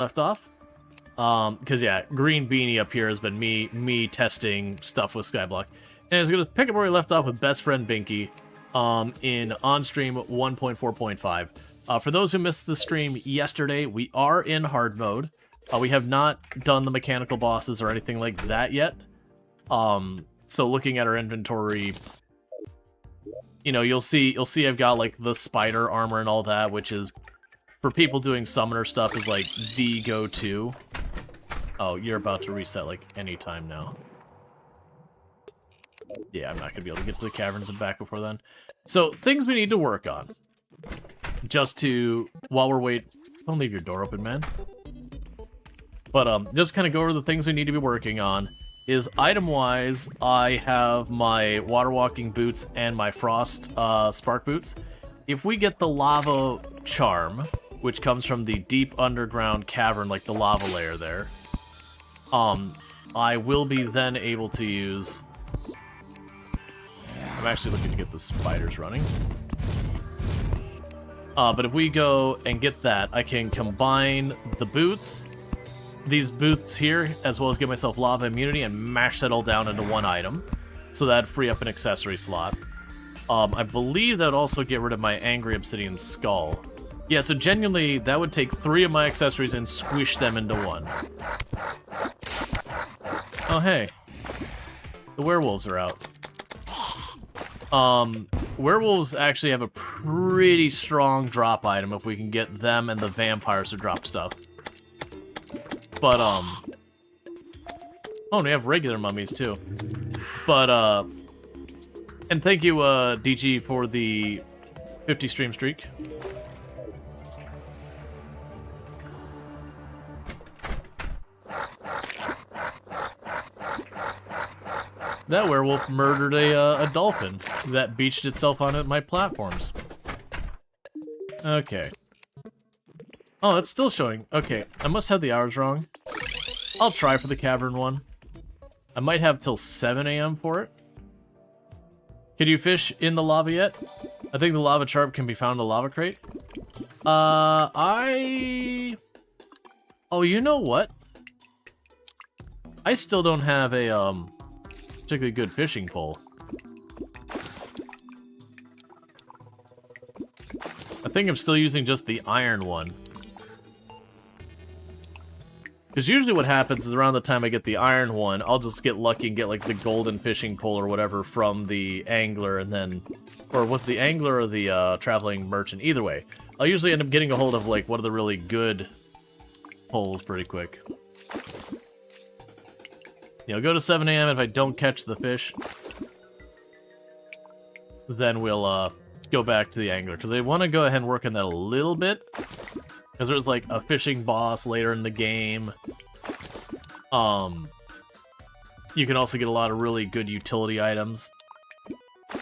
left off. Because yeah, Green Beanie up here has been me testing stuff with Skyblock. And I was going to pick up where we left off with Best Friend Binky in on-stream 1.4.5. For those who missed the stream yesterday, we are in hard mode. We have not done the mechanical bosses or anything like that yet. So looking at our inventory, you know, you'll see I've got like the spider armor and all that, which is for people doing summoner stuff is like the go-to. Oh, you're about to reset like any time now. Yeah, I'm not gonna be able to get to the caverns and back before then. So things we need to work on. Just to while we're waiting. Don't leave your door open, man. But just kind of go over the things we need to be working on. Is item-wise, I have my water walking boots and my frost spark boots. If we get the lava charm, which comes from the deep underground cavern, like the lava layer there, I will be then able to use... I'm actually looking to get the spiders running. But if we go and get that, I can combine the boots, these boots here, as well as give myself lava immunity and mash that all down into one item. So that'd free up an accessory slot. I believe that would also get rid of my Angry Obsidian Skull. Yeah, so genuinely, that would take 3 of my accessories and squish them into one. Oh, hey. The werewolves are out. Werewolves actually have a pretty strong drop item if we can get them and the vampires to drop stuff. But, oh, and we have regular mummies, too. But, and thank you, DG, for the 50 stream streak. That werewolf murdered a dolphin that beached itself on my platforms. Okay. Oh, it's still showing. Okay, I must have the hours wrong. I'll try for the cavern one. I might have till 7 AM for it. Can you fish in the lava yet? I think the lava charp can be found in the lava crate. Oh, you know what? I still don't have a, particularly good fishing pole. I think I'm still using just the iron one. Because usually what happens is around the time I get the iron one, I'll just get lucky and get like the golden fishing pole or whatever from the angler and then... Or was the angler or the traveling merchant? Either way. I'll usually end up getting a hold of like one of the really good poles pretty quick. You know, go to 7 AM if I don't catch the fish. Then we'll go back to the angler. Because they want to go ahead and work on that a little bit. Because there's like a fishing boss later in the game. You can also get a lot of really good utility items. I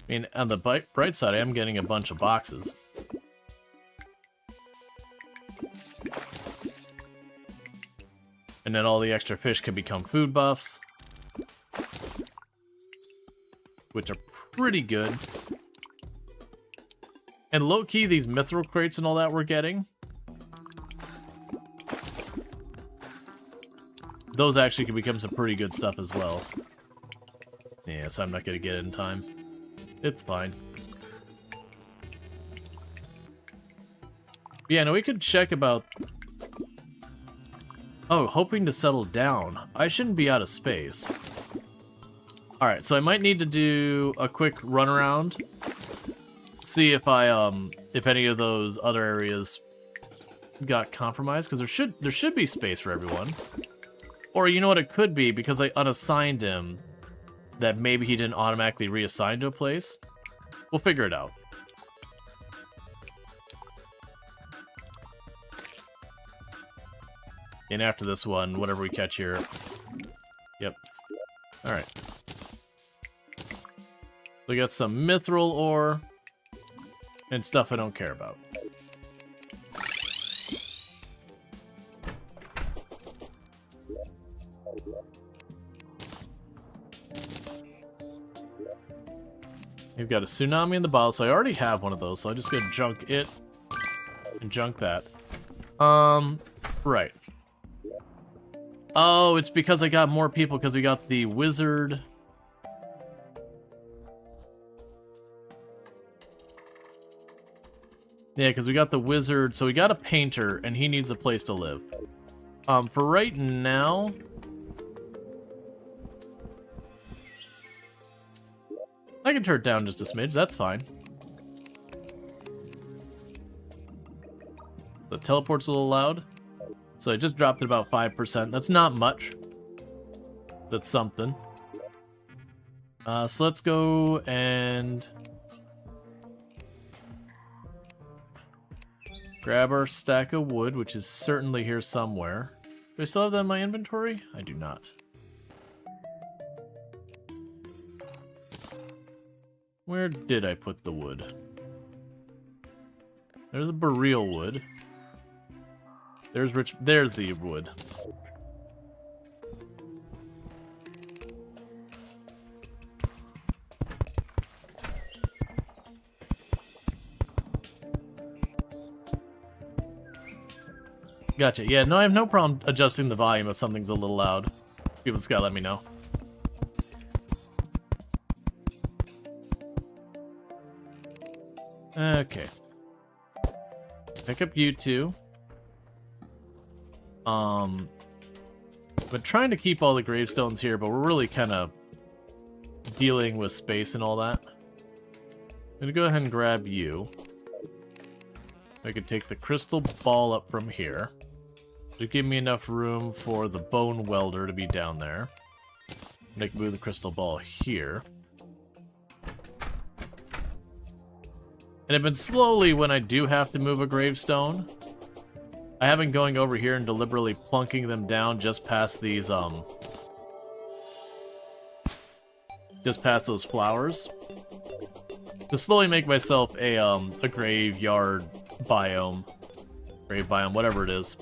mean, on the bright side, I am getting a bunch of boxes. And then all the extra fish can become food buffs. Which are pretty good. And low-key, these mithril crates and all that we're getting, those actually can become some pretty good stuff as well. Yeah, so I'm not going to get it in time. It's fine. Yeah, no, we could check about... Oh, hoping to settle down. I shouldn't be out of space. Alright, so I might need to do a quick run around. See if if any of those other areas got compromised, because there should be space for everyone. Or you know what it could be, because I unassigned him, that maybe he didn't automatically reassign to a place. We'll figure it out. And after this one, whatever we catch here. Yep. Alright. We got some mithril ore. And stuff I don't care about. We've got a tsunami in the bottle, so I already have one of those, so I'm just gonna junk it and junk that. Right. Oh, it's because I got more people because we got the wizard. Yeah, because we got the wizard, so we got a painter, and he needs a place to live. For right now... I can turn it down just a smidge, that's fine. The teleport's a little loud. So I just dropped it about 5%. That's not much. That's something. So let's go and... grab our stack of wood, which is certainly here somewhere. Do I still have that in my inventory? I do not. Where did I put the wood? There's a burial wood. There's the wood. Gotcha. Yeah, no, I have no problem adjusting the volume if something's a little loud. People just gotta let me know. Okay. Pick up you two. Been trying to keep all the gravestones here, but we're really kind of dealing with space and all that. I'm gonna go ahead and grab you. I could take the crystal ball up from here. To give me enough room for the bone welder to be down there. And I can move the crystal ball here. And I've been slowly, when I do have to move a gravestone, I have been going over here and deliberately plunking them down just past these, just past those flowers. To slowly make myself a graveyard biome. Grave biome, whatever it is.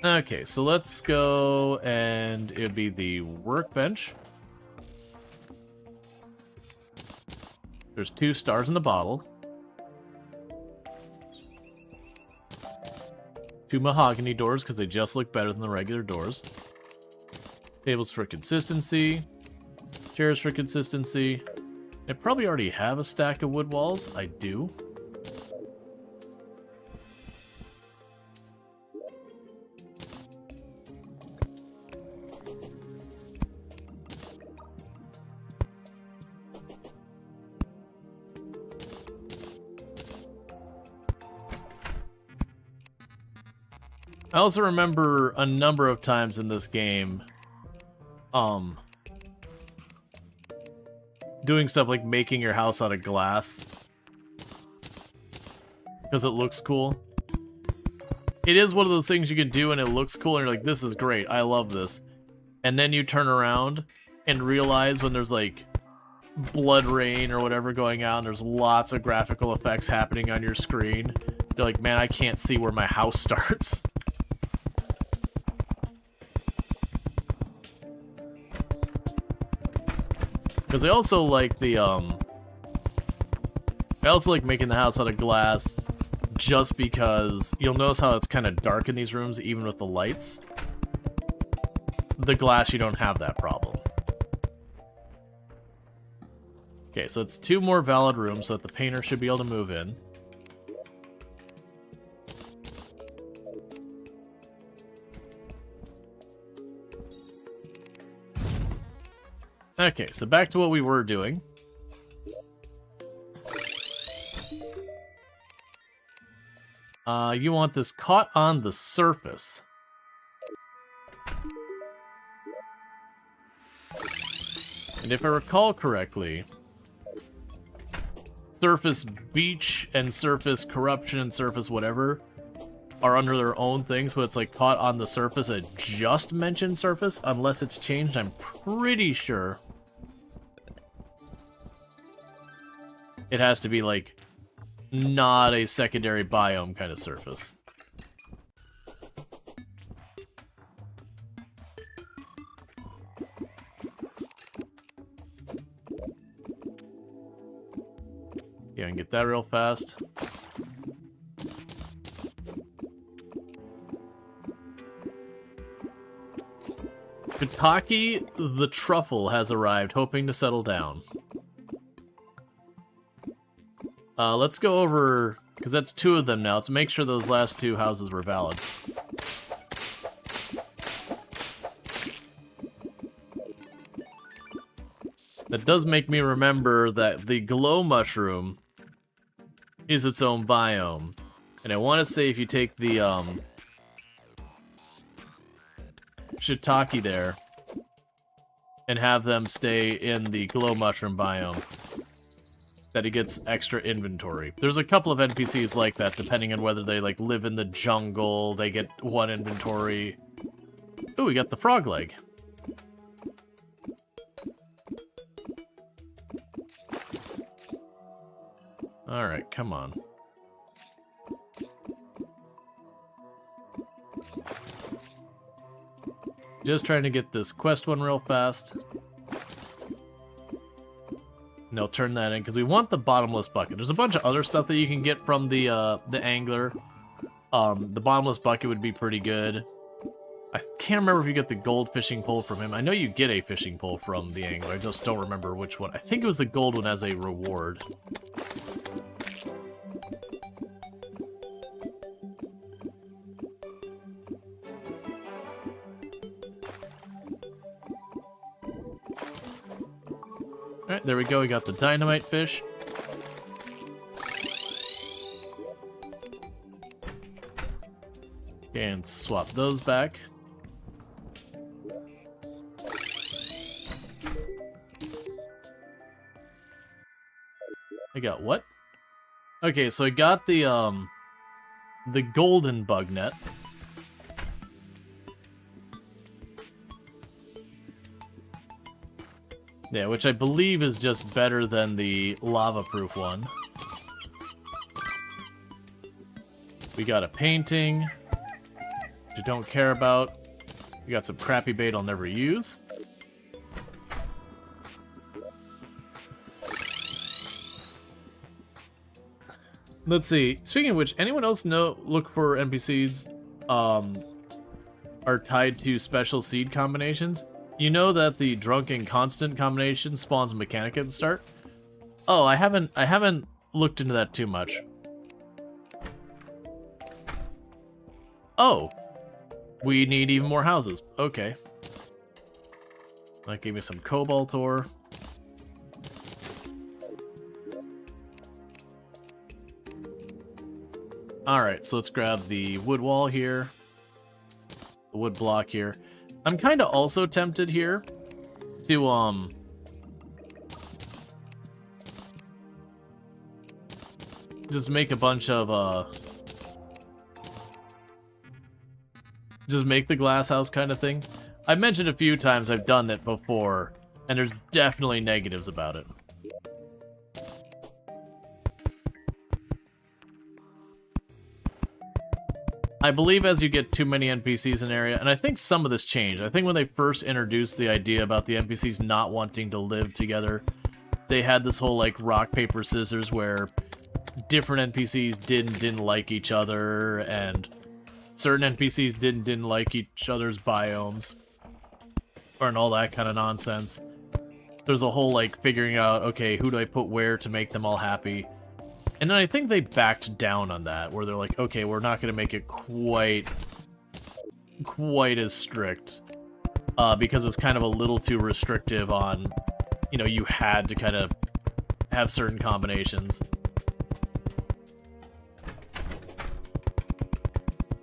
Okay, so let's go, and it would be the workbench. There's 2 stars in the bottle. 2 mahogany doors, because they just look better than the regular doors. Tables for consistency. Chairs for consistency. I probably already have a stack of wood walls. I do. I also remember a number of times in this game, doing stuff like making your house out of glass. Because it looks cool. It is one of those things you can do and it looks cool and you're like, this is great, I love this. And then you turn around and realize when there's like blood rain or whatever going on, there's lots of graphical effects happening on your screen. They're like, man, I can't see where my house starts. Because I also like the, I also like making the house out of glass just because you'll notice how it's kind of dark in these rooms even with the lights. The glass, you don't have that problem. Okay, so it's 2 more valid rooms so that the painter should be able to move in. Okay, so back to what we were doing. You want this caught on the surface. And if I recall correctly, surface beach and surface corruption and surface whatever are under their own thing, so it's like caught on the surface. It just mentioned surface, unless it's changed. I'm pretty sure it has to be like not a secondary biome kind of surface. Yeah, I can get that real fast. Shiitake the Truffle has arrived, hoping to settle down. Let's go over, because that's 2 of them now. Let's make sure those last 2 houses were valid. That does make me remember that the glow mushroom is its own biome. And I want to say if you take the shiitake there and have them stay in the glow mushroom biome, that it gets extra inventory. There's a couple of NPCs like that, depending on whether they like live in the jungle, they get 1 inventory. Ooh, we got the frog leg. Alright, come on. Just trying to get this quest one real fast. And I'll turn that in, because we want the bottomless bucket. There's a bunch of other stuff that you can get from the angler. The bottomless bucket would be pretty good. I can't remember if you get the gold fishing pole from him. I know you get a fishing pole from the angler. I just don't remember which one. I think it was the gold one as a reward. Alright, there we go. We got the dynamite fish. And swap those back. I got what? Okay, so I got the golden bug net. Yeah, which I believe is just better than the lava-proof one. We got a painting, which I don't care about. We got some crappy bait I'll never use. Let's see. Speaking of which, anyone else look for NPCs are tied to special seed combinations? You know that the drunken constant combination spawns a mechanic at the start? Oh, I haven't looked into that too much. Oh, we need even more houses. Okay. That gave me some cobalt ore. Alright, so let's grab the wood wall here. The wood block here. I'm kind of also tempted here to, just make a bunch of, just make the glass house kind of thing. I've mentioned a few times I've done it before, and there's definitely negatives about it. I believe as you get too many NPCs in an area, and I think some of this changed. I think when they first introduced the idea about the NPCs not wanting to live together, they had this whole, like, rock, paper, scissors where different NPCs didn't like each other, and certain NPCs didn't like each other's biomes, and all that kind of nonsense. There's a whole, like, figuring out, okay, who do I put where to make them all happy? And then I think they backed down on that, where they're like, okay, we're not going to make it quite as strict, because it was kind of a little too restrictive on, you know, you had to kind of have certain combinations.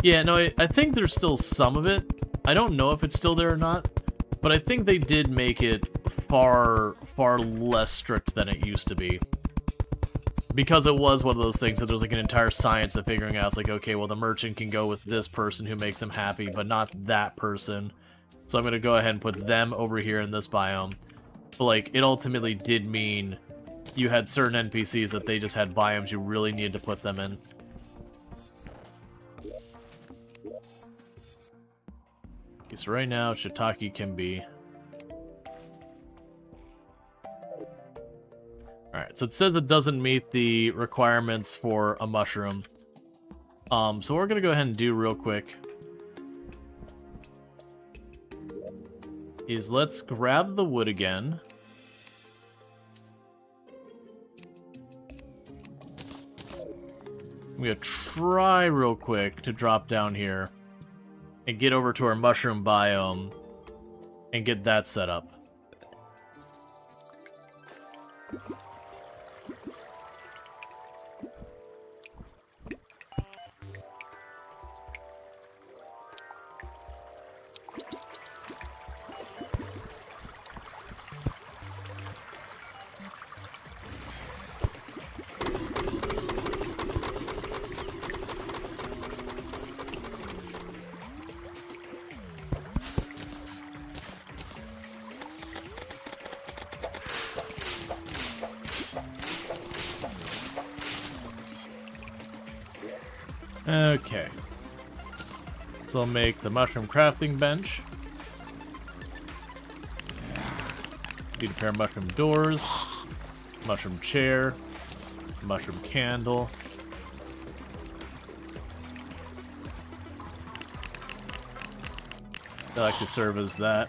Yeah, no, I think there's still some of it. I don't know if it's still there or not, but I think they did make it far less strict than it used to be. Because it was one of those things that there's like an entire science of figuring out, it's like, okay, well, the merchant can go with this person who makes him happy, but not that person. So I'm going to go ahead and put them over here in this biome. But, like, it ultimately did mean you had certain NPCs that they just had biomes you really needed to put them in. Okay, so right now, shiitake can be... Alright, so it says it doesn't meet the requirements for a mushroom. So what we're gonna go ahead and do real quick is let's grab the wood again. I'm gonna try real quick to drop down here and get over to our mushroom biome and get that set up. Okay. So I'll make the mushroom crafting bench. Need a pair of mushroom doors, mushroom chair, mushroom candle. They'll actually serve as that.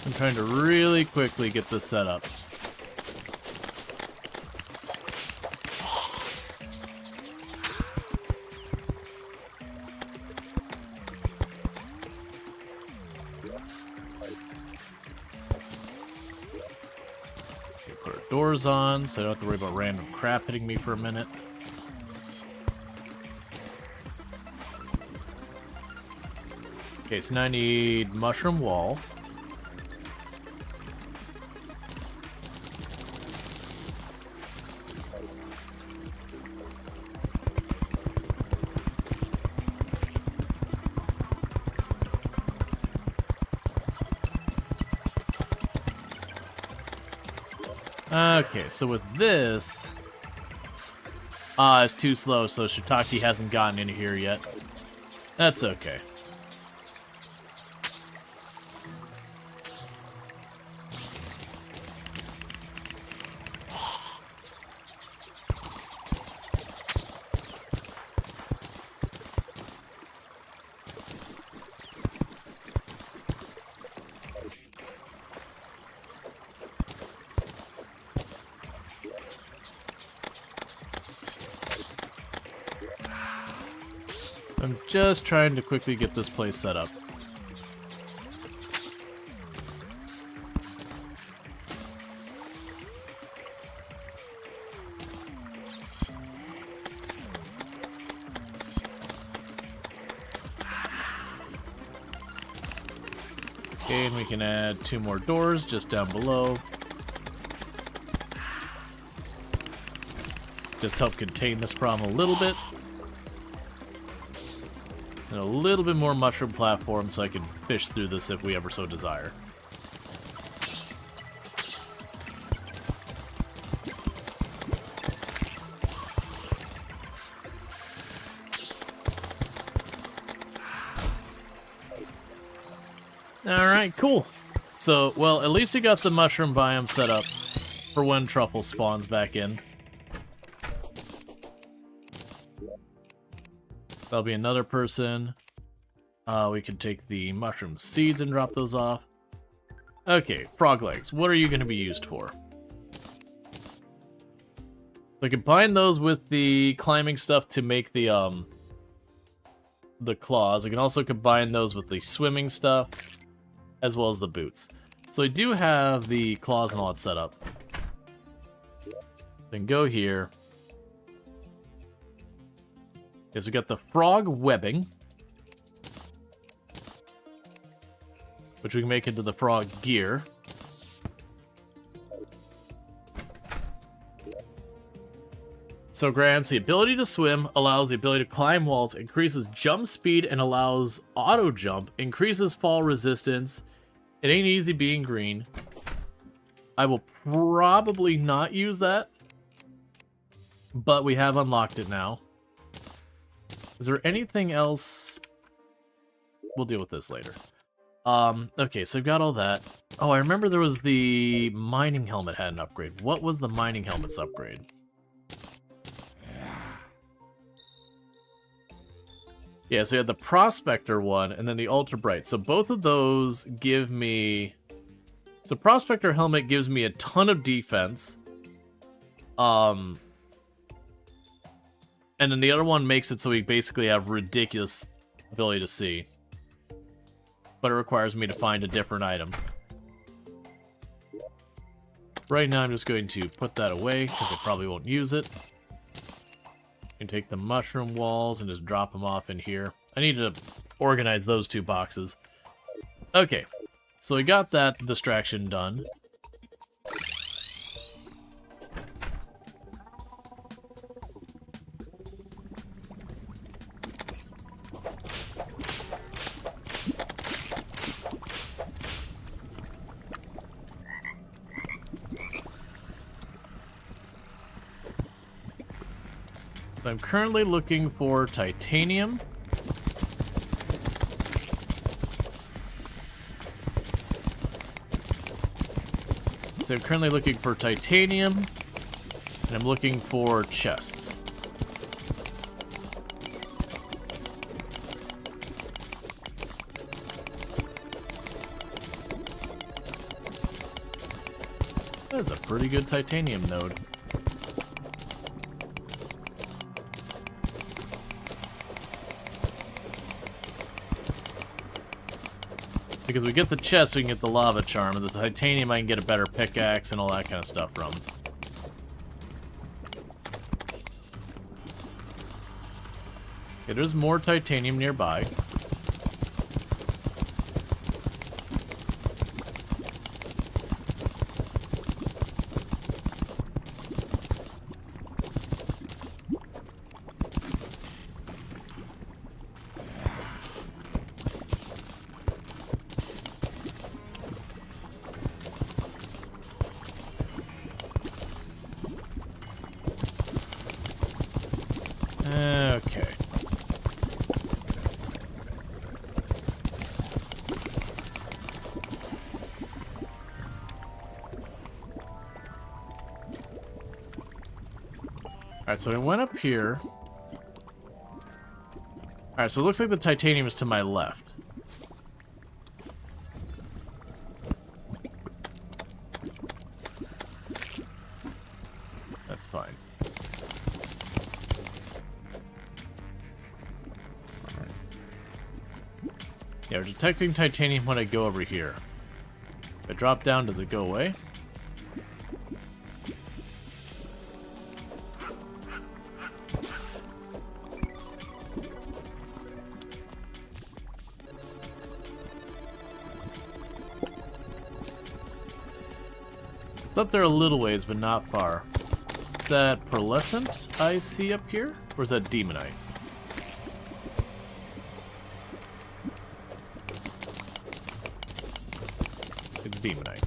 I'm trying to really quickly get this set up. Okay, put our doors on so I don't have to worry about random crap hitting me for a minute. Okay, so now I need mushroom wall. Okay, so with this, it's too slow, so Shiitake hasn't gotten into here yet. That's okay. I'm just trying to quickly get this place set up. Okay, and we can add 2 more doors just down below. Just help contain this problem a little bit. And a little bit more mushroom platform so I can fish through this if we ever so desire. Alright, cool. So, well, at least we got the mushroom biome set up for when truffle spawns back in. That'll be another person. We can take the mushroom seeds and drop those off. Okay, frog legs. What are you going to be used for? So combine those with the climbing stuff to make the claws. We can also combine those with the swimming stuff, as well as the boots. So I do have the claws and all that set up. Then go here. Okay, so we got the frog webbing, which we can make into the frog gear. So grants the ability to swim, allows the ability to climb walls, increases jump speed, and allows auto jump, increases fall resistance. It ain't easy being green. I will probably not use that, but we have unlocked it now. Is there anything else? We'll deal with this later. Okay, so I've got all that. Oh, I remember there was the mining helmet had an upgrade. What was the mining helmet's upgrade? Yeah, so you had the Prospector one, and then the Ultra Bright. So both of those give me... So Prospector helmet gives me a ton of defense. And then the other one makes it so we basically have ridiculous ability to see. But it requires me to find a different item. Right now I'm just going to put that away, because I probably won't use it. And take the mushroom walls and just drop them off in here. I need to organize those two boxes. Okay, so we got that distraction done. I'm currently looking for titanium. So I'm currently looking for titanium, and I'm looking for chests. That is a pretty good titanium node. Because we get the chest, we can get the lava charm, and the titanium I can get a better pickaxe and all that kind of stuff from. Okay, there's more titanium nearby. Okay. Alright, so I went up here. Alright, so it looks like the titanium is to my left. That's fine. Yeah, we're detecting titanium when I go over here. If I drop down, does it go away? It's up there a little ways, but not far. Is that pearlescent I see up here? Or is that demonite? It's demonite.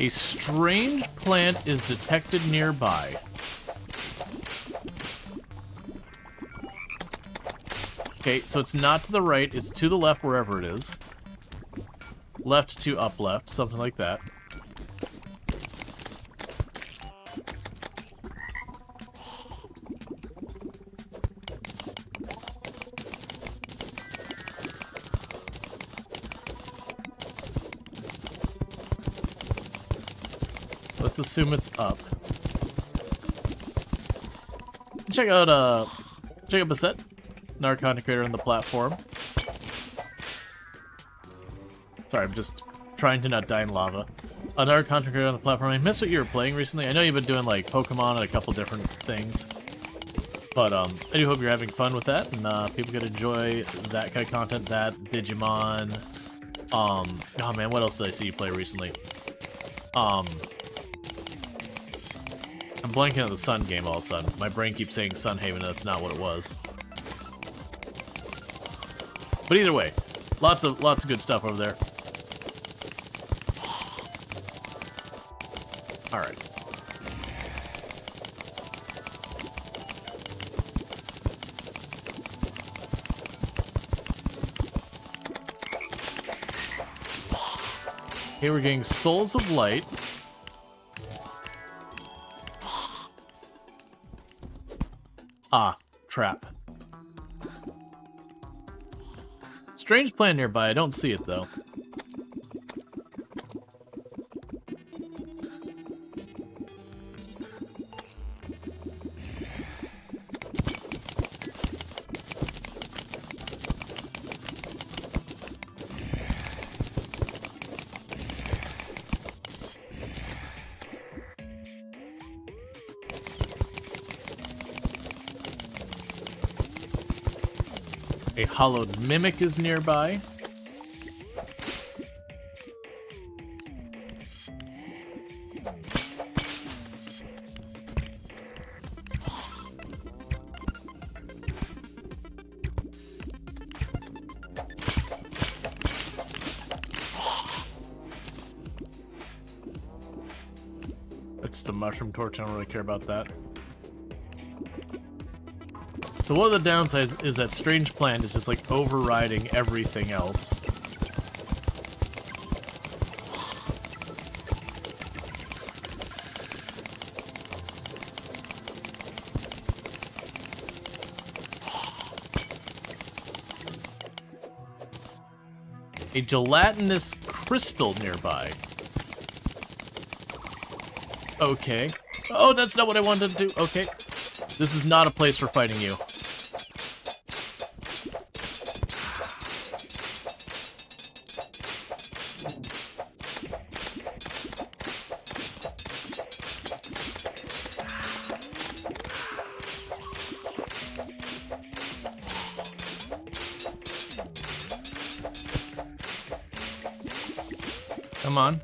A strange plant is detected nearby. Okay, so it's not to the right, it's to the left wherever it is. Left to up left, something like that. Let's assume it's up. Check out Bassett, Narcotic Creator on the platform. Sorry, I'm just trying to not die in lava. another content creator on the platform. I missed what you were playing recently. I know you've been doing like Pokemon and a couple different things. But I do hope you're having fun with that, and people can enjoy that kind of content. That Digimon. Oh man, what else did I see you play recently? I'm blanking on the Sun game all of a sudden. My brain keeps saying Sunhaven, and that's not what it was. But either way, lots of good stuff over there. All right. Okay, we're getting Souls of Light. Ah, trap. Strange plant nearby, I don't see it though. A hollowed mimic is nearby. It's the mushroom torch, I don't really care about that. So one of the downsides is that Strange Plant is just like overriding everything else. A gelatinous crystal nearby. Okay. Oh, that's not what I wanted to do. Okay. This is not a place for fighting you. Come on.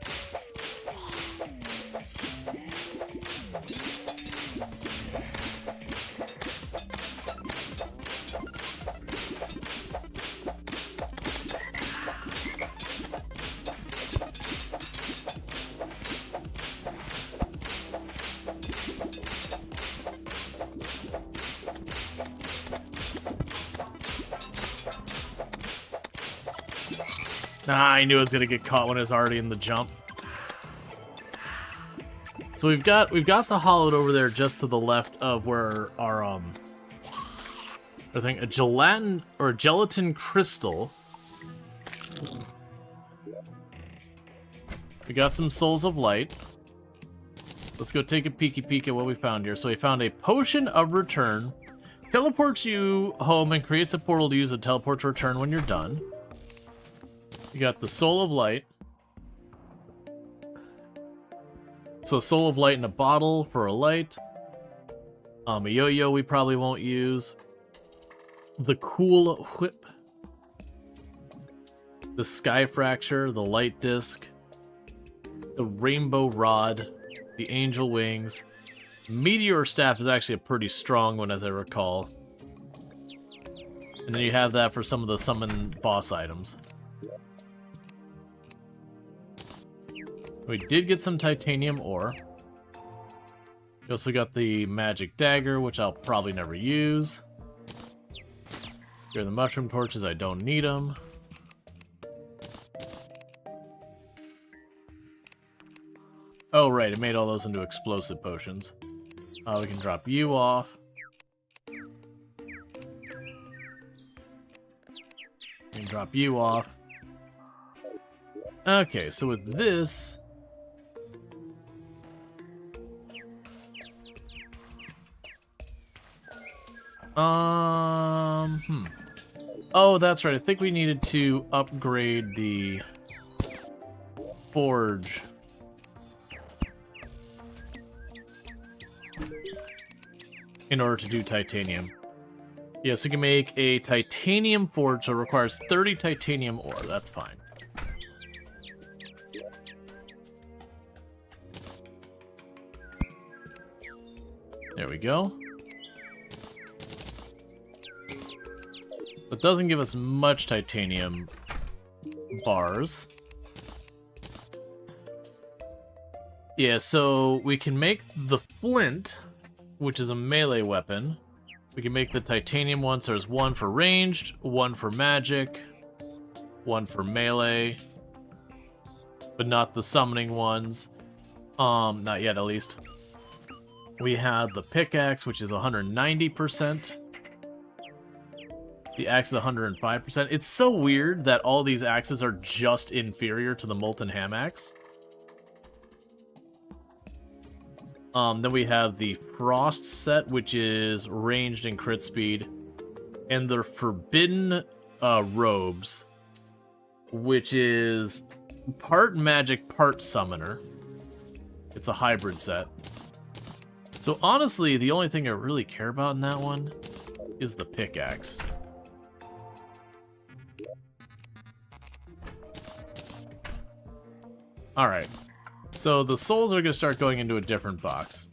Nah, I knew I was gonna get caught when I was already in the jump. So we've got the hollowed over there just to the left of where our I think a gelatin crystal. We got some Souls of Light. Let's go take a peeky peek at what we found here. So we found a Potion of Return. Teleports you home and creates a portal to use a teleport to return when you're done. You got the Soul of Light. So Soul of Light in a bottle for a light. A yo-yo we probably won't use. The Cool Whip. The Sky Fracture, the Light Disc. The Rainbow Rod. The Angel Wings. Meteor Staff is actually a pretty strong one, as I recall. And then you have that for some of the summon boss items. We did get some titanium ore. We also got the magic dagger, which I'll probably never use. Here are the mushroom torches, I don't need them. Oh right, it made all those into explosive potions. We can drop you off. We can drop you off. Okay, so with this... Oh, that's right. I think we needed to upgrade the forge in order to do titanium. Yes, we can make a titanium forge, so it requires 30 titanium ore. That's fine. There we go. It doesn't give us much titanium bars. Yeah, so we can make the flint, which is a melee weapon. We can make the titanium one, so there's one for ranged, one for magic, one for melee, but not the summoning ones. Not yet, at least. We have the pickaxe, which is 190%. The axe is 105%. It's so weird that all these axes are just inferior to the molten ham axe. Then we have the frost set, which is ranged and crit speed, and the forbidden robes, which is part magic, part summoner. It's a hybrid set. So honestly, the only thing I really care about in that one is the pickaxe. Alright, so the souls are going to start going into a different box.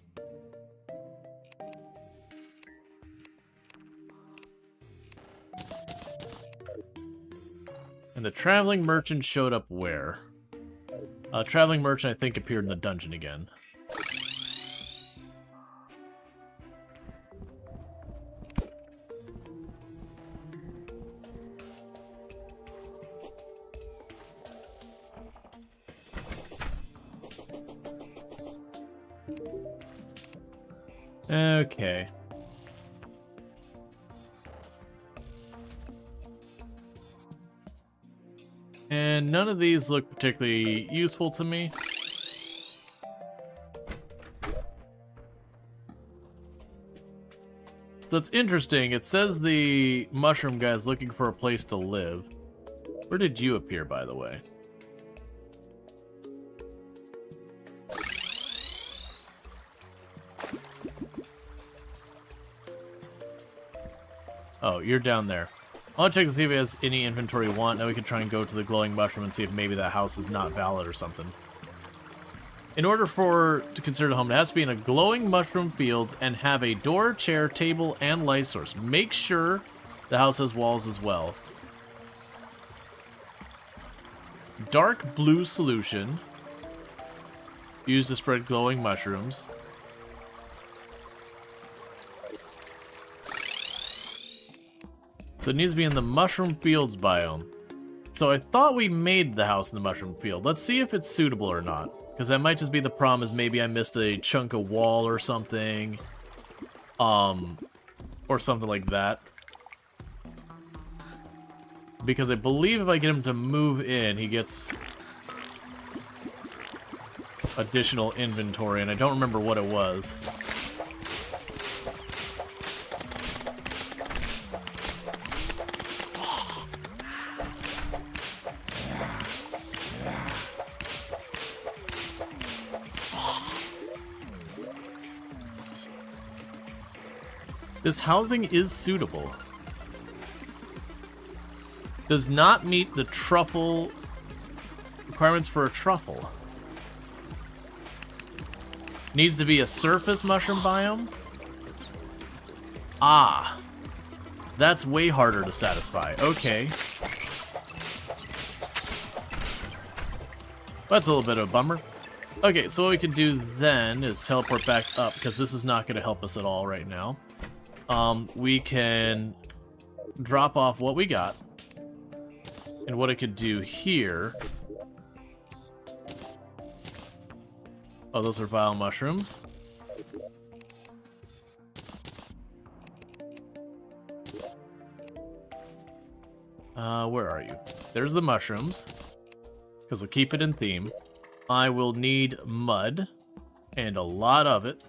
And the traveling merchant showed up where? Traveling merchant, I think, appeared in the dungeon again. Okay. And none of these look particularly useful to me. So it's interesting. It says the mushroom guy is looking for a place to live. Where did you appear, by the way? Oh, you're down there. I'll check to see if he has any inventory we want. Now we can try and go to the glowing mushroom and see if maybe that house is not valid or something. In order to consider the home, it has to be in a glowing mushroom field and have a door, chair, table, and light source. Make sure the house has walls as well. Dark blue solution. Used to spread glowing mushrooms. So it needs to be in the mushroom fields biome. So I thought we made the house in the mushroom field. Let's see if it's suitable or not. Because that might just be the problem, is maybe I missed a chunk of wall or something. Or something like that. Because I believe if I get him to move in, he gets additional inventory, and I don't remember what it was. This housing is suitable. Does not meet the truffle requirements for a truffle. Needs to be a surface mushroom biome. Ah. That's way harder to satisfy. Okay. That's a little bit of a bummer. Okay, so what we can do then is teleport back up, because this is not going to help us at all right now. We can drop off what we got. And what I could do here... Oh, those are vile mushrooms. Where are you? There's the mushrooms. Because we'll keep it in theme. I will need mud. And a lot of it.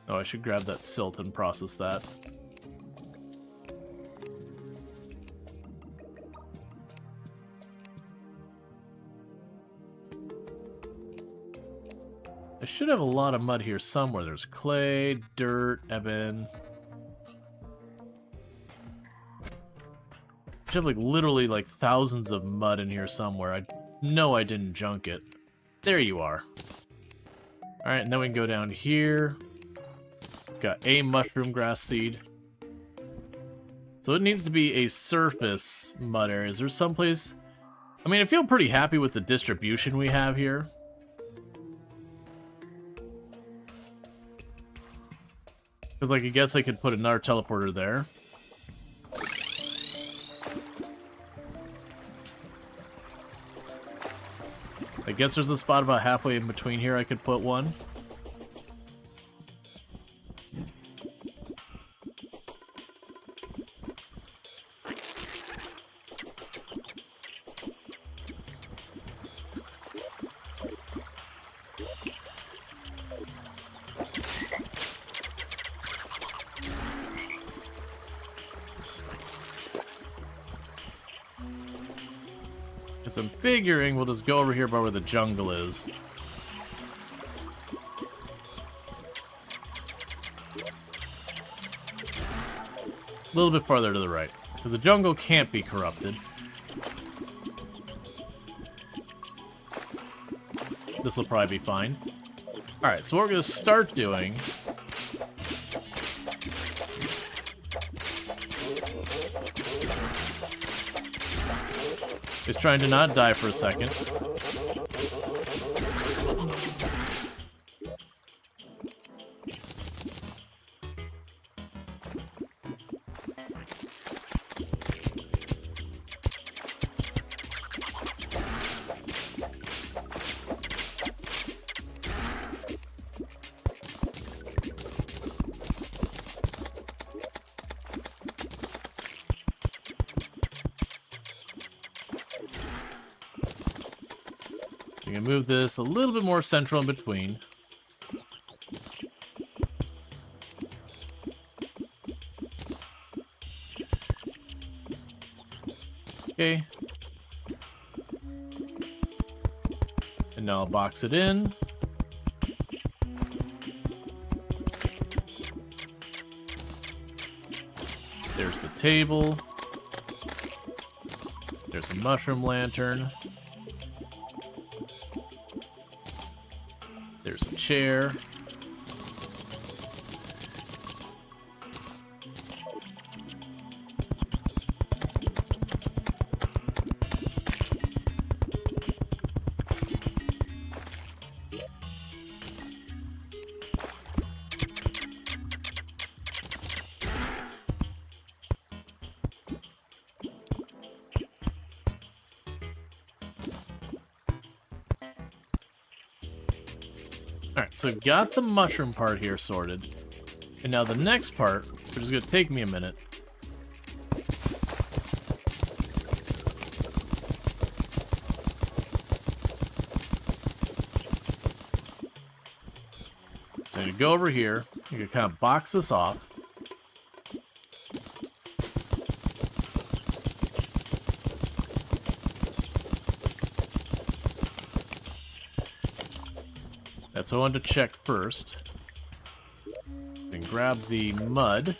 Oh, I should grab that silt and process that. I should have a lot of mud here somewhere. There's clay, dirt, ebon. I should have like literally like thousands of mud in here somewhere. I know I didn't junk it. There you are. Alright, and then we can go down here. Got a mushroom grass seed. So it needs to be a surface mud area. Is there someplace... I mean, I feel pretty happy with the distribution we have here. Because, like, I guess I could put another teleporter there. I guess there's a spot about halfway in between here I could put one. Because I'm figuring we'll just go over here by where the jungle is. A little bit farther to the right. Because the jungle can't be corrupted. This will probably be fine. Alright, so what we're going to start doing... is trying to not die for a second. We can move this a little bit more central in between. Okay. And now I'll box it in. There's the table. There's a mushroom lantern. There's a chair. Alright, so I've got the mushroom part here sorted. And now the next part, which is going to take me a minute. So I'm going to go over here. You can kind of box this off. That's what I wanted to check first. Then grab the mud.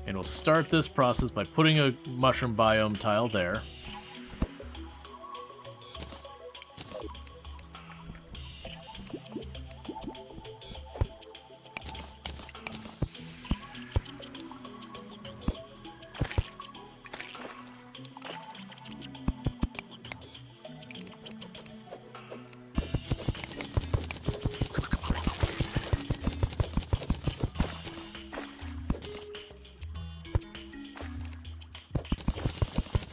And we'll start this process by putting a mushroom biome tile there.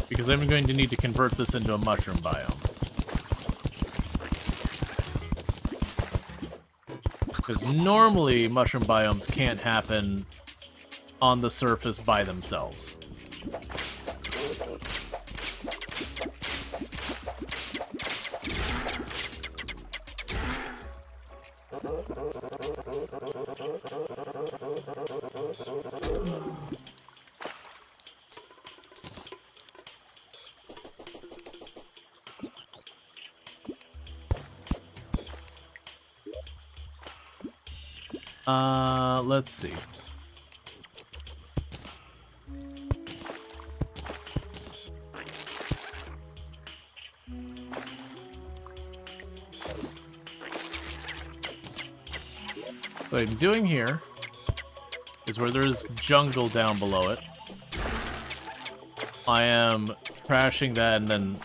Because I'm going to need to convert this into a mushroom biome. Because normally mushroom biomes can't happen on the surface by themselves. Let's see. What I'm doing here is where there's jungle down below it. I am trashing that and then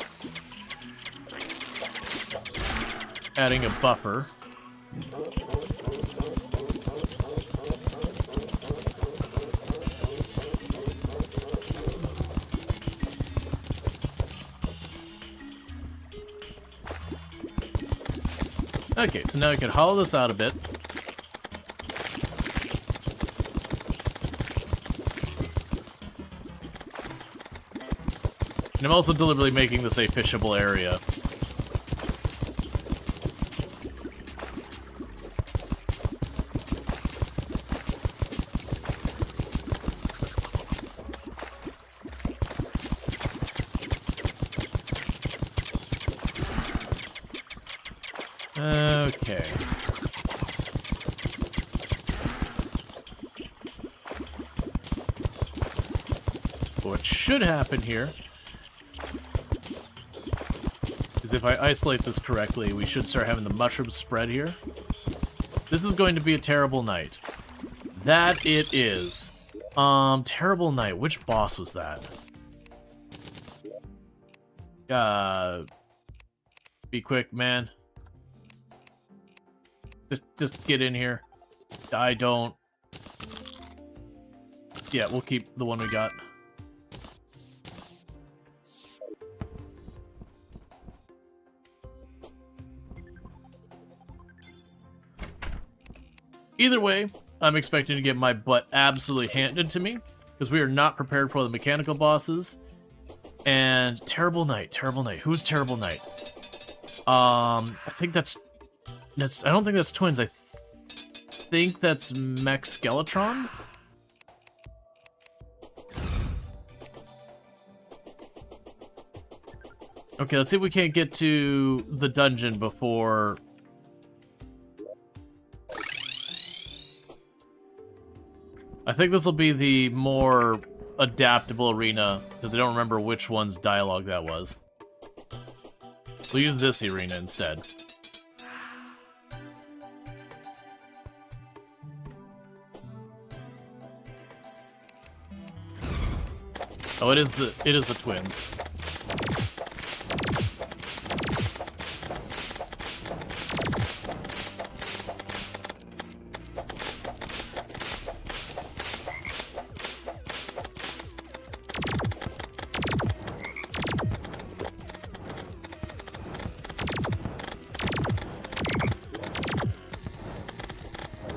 adding a buffer. Okay, so now I can hollow this out a bit. And I'm also deliberately making this a fishable area. Okay. What should happen here is if I isolate this correctly, we should start having the mushrooms spread here. This is going to be a terrible night. That it is. Terrible night. Which boss was that? Be quick, man. Just get in here. I don't... Yeah, we'll keep the one we got. Either way, I'm expecting to get my butt absolutely handed to me, because we are not prepared for the mechanical bosses. And terrible night, terrible night. Who's terrible night? I think that's I don't think that's twins. I think that's Mech Skeletron. Okay, let's see if we can't get to the dungeon before... I think this will be the more adaptable arena, because I don't remember which one's dialogue that was. We'll use this arena instead. Oh, it is the twins.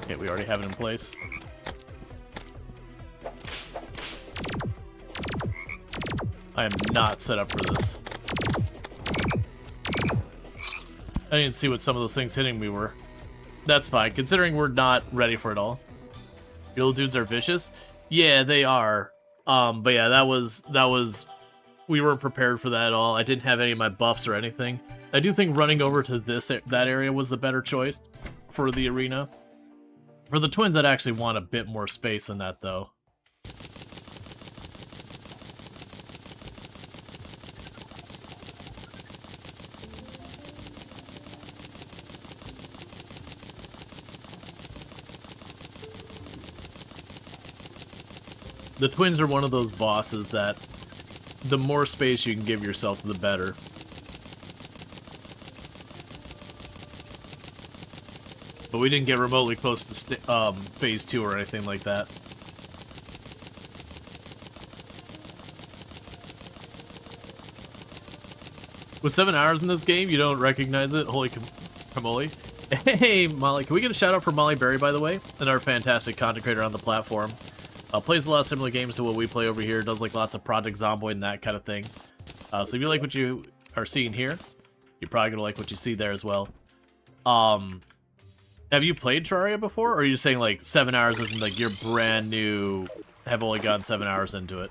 Okay, we already have it in place. I am not set up for this. I didn't see what some of those things hitting me were. That's fine, considering we're not ready for it all. Your little dudes are vicious? Yeah, they are. But yeah, that was... We weren't prepared for that at all. I didn't have any of my buffs or anything. I do think running over to that area was the better choice for the arena. For the twins, I'd actually want a bit more space than that, though. The twins are one of those bosses that the more space you can give yourself, the better. But we didn't get remotely close to phase 2 or anything like that. With 7 hours in this game, you don't recognize it? Holy camole. Hey, Molly. Can we get a shout out for Molly Berry, by the way? And our fantastic content creator on the platform. Plays a lot of similar games to what we play over here. Does like lots of Project Zomboid and that kind of thing. So if you like what you are seeing here, you're probably going to like what you see there as well. Have you played Terraria before? Or are you just saying like 7 hours isn't like you're brand new, have only gotten 7 hours into it?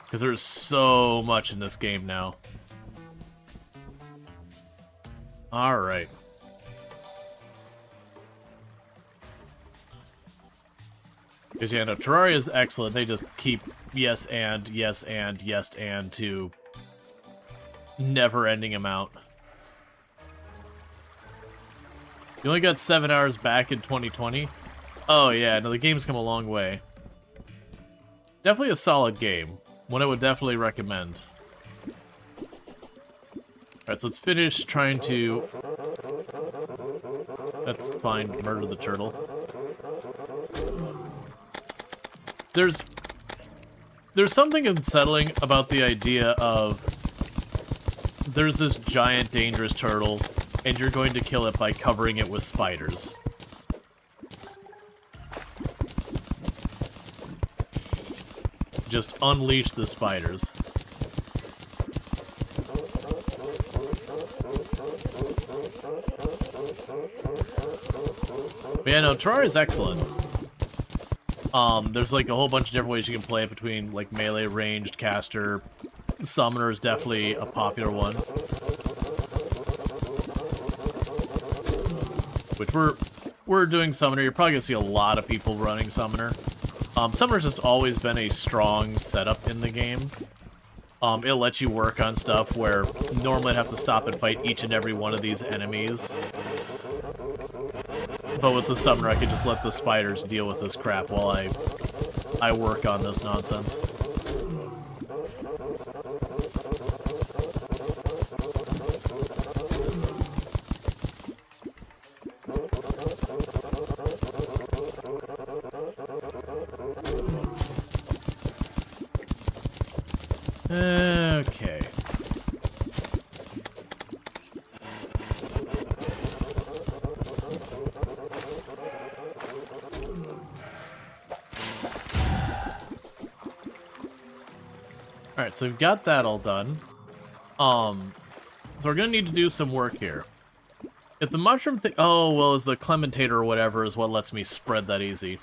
Because there's so much in this game now. Alright. Because, yeah, no, Terraria is excellent. They just keep yes and, yes and, yes and to never-ending amount. You only got 7 hours back in 2020? Oh, yeah, no, the game's come a long way. Definitely a solid game. One I would definitely recommend. Alright, so let's finish trying to... That's fine, murder the turtle. There's something unsettling about the idea of there's this giant dangerous turtle and you're going to kill it by covering it with spiders. Just unleash the spiders. But yeah, no, Terraria is excellent. There's like a whole bunch of different ways you can play it between like melee, ranged, caster. Summoner is definitely a popular one. Which we're doing Summoner. You're probably gonna see a lot of people running Summoner. Summoner's just always been a strong setup in the game. It'll let you work on stuff where normally I'd have to stop and fight each and every one of these enemies. But with the Summoner, I could just let the spiders deal with this crap while I work on this nonsense. Okay. Alright, so we've got that all done. So we're gonna need to do some work here. If the mushroom thing... Oh, well, is the Clementator or whatever is what lets me spread that easy.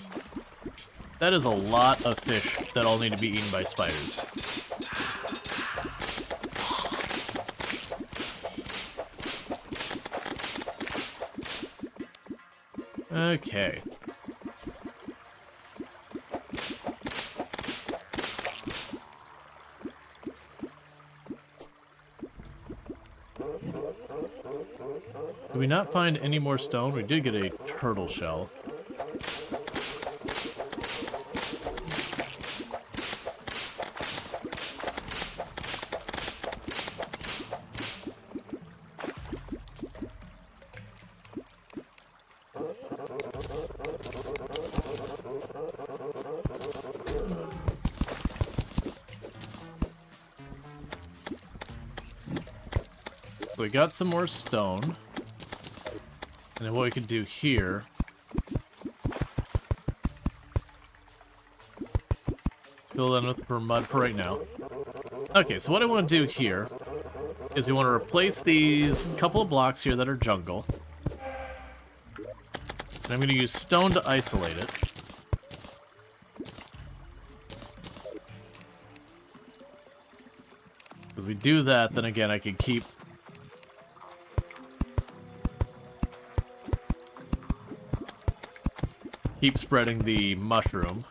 That is a lot of fish that all need to be eaten by spiders. Okay. Did we not find any more stone? We did get a turtle shell. So we got some more stone. And then what we can do here... Fill that with mud for right now. Okay, so what I want to do here is we want to replace these couple of blocks here that are jungle. And I'm going to use stone to isolate it. Because we do that, then again I can keep... Keep spreading the mushroom.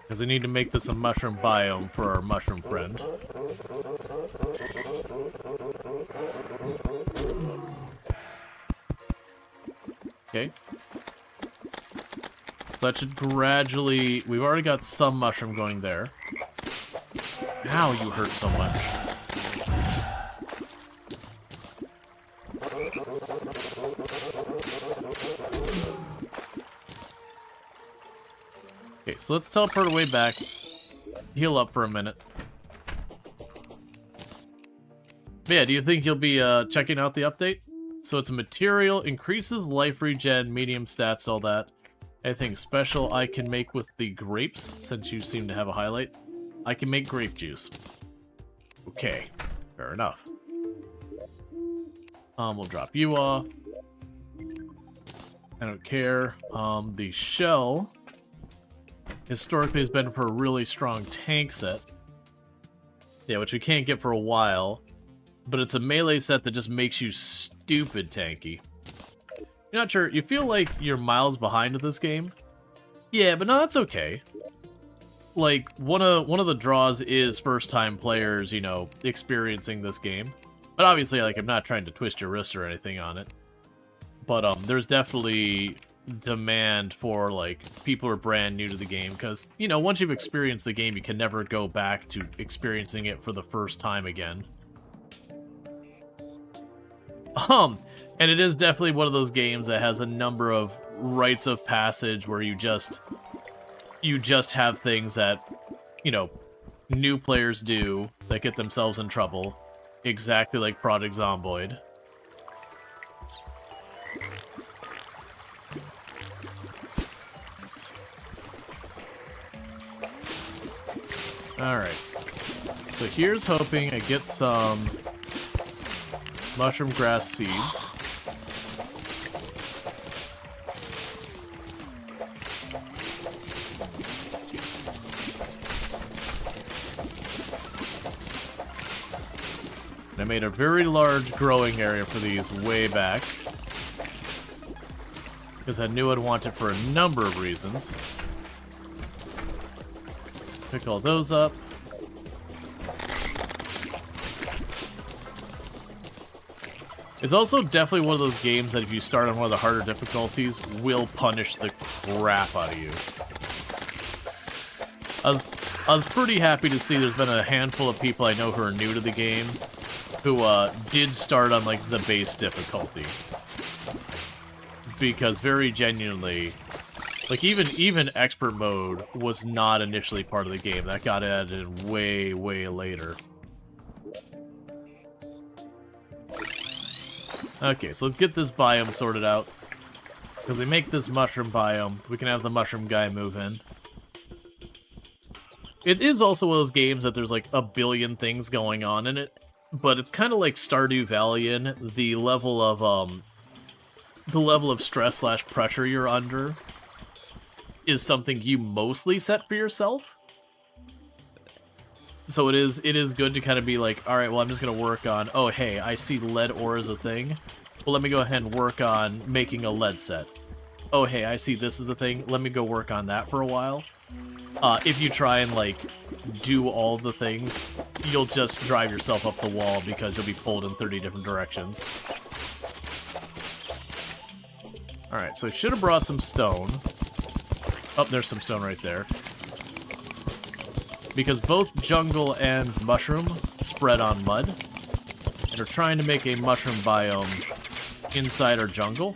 Because I need to make this a mushroom biome for our mushroom friend. Okay. So that should gradually... We've already got some mushroom going there. Ow, you hurt so much. Okay, so let's teleport our way back. Heal up for a minute. But yeah, do you think you'll be checking out the update? So it's a material, increases life regen, medium stats, all that. Anything special I can make with the grapes, since you seem to have a highlight? I can make grape juice. Okay, fair enough. We'll drop you off. I don't care. The shell historically has been for a really strong tank set. Yeah, which we can't get for a while. but it's a melee set that just makes you stupid tanky. You're not sure, you feel like you're miles behind with this game? Yeah, but no, that's okay. Like, one of the draws is first-time players, you know, experiencing this game. But obviously, like, I'm not trying to twist your wrist or anything on it. But, there's definitely demand for, like, people who are brand new to the game. Because, you know, once you've experienced the game, you can never go back to experiencing it for the first time again. And it is definitely one of those games that has a number of rites of passage where you just have things that, you know, new players do that get themselves in trouble, exactly like Project Zomboid. Alright, so here's hoping I get some mushroom grass seeds. I made a very large growing area for these way back, because I knew I'd want it for a number of reasons. Pick all those up. It's also definitely one of those games that if you start on one of the harder difficulties, will punish the crap out of you. I was pretty happy to see there's been a handful of people I know who are new to the game who did start on, like, the base difficulty. Because very genuinely, like, even expert mode was not initially part of the game. That got added way, way later. Okay, so let's get this biome sorted out. Because we make this mushroom biome, we can have the mushroom guy move in. It is also one of those games that there's, like, a billion things going on in it. But it's kind of like Stardew Valley in the level of stress / pressure you're under is something you mostly set for yourself. So it is good to kind of be like, all right, well, I'm just gonna work on, oh hey, I see lead ore as a thing. Well, let me go ahead and work on making a lead set. Oh hey, I see this as a thing. Let me go work on that for a while. If you try and, like, do all the things, you'll just drive yourself up the wall because you'll be pulled in 30 different directions. Alright, so I should have brought some stone. Oh, there's some stone right there. Because both jungle and mushroom spread on mud. And we're trying to make a mushroom biome inside our jungle.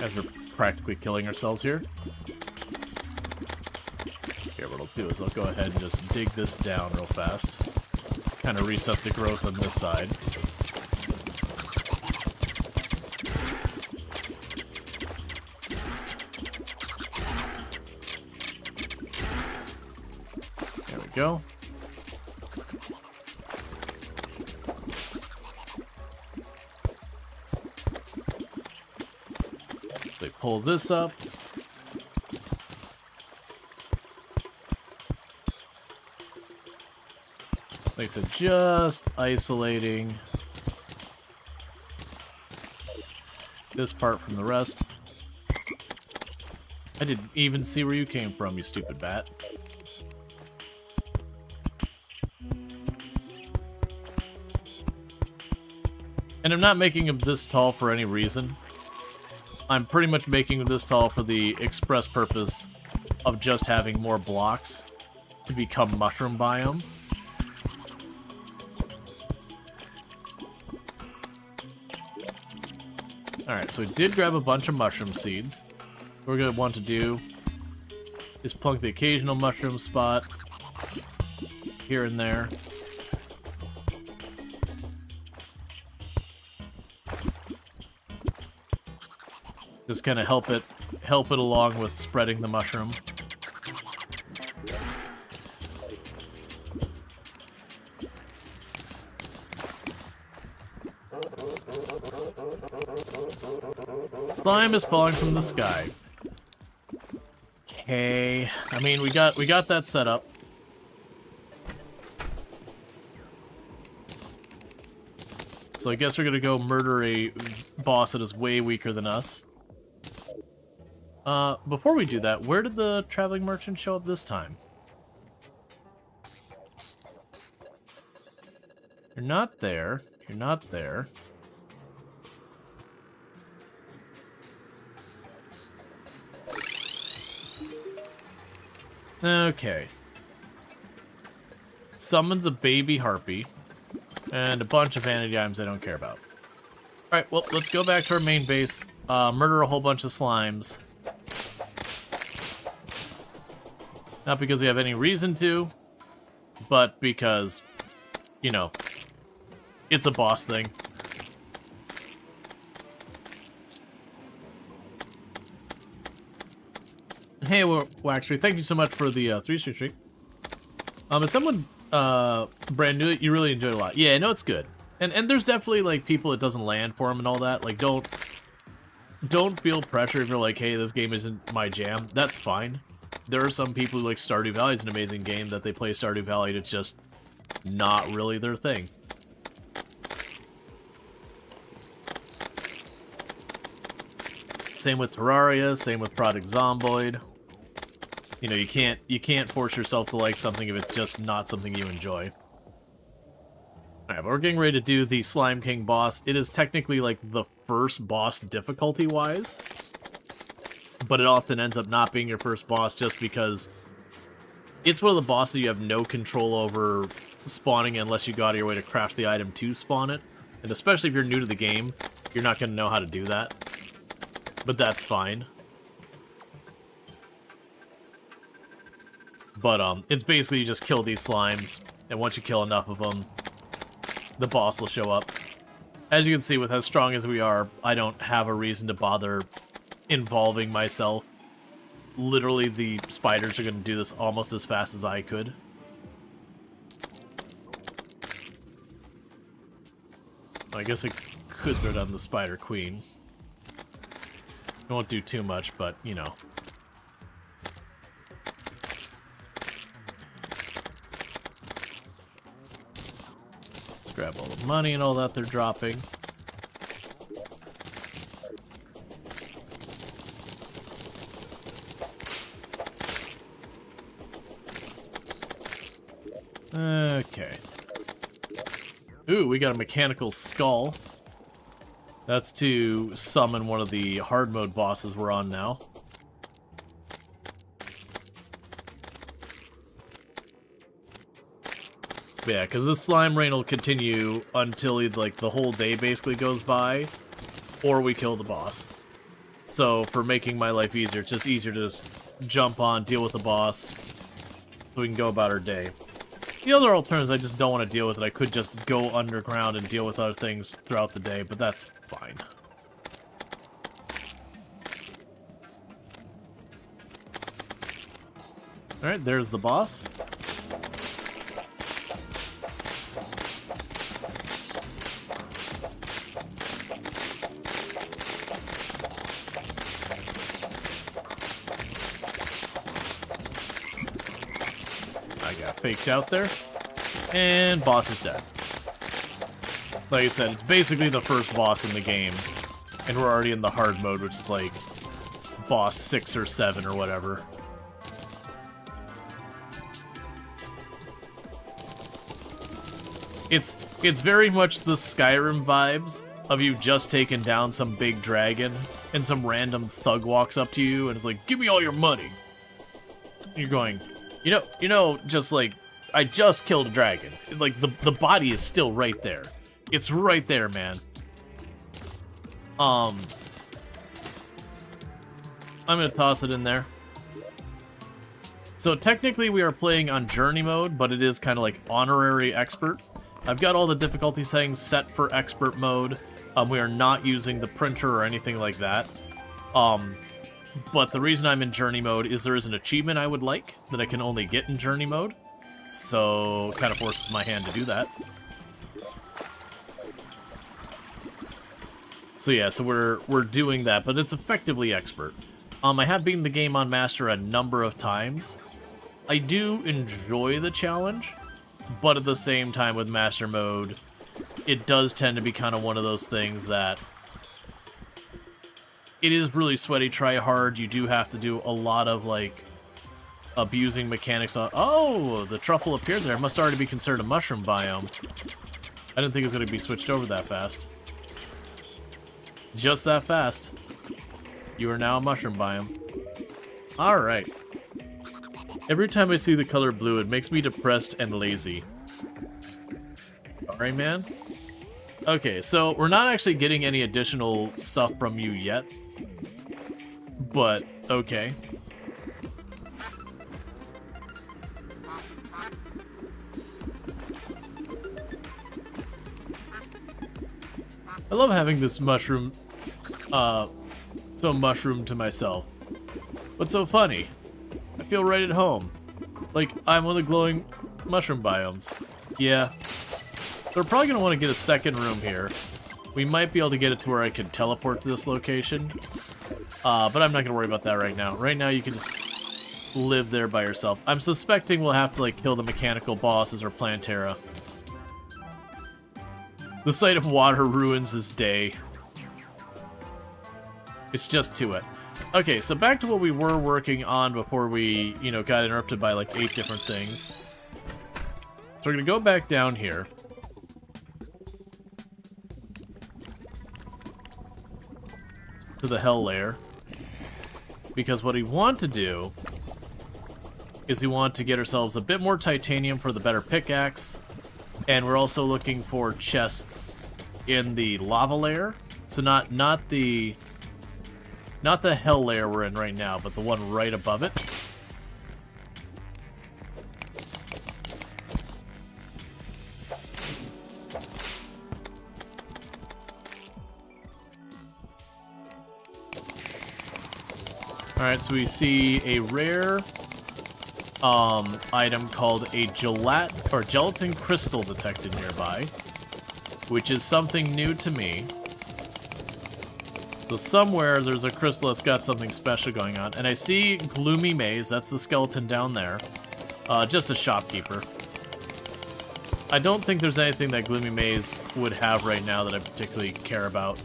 As we're practically killing ourselves here. Here, what I'll do is I'll go ahead and just dig this down real fast. Kind of reset the growth on this side. There we go. They pull this up. Like I said, just isolating this part from the rest. I didn't even see where you came from, you stupid bat. And I'm not making him this tall for any reason. I'm pretty much making him this tall for the express purpose of just having more blocks to become mushroom biome. Alright, so we did grab a bunch of mushroom seeds. What we're going to want to do is plunk the occasional mushroom spot here and there. Just kind of help it along with spreading the mushroom. Slime is falling from the sky. Okay, I mean we got that set up. So I guess we're gonna go murder a boss that is way weaker than us. Before we do that, where did the traveling merchant show up this time? You're not there. You're not there. Okay. Summons a baby harpy. And a bunch of vanity items I don't care about. Alright, well, let's go back to our main base. Murder a whole bunch of slimes. Not because we have any reason to, but because, you know, it's a boss thing. Hey, Waxtree, thank you so much for the 3-stream streak. As someone brand new, you really enjoyed it a lot. Yeah, I know it's good. And there's definitely, like, people it doesn't land for them and all that. Like, don't feel pressure if you're like, hey, this game isn't my jam. That's fine. There are some people who like Stardew Valley is an amazing game that they play Stardew Valley and it's just not really their thing. Same with Terraria, same with Project Zomboid. You know, you can't force yourself to like something if it's just not something you enjoy. Alright, but we're getting ready to do the Slime King boss. It is technically like the first boss difficulty-wise, but it often ends up not being your first boss just because it's one of the bosses you have no control over spawning unless you go out of your way to craft the item to spawn it. And especially if you're new to the game, you're not going to know how to do that. But that's fine. But it's basically you just kill these slimes, and once you kill enough of them, the boss will show up. As you can see, with as strong as we are, I don't have a reason to bother involving myself. Literally, the spiders are going to do this almost as fast as I could. I guess I could throw down the Spider Queen. I won't do too much, but, you know. Let's grab all the money and all that they're dropping. Okay. Ooh, we got a mechanical skull. That's to summon one of the hard mode bosses we're on now. Yeah, because the slime rain will continue until like the whole day basically goes by, or we kill the boss. So for making my life easier, it's just easier to just jump on, deal with the boss, so we can go about our day. The other alternative, I just don't want to deal with it. I could just go underground and deal with other things throughout the day, but that's fine. Alright, there's the boss. Faked out there, and boss is dead. Like I said, it's basically the first boss in the game, and we're already in the hard mode, which is like boss 6 or 7 or whatever. It's very much the Skyrim vibes of you just taking down some big dragon, and some random thug walks up to you and is like, "Give me all your money." You're going, You know, just like, I just killed a dragon. Like, the body is still right there. It's right there, man. I'm gonna toss it in there. So technically we are playing on journey mode, but it is kind of like honorary expert. I've got all the difficulty settings set for expert mode. We are not using the printer or anything like that. But the reason I'm in journey mode is there is an achievement I would like that I can only get in journey mode. So, it kind of forces my hand to do that. So yeah, so we're doing that, but it's effectively expert. I have beaten the game on master a number of times. I do enjoy the challenge, but at the same time with master mode, it does tend to be kind of one of those things that it is really sweaty, try hard. You do have to do a lot of, like, abusing mechanics on... Oh, the truffle appeared there. It must already be considered a mushroom biome. I didn't think it was going to be switched over that fast. Just that fast. You are now a mushroom biome. Alright. Every time I see the color blue, it makes me depressed and lazy. Alright, man. Okay, so we're not actually getting any additional stuff from you yet. But, okay. I love having this mushroom, so mushroom to myself. What's so funny? I feel right at home. Like, I'm one of the glowing mushroom biomes. Yeah. So we're probably going to want to get a second room here. We might be able to get it to where I can teleport to this location. But I'm not going to worry about that right now. Right now, you can just live there by yourself. I'm suspecting we'll have to, like, kill the mechanical bosses or Plantera. The sight of water ruins this day. It's just to it. Okay, so back to what we were working on before we, you know, got interrupted by like 8 different things. So we're gonna go back down here. To the hell layer. Because what we want to do is we want to get ourselves a bit more titanium for the better pickaxe. And we're also looking for chests in the lava layer. So not the hell layer we're in right now, but the one right above it. Alright, so we see a rare item called a gelatin crystal detected nearby, which is something new to me. So somewhere there's a crystal that's got something special going on. And I see Gloomy Maze, that's the skeleton down there. Just a shopkeeper. I don't think there's anything that Gloomy Maze would have right now that I particularly care about.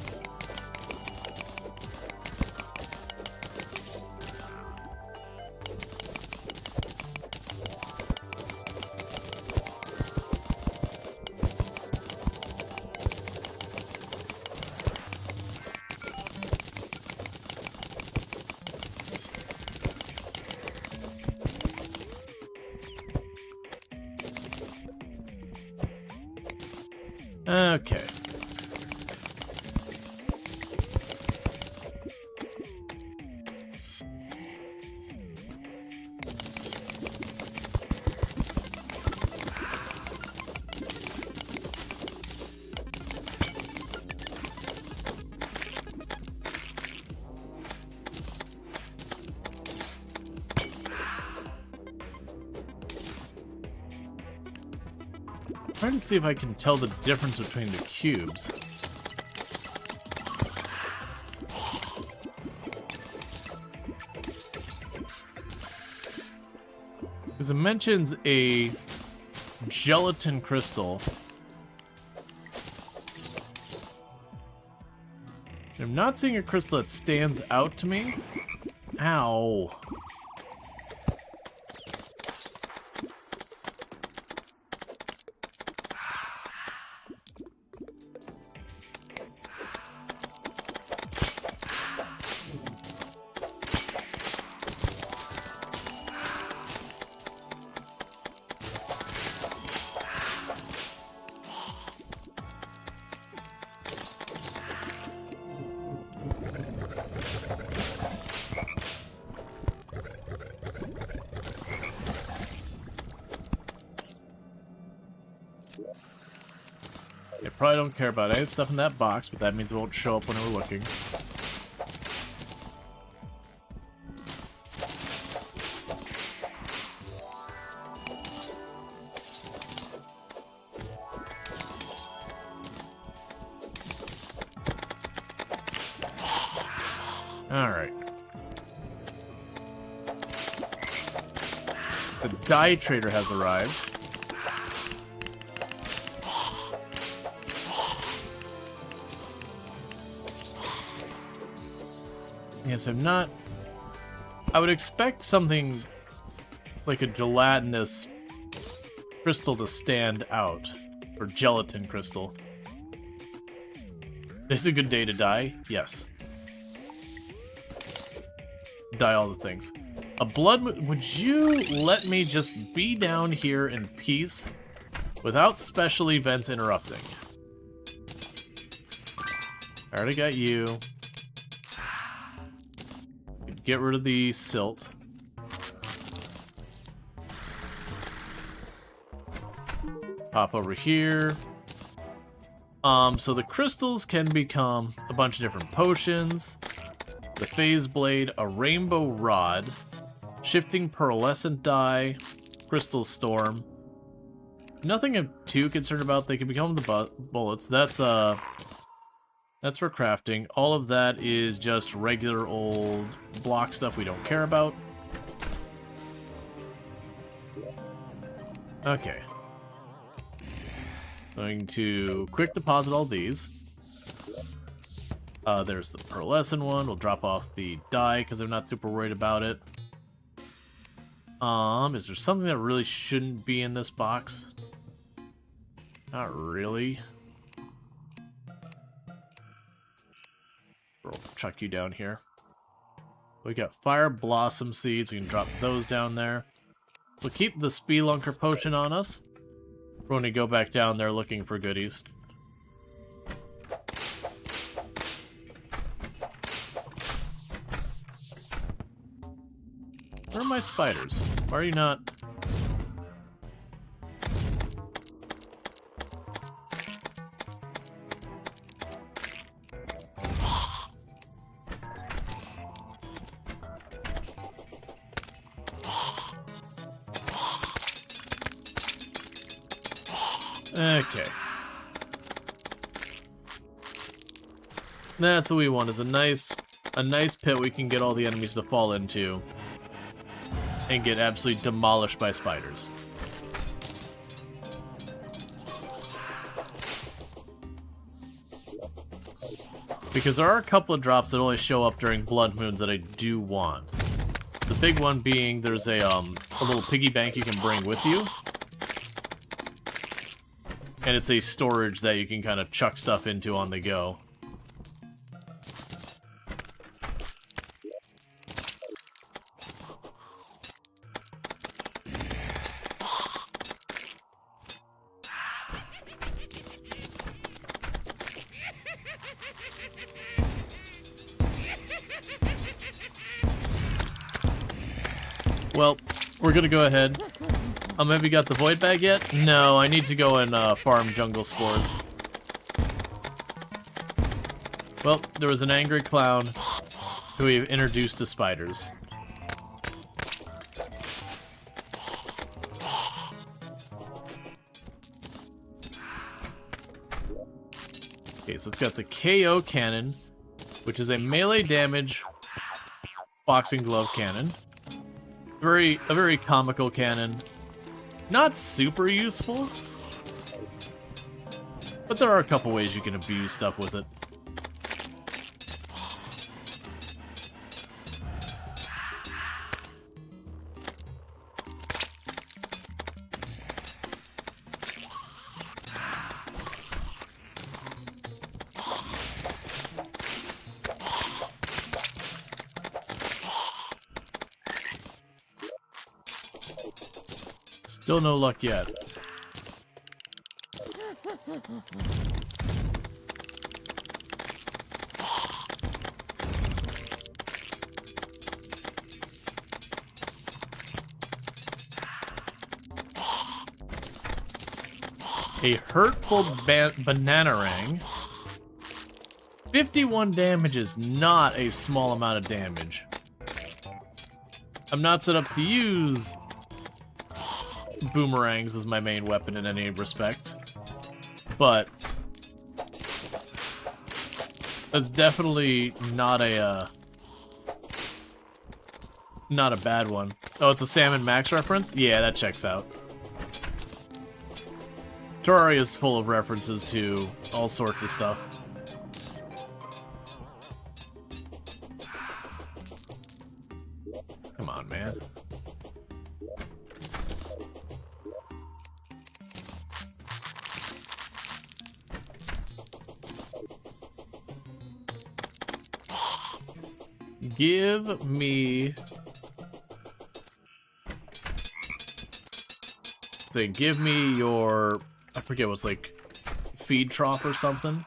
Okay. Trying to see if I can tell the difference between the cubes. Because it mentions a gelatin crystal. I'm not seeing a crystal that stands out to me. Ow. I probably don't care about any stuff in that box, but that means it won't show up when we're looking. Alright. The dye trader has arrived. Yes, I'm not... I would expect something like a gelatinous crystal to stand out. Or gelatin crystal. Is it a good day to die? Yes. Die all the things. A blood moon. Would you let me just be down here in peace without special events interrupting? I already got you. Get rid of the silt. Pop over here. So the crystals can become a bunch of different potions. The phase blade, a rainbow rod, shifting pearlescent dye, crystal storm. Nothing I'm too concerned about. They can become the bullets. That's for crafting. All of that is just regular old block stuff we don't care about. Okay. Going to quick deposit all these. There's the pearlescent one. We'll drop off the dye because I'm not super worried about it. Is there something that really shouldn't be in this box? Not really. We'll chuck you down here. We got fire blossom seeds. We can drop those down there. So keep the spelunker potion on us. We're going to go back down there looking for goodies. Where are my spiders? Why are you not... Okay. That's what we want, is a nice pit we can get all the enemies to fall into and get absolutely demolished by spiders. Because there are a couple of drops that only show up during blood moons that I do want. The big one being there's a little piggy bank you can bring with you. And it's a storage that you can kind of chuck stuff into on the go. Well, we're gonna go ahead. Have you got the void bag yet? No, I need to go and farm jungle spores. Well, there was an angry clown who we introduced to spiders. Okay, so it's got the KO cannon, which is a melee damage boxing glove cannon. A very comical cannon. Not super useful, but there are a couple ways you can abuse stuff with it. Still no luck yet. A hurtful bananarang. 51 damage is not a small amount of damage. I'm not set up to use boomerangs as my main weapon in any respect, but that's definitely not a bad one. Oh, it's a Salmon Max reference? Yeah, that checks out. Terraria is full of references to all sorts of stuff. Give me... Give me your... I forget what's like... feed trough or something.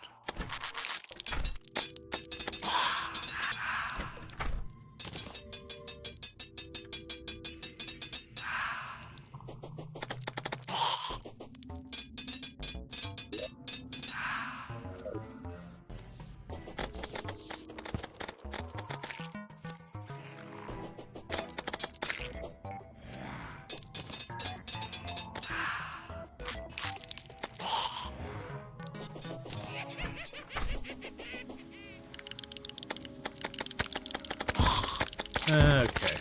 Okay.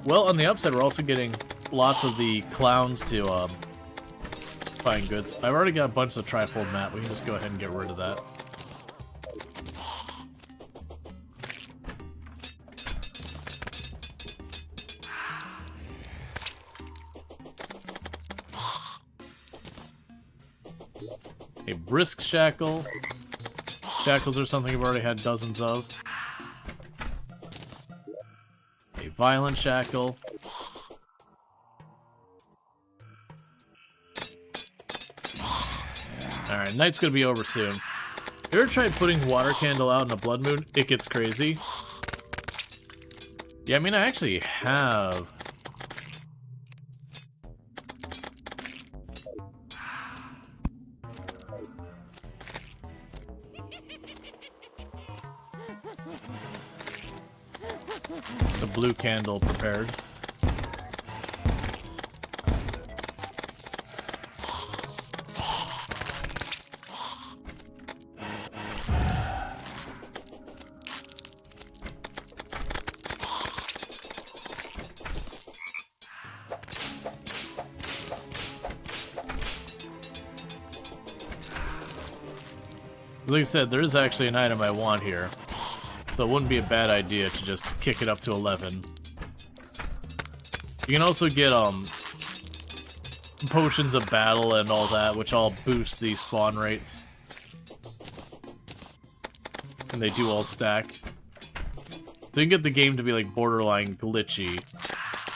Well, on the upside, we're also getting lots of the clowns to find goods. I've already got a bunch of trifold mat. We can just go ahead and get rid of that. A brisk shackle. Shackles are something I've already had dozens of. A violent shackle. Alright, night's gonna be over soon. You ever tried putting water candle out in a blood moon? It gets crazy. Yeah, I mean, I actually have... the blue candle prepared. Like I said, there is actually an item I want here. So it wouldn't be a bad idea to just kick it up to 11. You can also get potions of battle and all that, which all boost the spawn rates. And they do all stack. So you can get the game to be like borderline glitchy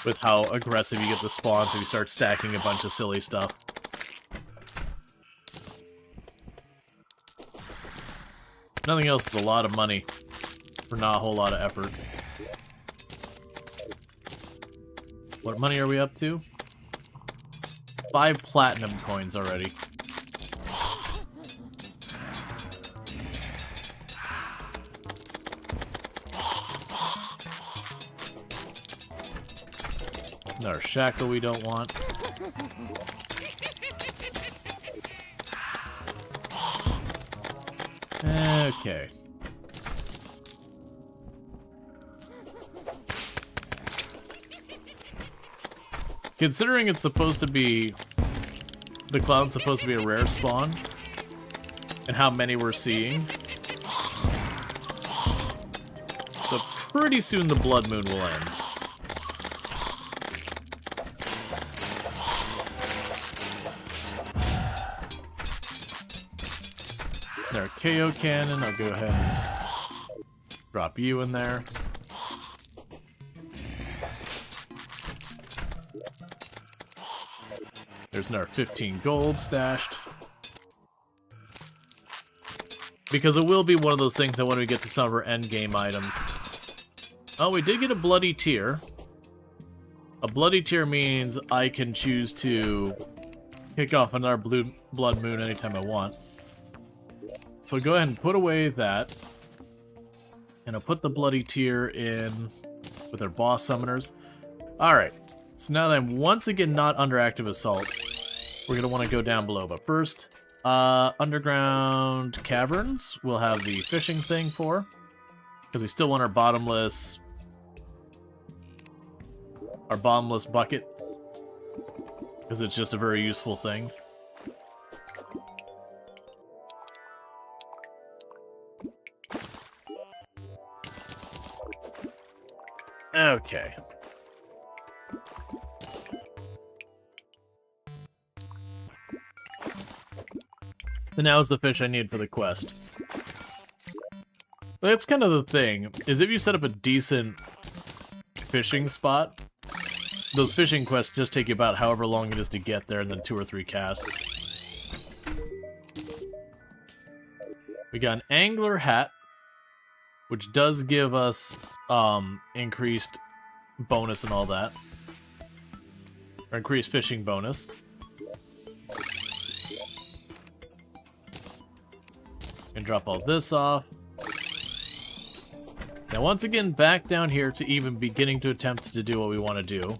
with how aggressive you get the spawns if you start stacking a bunch of silly stuff. Nothing else is a lot of money for not a whole lot of effort. What money are we up to? 5 platinum coins already. Another shackle we don't want. Okay. Considering it's supposed to be... the clown's supposed to be a rare spawn, and how many we're seeing, so pretty soon the blood moon will end. There, KO cannon, I'll go ahead and drop you in there. There's another 15 gold stashed. Because it will be one of those things that when we get to some of our endgame items. Oh, we did get a bloody tear. A bloody tear means I can choose to kick off another blood moon anytime I want. So go ahead and put away that. And I'll put the bloody tear in with our boss summoners. Alright, so now that I'm once again not under active assault, we're going to want to go down below. But first, underground caverns we'll have the fishing thing for. Because we still want our bottomless bucket. Because it's just a very useful thing. Okay. So now is the fish I need for the quest. That's kind of the thing, is if you set up a decent fishing spot, those fishing quests just take you about however long it is to get there, and then 2 or 3 casts. We got an angler hat, which does give us increased bonus and all that. Or increased fishing bonus. And drop all this off. Now once again, back down here to even beginning to attempt to do what we want to do.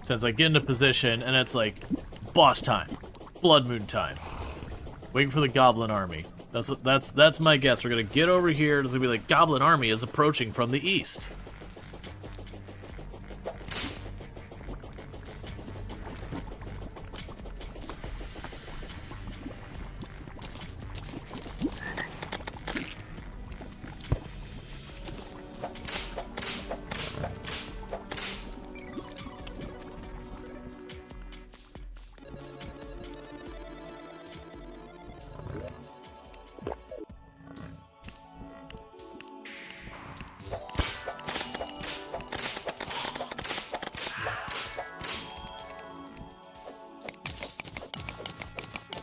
Since I get into position, and it's like, boss time. Blood moon time. Waiting for the goblin army. That's my guess. We're gonna get over here, and it's gonna be like, goblin army is approaching from the east.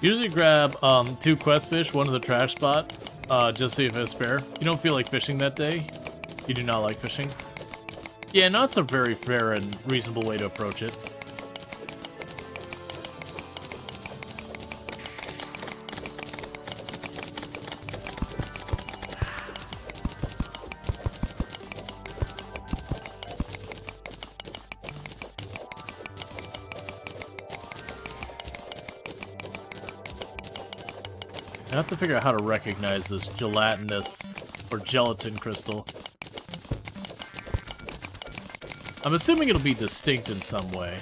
Usually grab 2 quest fish, one in the trash spot, just so you have a spare. You don't feel like fishing that day. You do not like fishing. Yeah, no, it's a very fair and reasonable way to approach it. I have to figure out how to recognize this gelatinous or gelatin crystal. I'm assuming it'll be distinct in some way.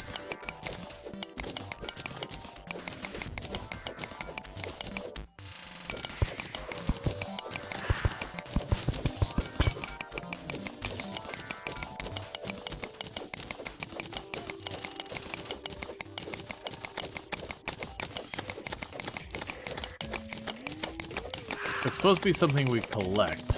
It's supposed to be something we collect.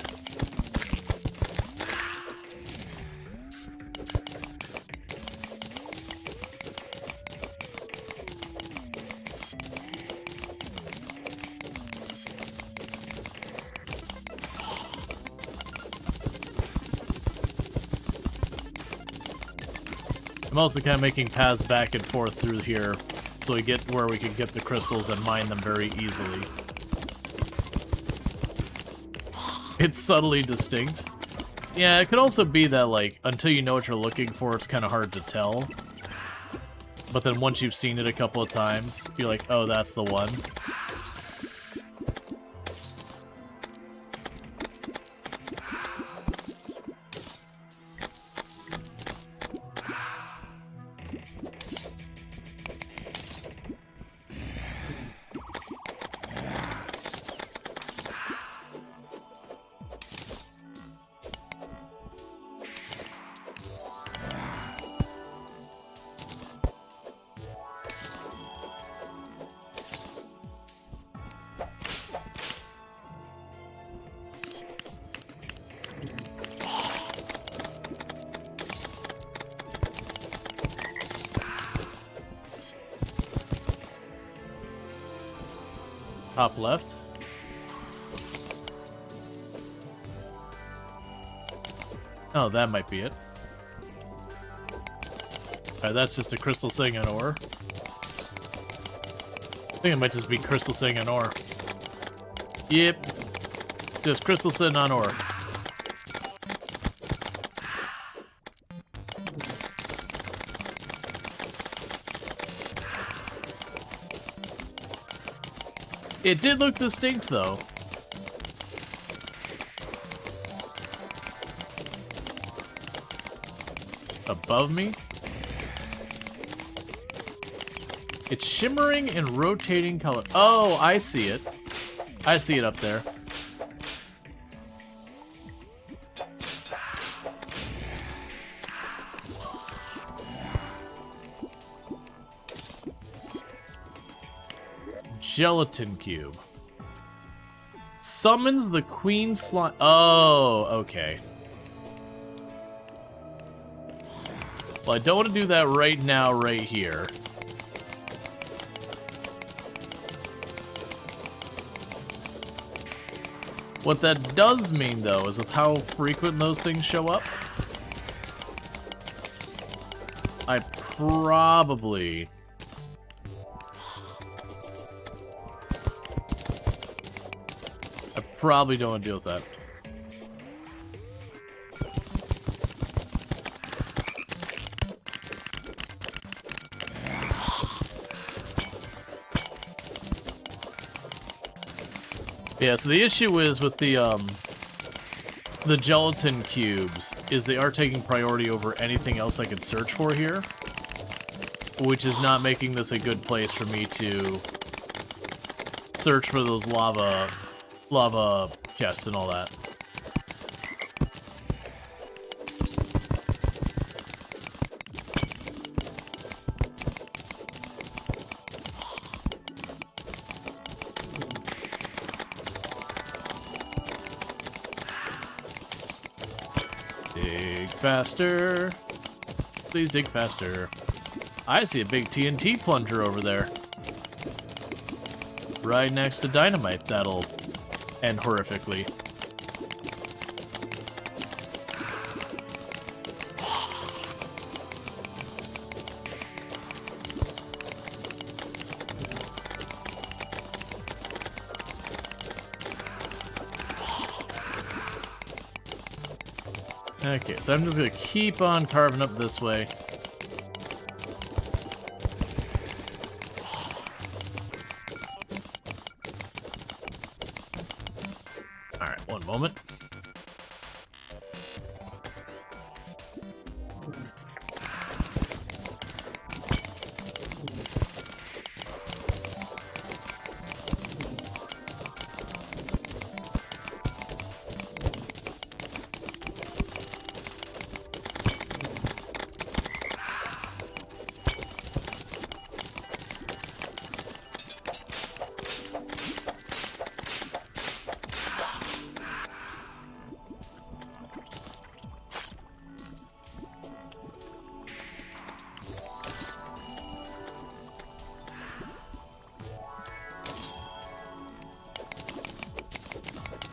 I'm also kind of making paths back and forth through here so we get where we can get the crystals and mine them very easily. It's subtly distinct. Yeah, it could also be that, like, until you know what you're looking for, it's kind of hard to tell. But then once you've seen it a couple of times, you're like, oh, that's the one. Top left. Oh, that might be it. Alright, that's just a crystal sitting on ore. I think it might just be crystal sitting on ore. Yep. Just crystal sitting on ore. It did look distinct, though. Above me? It's shimmering and rotating color. Oh, I see it. I see it up there. Gelatin cube. summons the queen slime. Oh, okay. Well, I don't want to do that right now, right here. What that does mean, though, is with how frequent those things show up, I probably... don't want to deal with that. Yeah, so the issue is with the gelatin cubes is they are taking priority over anything else I could search for here, which is not making this a good place for me to search for those lava chests and all that. Dig faster. Please dig faster. I see a big TNT plunger over there. Right next to dynamite. That'll end horrifically. Okay, so I'm just gonna keep on carving up this way. Alright, one moment.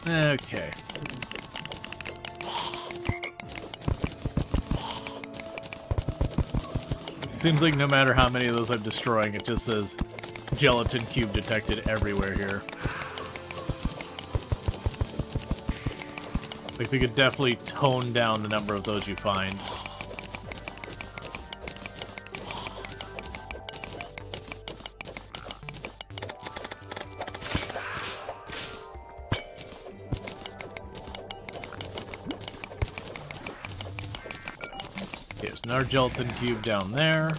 Okay. Seems like no matter how many of those I'm destroying, it just says gelatin cube detected everywhere here. Like they could definitely tone down the number of those you find. There's another gelatin cube down there.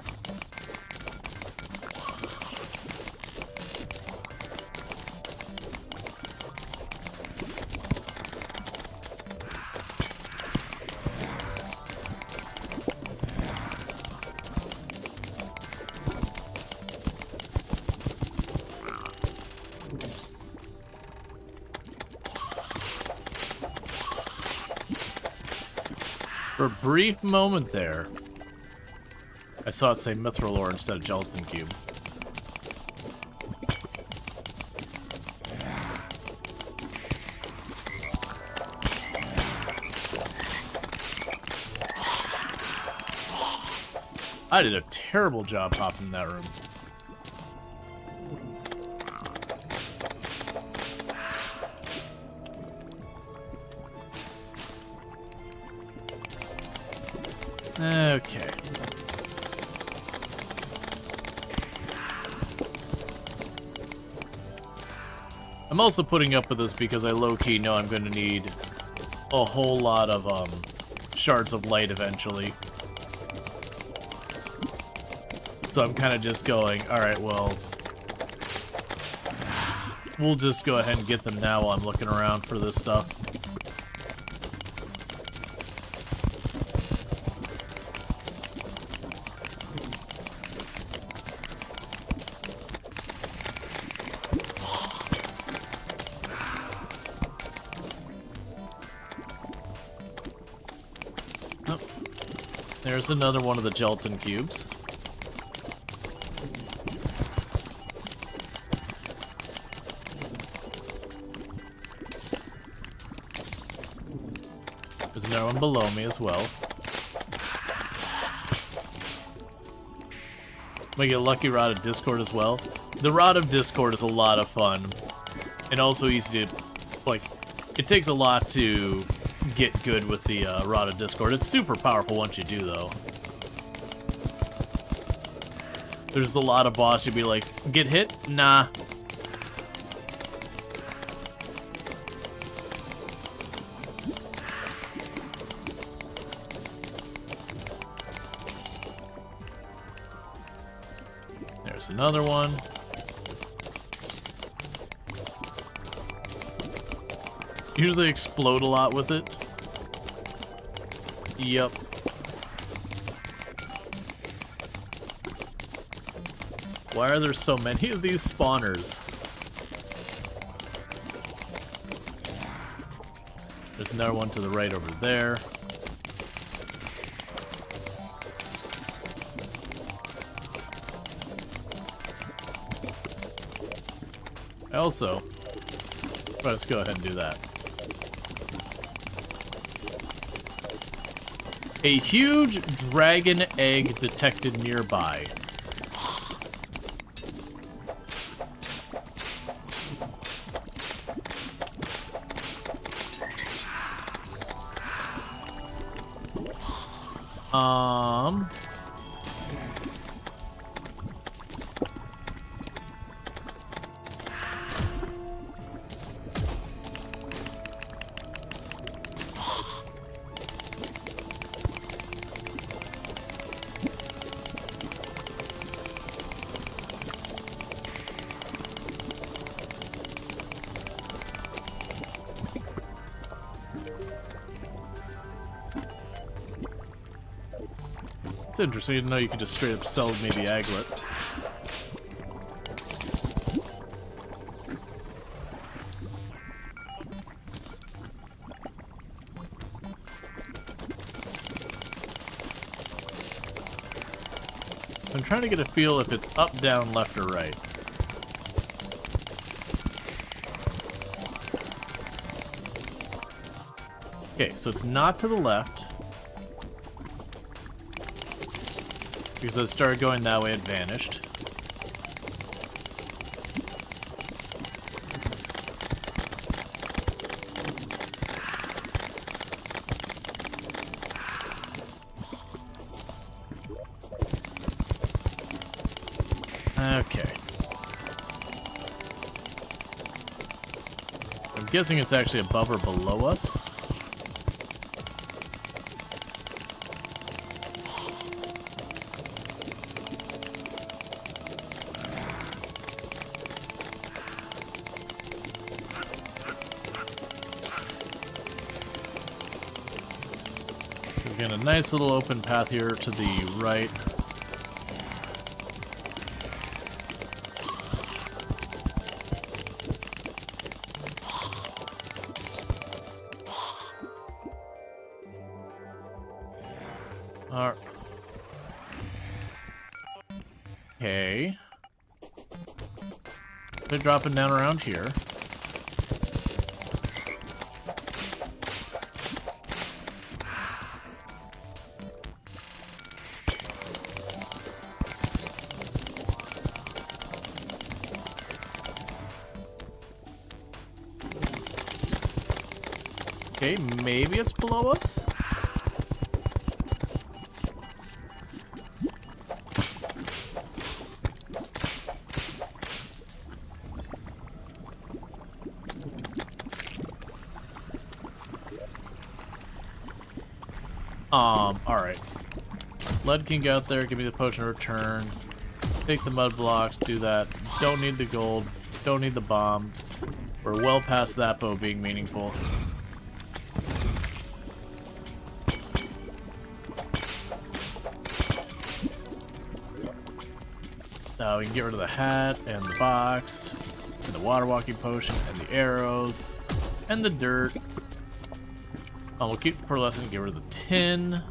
For a brief moment there, I saw it say mithril ore instead of gelatin cube. I did a terrible job hopping in that room. Okay. I'm also putting up with this because I low-key know I'm going to need a whole lot of shards of light eventually. So I'm kind of just going, alright, well, we'll just go ahead and get them now while I'm looking around for this stuff. There's another one of the gelatin cubes. There's another one below me as well. We get a lucky Rod of Discord as well. The Rod of Discord is a lot of fun. And also easy to, like, it takes a lot to get good with the Rod of Discord. It's super powerful once you do, though. There's a lot of boss you'd be like, get hit? Nah. There's another one. Usually explode a lot with it. Yep. Why are there so many of these spawners? There's another one to the right over there. Also, let's go ahead and do that. A huge dragon egg detected nearby. It's interesting to know you can just straight up sell me the aglet. I'm trying to get a feel if it's up, down, left, or right. Okay, so it's not to the left. Because I started going that way, it vanished. Okay. I'm guessing it's actually above or below us. Again, a nice little open path here to the right. Alright. Okay. They're dropping down around here. Okay, maybe it's below us? Alright. Lead can go out there, give me the potion of return. Take the mud blocks, do that. Don't need the gold, don't need the bombs. We're well past that bow being meaningful. Now we can get rid of the hat, and the box, and the water walking potion, and the arrows, and the dirt. We'll keep the pearlescent, get rid of the tin.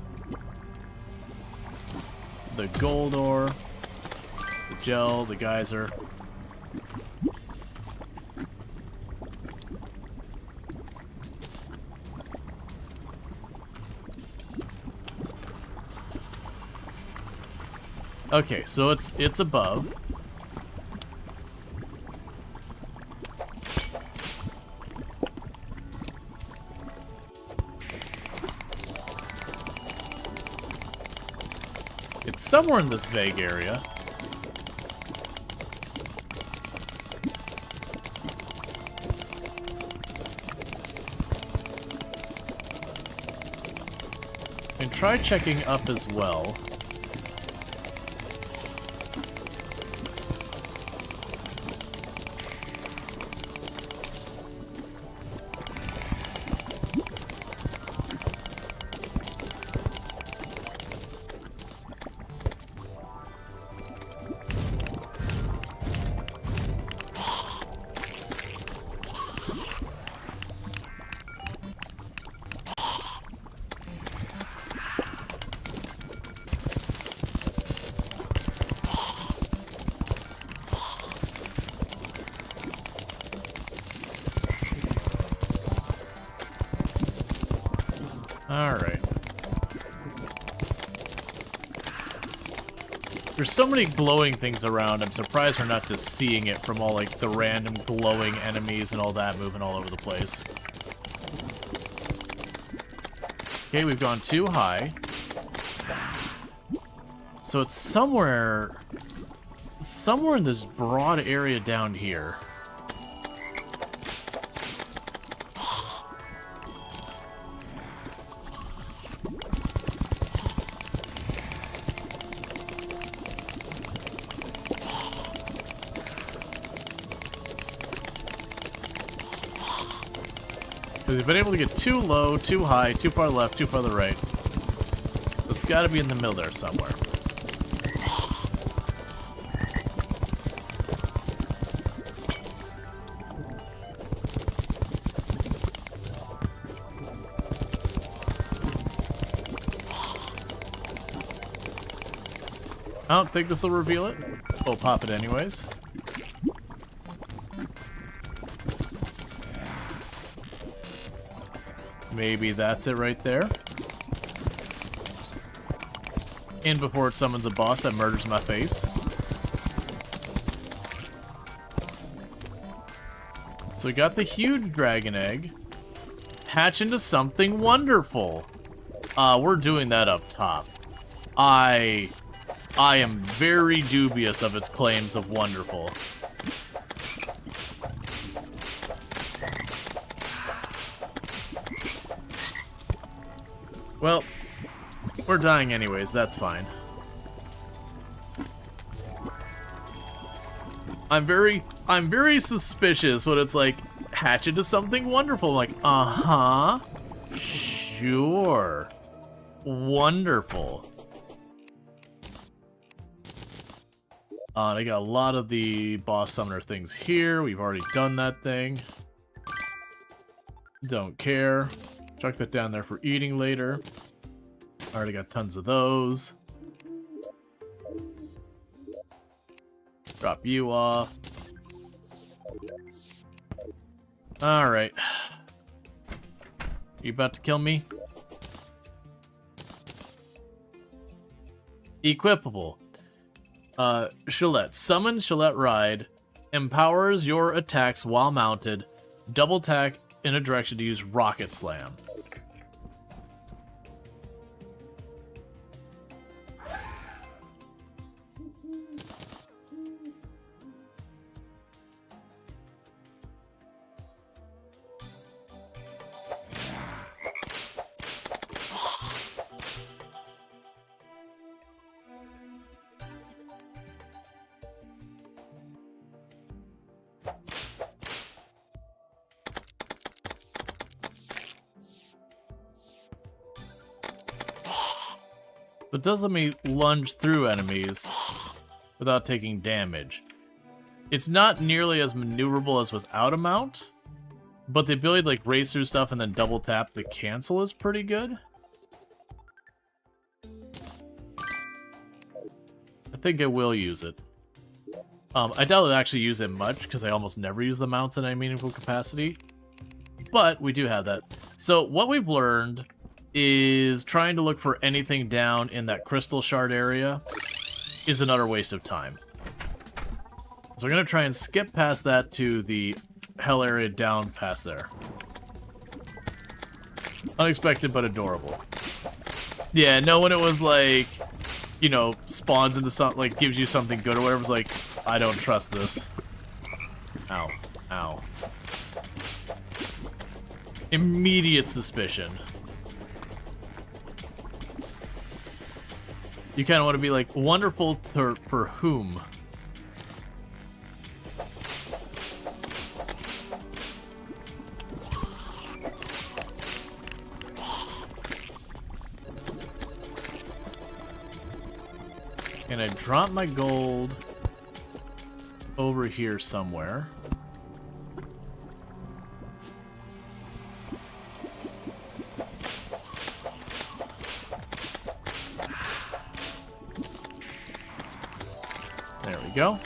the gold ore, the gel, the geyser. Okay, so it's above. It's somewhere in this vague area. And try checking up as well. Alright. There's so many glowing things around, I'm surprised we're not just seeing it from all, like, the random glowing enemies and all that moving all over the place. Okay, we've gone too high. So it's somewhere in this broad area down here. We've been able to get too low, too high, too far left, too far to the right. So it's got to be in the middle there somewhere. I don't think this will reveal it. We'll pop it anyways. Maybe that's it right there. And before it summons a boss that murders my face. So we got the huge dragon egg. Hatch into something wonderful. We're doing that up top. I am very dubious of its claims of wonderful. Well, we're dying anyways, that's fine. I'm very suspicious when it's like, hatch into something wonderful. I'm like, uh-huh, sure, wonderful. I got a lot of the boss summoner things here. We've already done that thing. Don't care. Chuck that down there for eating later. Already got tons of those. Drop you off. Alright. You about to kill me? Equipable. Shillette. Summon Shillette Ride. Empowers your attacks while mounted. Double tack in a direction to use Rocket Slam. But does let me lunge through enemies without taking damage. It's not nearly as maneuverable as without a mount, but the ability to like race through stuff and then double tap to cancel is pretty good. think I will use it. I doubt I'll actually use it much, because I almost never use the mounts in any meaningful capacity. But we do have that. So what we've learned is trying to look for anything down in that crystal shard area is another waste of time. So we're going to try and skip past that to the hell area down past there. Unexpected but adorable. Yeah, no, when it was like, you know, spawns into something, like gives you something good or whatever, it's like, I don't trust this. Ow. Ow. Immediate suspicion. You kind of want to be like, wonderful for whom? And I drop my gold over here somewhere. There we go.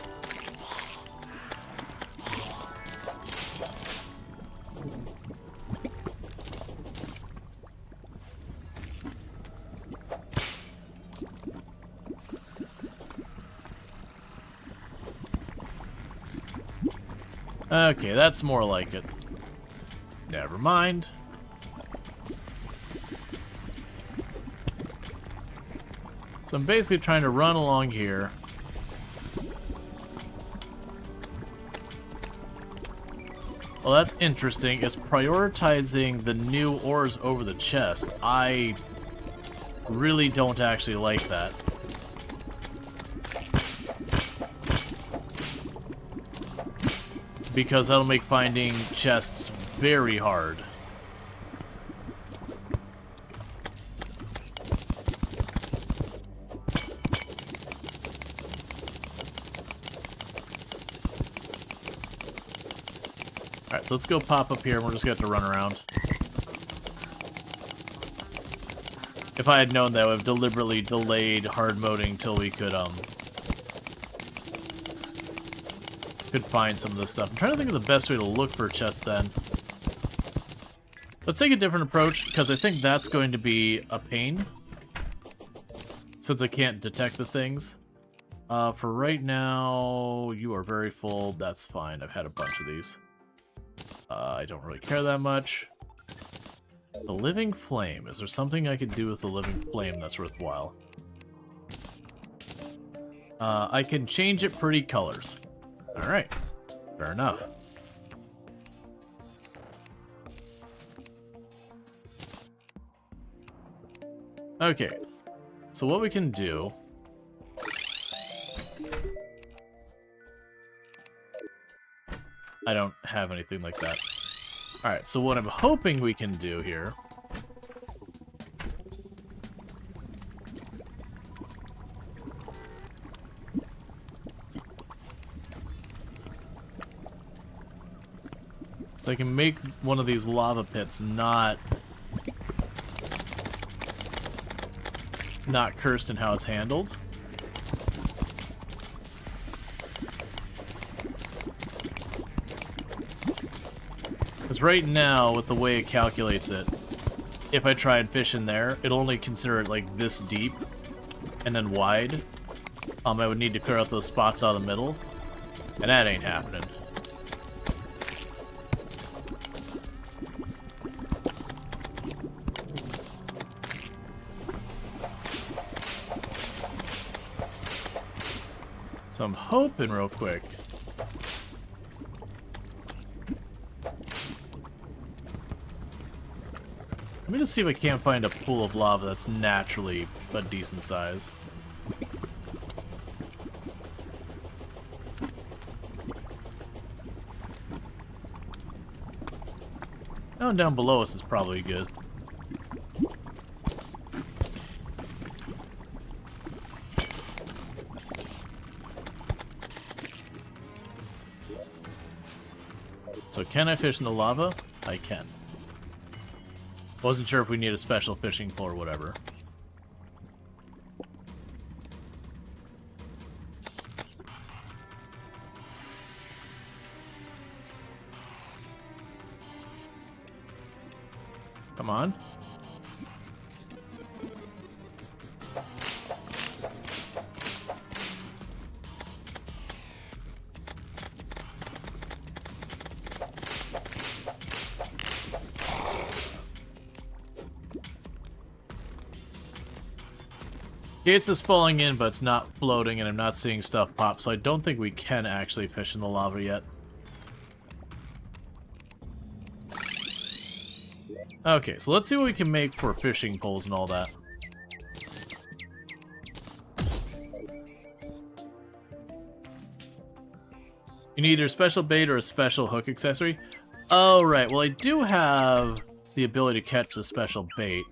Okay, that's more like it. Never mind. So I'm basically trying to run along here. Well, that's interesting. It's prioritizing the new ores over the chest. I really don't actually like that. Because that'll make finding chests very hard. Alright, so let's go pop up here and we're just going to have to run around. If I had known that, I would have deliberately delayed hard moding till we could find some of this stuff. I'm trying to think of the best way to look for chests then. Let's take a different approach, because I think that's going to be a pain. Since I can't detect the things. For right now, you are very full. That's fine. I've had a bunch of these. I don't really care that much. The living flame. Is there something I could do with the living flame that's worthwhile? I can change it pretty colors. Alright. Fair enough. Okay. So what we can do... I don't have anything like that. Alright, so what I'm hoping we can do here... So I can make one of these lava pits not cursed in how it's handled. Because right now, with the way it calculates it, if I try and fish in there, it'll only consider it like this deep and then wide. I would need to clear out those spots out of the middle, and that ain't happening. So I'm hoping real quick. Let me just see if I can't find a pool of lava that's naturally a decent size. Down below us is probably good. So can I fish in the lava? I can. Wasn't sure if we need a special fishing pole or whatever. Come on. Gates is falling in, but it's not floating, and I'm not seeing stuff pop, so I don't think we can actually fish in the lava yet. Okay, so let's see what we can make for fishing poles and all that. You need either a special bait or a special hook accessory. Oh, right. Well, I do have the ability to catch the special bait.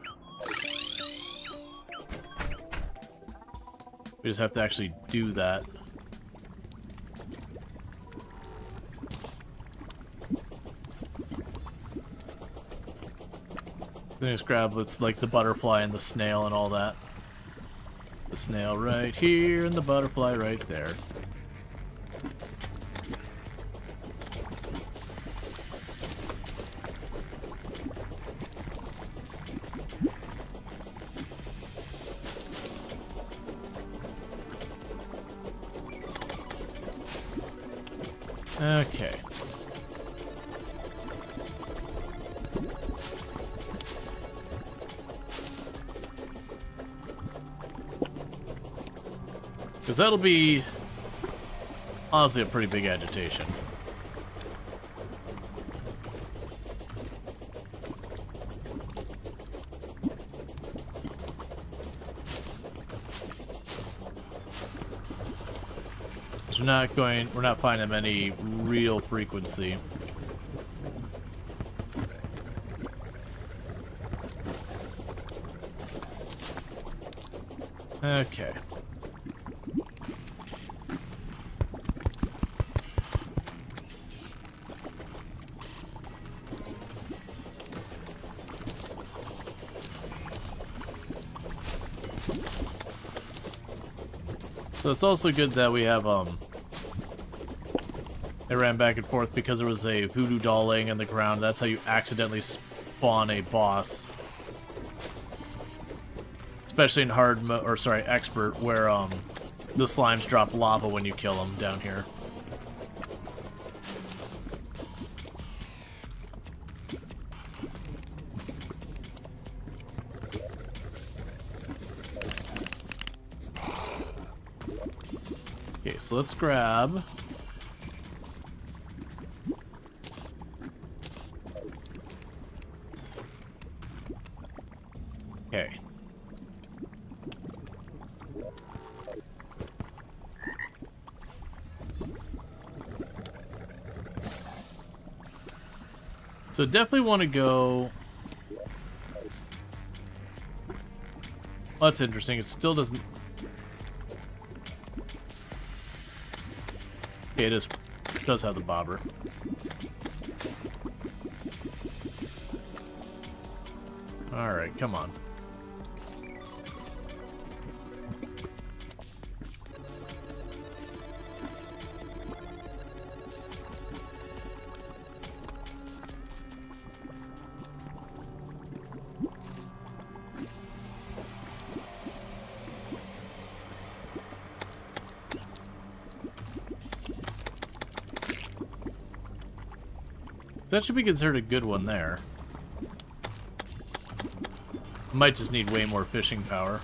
We just have to actually do that. Then just grab what's like the butterfly and the snail and all that. The snail right here and the butterfly right there. Okay. Because that'll be, honestly, a pretty big agitation. We're not finding any real frequency. Okay. So it's also good that we have, I ran back and forth because there was a voodoo doll laying on the ground. That's how you accidentally spawn a boss. Especially in hard mode, or sorry, expert, where the slimes drop lava when you kill them down here. Okay, so let's grab. Okay. So definitely want to go. Well, that's interesting. It still doesn't. Okay, it does have the bobber. All right, come on. That should be considered a good one there. Might just need way more fishing power.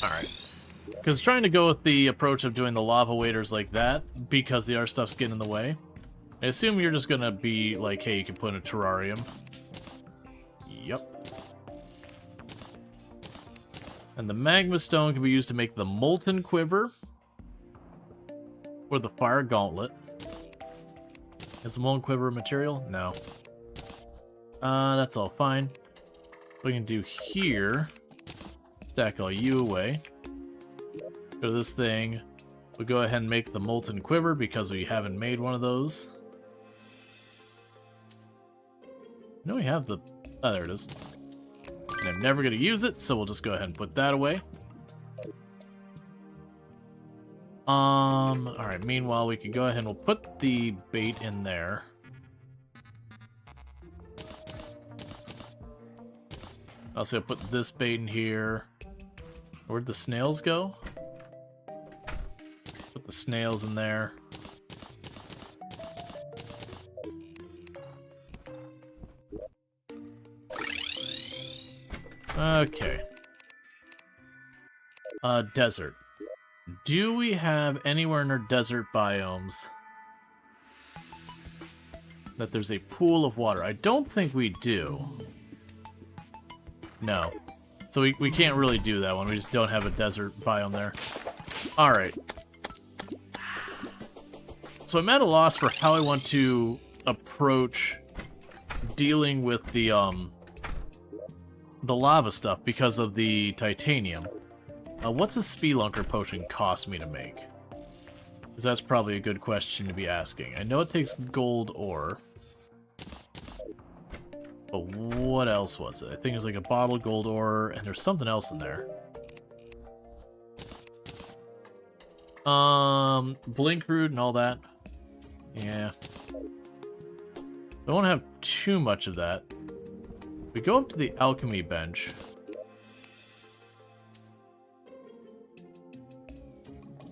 Alright. Because trying to go with the approach of doing the lava waders like that, because the other stuff's getting in the way, I assume you're just gonna be like, hey, you can put in a terrarium. Yep. And the magma stone can be used to make the molten quiver. Or the fire gauntlet. Is the molten quiver material? No. That's all fine. What we can do here, stack all you away. Go to this thing. We'll go ahead and make the molten quiver because we haven't made one of those. No, we have the... Oh, there it is. And I'm never going to use it, so we'll just go ahead and put that away. Alright, meanwhile, we can go ahead and we'll put the bait in there. Also, put this bait in here. Where'd the snails go? Put the snails in there. Okay. Desert. Do we have anywhere in our desert biomes that there's a pool of water? I don't think we do. No. So we can't really do that one. We just don't have a desert biome there. Alright. So I'm at a loss for how I want to approach dealing with the lava stuff because of the titanium. What's a spelunker potion cost me to make? Because that's probably a good question to be asking. I know it takes gold ore. But what else was it? I think it was like a bottle of gold ore, and there's something else in there. Blink root and all that. Yeah. I won't have too much of that. We go up to the alchemy bench.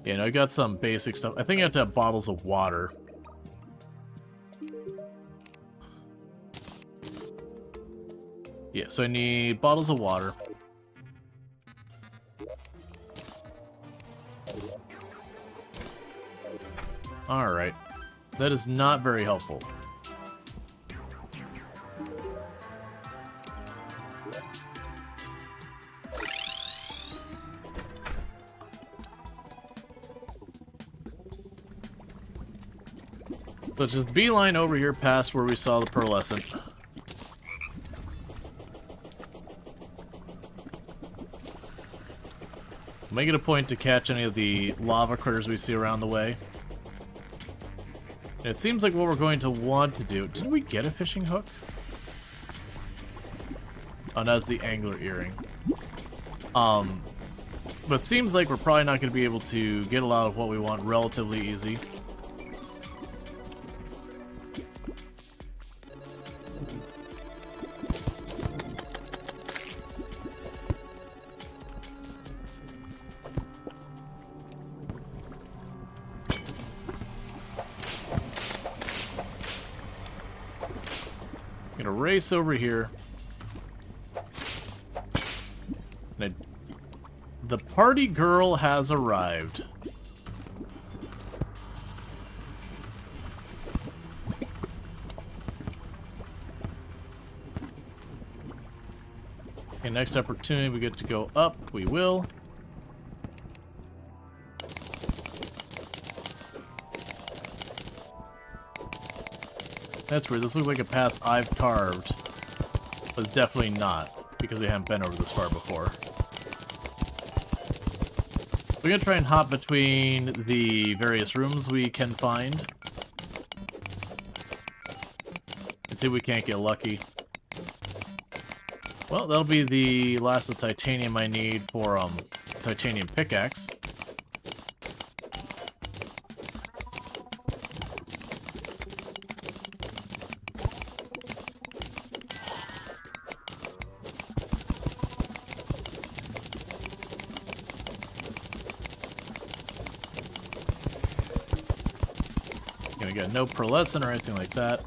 Yeah, no, I got some basic stuff. I think I have to have bottles of water. Yeah, so I need bottles of water. Alright. That is not very helpful. Let's just beeline over here past where we saw the pearlescent. Make it a point to catch any of the lava critters we see around the way. And it seems like what we're going to want to do... Did we get a fishing hook? Oh, that's the angler earring. But it seems like we're probably not going to be able to get a lot of what we want relatively easy. Gonna race over here. The party girl has arrived. Okay, next opportunity we get to go up. We will. That's weird. This looks like a path I've carved. But it's definitely not, because we haven't been over this far before. We're gonna try and hop between the various rooms we can find. And see if we can't get lucky. Well, that'll be the last of the titanium I need for titanium pickaxe. Got no pearlescent or anything like that.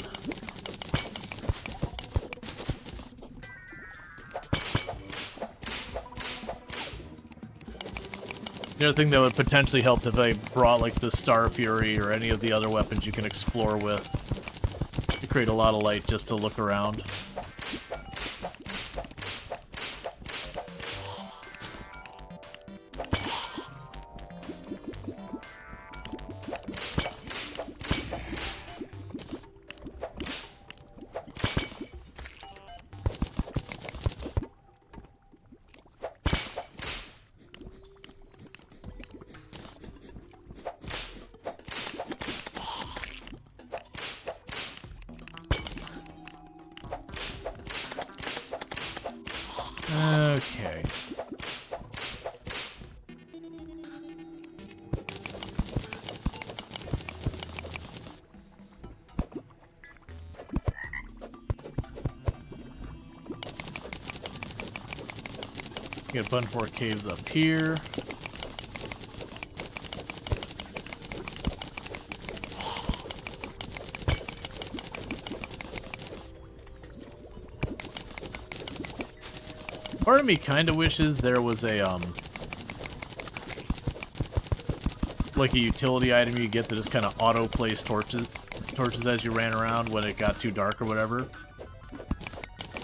The other thing that would potentially help if I brought like the Star Fury or any of the other weapons you can explore with to create a lot of light just to look around. Get a bunch more caves up here. Part of me kind of wishes there was a, like a utility item you get that just kind of auto-place torches as you ran around when it got too dark or whatever.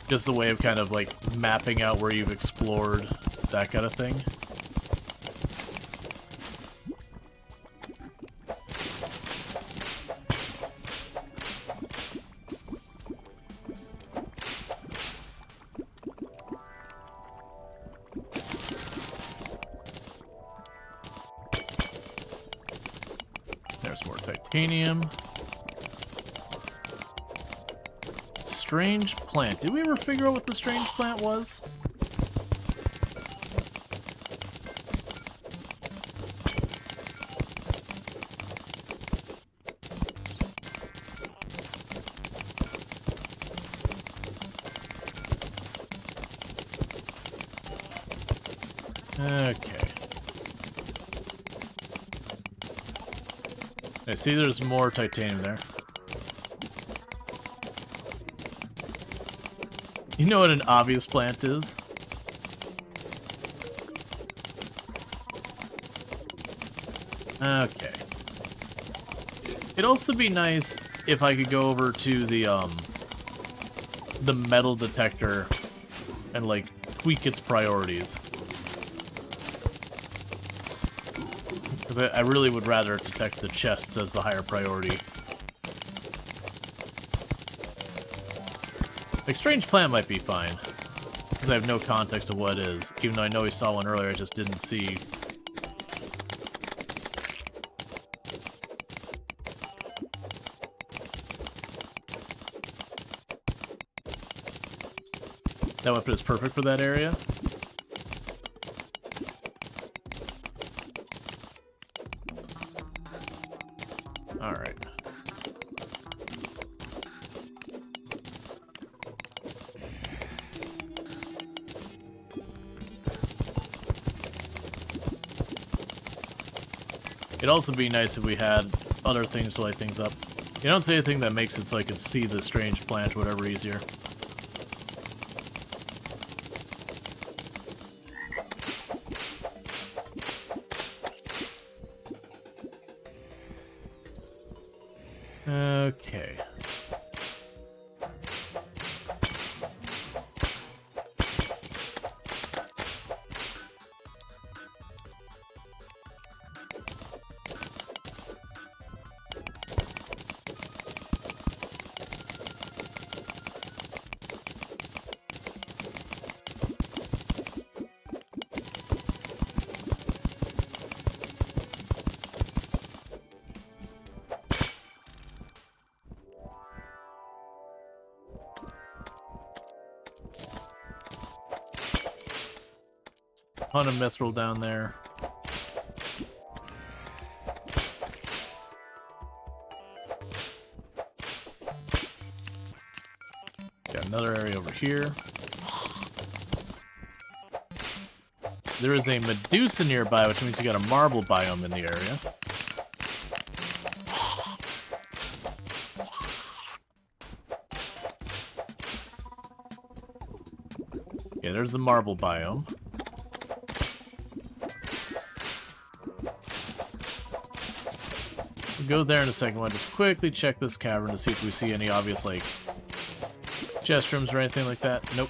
Just a way of kind of, like, mapping out where you've explored, that kind of thing. There's more titanium. Strange plant. Did we ever figure out what the strange plant was? Okay. I see there's more titanium there. You know what an obvious plant is? Okay. It'd also be nice if I could go over to the metal detector and, like, tweak its priorities. Because I really would rather detect the chests as the higher priority. Like, strange plant might be fine, because I have no context of what it is. Even though I know we saw one earlier, I just didn't see. That weapon is perfect for that area. Alright. It'd also be nice if we had other things to light things up. You don't say anything that makes it so I can see the strange plant or whatever easier. Okay. Ton of mithril down there. Got another area over here. There is a Medusa nearby, which means you got a marble biome in the area. Yeah, there's the marble biome. We'll go there in a second. We'll just quickly check this cavern to see if we see any obvious, like, chest rooms or anything like that. Nope.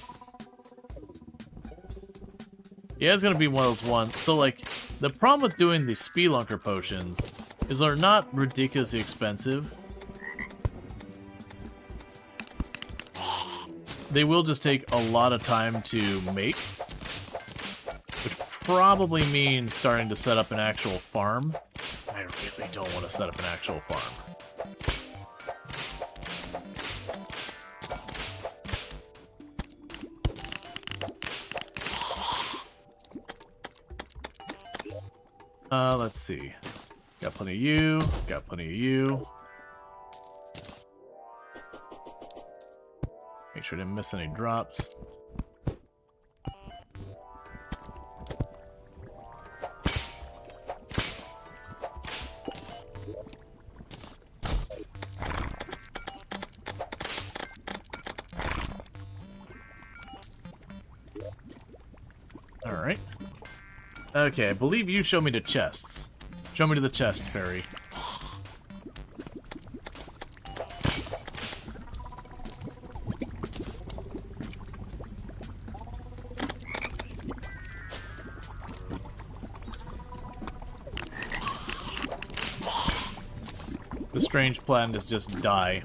Yeah, it's gonna be one of those ones. So, like, the problem with doing the Spelunker potions is they're not ridiculously expensive. They will just take a lot of time to make, which probably means starting to set up an actual farm. I really don't want to set up an actual farm. Let's see. Got plenty of you. Got plenty of you. Make sure I didn't miss any drops. Alright. Okay, I believe you show me the chests. Show me to the chest, fairy. The strange plan is just die.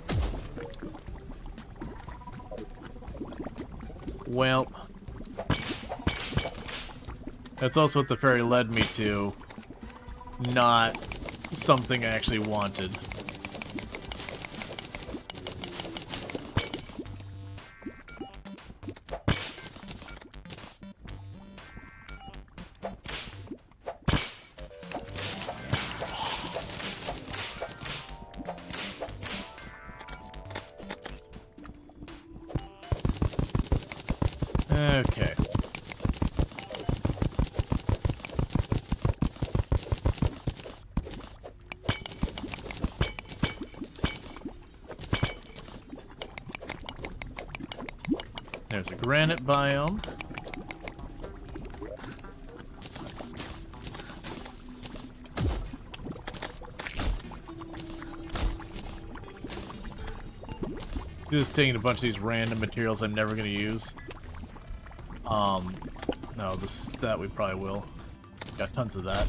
Well, that's also what the fairy led me to. Not something I actually wanted. Okay. There's a granite biome. Just taking a bunch of these random materials I'm never going to use. No, that we probably will. Got tons of that.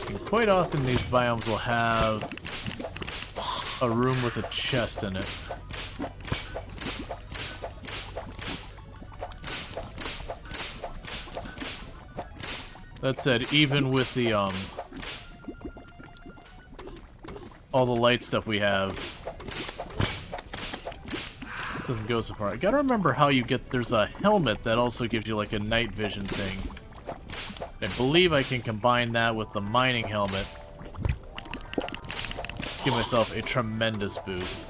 And quite often these biomes will have a room with a chest in it. That said, even with the, all the light stuff we have, it doesn't go so far. I gotta remember how you get, there's a helmet that also gives you like a night vision thing. I believe I can combine that with the mining helmet. Give myself a tremendous boost.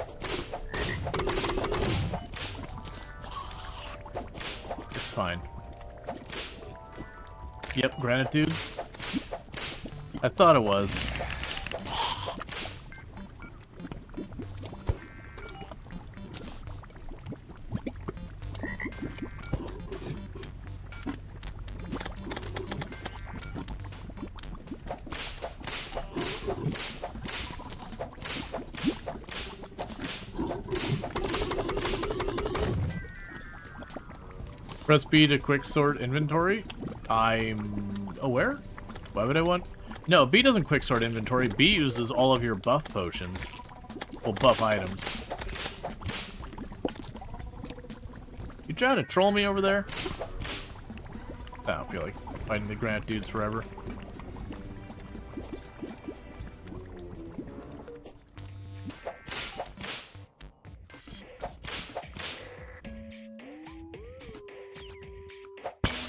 It's fine. Yep, granite dudes. I thought it was. Press B to quick sort inventory. I'm aware. Why would I want? No, B doesn't quick sort inventory. B uses all of your buff potions. Well, buff items. You trying to troll me over there? I don't feel like fighting the granite dudes forever.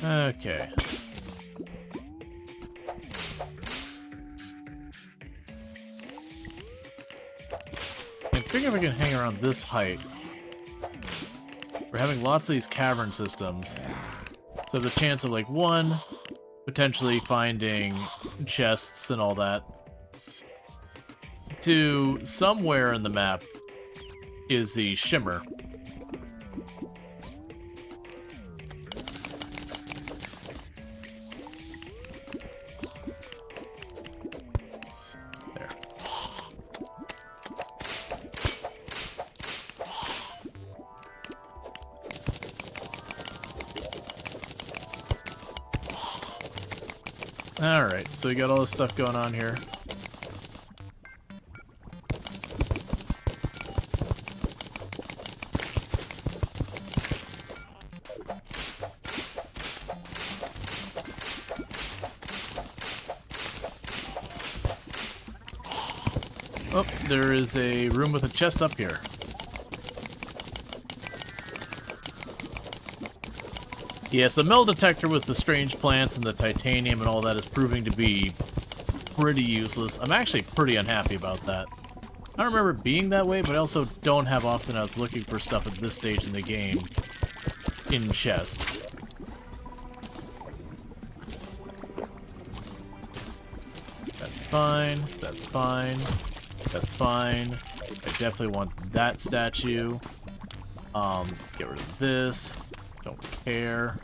Okay. I figure if I can hang around this height. We're having lots of these cavern systems. So the chance of like one, potentially finding chests and all that. Two, somewhere in the map is the shimmer. Alright, so we got all this stuff going on here. Oh, there is a room with a chest up here. Yes, the metal detector with the strange plants and the titanium and all that is proving to be pretty useless. I'm actually pretty unhappy about that. I don't remember it being that way, but I also don't have often I was looking for stuff at this stage in the game in chests. fine. That's fine. That's fine. I definitely want that statue. Get rid of this. Don't care.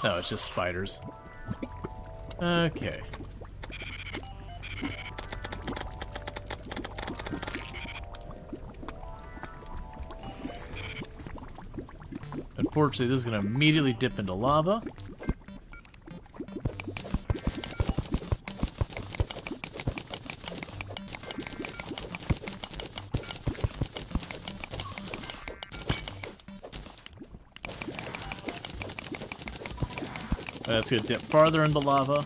No, it's just spiders. Okay. Unfortunately, this is going to immediately dip into lava. That's going to dip farther into lava.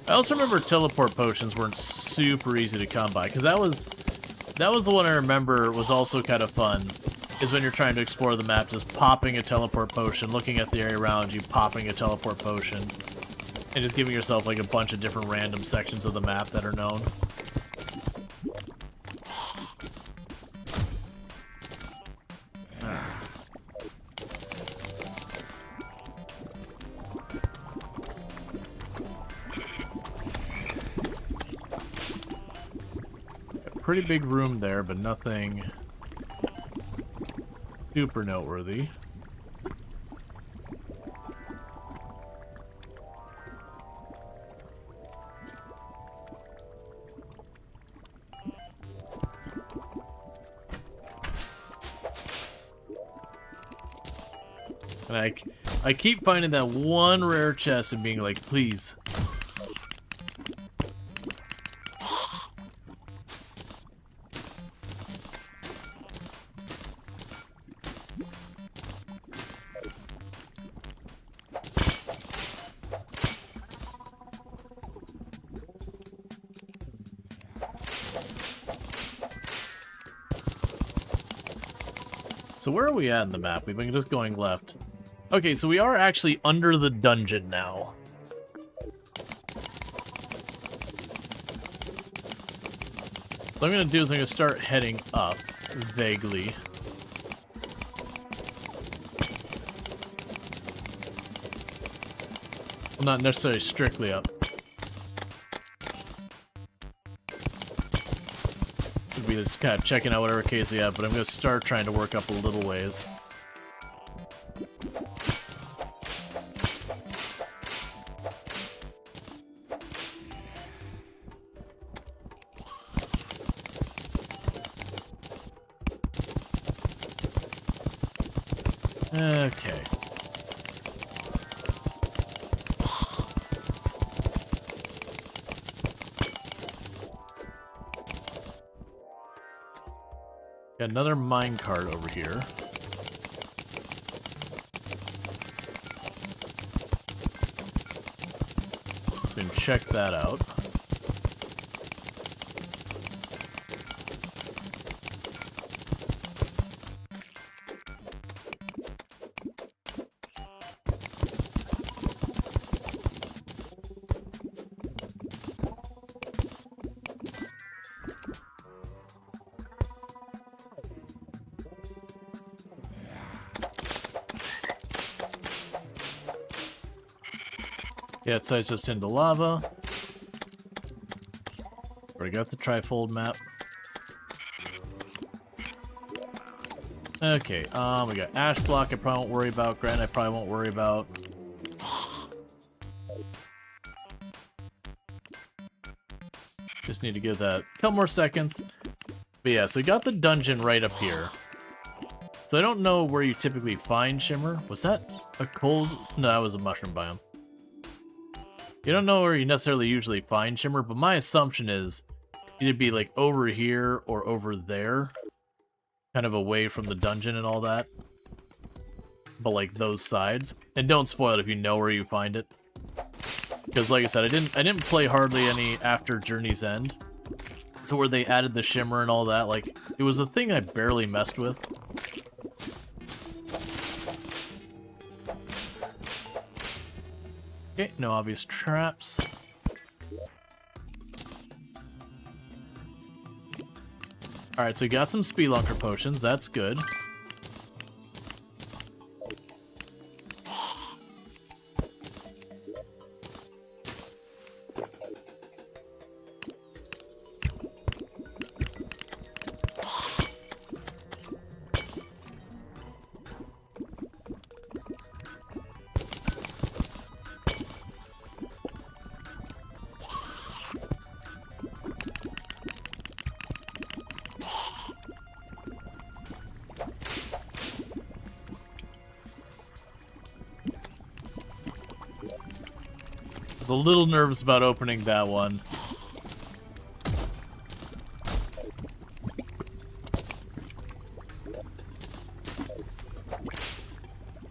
I also remember teleport potions weren't super easy to come by, because that was the one I remember was also kind of fun, is when you're trying to explore the map, just popping a teleport potion, looking at the area around you, popping a teleport potion, and just giving yourself like a bunch of different random sections of the map that are known. Pretty big room there, but nothing super noteworthy. And I keep finding that one rare chest and being like, please. So where are we at in the map? We've been just going left. Okay, so we are actually under the dungeon now. What I'm going to do is I'm going to start heading up, vaguely. Well, not necessarily strictly up. Could be just kind of checking out whatever case we have, but I'm going to start trying to work up a little ways. Okay. Got another minecart over here. Can check that out. Yeah, it's just into lava. Already got the trifold map. Okay, we got ash block I probably won't worry about, granite I probably won't worry about. Just need to give that a couple more seconds. But yeah, so we got the dungeon right up here. So I don't know where you typically find shimmer. Was that a cold? No, that was a mushroom biome. You don't know where you necessarily usually find shimmer, but my assumption is it'd be like over here or over there. Kind of away from the dungeon and all that. But like those sides. And don't spoil it if you know where you find it. Because like I said, I didn't play hardly any after Journey's End. So where they added the shimmer and all that, like, it was a thing I barely messed with. Okay, no obvious traps. Alright, so we got some Spelunker potions, that's good. I was a little nervous about opening that one.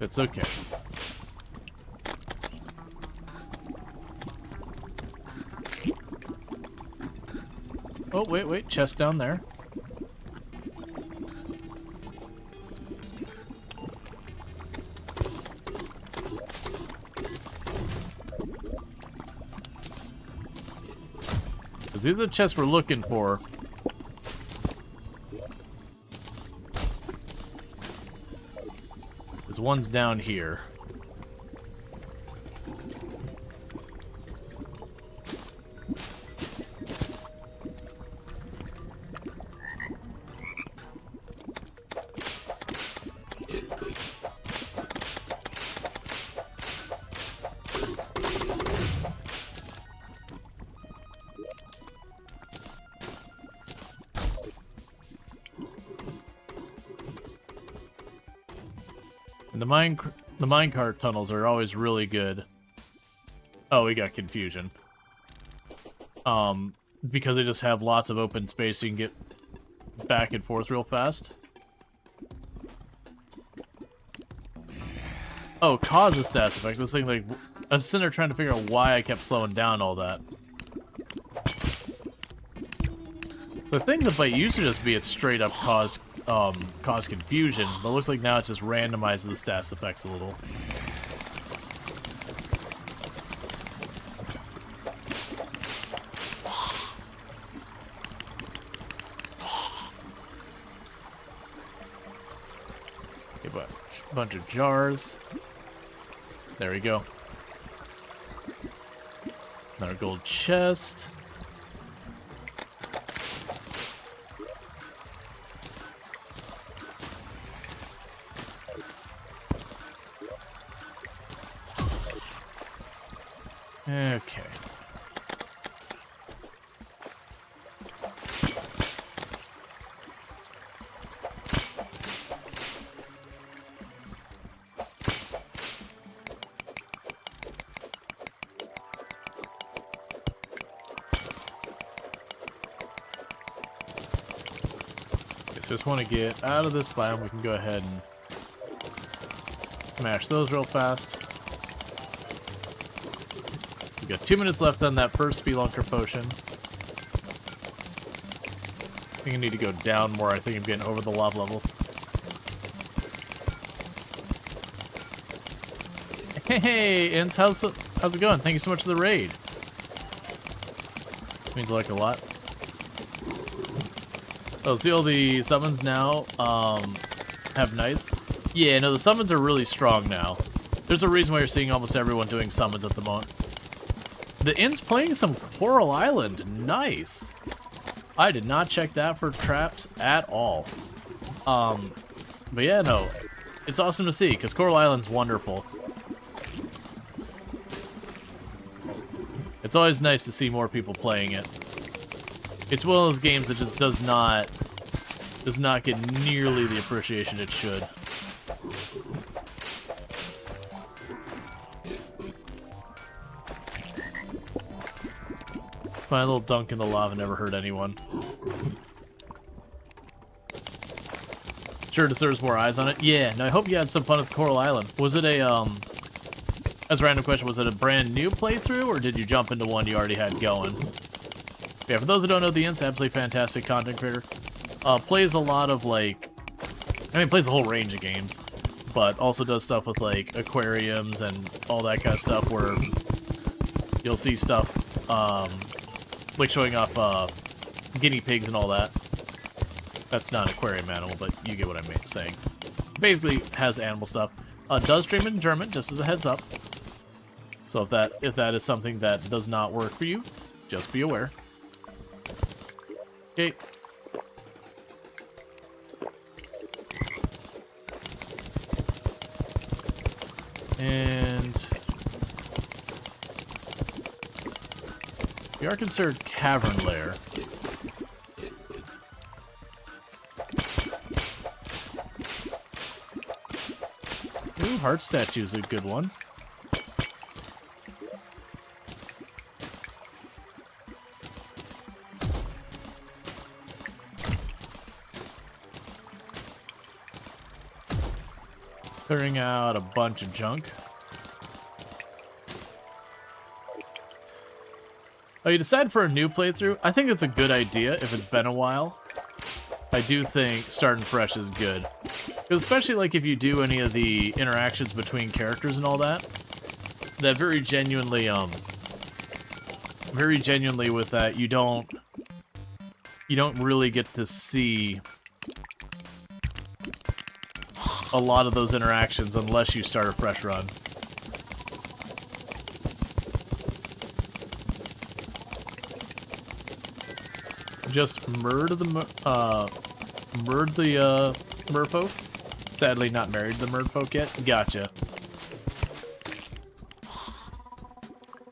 It's okay. Oh, wait, chest down there. These are the chests we're looking for. This one's down here. And the minecart tunnels are always really good. Oh, we got confusion. Because they just have lots of open space, so you can get back and forth real fast. Oh, cause a status effect. This thing, like, I was sitting there trying to figure out why I kept slowing down all that. The thing that might used to just be it straight up caused confusion, but it looks like now it's just randomized the status effects a little. Okay, bunch of jars. There we go. Another gold chest. Okay. Just want to get out of this biome. We can go ahead and smash those real fast. We got 2 minutes left on that first Spelunker potion. I think I need to go down more. I think I'm getting over the lava level. Hey, Ince, how's it going? Thank you so much for the raid. Means like a lot. Oh, see all the summons now have nice? Yeah, no, the summons are really strong now. There's a reason why you're seeing almost everyone doing summons at the moment. The Inn's playing some Coral Island. Nice. I did not check that for traps at all. But yeah, no. It's awesome to see, because Coral Island's wonderful. It's always nice to see more people playing it. It's one of those games that just does not get nearly the appreciation it should. My little dunk in the lava never hurt anyone. Sure deserves more eyes on it. Yeah, no, I hope you had some fun with Coral Island. Was it a As a random question, was it a brand new playthrough, or did you jump into one you already had going? Yeah, for those who don't know, the Int's absolutely fantastic content creator. Plays a lot of, like... I mean, plays a whole range of games, but also does stuff with, like, aquariums and all that kind of stuff, where you'll see stuff, like showing off, guinea pigs and all that. That's not an aquarium animal, but you get what I'm saying. Basically, has animal stuff. Does stream in German, just as a heads up. So if that is something that does not work for you, just be aware. Okay. And we are considered cavern lair. Ooh, heart statue is a good one. Clearing out a bunch of junk. Oh, you decide for a new playthrough? I think it's a good idea if it's been a while. I do think starting fresh is good. Because especially like if you do any of the interactions between characters and all that, that very genuinely with that, you don't really get to see a lot of those interactions unless you start a fresh run. Just murder the merfolk. Sadly, not married to the merfolk yet. Gotcha.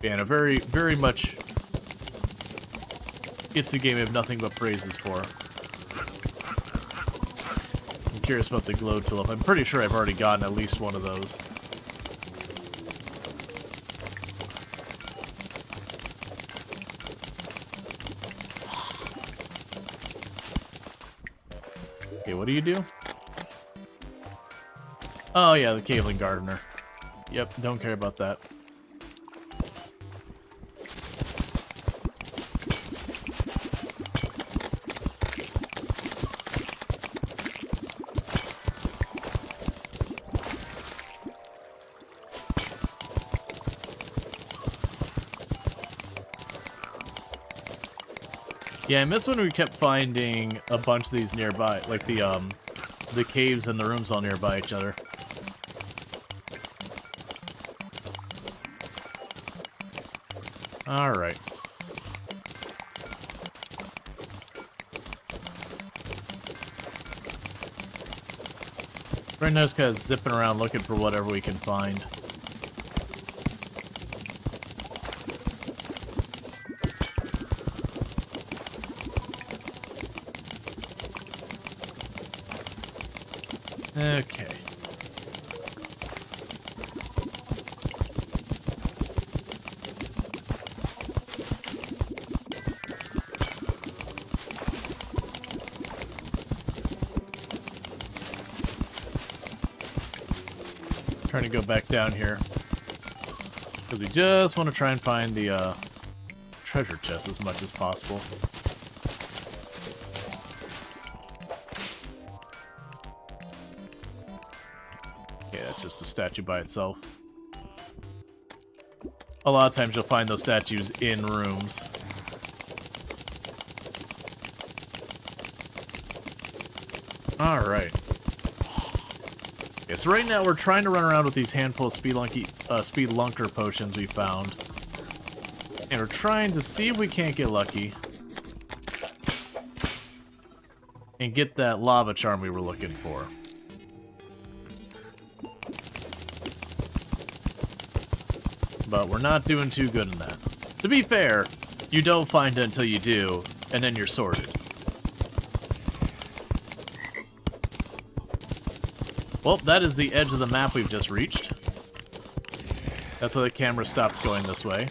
Yeah, and a very much. It's a game I have nothing but praises for. I'm curious about the glow tulip. I'm pretty sure I've already gotten at least one of those. Okay, what do you do? Oh yeah, the Caveling Gardener. Yep, don't care about that. Yeah, I miss when we kept finding a bunch of these nearby, like the caves and the rooms all nearby each other. All right. Right now, just kind of zipping around looking for whatever we can find. Okay. Trying to go back down here because we just want to try and find the treasure chest as much as possible. Yeah, it's just a statue by itself. A lot of times you'll find those statues in rooms. Alright. Okay, so right now we're trying to run around with these handful of speed lunker potions we found. And we're trying to see if we can't get lucky. And get that lava charm we were looking for. But we're not doing too good in that. To be fair, you don't find it until you do, and then you're sorted. Well, that is the edge of the map we've just reached. That's why the camera stopped going this way.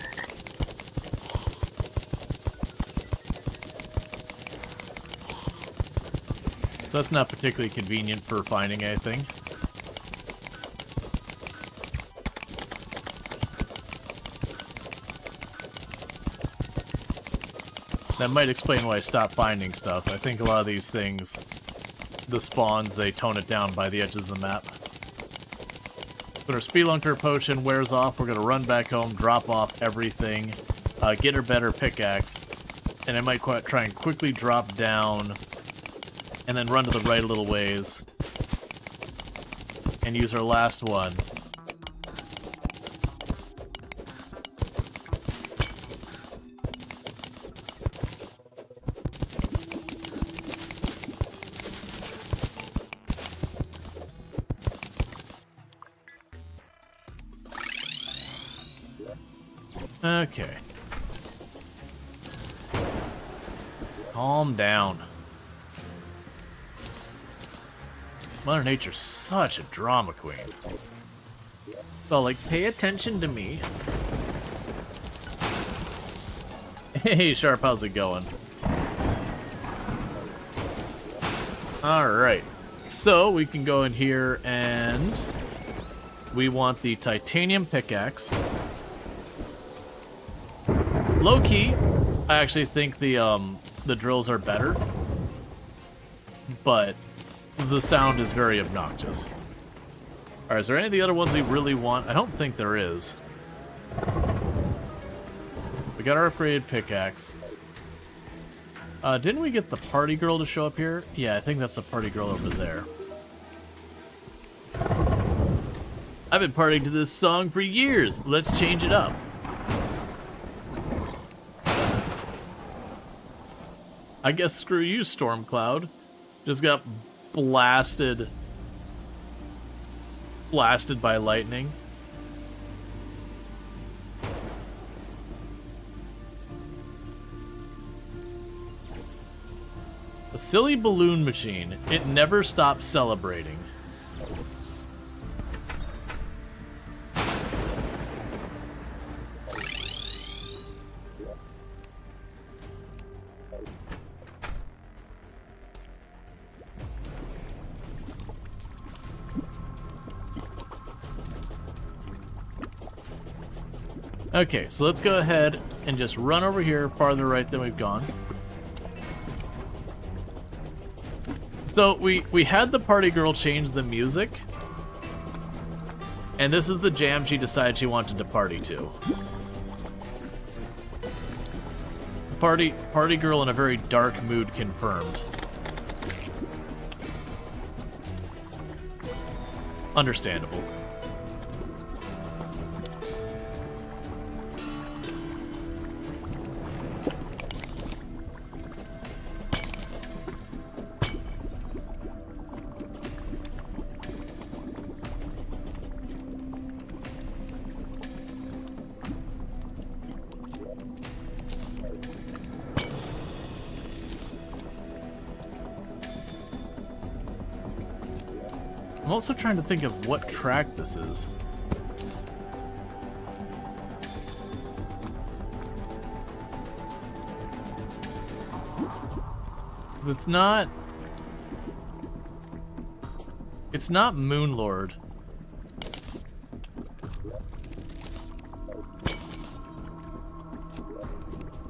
So that's not particularly convenient for finding anything. That might explain why I stopped finding stuff. I think a lot of these things, the spawns, they tone it down by the edges of the map. When our Spelunker potion wears off, we're going to run back home, drop off everything, get our better pickaxe, and I might try and quickly drop down and then run to the right a little ways and use our last one. Okay. Calm down. Mother Nature's such a drama queen. Well, like, pay attention to me. Hey, Sharp, how's it going? Alright. So, we can go in here and we want the titanium pickaxe. Low-key, I actually think the drills are better, but the sound is very obnoxious. Alright, is there any of the other ones we really want? I don't think there is. We got our upgraded pickaxe. Didn't we get the party girl to show up here? Yeah, I think that's the party girl over there. I've been partying to this song for years. Let's change it up. I guess screw you, Stormcloud. Just got blasted by lightning. A silly balloon machine. It never stops celebrating. Okay, so let's go ahead and just run over here farther right than we've gone. So we had the party girl change the music, and this is the jam she decided she wanted to party to. Party girl in a very dark mood confirmed. Understandable. I'm also trying to think of what track this is. It's not Moonlord.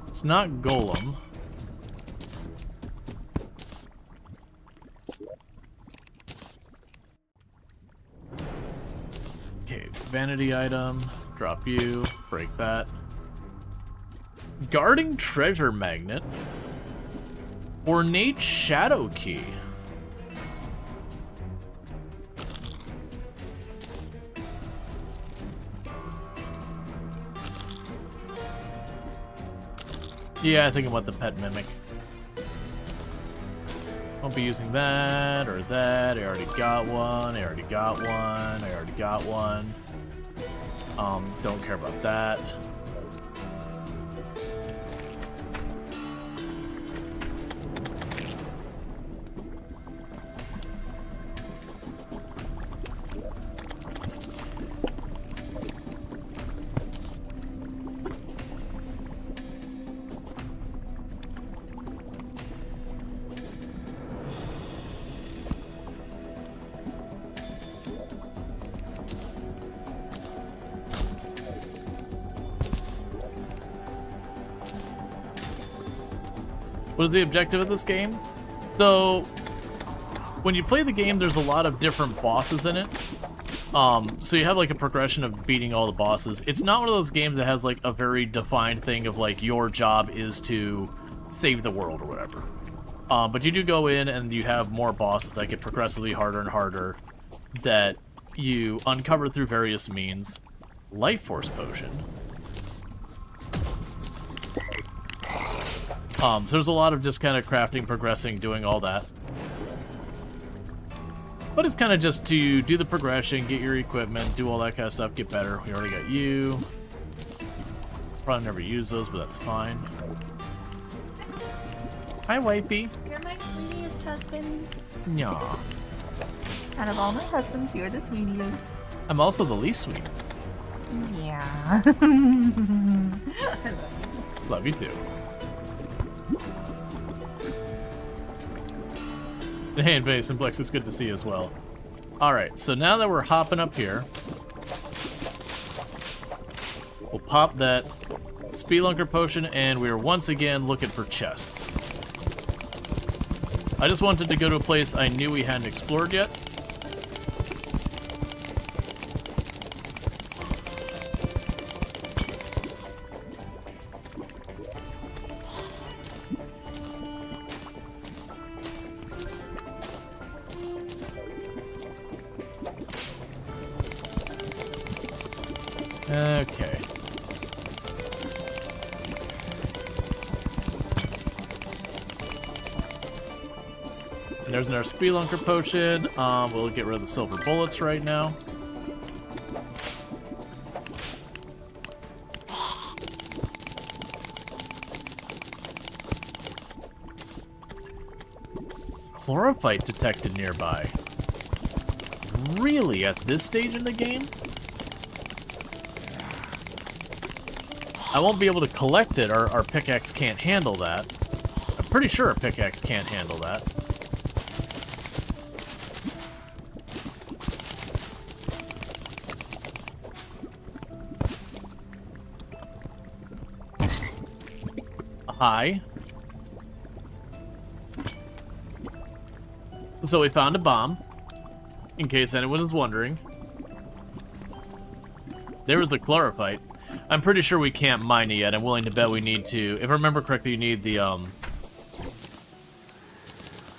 It's not Golem. Vanity item, drop you, break that. Guarding treasure magnet. Ornate shadow key. Yeah, I think I want the pet mimic. Won't be using that or that. I already got one. I already got one. I already got one. Don't care about that. What is the objective of this game? So, when you play the game, there's a lot of different bosses in it. So you have like a progression of beating all the bosses. It's not one of those games that has like a very defined thing of like your job is to save the world or whatever. But you do go in and you have more bosses that get progressively harder and harder that you uncover through various means. Life Force Potion. So there's a lot of just kind of crafting, progressing, doing all that. But it's kind of just to do the progression, get your equipment, do all that kind of stuff, get better. We already got you. Probably never use those, but that's fine. Hi, wifey. You're my sweetiest husband. Yeah. Out of all my husbands, you're the sweetiest. I'm also the least sweet. Yeah. Love you too. Hey, Infinity Simplex, it's good to see you as well. Alright, so now that we're hopping up here, we'll pop that Spelunker Potion, and we're once again looking for chests. I just wanted to go to a place I knew we hadn't explored yet. Okay. And there's our Spelunker Potion. We'll get rid of the silver bullets right now. Chlorophyte detected nearby. Really? At this stage in the game? I won't be able to collect it. Our pickaxe can't handle that. I'm pretty sure our pickaxe can't handle that. Hi. So we found a bomb, in case anyone is wondering. There was the chlorophyte. I'm pretty sure we can't mine it yet. I'm willing to bet we need to. If I remember correctly, you need the,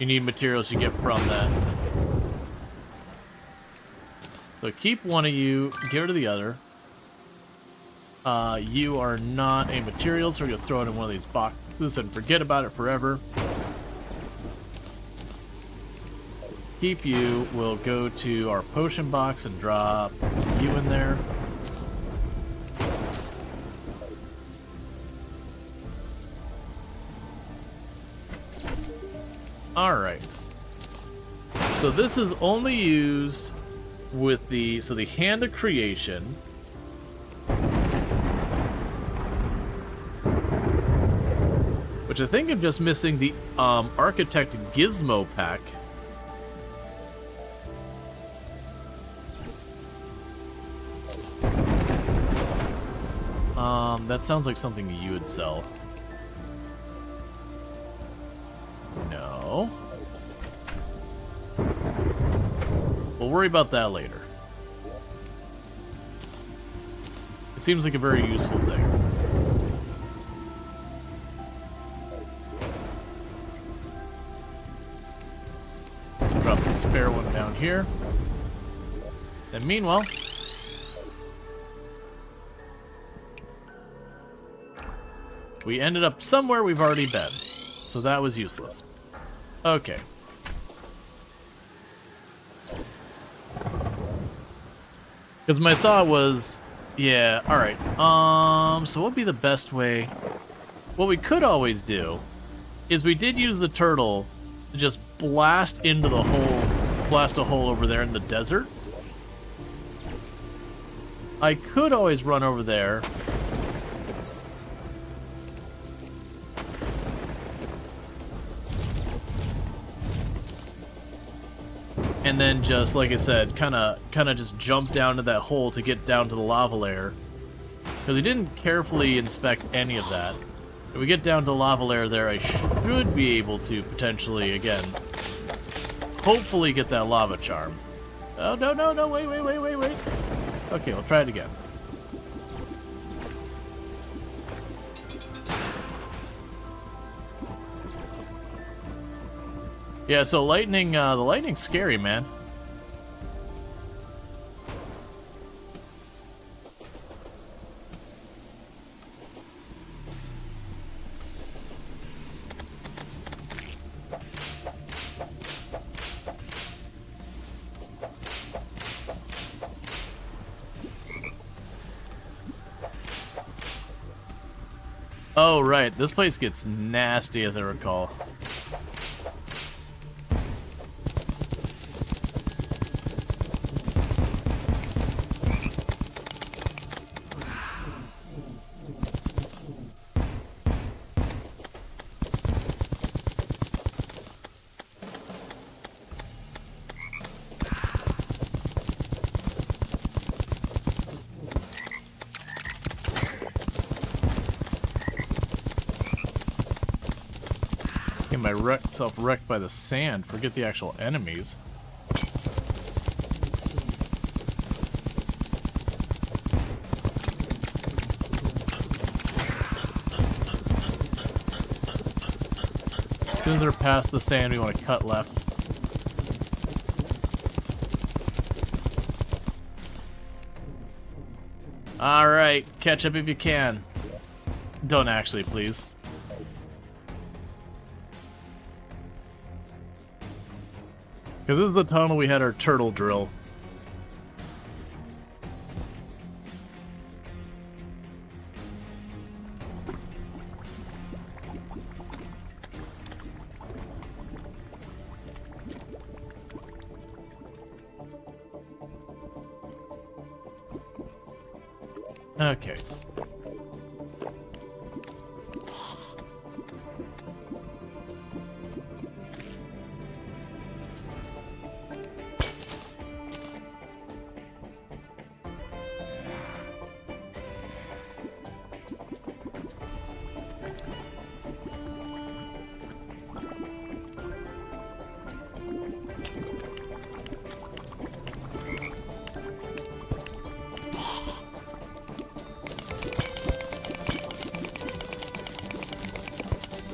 you need materials you get from that. So keep one of you, get rid of the other. You are not a material, so we're gonna throw it in one of these boxes and forget about it forever. Keep you. We'll go to our potion box and drop you in there. Alright. So this is only used with the Hand of Creation. Which I think I'm just missing the Architect Gizmo pack. That sounds like something you would sell. No. We'll worry about that later. It seems like a very useful thing. Drop the spare one down here. And meanwhile, we ended up somewhere we've already been. So that was useless. Okay. Because my thought was, yeah, alright. So what would be the best way? What we could always do is we did use the turtle to just blast into the hole, blast a hole over there in the desert. I could always run over there. And then just, like I said, kind of just jump down to that hole to get down to the lava layer. Because we didn't carefully inspect any of that. If we get down to lava layer there, I should be able to potentially, again, hopefully get that lava charm. Oh, no, no, no, wait. Okay, we'll try it again. Yeah, so lightning, the lightning's scary, man. Oh, right. This place gets nasty, as I recall. Myself wrecked by the sand. Forget the actual enemies. As soon as they're past the sand, we want to cut left. Alright, catch up if you can. Don't actually, please. Because this is the tunnel we had our turtle drill. Okay.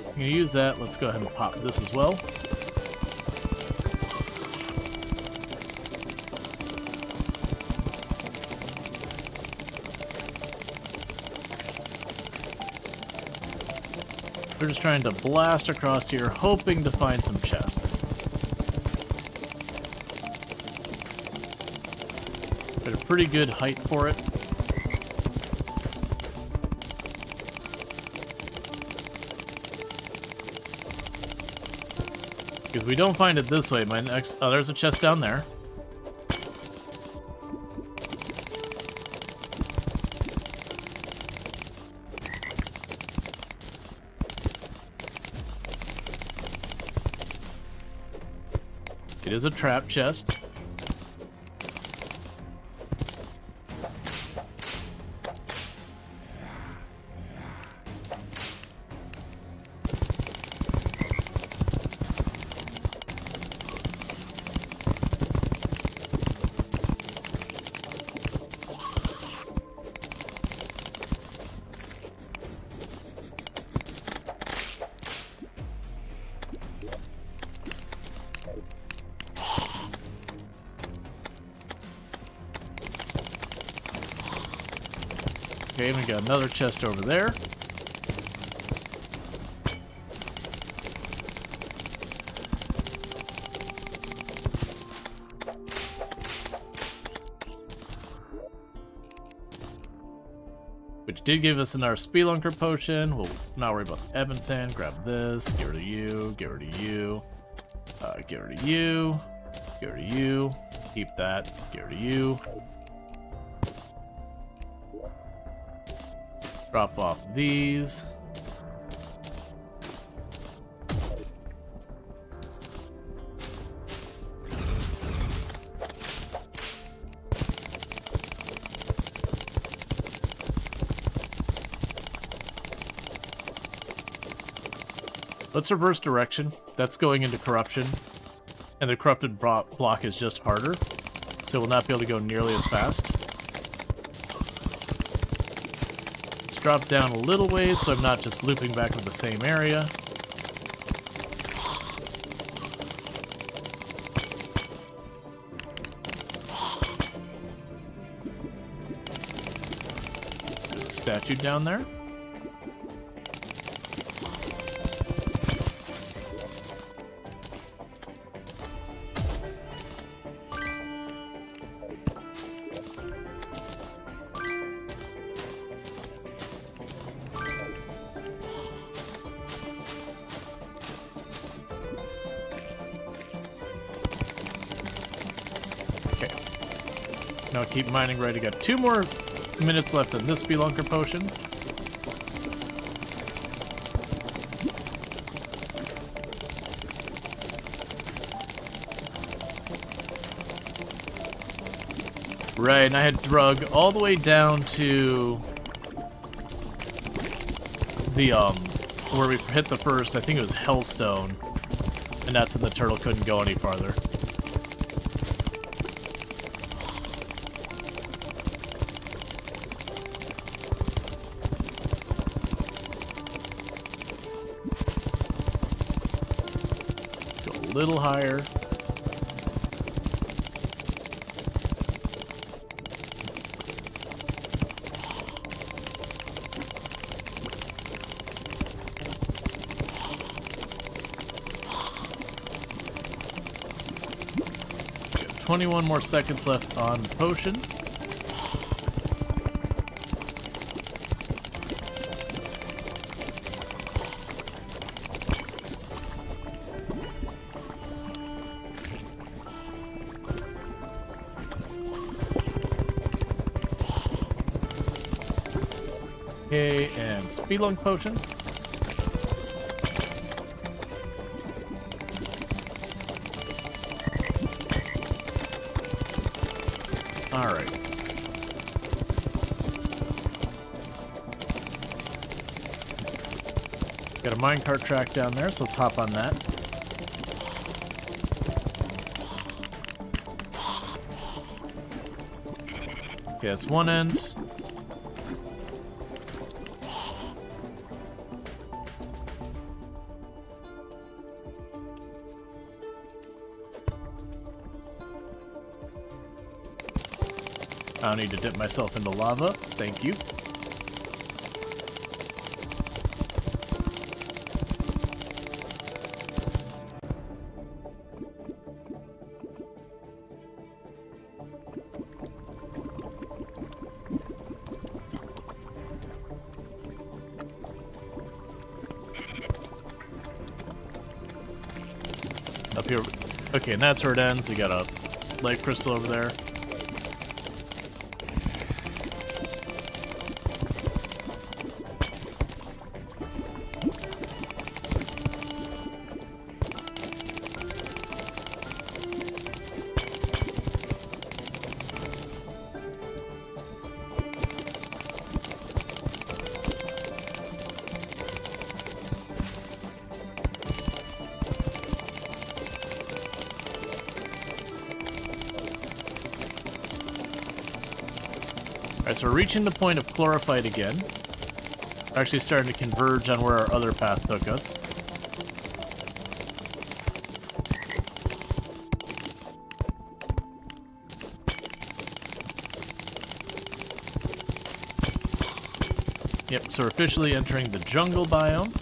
I'm gonna use that. Let's go ahead and pop this as well. We're just trying to blast across here, hoping to find some chests. Got a pretty good height for it. If we don't find it this way, my next... Oh, there's a chest down there. It is a trap chest. Okay, we got another chest over there. Which did give us another Spelunker potion. We'll not worry about the Ebon Sand. Grab this. Get rid of you. Get rid of you. Get rid of you. Get rid of you. Keep that. Get rid of you. Drop off these. Let's reverse direction. That's going into corruption. And the corrupted block is just harder. So we'll not be able to go nearly as fast. Let's drop down a little ways so I'm not just looping back to the same area. There's a statue down there. Now keep mining right. I got 2 more minutes left in this Spelunker potion. Right, and I had drug all the way down to the where we hit the first, I think it was Hellstone, and that's when the turtle couldn't go any farther. Little higher. Let's get 21 more seconds left on the potion. Okay, and Spelunk potion. Alright. Got a minecart track down there, so let's hop on that. Okay, that's one end. I don't need to dip myself into lava. Thank you. Up here. Okay, and that's where it ends. We got a light crystal over there. Alright, so we're reaching the point of chlorophyte again. We're actually starting to converge on where our other path took us. Yep, so we're officially entering the jungle biome.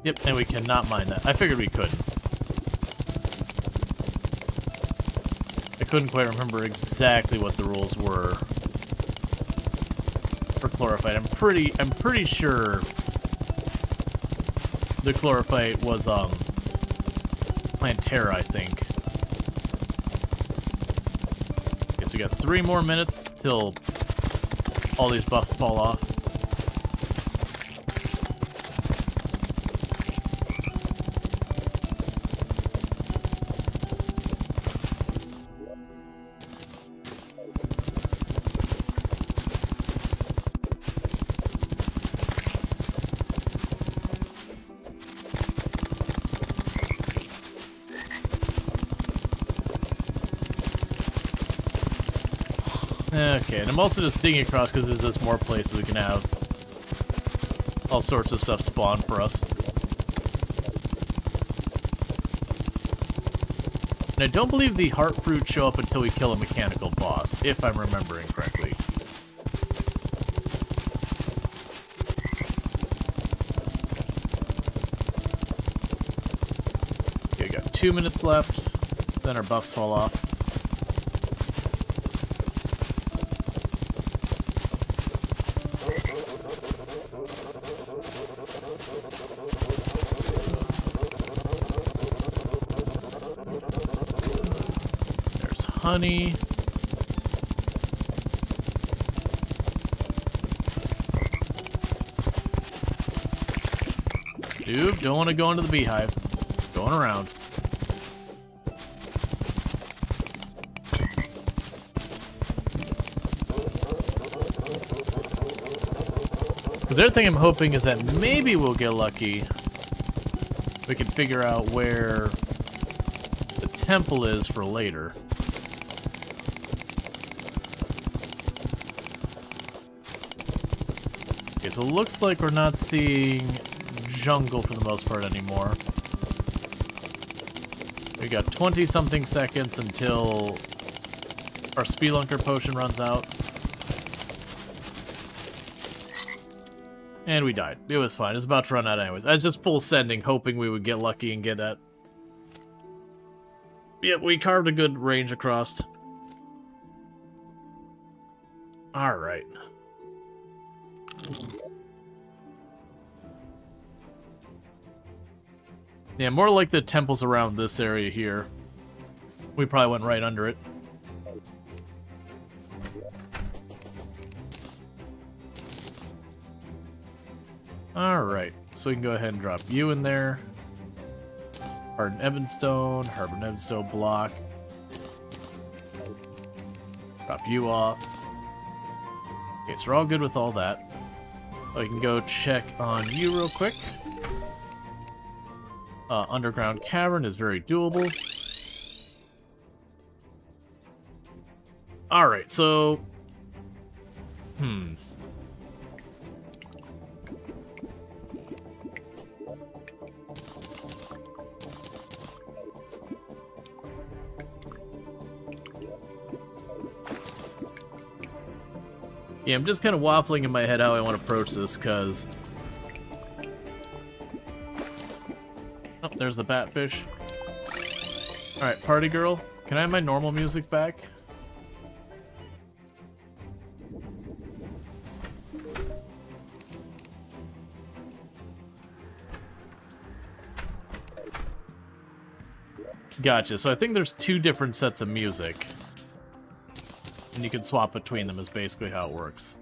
Yep, and we cannot mine that. I figured we couldn't. I couldn't quite remember exactly what the rules were for chlorophyte. I'm pretty sure the chlorophyte was Plantera, I think. Okay, so we got 3 more minutes till all these buffs fall off. Okay, and I'm also just digging across because there's just more places we can have all sorts of stuff spawn for us. And I don't believe the heart fruit show up until we kill a mechanical boss, if I'm remembering correctly. Okay, we got 2 minutes left, then our buffs fall off. Honey. Dude, don't want to go into the beehive. Going around. Because the other thing I'm hoping is that maybe we'll get lucky. We can figure out where the temple is for later. Okay, so it looks like we're not seeing jungle for the most part anymore. We got 20-something seconds until our Spelunker potion runs out. And we died. It was fine. It was about to run out anyways. I was just full sending, hoping we would get lucky and get at... Yep, we carved a good range across. Alright. Yeah, more like the temples around this area here. We probably went right under it. Alright, so we can go ahead and drop you in there. Hardened Ebonstone, Hardened Ebonstone block. Drop you off. Okay, so we're all good with all that. So we can go check on you real quick. Underground cavern is very doable. Alright, so... Yeah, I'm just kind of waffling in my head how I want to approach this, because... Oh, there's the batfish. Alright, party girl. Can I have my normal music back? Gotcha, so I think there's 2 different sets of music. And you can swap between them is basically how it works.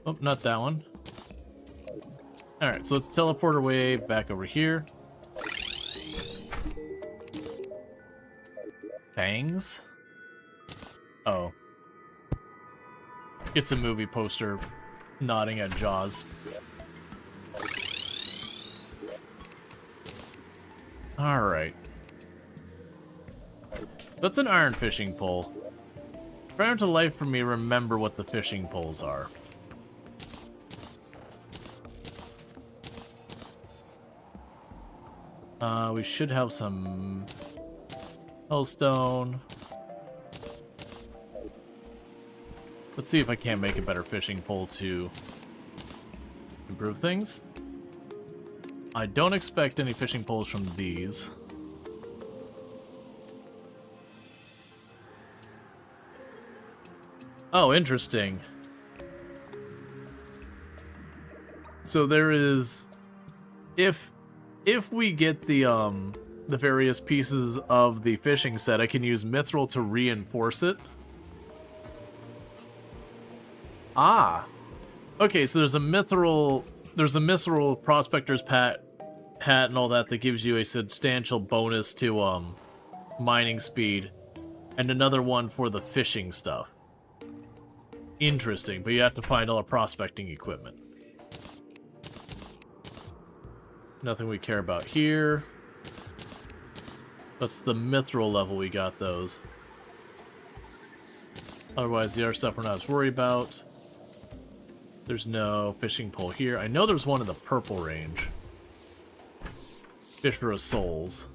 Oh, not that one. Alright, so let's teleport our way back over here. Fangs? Oh. It's a movie poster nodding at Jaws. Alright. That's an iron fishing pole. Try to life for me remember what the fishing poles are. We should have some hellstone. Let's see if I can't make a better fishing pole to improve things. I don't expect any fishing poles from these. Oh, interesting. So there is... If we get the various pieces of the fishing set, I can use mithril to reinforce it. Ah. Okay, so there's a mithril prospector's hat and all that gives you a substantial bonus to mining speed, and another one for the fishing stuff. interesting, but you have to find all the prospecting equipment. Nothing we care about here. That's the mithril level we got those. Otherwise, the other stuff we're not as worried about. There's no fishing pole here. I know there's one in the purple range. Fisher of Souls.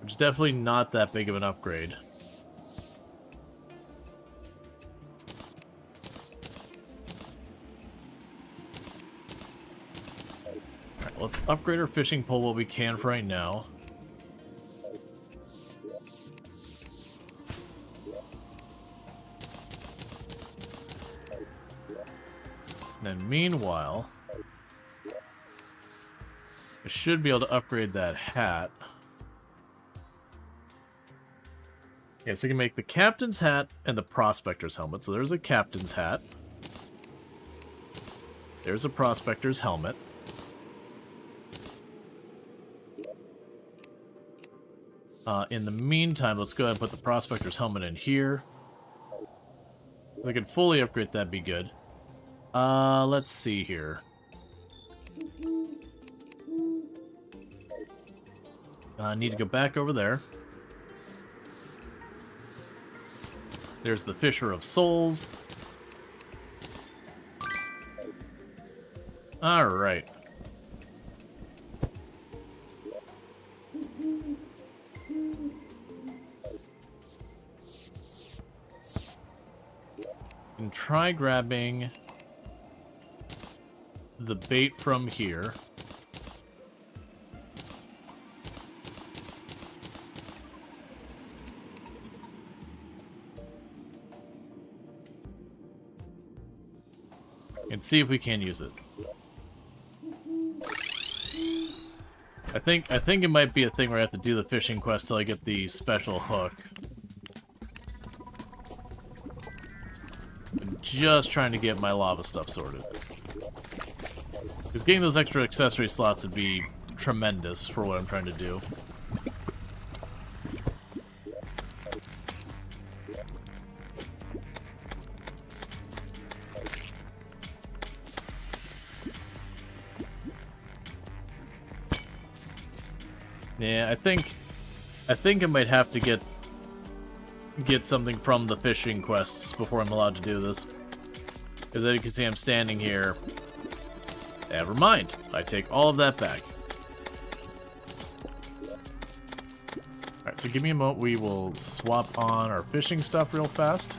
Which is definitely not that big of an upgrade. Alright, let's upgrade our fishing pole what we can for right now. And then meanwhile, I should be able to upgrade that hat. Yeah, so we can make the captain's hat and the prospector's helmet. So there's a captain's hat. There's a prospector's helmet. In the meantime, let's go ahead and put the prospector's helmet in here. If I could fully upgrade, that'd be good. Let's see here. I need to go back over there. There's the Fisher of Souls. Alright. And try grabbing the bait from here. And see if we can use it. I think it might be a thing where I have to do the fishing quest till I get the special hook. I'm just trying to get my lava stuff sorted. Because getting those extra accessory slots would be tremendous for what I'm trying to do. Yeah, I think I might have to get something from the fishing quests before I'm allowed to do this. Because as you can see, I'm standing here. Never mind. I take all of that back. Alright, so give me a moment. We will swap on our fishing stuff real fast.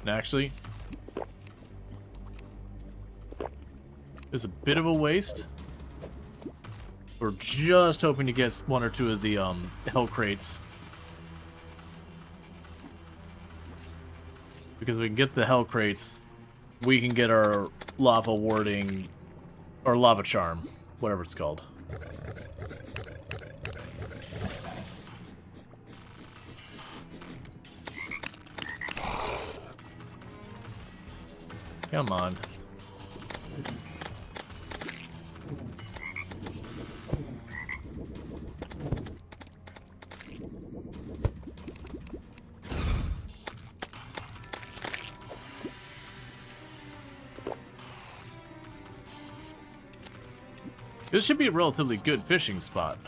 And actually, it's a bit of a waste. We're just hoping to get one or two of the hell crates. Because if we can get the hell crates, we can get our lava warding, or lava charm, whatever it's called. Come on. This should be a relatively good fishing spot.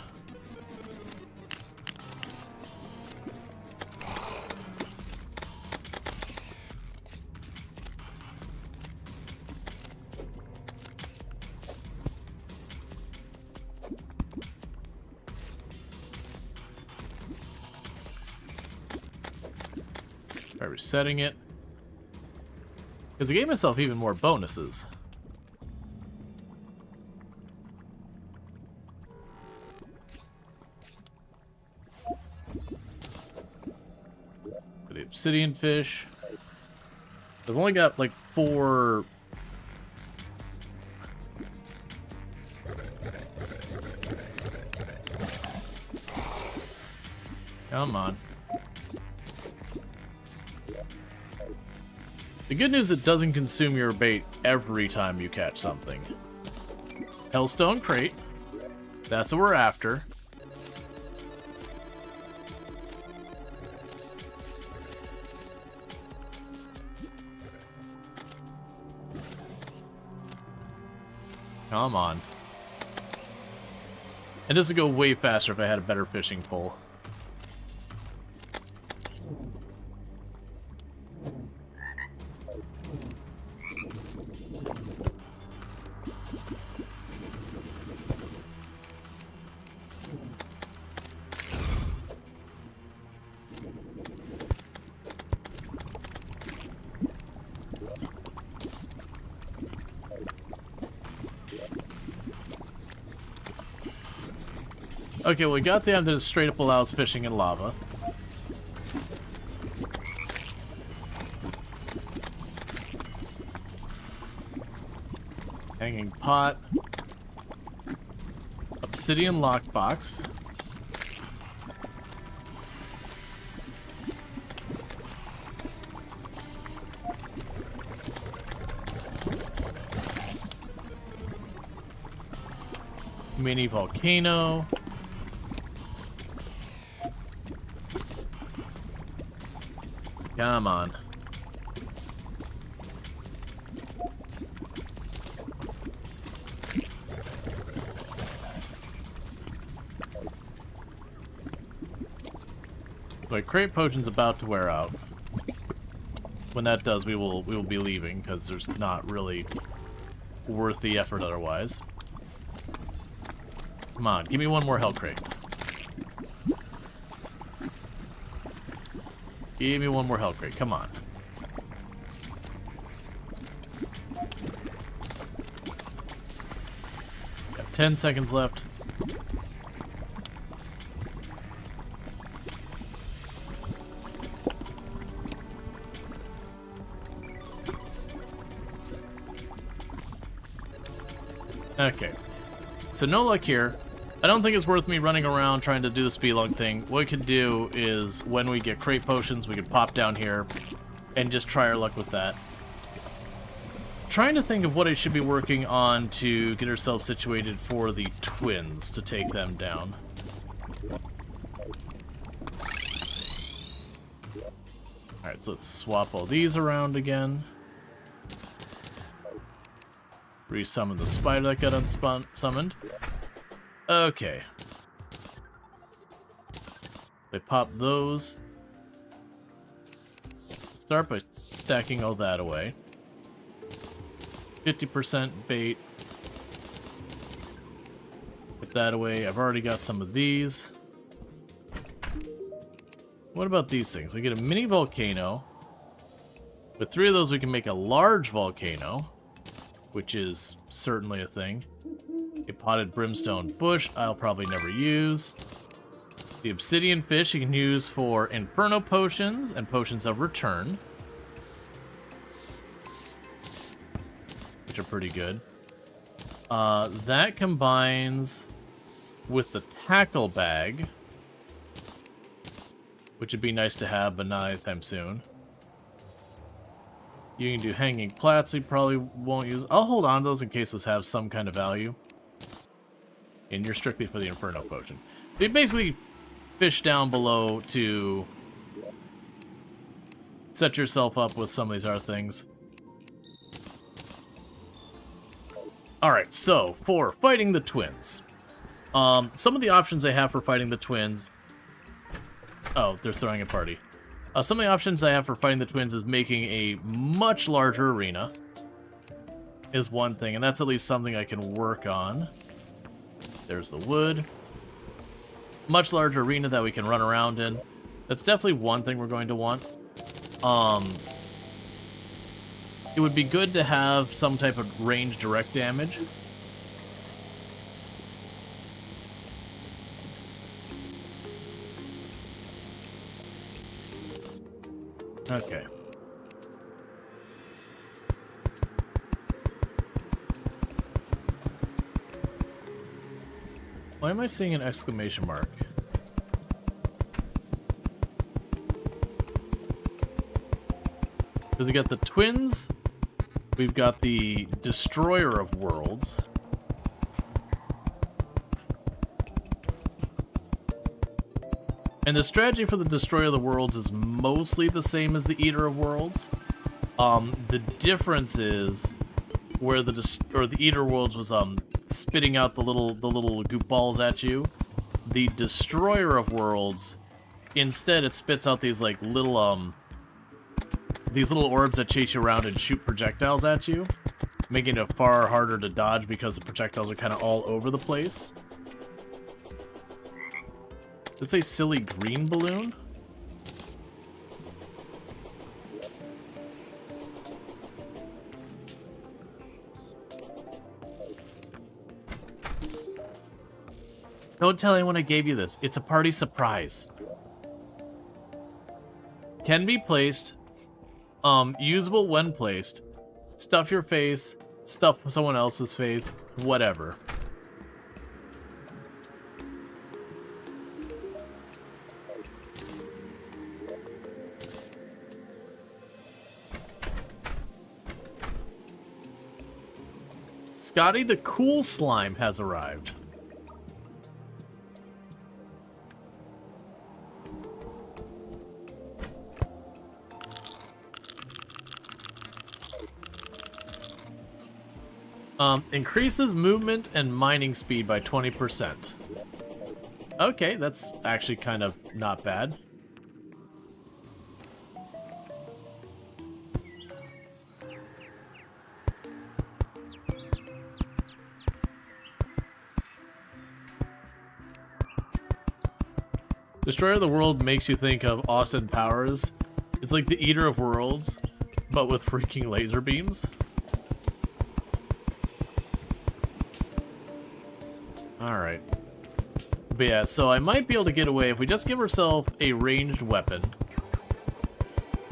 Try resetting it. Because I gave myself even more bonuses. Obsidian fish. I've only got like 4. Come on. The good news, it doesn't consume your bait every time you catch something. Hellstone crate. That's what we're after. Come on. And this would go way faster if I had a better fishing pole. Okay, well, we got the end that straight up allows fishing in lava. Hanging pot. Obsidian lockbox. Mini volcano. Come on. My crate potion's about to wear out. When that does, we will be leaving because there's not really worth the effort otherwise. Come on, give me one more hell crate. Give me one more hell crate, come on. Got 10 seconds left. Okay. So no luck here. I don't think it's worth me running around trying to do the spelunk thing. What we could do is, when we get crate potions, we could pop down here and just try our luck with that. Trying to think of what I should be working on to get ourselves situated for the twins, to take them down. Alright, so let's swap all these around again. Resummon the spider that got unsummoned. Okay. They pop those. Start by stacking all that away. 50% bait. Put that away. I've already got some of these. What about these things? We get a mini volcano. With 3 of those, we can make a large volcano, which is certainly a thing. A potted brimstone bush, I'll probably never use. The obsidian fish you can use for inferno potions and potions of return, which are pretty good. That combines with the tackle bag, which would be nice to have, but not anytime soon. You can do hanging plats, you probably won't use. I'll hold on to those in case those have some kind of value. And you're strictly for the Inferno Potion. They basically fish down below to set yourself up with some of these other things. Alright, so for fighting the twins. Some of the options I have for fighting the twins... Oh, they're throwing a party. Some of the options I have for fighting the twins is making a much larger arena. Is one thing, and that's at least something I can work on. There's the wood. Much larger arena that we can run around in. That's definitely one thing we're going to want. It would be good to have some type of range direct damage. Okay. Why am I seeing an exclamation mark? Because we got the twins, we've got the destroyer of worlds. And the strategy for the Destroyer of the Worlds is mostly the same as the Eater of Worlds. The difference is where the Eater Worlds was spitting out the little goop balls at you. The Destroyer of Worlds, instead it spits out these like little orbs that chase you around and shoot projectiles at you, making it far harder to dodge because the projectiles are kind of all over the place. It's a silly green balloon. Don't tell anyone I gave you this. It's a party surprise. Can be placed. Usable when placed. Stuff your face. Stuff someone else's face. Whatever. Scotty the Cool Slime has arrived. Increases movement and mining speed by 20%. Okay, that's actually kind of not bad. Destroyer of the World makes you think of Austin Powers. It's like the Eater of Worlds, but with freaking laser beams. Alright. But yeah, so I might be able to get away if we just give ourselves a ranged weapon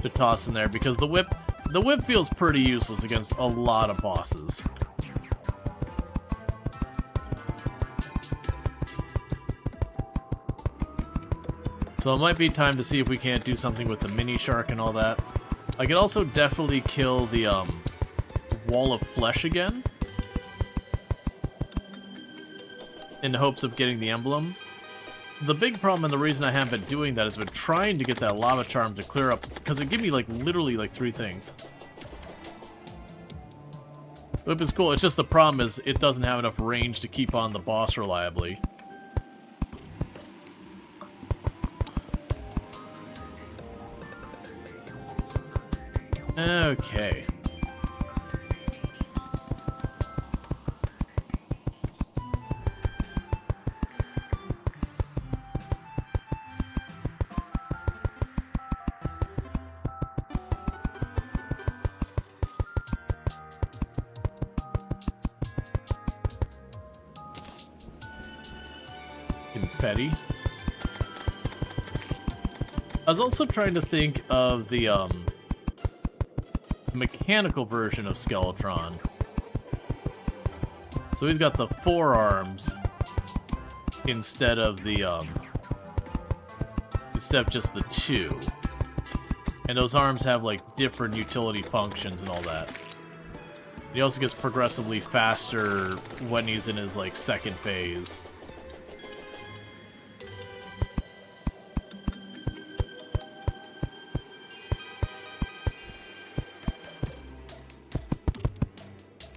to toss in there, because the whip feels pretty useless against a lot of bosses. So it might be time to see if we can't do something with the mini shark and all that. I could also definitely kill the wall of flesh again, in the hopes of getting the emblem. The big problem and the reason I haven't been doing that is been trying to get that lava charm to clear up, because it gave me like literally like 3 things. Whip is cool, it's just the problem is it doesn't have enough range to keep on the boss reliably. Okay. Confetti. I was also trying to think of the mechanical version of Skeletron. So he's got the 4 arms instead of the instead of just the 2. And those arms have like different utility functions and all that. He also gets progressively faster when he's in his like second phase.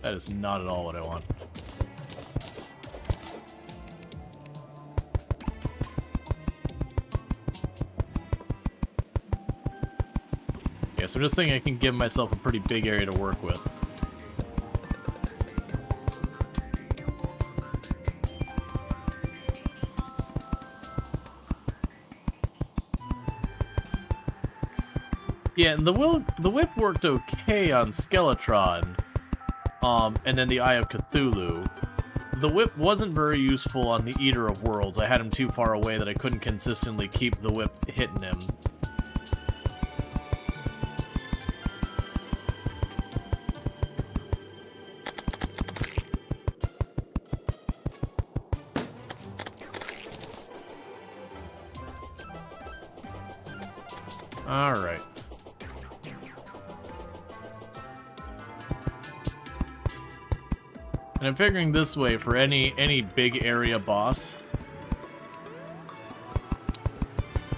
That is not at all what I want. Yeah, so I'm just thinking I can give myself a pretty big area to work with. Yeah, and the whip worked okay on Skeletron. And then the Eye of Cthulhu. The whip wasn't very useful on the Eater of Worlds. I had him too far away that I couldn't consistently keep the whip hitting him. Alright. And I'm figuring this way for any big area boss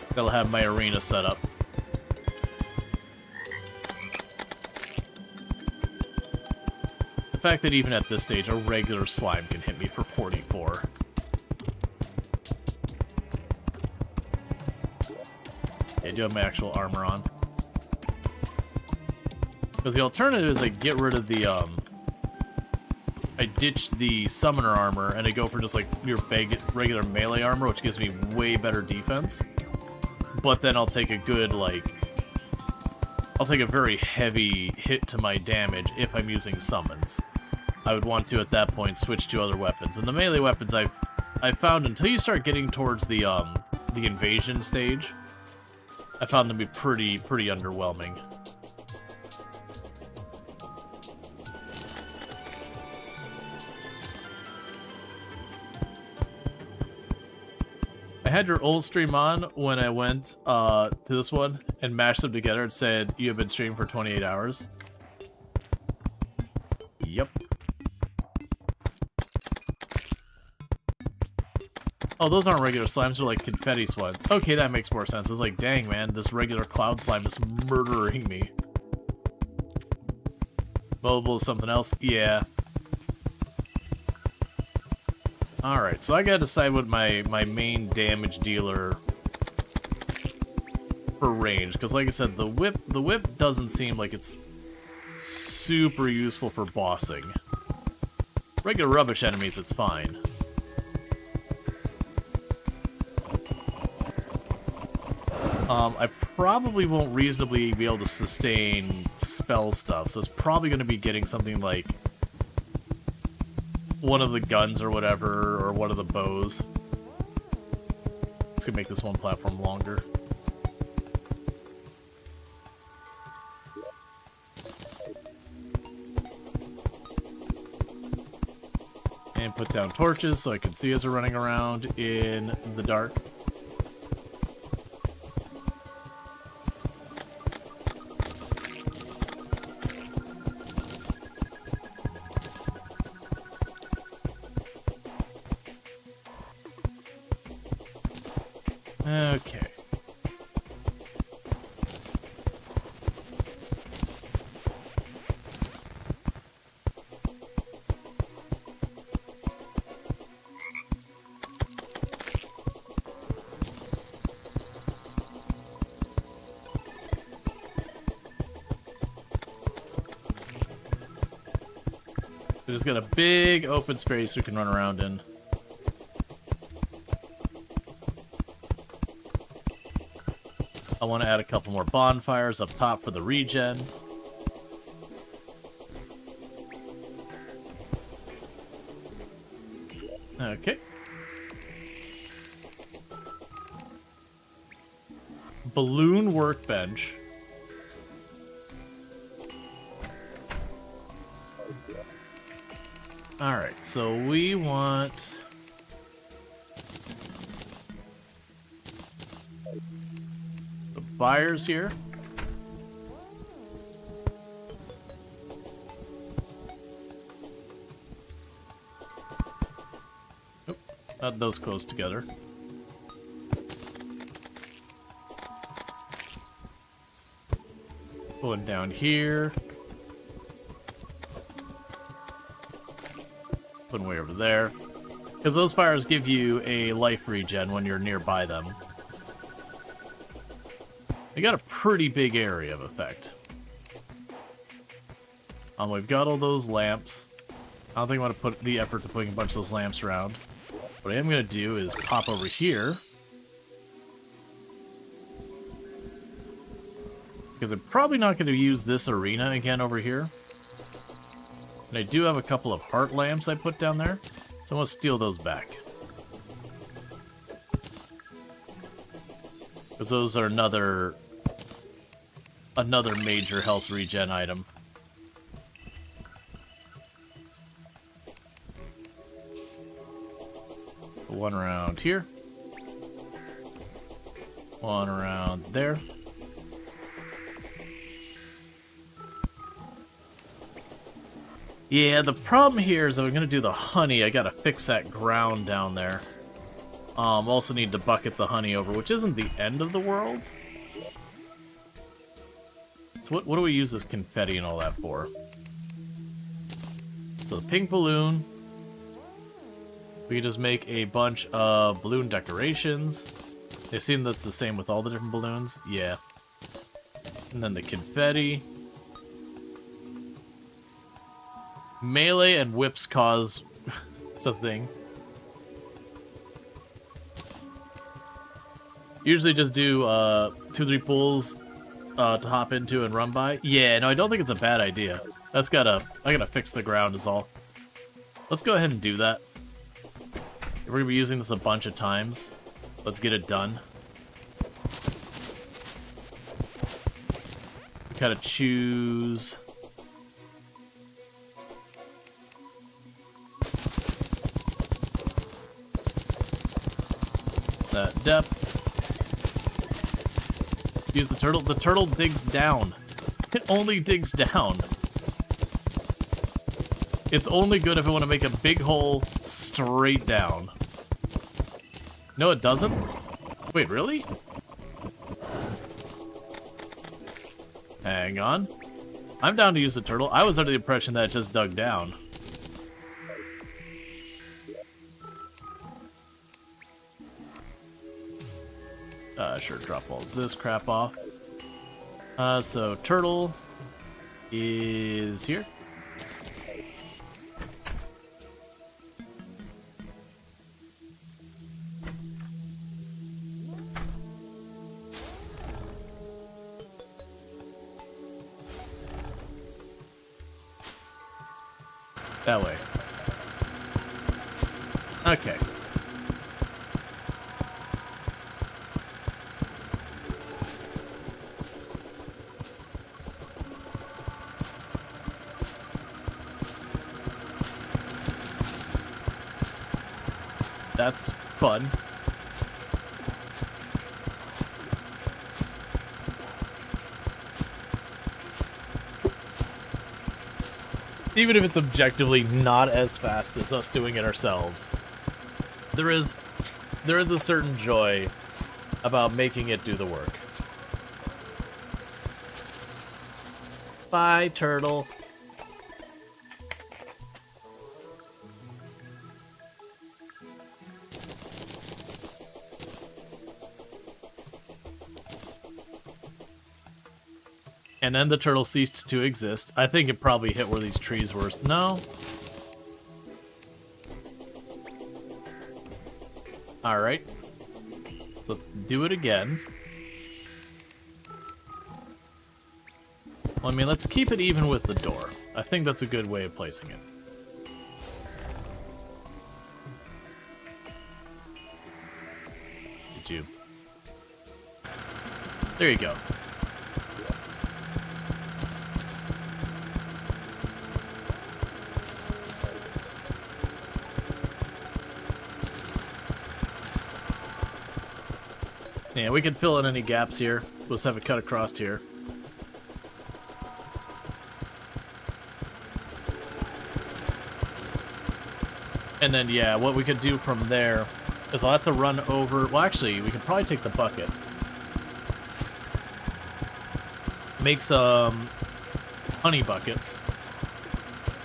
that'll have my arena set up. fact that even at this stage, a regular slime can hit me for 44. I do have my actual armor on. Because the alternative is I get rid of the, I ditch the summoner armor and I go for just like your regular melee armor, which gives me way better defense. But then I'll take a good, like, I'll take a very heavy hit to my damage if I'm using summons. I would want to, at that point, switch to other weapons. And the melee weapons I've found, until you start getting towards the invasion stage, I found them to be pretty underwhelming. I had your old stream on when I went to this one and mashed them together and said, you have been streaming for 28 hours. Yep. Oh, those aren't regular slimes, they're like confetti slimes. Okay, that makes more sense. It's like, dang, man, this regular cloud slime is murdering me. Mobile is something else? Yeah. Alright, so I gotta decide what my main damage dealer for range, because like I said, the whip doesn't seem like it's super useful for bossing. Regular rubbish enemies, it's fine. I probably won't reasonably be able to sustain spell stuff, so it's probably going to be getting something like one of the guns or whatever, or one of the bows. It's going to make this one platform longer. And put down torches so I can see as we're running around in the dark. Okay. We just got a big open space we can run around in. I want to add a couple more bonfires up top for the regen. Okay. Balloon workbench. Alright, so we want... fires here. Nope, not those close together. Going down here. Putting way over there. Because those fires give you a life regen when you're nearby them. They got a pretty big area of effect. We've got all those lamps. I don't think I want to put the effort to putting a bunch of those lamps around. What I am going to do is pop over here. Because I'm probably not going to use this arena again over here. And I do have a couple of heart lamps I put down there. So I'm going to steal those back. Because those are another major health regen item. One around here. One around there. Yeah, the problem here is that I'm going to do the honey. I got to fix that ground down there. Also need to bucket the honey over, which isn't the end of the world. So what do we use this confetti and all that for? So the pink balloon. We can just make a bunch of balloon decorations. They seem that's the same with all the different balloons. Yeah. And then the confetti. Melee and whips cause something. Usually just do 2-3 pools to hop into and run by. Yeah, no, I don't think it's a bad idea. I gotta fix the ground is all. Let's go ahead and do that. We're gonna be using this a bunch of times. Let's get it done. We gotta choose. That depth. Use the turtle. The turtle digs down. It only digs down. It's only good if I want to make a big hole straight down. No, it doesn't? Wait, really? Hang on. I'm down to use the turtle. I was under the impression that it just dug down. Sure, drop all this crap off. So turtle is here. That way. Okay. That's fun. Even if it's objectively not as fast as us doing it ourselves, there is a certain joy about making it do the work. Bye, turtle. And then the turtle ceased to exist. I think it probably hit where these trees were. No? Alright. So do it again. Well, I mean, let's keep it even with the door. I think that's a good way of placing it. Did you? There you go. Yeah, we can fill in any gaps here. Let's have it cut across here. And then, yeah, what we could do from there is I'll have to run over... Well, actually, we could probably take the bucket. Make some honey buckets.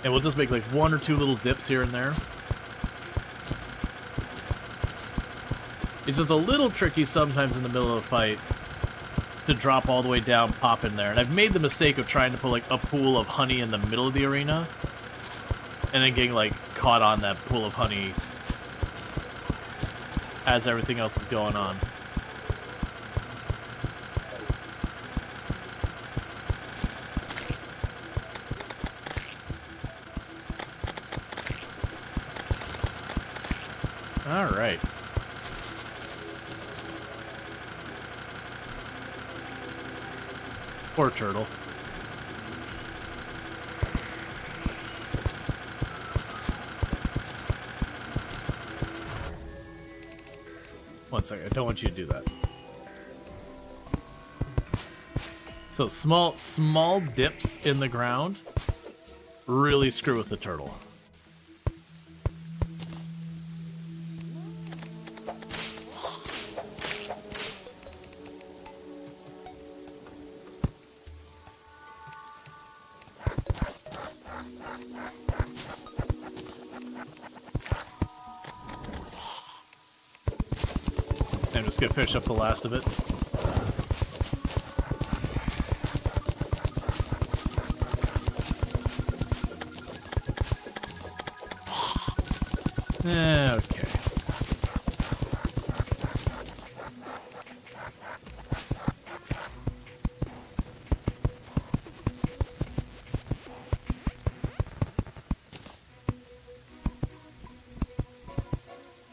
And we'll just make like 1 or 2 little dips here and there. It's just a little tricky sometimes in the middle of a fight to drop all the way down, pop in there. And I've made the mistake of trying to put like a pool of honey in the middle of the arena and then getting like caught on that pool of honey as everything else is going on. All right. Poor turtle. One second, I don't want you to do that. So small dips in the ground really screw with the turtle. I'm just gonna finish up the last of it. Okay.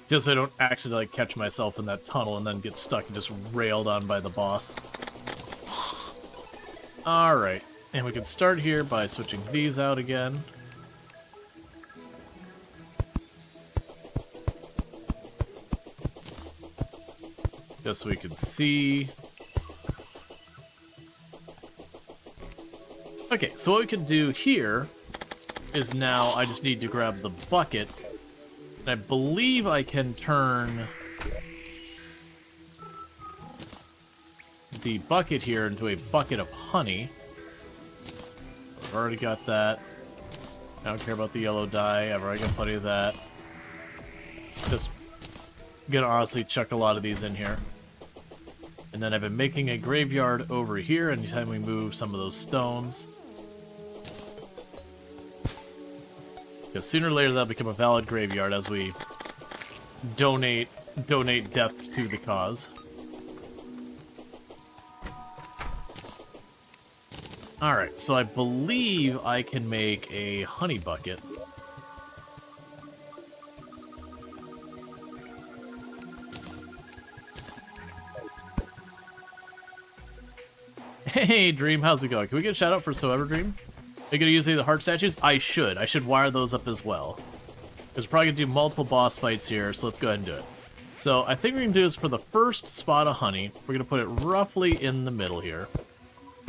Just so I don't accidentally catch myself in that tunnel and then get stuck and just railed on by the boss. Alright, and we can start here by switching these out again. Just so we can see. Okay, so what we can do here is now I just need to grab the bucket. And I believe I can turn the bucket here into a bucket of honey. I've already got that. I don't care about the yellow dye. I've already got plenty of that. Just gonna honestly chuck a lot of these in here. And then I've been making a graveyard over here anytime we move some of those stones. Because sooner or later that'll become a valid graveyard as we donate deaths to the cause. Alright, so I believe I can make a honey bucket. Hey, Dream, how's it going? Can we get a shout out for So Ever Dream? Are you going to use any of the heart statues? I should wire those up as well. Because we're probably going to do multiple boss fights here, so let's go ahead and do it. So I think we're going to do this for the first spot of honey. We're going to put it roughly in the middle here.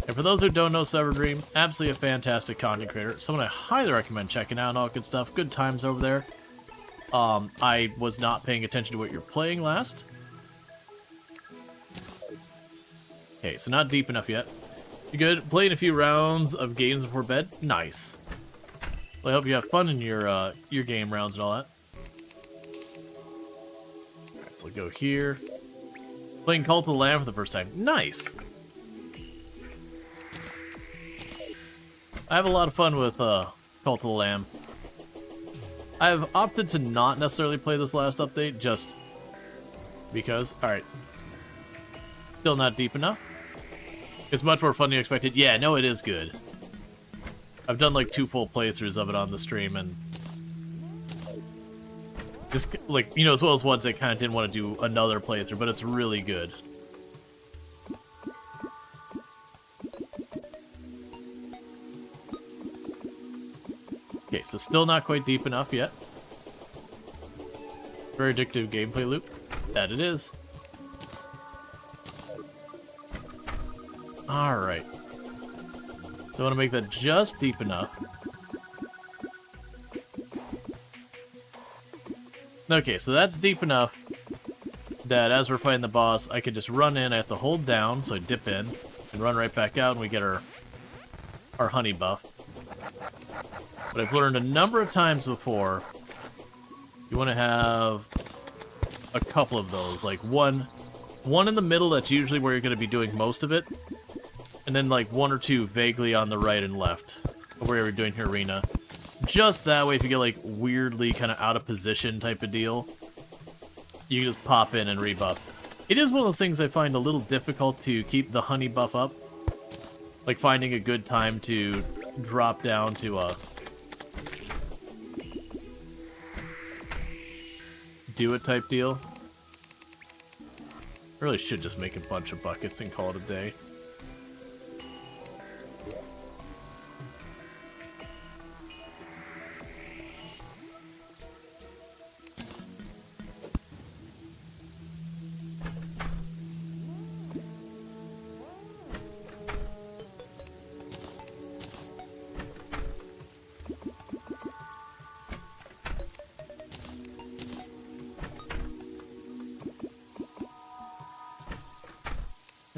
And for those who don't know So Ever Dream, absolutely a fantastic content creator. Someone I highly recommend checking out and all good stuff. Good times over there. I was not paying attention to what you're playing last. Okay, so not deep enough yet. You good? Playing a few rounds of games before bed? Nice. Well, I hope you have fun in your game rounds and all that. Alright, so we'll go here. Playing Cult of the Lamb for the first time. Nice! I have a lot of fun with Cult of the Lamb. I've opted to not necessarily play this last update, just because. Alright. Still not deep enough. It's much more fun than you expected. Yeah, no, it is good. I've done like 2 full playthroughs of it on the stream, and just like, you know, as well as ones that kind of didn't want to do another playthrough, but it's really good. Okay, so still not quite deep enough yet. Very addictive gameplay loop. That it is. Alright. So I want to make that just deep enough. Okay, so that's deep enough that as we're fighting the boss, I can just run in. I have to hold down, so I dip in, and run right back out, and we get our honey buff. But I've learned a number of times before, you want to have a couple of those. Like one in the middle, that's usually where you're going to be doing most of it. And then like 1 or 2 vaguely on the right and left of where you're doing your arena. Just that way, if you get like weirdly kind of out of position type of deal, you can just pop in and rebuff. It is one of those things I find a little difficult to keep the honey buff up. Like finding a good time to drop down to do it type deal. I really should just make a bunch of buckets and call it a day.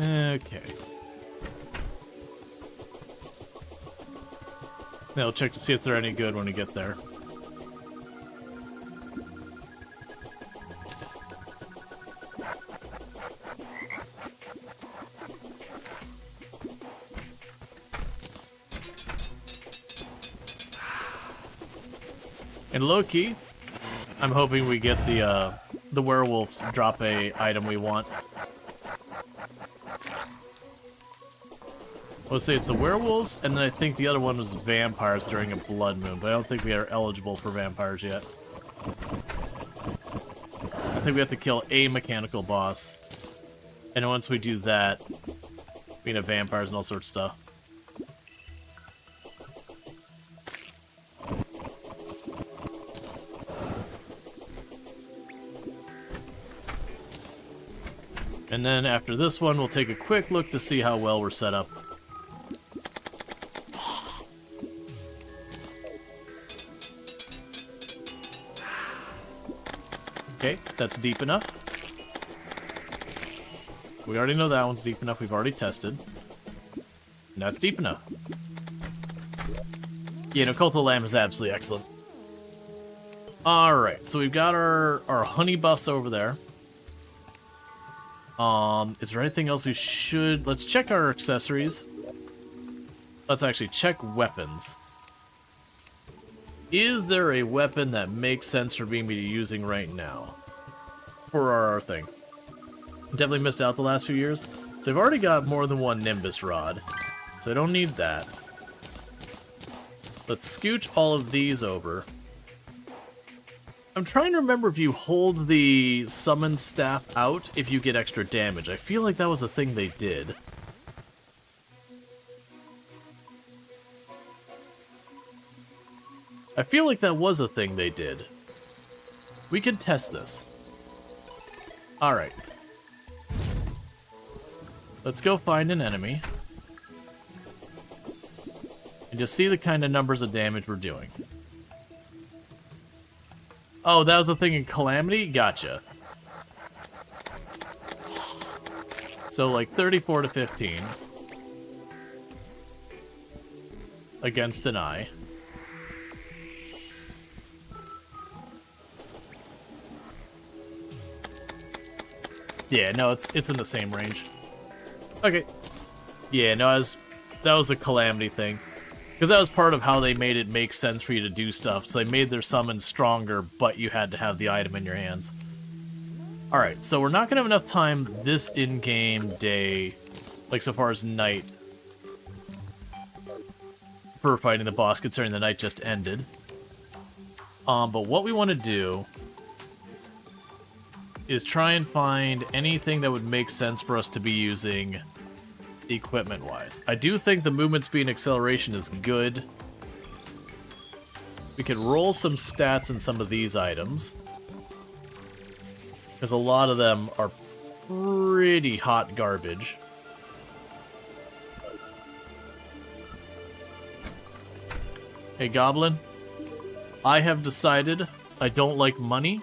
Okay. Now we'll check to see if they're any good when we get there. And low-key, I'm hoping we get the werewolves drop a item we want. Let's say it's the werewolves, and then I think the other one was vampires during a blood moon, but I don't think we are eligible for vampires yet. I think we have to kill a mechanical boss. And once we do that, we can have vampires and all sorts of stuff. And then after this one, we'll take a quick look to see how well we're set up. Okay, that's deep enough. We already know that one's deep enough. We've already tested. And that's deep enough. Yeah, no, Cult of Lamb is absolutely excellent. Alright, so we've got our honey buffs over there. Is there anything else we should... Let's check our accessories. Let's actually check weapons. Is there a weapon that makes sense for me to be using right now? For our thing. Definitely missed out the last few years. So I've already got more than one Nimbus Rod. So I don't need that. Let's scooch all of these over. I'm trying to remember if you hold the summon staff out if you get extra damage. I feel like that was a thing they did. I feel like that was a thing they did. We could test this. Alright. Let's go find an enemy. And just see the kind of numbers of damage we're doing. Oh, that was a thing in Calamity? Gotcha. So, like, 34 to 15. Against an eye. Yeah, no, it's in the same range. Okay. Yeah, no, that was a Calamity thing. Because that was part of how they made it make sense for you to do stuff. So they made their summons stronger, but you had to have the item in your hands. Alright, so we're not going to have enough time this in-game day, like so far as night, for fighting the boss, considering the night just ended. But what we want to do is try and find anything that would make sense for us to be using equipment-wise. I do think the movement speed and acceleration is good. We could roll some stats in some of these items, because a lot of them are pretty hot garbage. Hey, Goblin. I have decided I don't like money,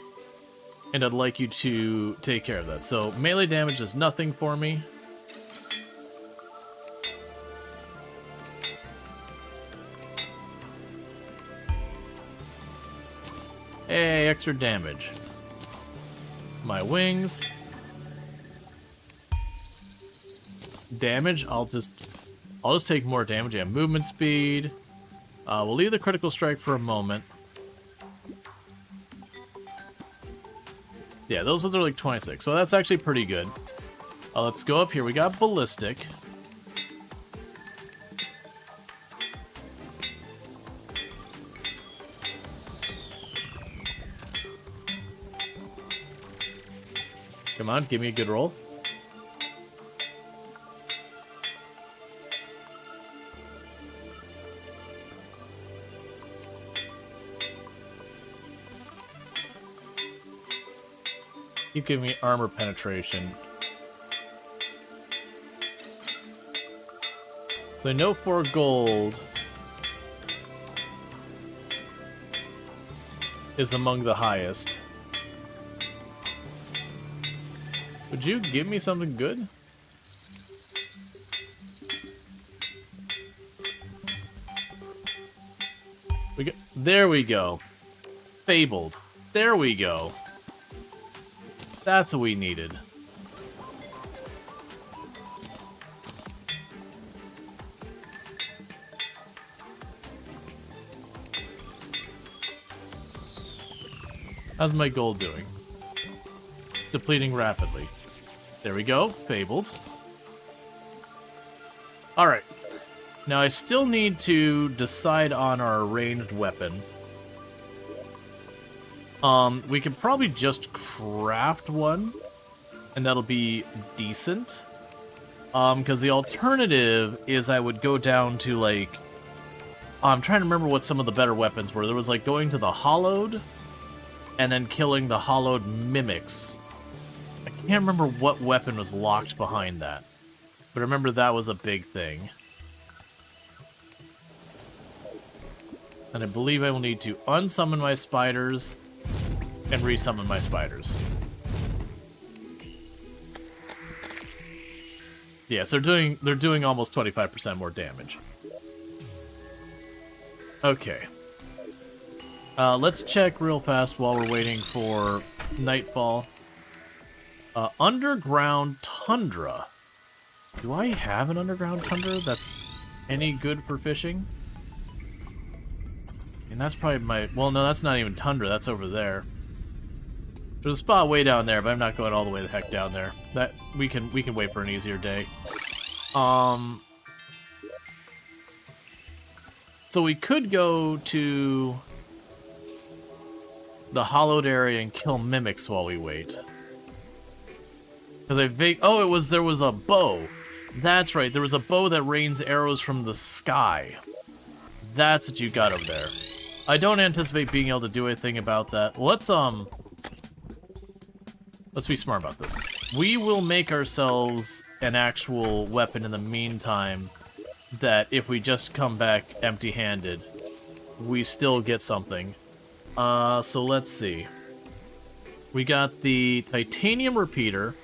and I'd like you to take care of that. So, melee damage is nothing for me. Hey, extra damage. My wings. Damage, I'll just take more damage. Yeah, movement speed. We'll leave the critical strike for a moment. Yeah, those ones are like 26, so that's actually pretty good. Let's go up here. We got ballistic. Come on, give me a good roll. Keep giving me armor penetration. So I know 4 gold is among the highest. Would you give me something good? There we go. Fabled. There we go. That's what we needed. How's my gold doing? It's depleting rapidly. There we go. Fabled. Alright. Now I still need to decide on our ranged weapon. We can probably just craft one, and that'll be decent. Because the alternative is I would go down to, like... I'm trying to remember what some of the better weapons were. There was, like, going to the Hollowed, and then killing the Hollowed Mimics. I can't remember what weapon was locked behind that. But I remember that was a big thing. And I believe I will need to unsummon my spiders and resummon my spiders. Yes, they're doing almost 25% more damage. Okay. Let's check real fast while we're waiting for nightfall. Underground tundra. Do I have an underground tundra that's any good for fishing? And that's probably my... Well, no, that's not even tundra. That's over there. There's a spot way down there, but I'm not going all the way the heck down there. That we can wait for an easier day. So we could go to the hollowed area and kill mimics while we wait. Because there was a bow. That's right, there was a bow that rains arrows from the sky. That's what you got over there. I don't anticipate being able to do anything about that. Let's be smart about this. We will make ourselves an actual weapon in the meantime that if we just come back empty-handed, we still get something. So let's see. We got the titanium repeater.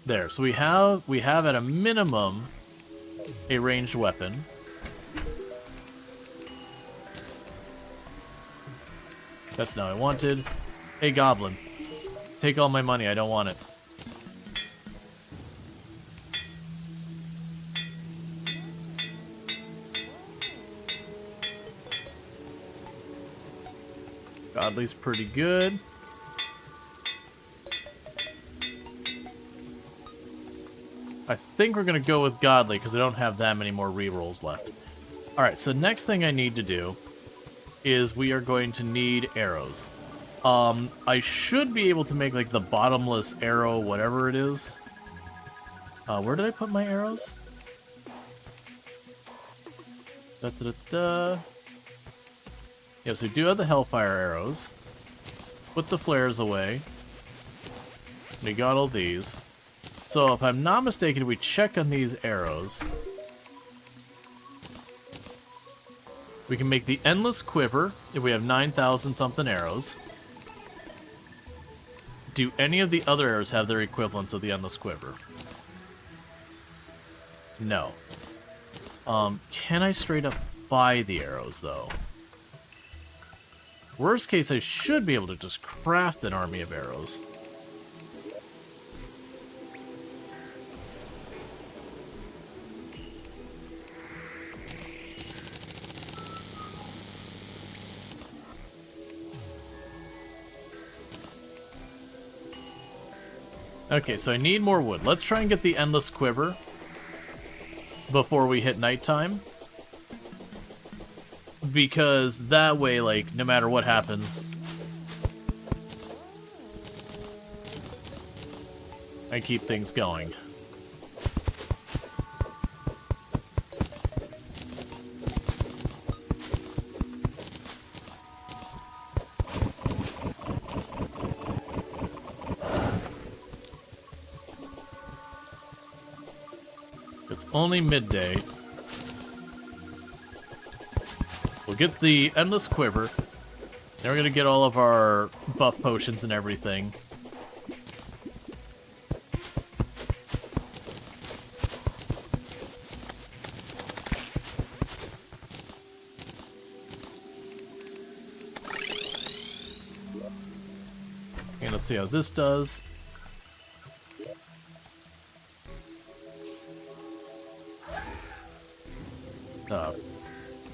There, so we have at a minimum a ranged weapon. That's not what I wanted. Hey, goblin. Take all my money, I don't want it. Godly's pretty good. I think we're going to go with Godly because I don't have that many more rerolls left. Alright, so next thing I need to do is we are going to need arrows. I should be able to make, like, the bottomless arrow, whatever it is. Where did I put my arrows? Yes, we do have the Hellfire arrows. Put the flares away. We got all these. So, if I'm not mistaken, we check on these arrows. We can make the Endless Quiver if we have 9,000 something arrows. Do any of the other arrows have their equivalents of the Endless Quiver? No. Can I straight up buy the arrows, though? Worst case, I should be able to just craft an army of arrows. Okay, so I need more wood. Let's try and get the Endless Quiver before we hit nighttime. Because that way, like, no matter what happens, I keep things going. It's only midday. We'll get the Endless Quiver. Then we're gonna get all of our buff potions and everything. And let's see how this does.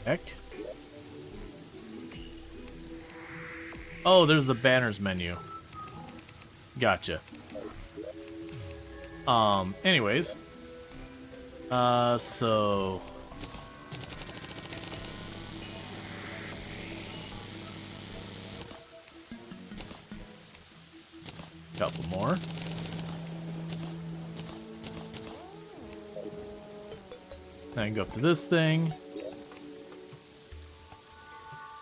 Heck. Oh, there's the banners menu. Gotcha. Anyways. So... Couple more. I can go up to this thing.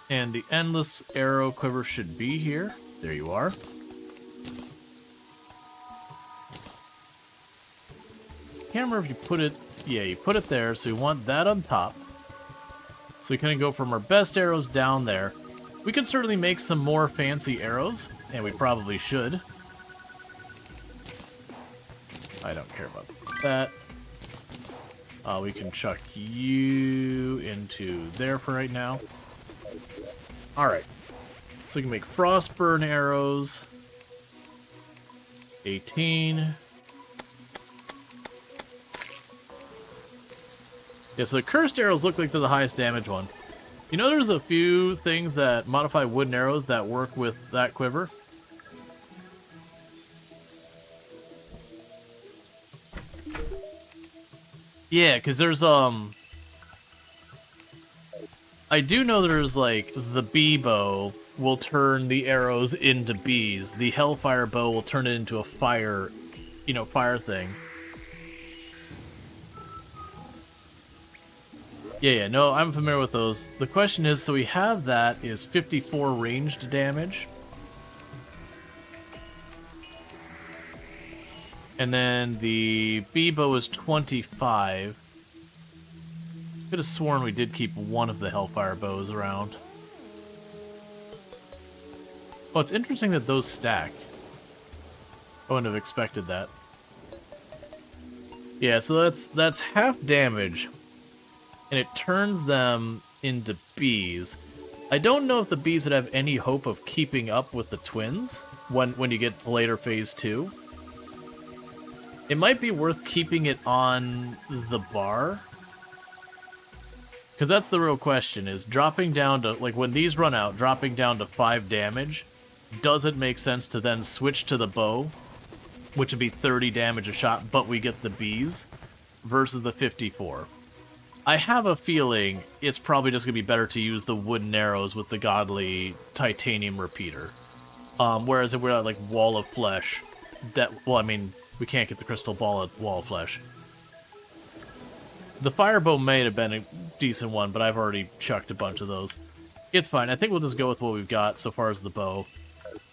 And the endless arrow quiver should be here. There you are. Can't remember if you put it... Yeah, you put it there, so we want that on top. So we kind of go from our best arrows down there. We could certainly make some more fancy arrows, and we probably should. I don't care about that. We can chuck you into there for right now. Alright. So we can make frostburn arrows. 18. Yeah, so the cursed arrows look like they're the highest damage one. You know there's a few things that modify wooden arrows that work with that quiver? Yeah, because there's, I do know there's, like, the bee bow will turn the arrows into bees. The hellfire bow will turn it into a fire, you know, fire thing. Yeah, no, I'm familiar with those. The question is, so we have that is 54 ranged damage. And then the bee bow is 25. Could have sworn we did keep one of the hellfire bows around. Oh, it's interesting that those stack. I wouldn't have expected that. Yeah, so that's half damage. And it turns them into bees. I don't know if the bees would have any hope of keeping up with the twins when you get to later phase 2. It might be worth keeping it on the bar. Because that's the real question, is dropping down to, like, when these run out, dropping down to 5 damage, does it make sense to then switch to the bow, which would be 30 damage a shot, but we get the bees, versus the 54? I have a feeling it's probably just going to be better to use the wooden arrows with the godly titanium repeater. Whereas if we're at, like, Wall of Flesh, that, well, I mean... We can't get the crystal ball at Wall of Flesh. The firebow may have been a decent one, but I've already chucked a bunch of those. It's fine. I think we'll just go with what we've got so far as the bow.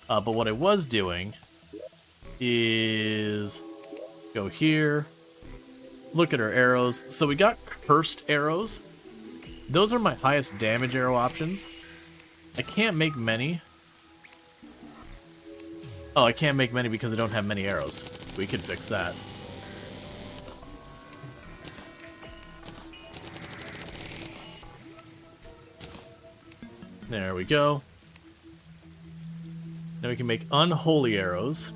But what I was doing is go here, look at our arrows. So we got cursed arrows. Those are my highest damage arrow options. I can't make many. Oh, I can't make many because I don't have many arrows. We could fix that. There we go. Now we can make unholy arrows.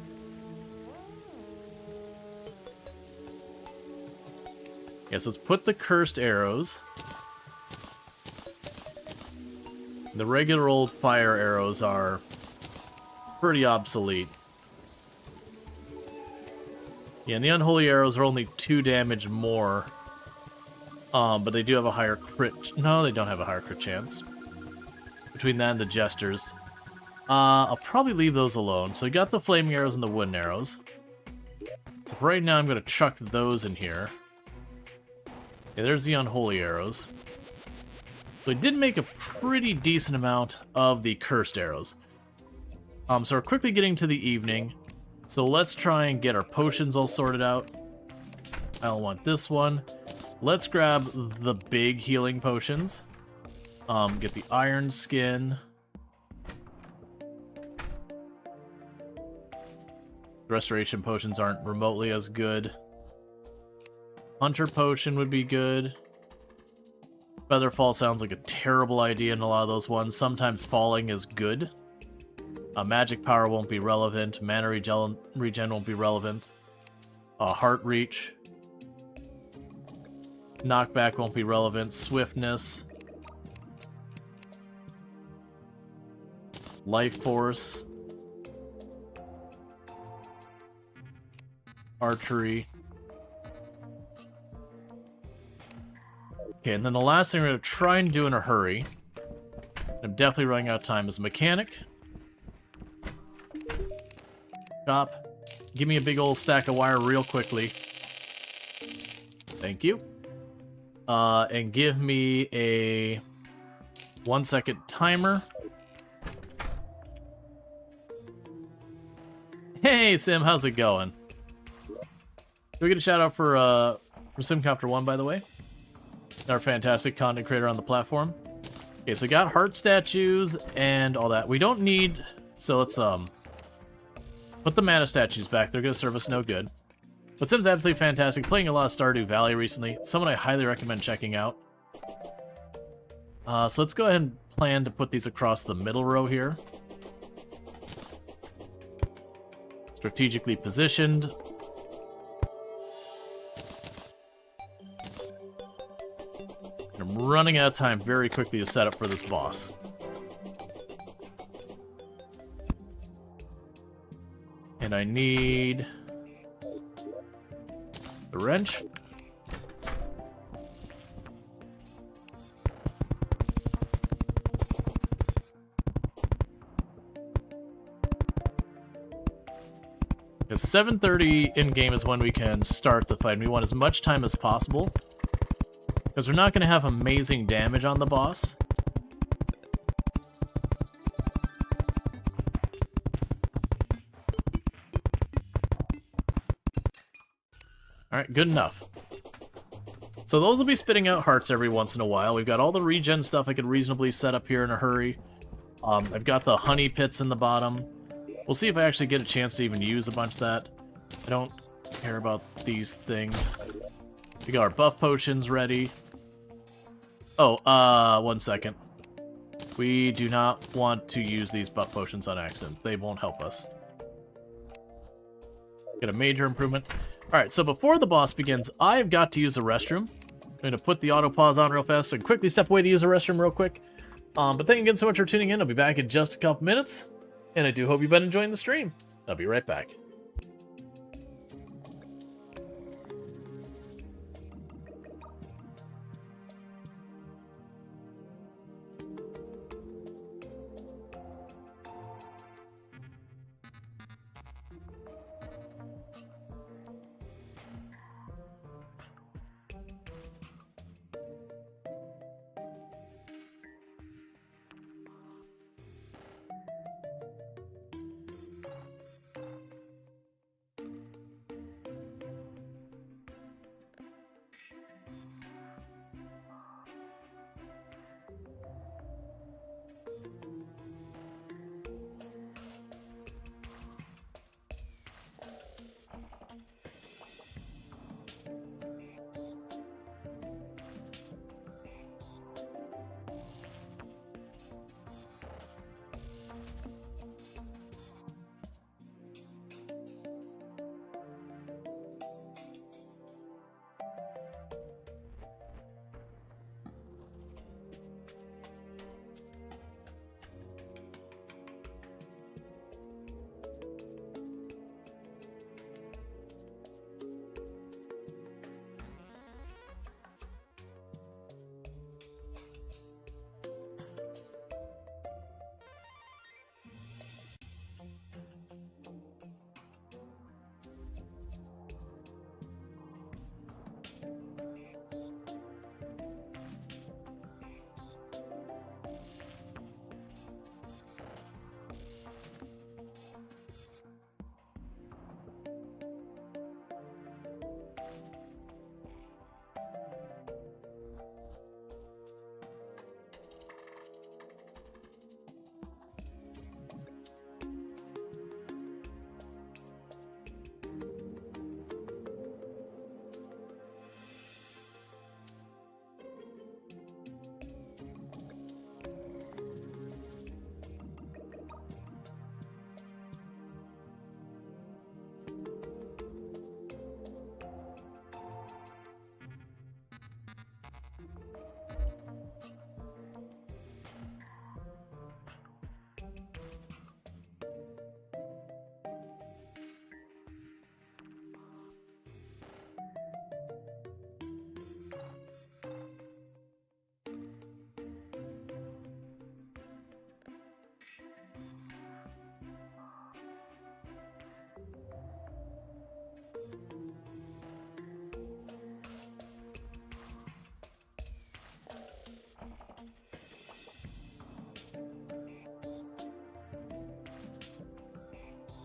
Yes, let's put the cursed arrows. The regular old fire arrows are pretty obsolete. Yeah, and the unholy arrows are only 2 damage more. But they do have a higher crit... No, they don't have a higher crit chance. Between that and the jesters. I'll probably leave those alone. So we got the flaming arrows and the wooden arrows. So for right now, I'm going to chuck those in here. Yeah, there's the unholy arrows. So we did make a pretty decent amount of the cursed arrows. So we're quickly getting to the evening. So let's try and get our potions all sorted out. I don't want this one. Let's grab the big healing potions. Get the iron skin. The restoration potions aren't remotely as good. Hunter potion would be good. Featherfall sounds like a terrible idea in a lot of those ones. Sometimes falling is good. Magic power won't be relevant. Mana regen won't be relevant. Heart reach. Knockback won't be relevant. Swiftness. Life Force. Archery. Okay, and then the last thing we're going to try and do in a hurry, I'm definitely running out of time, is Mechanic. Chop. Give me a big old stack of wire real quickly. Thank you. And give me a 1 second timer. Hey, Sim, how's it going? Can we get a shout out for Simcopter1, by the way? Our fantastic content creator on the platform. Okay, so got heart statues and all that. We don't need... So let's put the mana statues back. They're going to serve us no good. But Sim's absolutely fantastic. Playing a lot of Stardew Valley recently. Someone I highly recommend checking out. So let's go ahead and plan to put these across the middle row here. Strategically positioned. I'm running out of time very quickly to set up for this boss. And I need the wrench. Because 7:30 in-game is when we can start the fight, and we want as much time as possible. Because we're not going to have amazing damage on the boss. Alright, good enough. So those will be spitting out hearts every once in a while. We've got all the regen stuff I could reasonably set up here in a hurry. I've got the honey pits in the bottom. We'll see if I actually get a chance to even use a bunch of that. I don't care about these things. We got our buff potions ready. Oh, 1 second. We do not want to use these buff potions on accident. They won't help us. Get a major improvement. Alright, so before the boss begins, I've got to use a restroom. I'm going to put the auto pause on real fast and quickly step away to use a restroom real quick. But thank you again so much for tuning in. I'll be back in just a couple minutes. And I do hope you've been enjoying the stream. I'll be right back.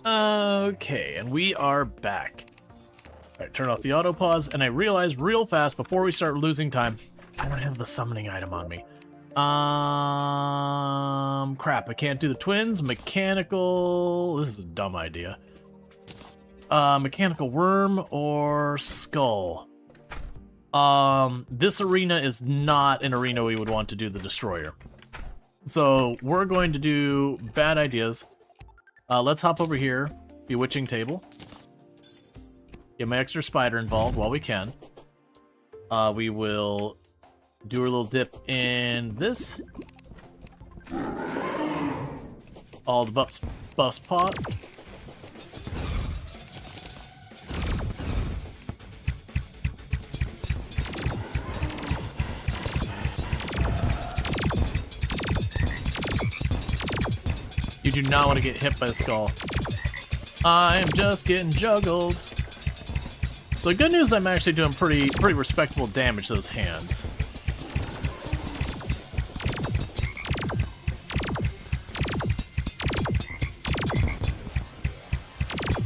Okay, and we are back. Alright, turn off the auto pause, and I realized real fast before we start losing time, I don't have the summoning item on me. Crap, I can't do the twins. Mechanical... This is a dumb idea. Mechanical worm or skull. This arena is not an arena we would want to do the destroyer. So, we're going to do bad ideas. Let's hop over here. Bewitching table. Get my extra spider involved while we can. We will do a little dip in this. All the buffs pot. You do not want to get hit by the skull. I am just getting juggled. So the good news, I'm actually doing pretty respectable damage to those hands.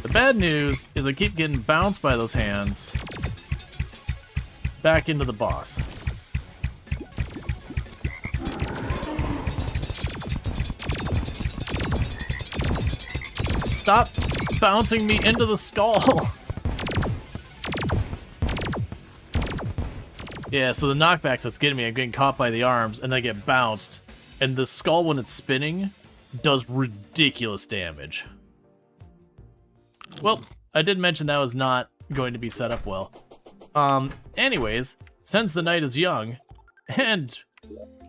The bad news is I keep getting bounced by those hands back into the boss. Stop bouncing me into the skull! Yeah, so the knockbacks that's getting me, I'm getting caught by the arms, and I get bounced. And the skull, when it's spinning, does ridiculous damage. Well, I did mention that was not going to be set up well. Anyways, since the night is young, and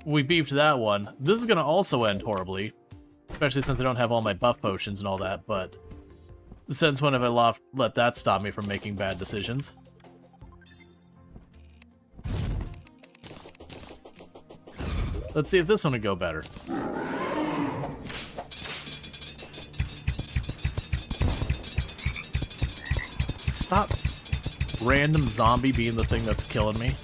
we beefed that one, this is gonna also end horribly. Especially since I don't have all my buff potions and all that, but since when have I let that stop me from making bad decisions? Let's see if this one would go better. Stop random zombie being the thing that's killing me.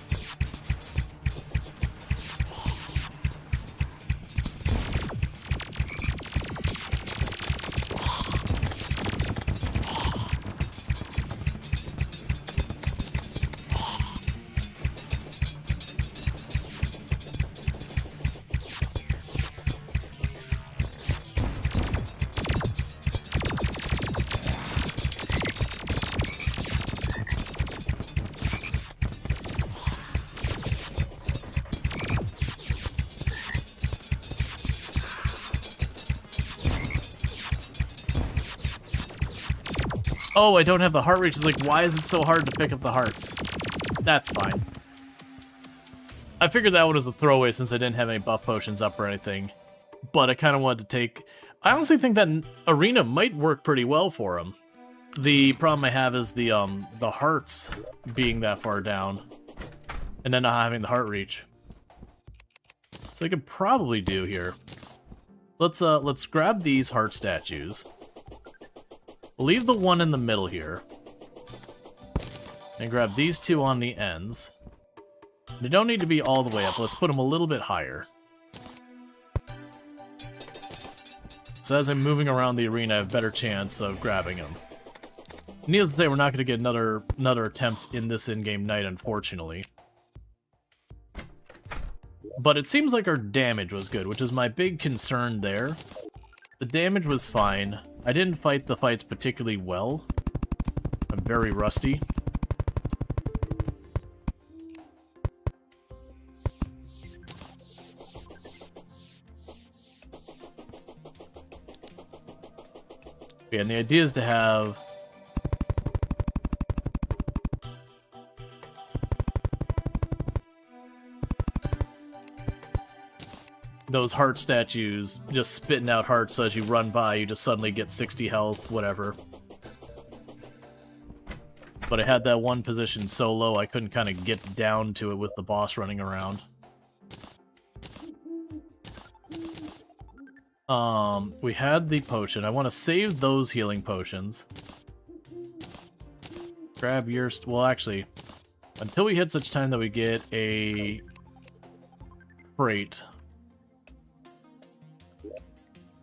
Oh, I don't have the heart reach. It's like, why is it so hard to pick up the hearts? That's fine. I figured that one was a throwaway since I didn't have any buff potions up or anything. But I kind of wanted to take... I honestly think that arena might work pretty well for him. The problem I have is the hearts being that far down. And then not having the heart reach. So I could probably do here. Let's grab these heart statues. Leave the one in the middle here. And grab these two on the ends. They don't need to be all the way up. Let's put them a little bit higher. So as I'm moving around the arena, I have a better chance of grabbing them. Needless to say, we're not going to get another attempt in this in-game night, unfortunately. But it seems like our damage was good, which is my big concern there. The damage was fine. I didn't fight the fights particularly well. I'm very rusty. Yeah, and the idea is to have... those heart statues just spitting out hearts, so as you run by, you just suddenly get 60 health, whatever. But I had that one position so low I couldn't kind of get down to it with the boss running around. We had the potion. I want to save those healing potions. Grab your... well, actually, until we hit such time that we get a freight.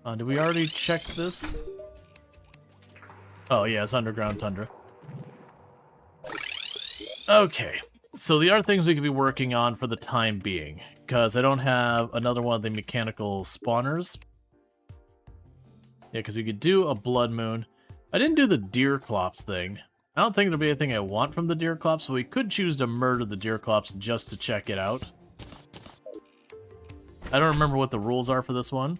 Did we already check this? Oh, yeah, it's underground tundra. Okay, so the other things we could be working on for the time being, because I don't have another one of the mechanical spawners. Yeah, because we could do a blood moon. I didn't do the deer clops thing. I don't think there'll be anything I want from the deer clops, so we could choose to murder the deer clops just to check it out. I don't remember what the rules are for this one.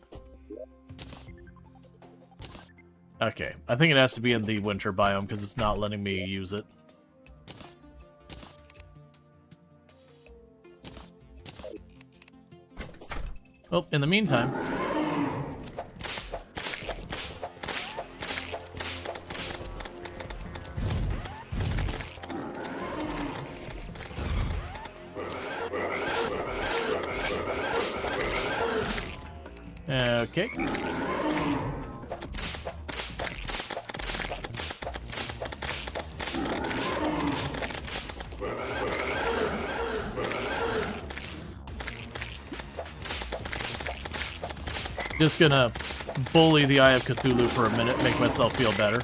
Okay, I think it has to be in the winter biome because it's not letting me use it. Oh, in the meantime... Okay. Just gonna bully the Eye of Cthulhu for a minute, make myself feel better.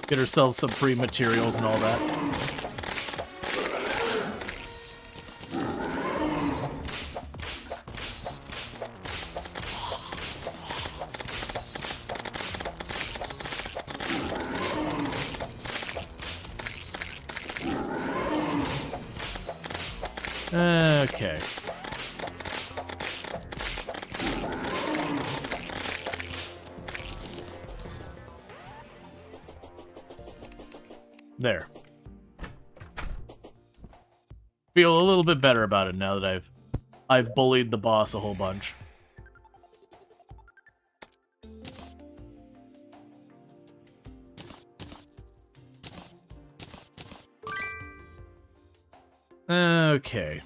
Get ourselves some free materials and all that. Okay. There. Feel a little bit better about it now that I've bullied the boss a whole bunch. Okay.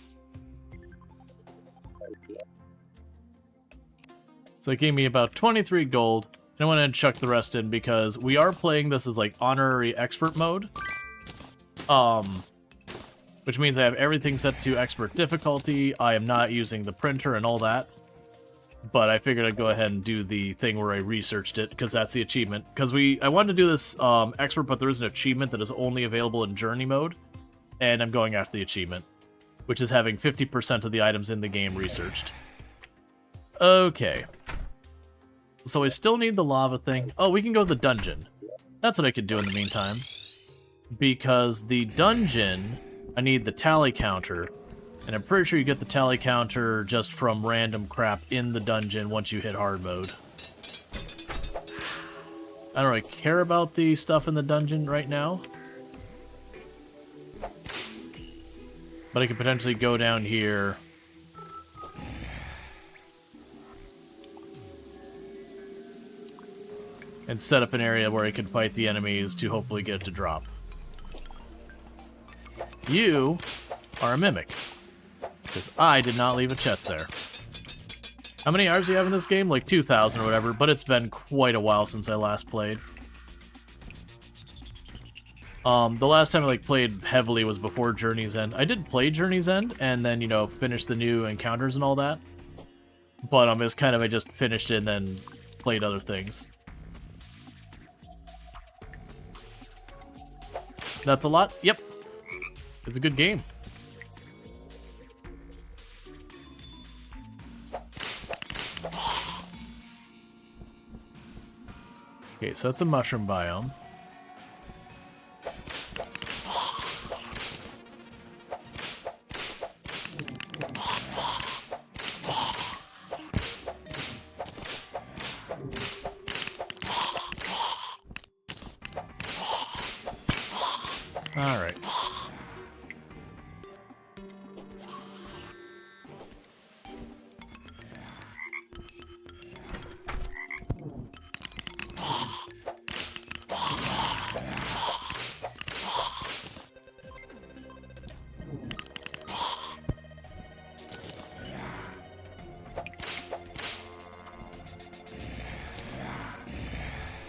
So it gave me about 23 gold. And I went ahead and chucked the rest in because we are playing this as like honorary expert mode. Which means I have everything set to expert difficulty. I am not using the printer and all that. But I figured I'd go ahead and do the thing where I researched it, because that's the achievement. Because I wanted to do this expert, but there is an achievement that is only available in journey mode. And I'm going after the achievement, which is having 50% of the items in the game researched. Okay. So I still need the lava thing. Oh, we can go to the dungeon. That's what I could do in the meantime. Because the dungeon, I need the tally counter. And I'm pretty sure you get the tally counter just from random crap in the dungeon once you hit hard mode. I don't really care about the stuff in the dungeon right now. But I could potentially go down here. And set up an area where I can fight the enemies to hopefully get it to drop. You are a mimic. Because I did not leave a chest there. How many hours do you have in this game? Like 2,000 or whatever, but it's been quite a while since I last played. The last time I played heavily was before Journey's End. I did play Journey's End, and then, you know, finish the new encounters and all that. But it's kind of, I just finished it and then played other things. That's a lot? Yep. It's a good game. Okay, so that's a mushroom biome. Alright.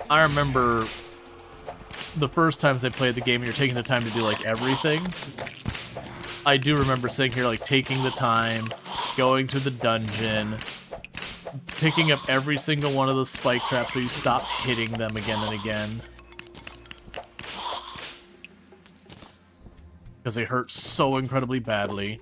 I remember the first times I played the game, you're taking the time to do, like, everything. I do remember sitting here, like, taking the time, going through the dungeon, picking up every single one of the spike traps so you stop hitting them again and again. Because they hurt so incredibly badly.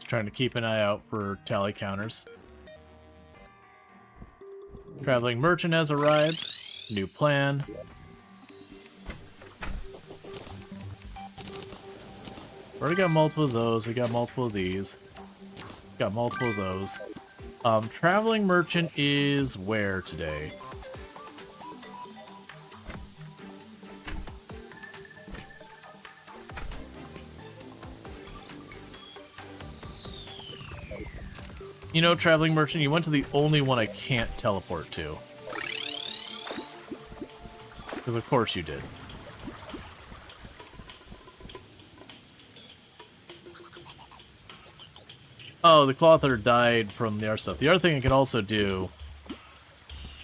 Trying to keep an eye out for tally counters. Traveling merchant has arrived. New plan. Already got multiple of those. I got multiple of these. Got multiple of those. Traveling merchant is where today? You know, Traveling Merchant, you went to the only one I can't teleport to. Because of course you did. Oh, the Clother died from the other stuff. The other thing I can also do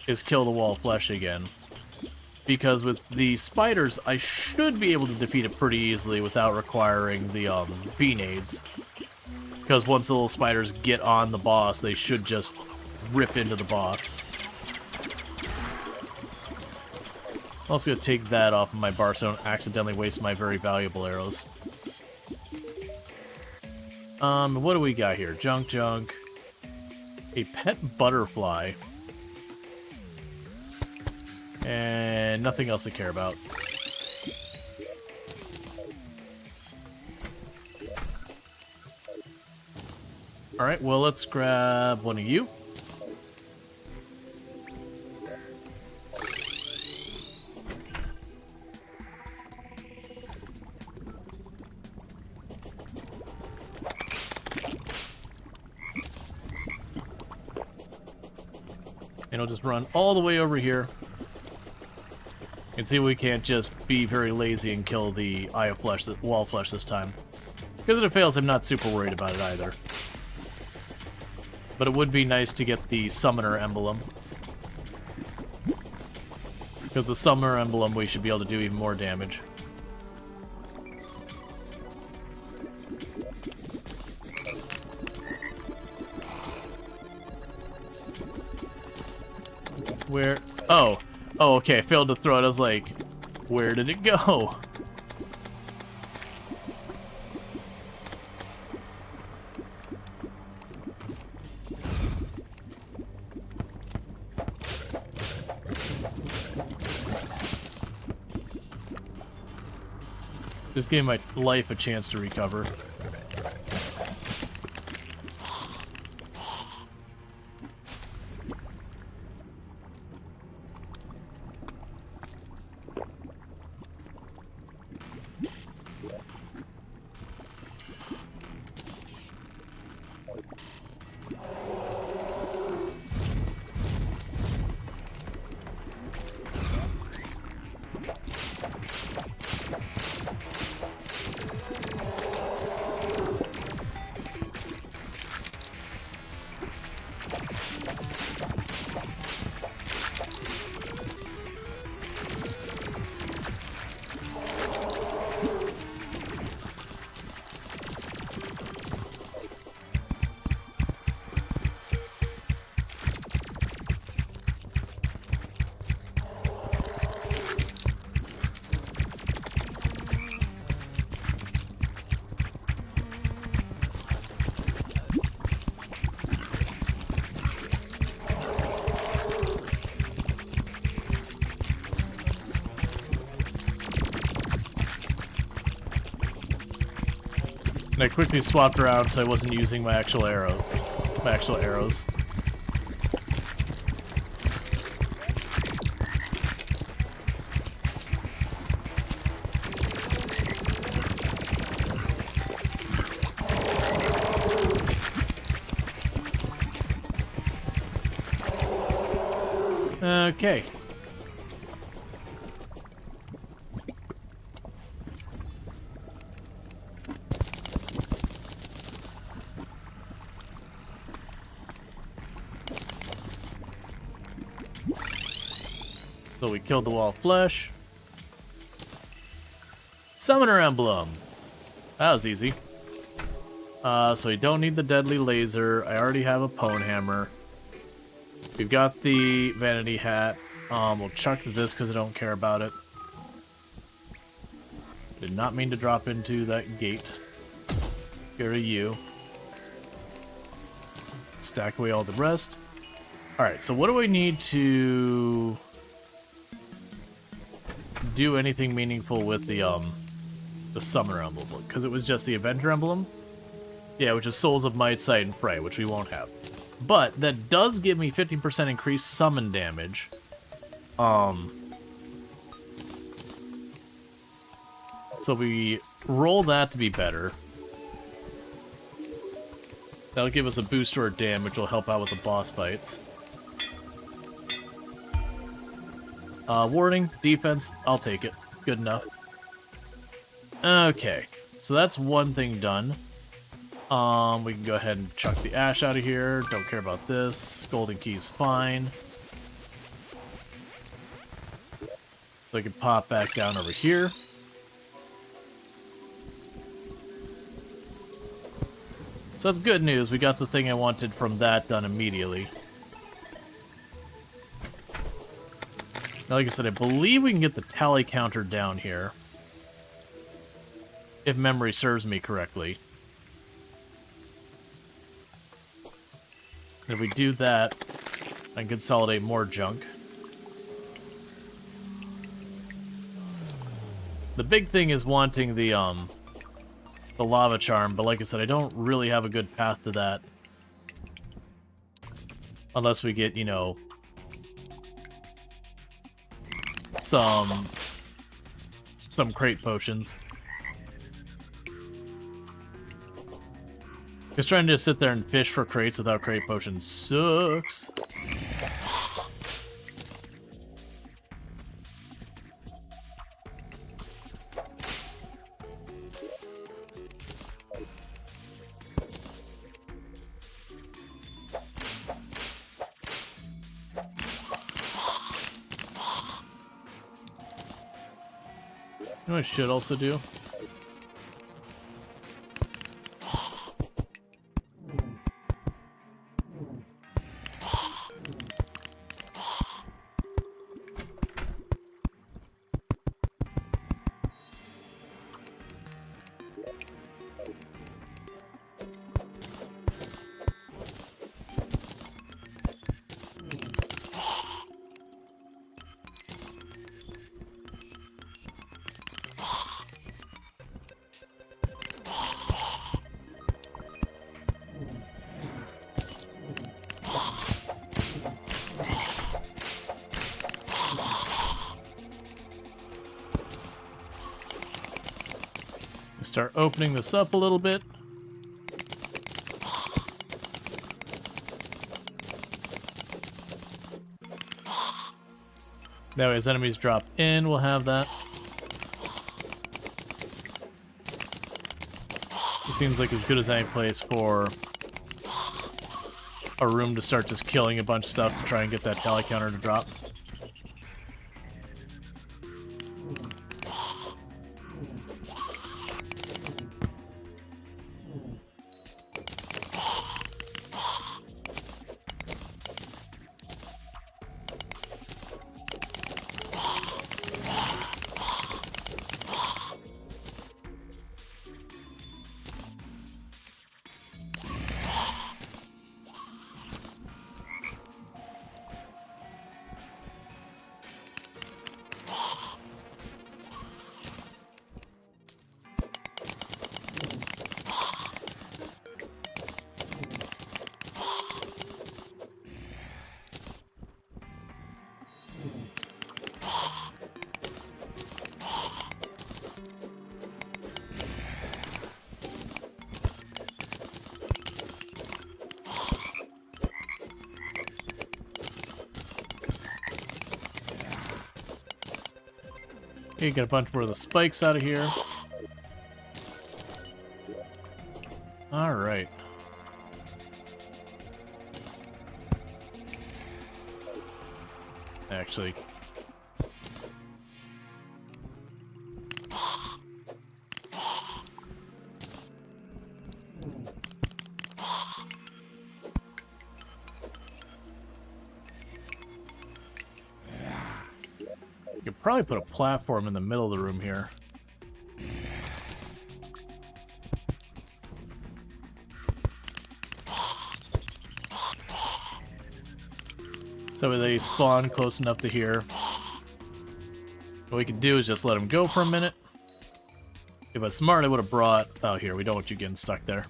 is kill the wall of flesh again. Because with the spiders, I should be able to defeat it pretty easily without requiring the bee nades. Because once the little spiders get on the boss, they should just rip into the boss. I'm also going to take that off of my bar so I don't accidentally waste my very valuable arrows. What do we got here? Junk. A pet butterfly. And nothing else to care about. Alright, well, let's grab one of you. And I'll just run all the way over here. And see if we can't just be very lazy and kill the Eye of Flesh, the Wall of Flesh this time. Because if it fails, I'm not super worried about it either. But it would be nice to get the Summoner Emblem. Because the Summoner Emblem, we should be able to do even more damage. Where? Oh. Oh, okay, I failed to throw it. I was like, where did it go? Just gave my life a chance to recover. And I quickly swapped around so I wasn't using my actual arrows. Okay. So we killed the wall of flesh. Summoner emblem. That was easy. So we don't need the deadly laser. I already have a pwn hammer. We've got the vanity hat. We'll chuck this because I don't care about it. Did not mean to drop into that gate. Get rid of you. Stack away all the rest. Alright, so what do we need to do anything meaningful with the summoner emblem? Because it was just the Avenger emblem. Yeah, which is Souls of Might, Sight, and Fray, which we won't have. But that does give me 15% increased summon damage. So we roll that to be better. That'll give us a boost to our damage, which will help out with the boss fights. Warning, defense, I'll take it. Good enough. Okay, so that's one thing done. We can go ahead and chuck the ash out of here. Don't care about this. Golden key's fine. So I can pop back down over here. So that's good news. We got the thing I wanted from that done immediately. Now, like I said, I believe we can get the tally counter down here. If memory serves me correctly. If we do that, I can consolidate more junk. The big thing is wanting the lava charm, but like I said, I don't really have a good path to that. Unless we get, you know, some crate potions. Because trying to sit there and fish for crates without crate potions sucks. You know what I should also do? Start opening this up a little bit. That way as enemies drop in, we'll have that. It seems like as good as any place for a room to start just killing a bunch of stuff to try and get that tally counter to drop. Okay, get a bunch more of the spikes out of here. Alright. Actually. You could probably put a platform in the middle of the room here. So they spawn close enough to here. What we could do is just let them go for a minute. If I was smart, I would have brought... Oh, here, we don't want you getting stuck there.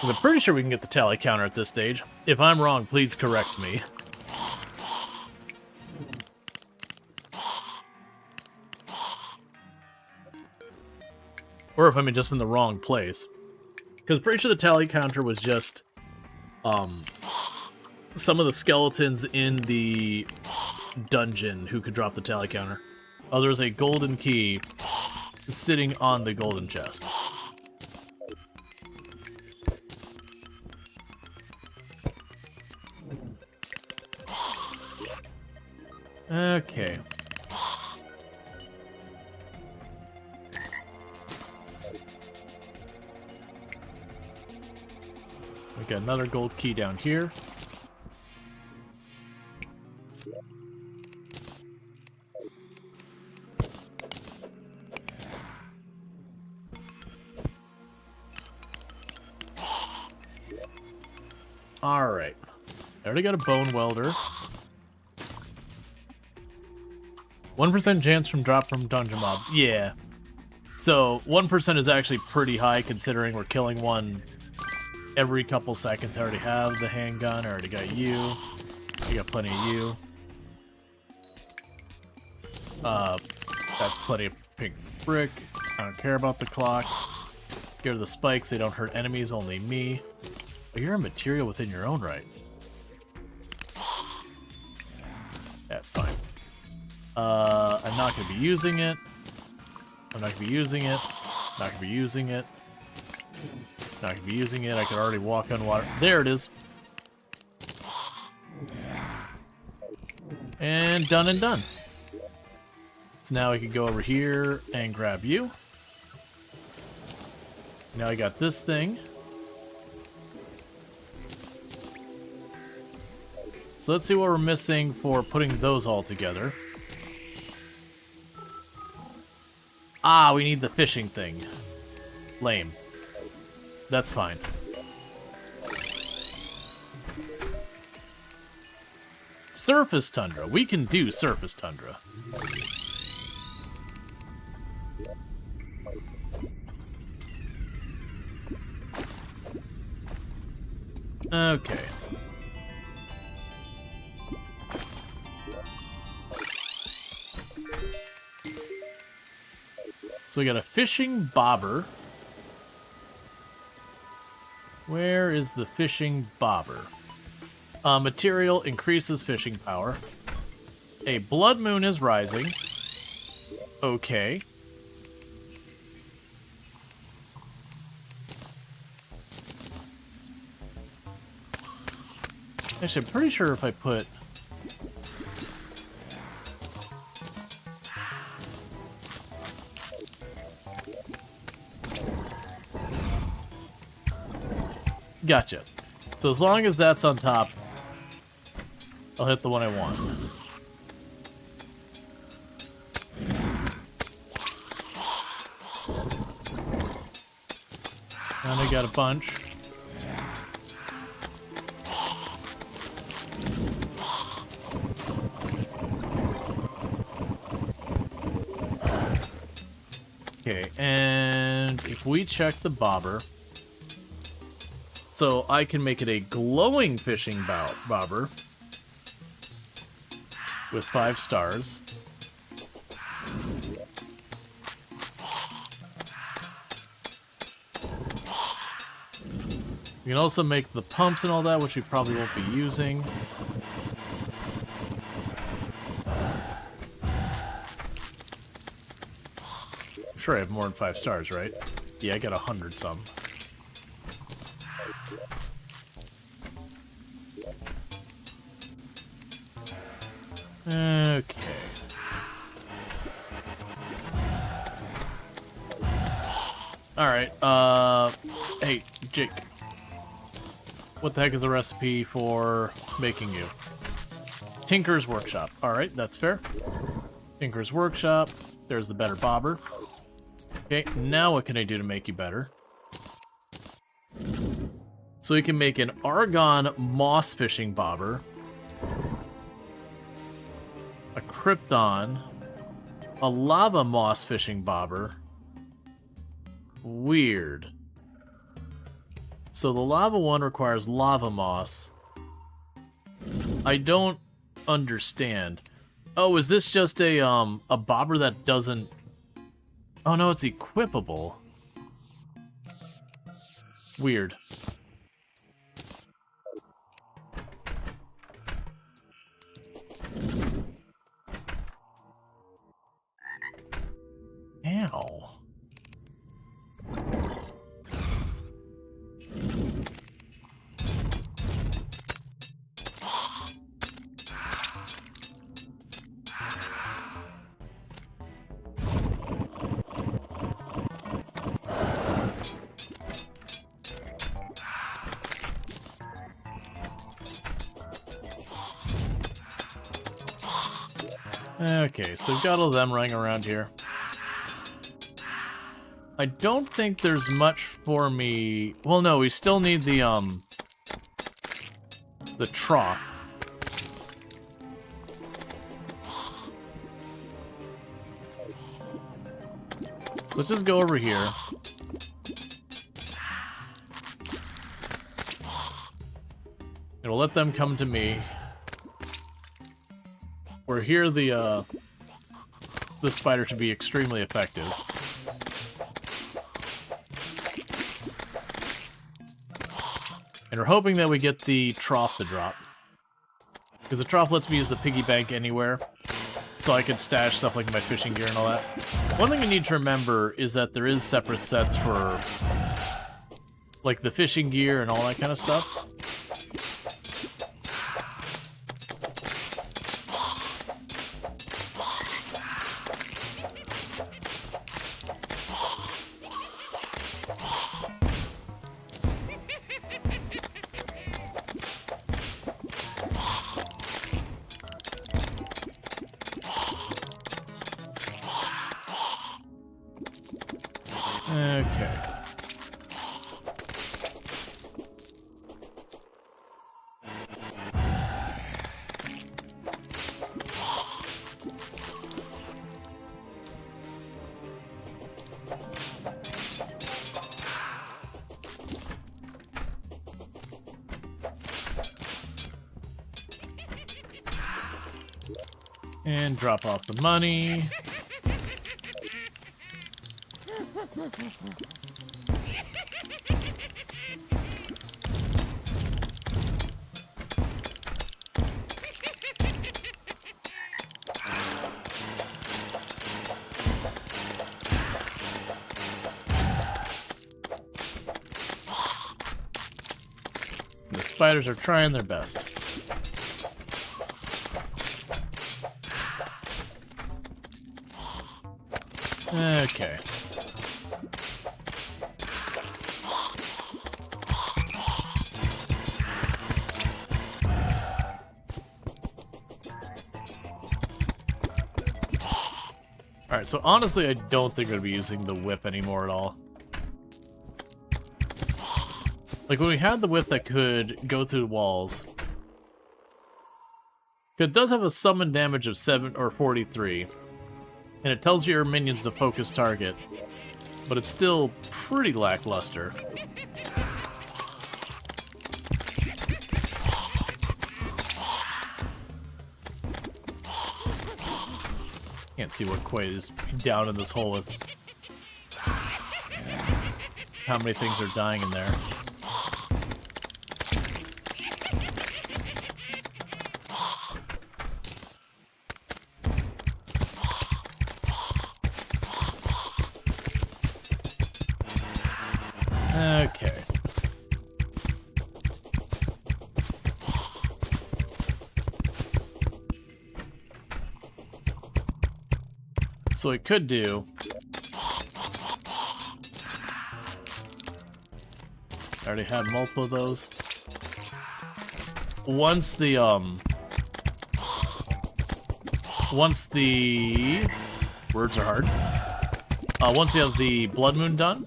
I'm pretty sure we can get the tally counter at this stage. If I'm wrong, please correct me. Or if I'm just in the wrong place. Because pretty sure the tally counter was just some of the skeletons in the dungeon who could drop the tally counter. Oh, there's a golden key sitting on the golden chest. Okay. We got another gold key down here. Alright. I already got a bone welder. 1% chance from drop from dungeon mobs. Yeah. So, 1% is actually pretty high considering we're killing one every couple seconds. I already have the handgun. I already got you. I got plenty of you. That's plenty of pink brick. I don't care about the clock. Get rid of the spikes. They don't hurt enemies, only me. But you're a material within your own right. That's fine. I'm not going to be using it. I'm not going to be using it. Not going to be using it. Not going to be using it. I could already walk on water. There it is. And done and done. So now I can go over here and grab you. Now I got this thing. So let's see what we're missing for putting those all together. Ah, we need the fishing thing. Lame. That's fine. Surface tundra. We can do surface tundra. Okay. So we got a fishing bobber. Where is the fishing bobber? Material increases fishing power. A blood moon is rising. Okay. Actually, I'm pretty sure if I put... Gotcha. So as long as that's on top, I'll hit the one I want. And I got a bunch. Okay, and if we check the bobber, so I can make it a glowing fishing bobber with 5 stars. We can also make the pumps and all that, which we probably won't be using. Sure, I have more than 5 stars, right? Yeah, I got 100 some. Okay. Alright, hey, Jake. What the heck is the recipe for making you? Tinker's Workshop. Alright, that's fair. Tinker's Workshop. There's the better bobber. Okay, now what can I do to make you better? So we can make an argon moss fishing bobber. A krypton. A lava moss fishing bobber. Weird. So the lava one requires lava moss. I don't understand. Oh, is this just a bobber that doesn't... Oh no, it's equipable. Weird. Ow. Okay, so we've got all of them running around here. I don't think there's much for me... Well, no, we still need the trough. So let's just go over here. And we'll let them come to me. Where here the spider should be extremely effective. And we're hoping that we get the trough to drop. Because the trough lets me use the piggy bank anywhere. So I could stash stuff like my fishing gear and all that. One thing you need to remember is that there is separate sets for like the fishing gear and all that kind of stuff. Okay. And drop off the money. The spiders are trying their best. Okay. Alright, so honestly, I don't think I'm going to be using the whip anymore at all. Like, when we had the whip that could go through walls, it does have a summon damage of 7 or 43, and it tells your minions to focus target, but it's still pretty lackluster. Can't see what quite is down in this hole with how many things are dying in there. So I could do... I already had multiple of those. Once the words are hard. Once you have the Blood Moon done,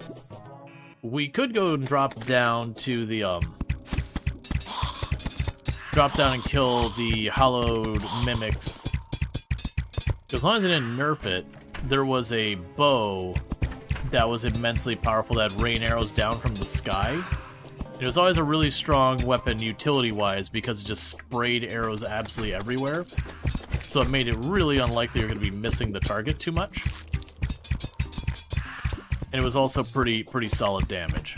we could go and drop down to the drop down and kill the Hallowed Mimics. As long as I didn't nerf it, there was a bow that was immensely powerful that rain arrows down from the sky. It was always a really strong weapon utility-wise because it just sprayed arrows absolutely everywhere. So it made it really unlikely you're going to be missing the target too much. And it was also pretty solid damage.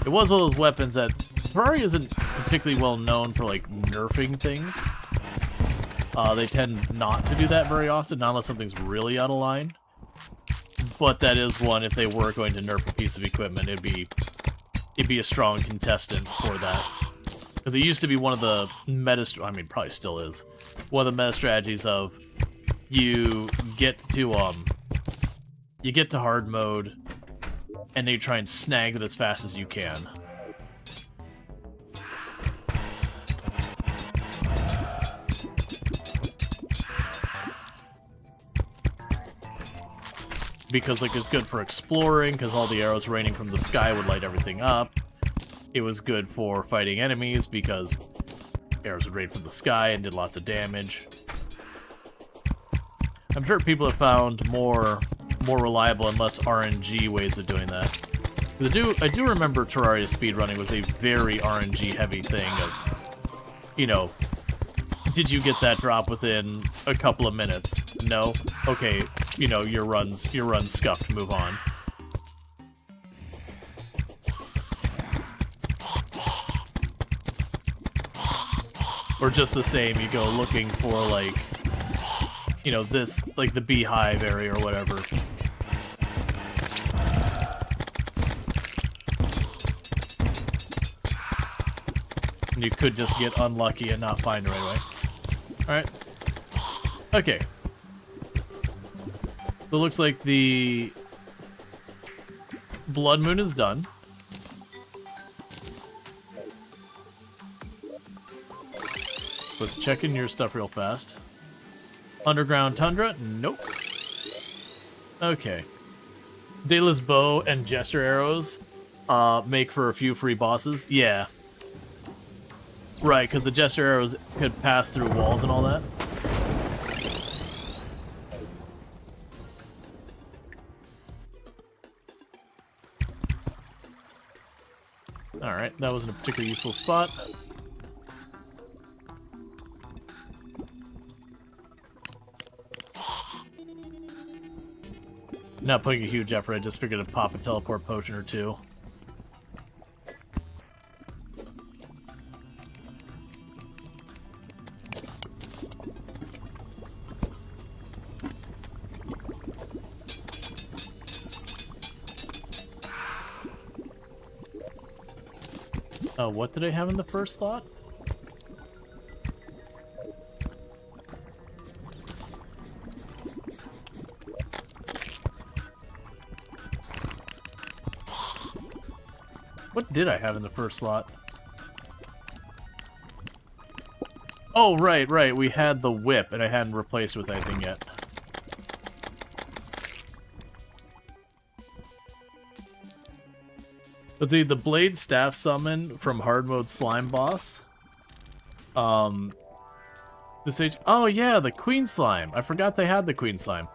It was one of those weapons that Terraria isn't particularly well known for like nerfing things. They tend not to do that very often, not unless something's really out of line. But that is one, if they were going to nerf a piece of equipment, it'd be a strong contestant for that. Because it used to be one of the I mean, probably still is, one of the meta strategies of you get to hard mode, and then you try and snag it as fast as you can. Because like it's good for exploring, because all the arrows raining from the sky would light everything up. It was good for fighting enemies because arrows would rain from the sky and did lots of damage. I'm sure people have found more reliable and less RNG ways of doing that. I do remember Terraria speedrunning was a very RNG heavy thing of, you know, did you get that drop within a couple of minutes? No? Okay, you know, your run's scuffed, move on. Or just the same, you go looking for, like, you know, this, like the beehive area or whatever. And you could just get unlucky and not find it right away. Alright. Okay. So it looks like the Blood Moon is done. So let's check in your stuff real fast. Underground Tundra? Nope. Okay. Daedalus Bow and Jester Arrows make for a few free bosses. Yeah. Right, because the Jester Arrows could pass through walls and all that. Alright, that wasn't a particularly useful spot. Not putting a huge effort, I just figured to pop a teleport potion or two. Oh, what did I have in the first slot? What did I have in the first slot? Oh, right. We had the whip, and I hadn't replaced it with anything yet. Let's see, the Blade Staff Summon from Hardmode Slime Boss. This age... Oh, yeah, the Queen Slime. I forgot they had the Queen Slime.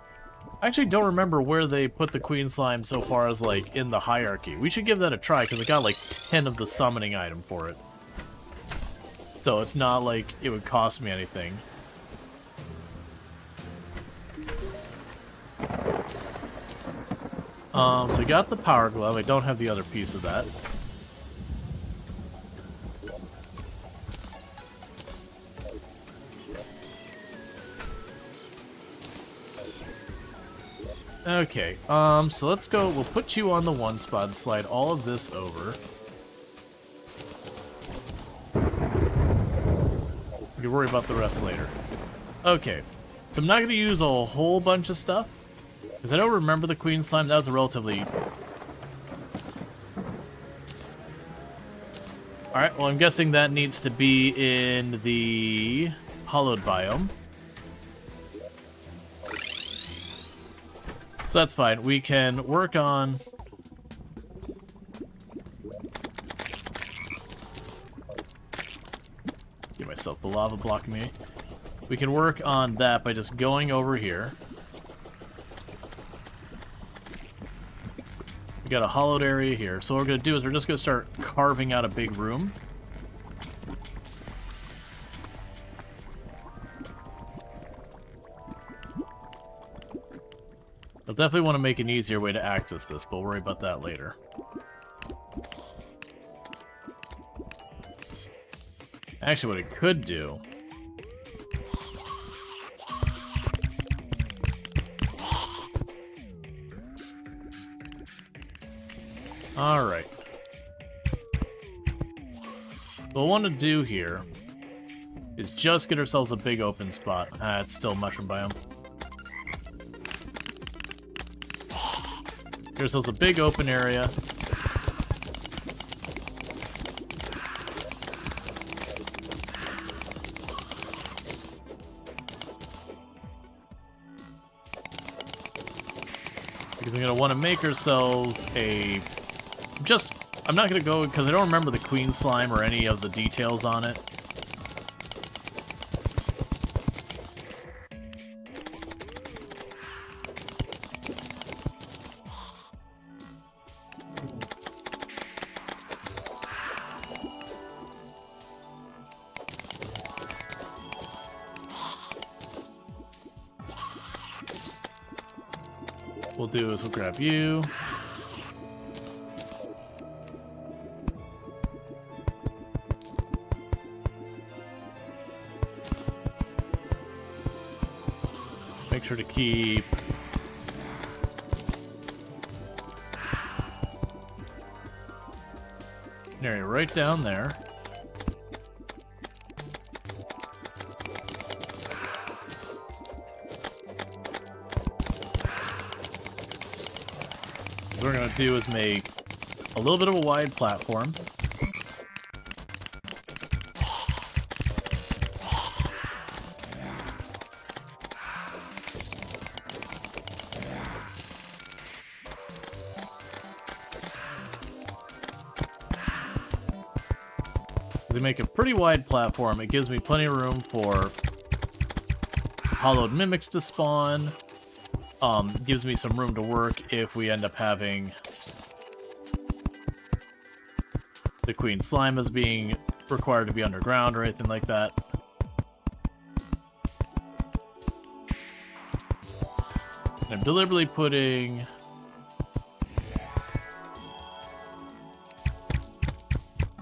I actually don't remember where they put the Queen Slime so far as, like, in the hierarchy. We should give that a try, because I got, like, 10 of the summoning item for it. So it's not like it would cost me anything. So I got the Power Glove. I don't have the other piece of that. Okay, so let's go, we'll put you on the one spot and slide all of this over. We can worry about the rest later. Okay, So I'm not going to use a whole bunch of stuff, because I don't remember the Queen Slime. That was a relatively... Alright, well I'm guessing that needs to be in the hollowed biome. So that's fine. We can work on... Give myself the lava blocking me. We can work on that by just going over here. We got a hollowed area here. So what we're going to do is we're just going to start carving out a big room. I'll definitely want to make an easier way to access this, but we'll worry about that later. Actually, what it could do... Alright. What we want to do here is just get ourselves a big open spot. Ah, it's still mushroom biome. Get ourselves a big open area. Because we're going to want to make ourselves a... I'm not going to go, because I don't remember the Queen Slime or any of the details on it. What we'll do is we'll grab you. Make sure to keep an area right down there. What we're going to do is make a little bit of a wide platform. As I make a pretty wide platform, it gives me plenty of room for hollowed mimics to spawn. Gives me some room to work if we end up having the Queen Slime as being required to be underground or anything like that. And I'm deliberately putting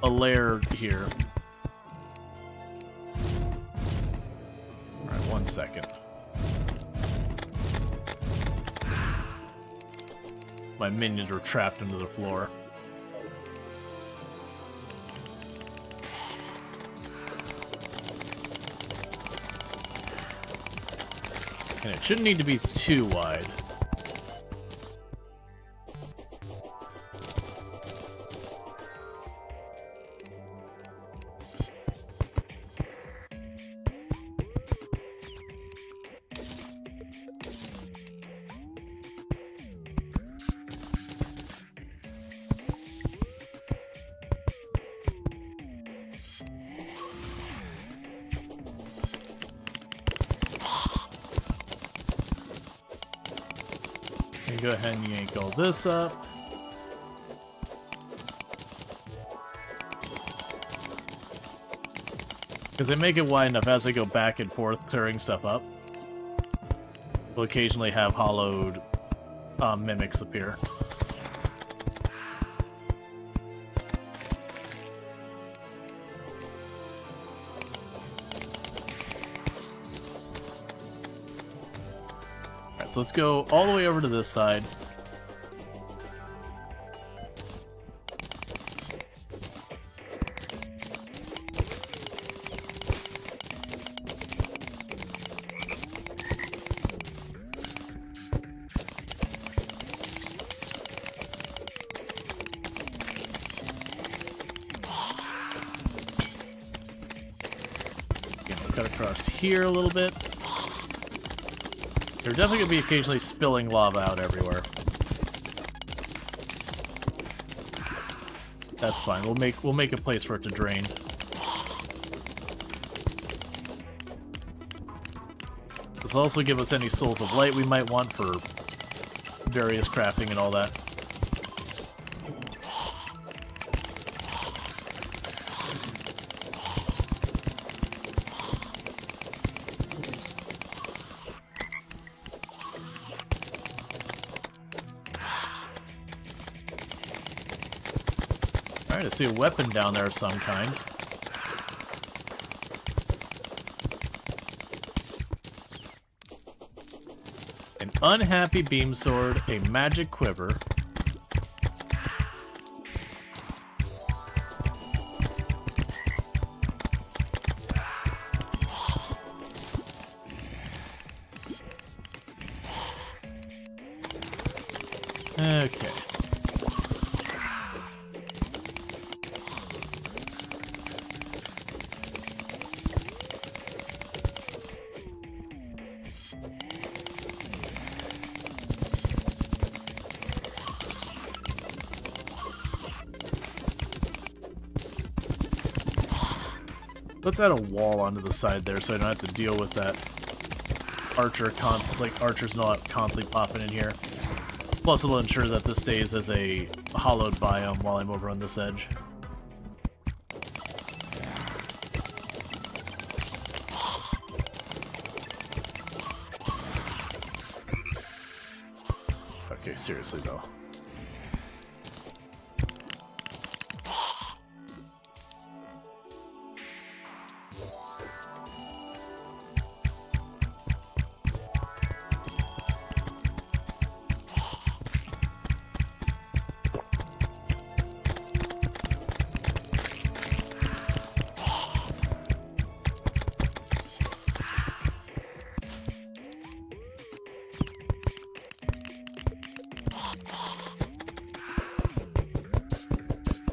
a layer here. Alright, 1 second. My minions were trapped into the floor. And it shouldn't need to be too wide. Go ahead and yank all this up. Because they make it wide enough as they go back and forth clearing stuff up. We'll occasionally have hollowed mimics appear. So let's go all the way over to this side. cut across here a little bit. They're definitely gonna be occasionally spilling lava out everywhere. That's fine. We'll make a place for it to drain. This will also give us any souls of light we might want for various crafting and all that. Alright, I see a weapon down there of some kind. An unhappy beam sword, a magic quiver. Okay. Let's add a wall onto the side there so I don't have to deal with that archer archers not constantly popping in here. Plus it'll ensure that this stays as a hollowed biome while I'm over on this edge. Okay, seriously though.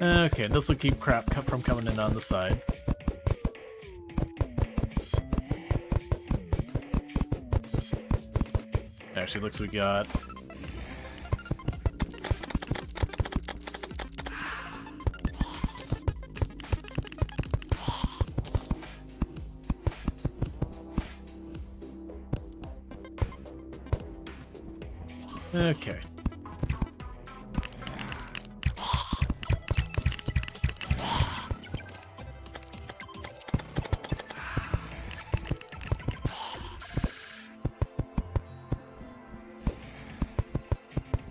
Okay, this will keep crap from coming in on the side. Actually, looks we got... Okay.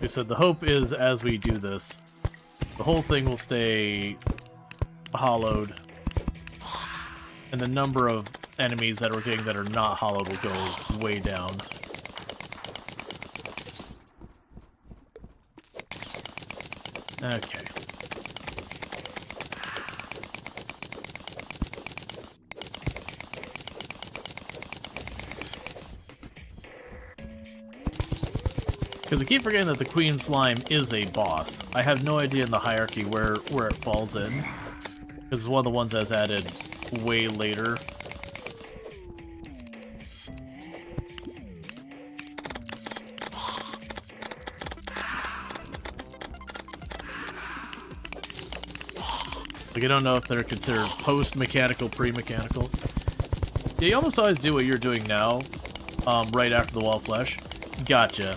So the hope is, as we do this, the whole thing will stay hollowed, and the number of enemies that we're getting that are not hollowed will go way down. Okay. Because I keep forgetting that the Queen Slime is a boss. I have no idea in the hierarchy where it falls in. This is one of the ones that's added way later. Like, I don't know if they're considered post-mechanical, pre-mechanical. Yeah, you almost always do what you're doing now, right after the wall flesh. Gotcha.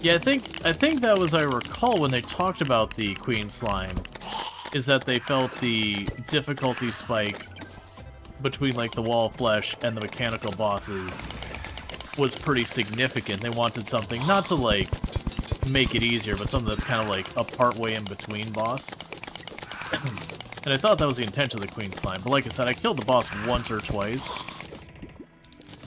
Yeah, I think that was, I recall, when they talked about the Queen Slime, is that they felt the difficulty spike between, like, the wall of flesh and the mechanical bosses was pretty significant. They wanted something, not to, like, make it easier, but something that's kind of, like, a part-way in between boss. And I thought that was the intention of the Queen Slime, but like I said, I killed the boss once or twice.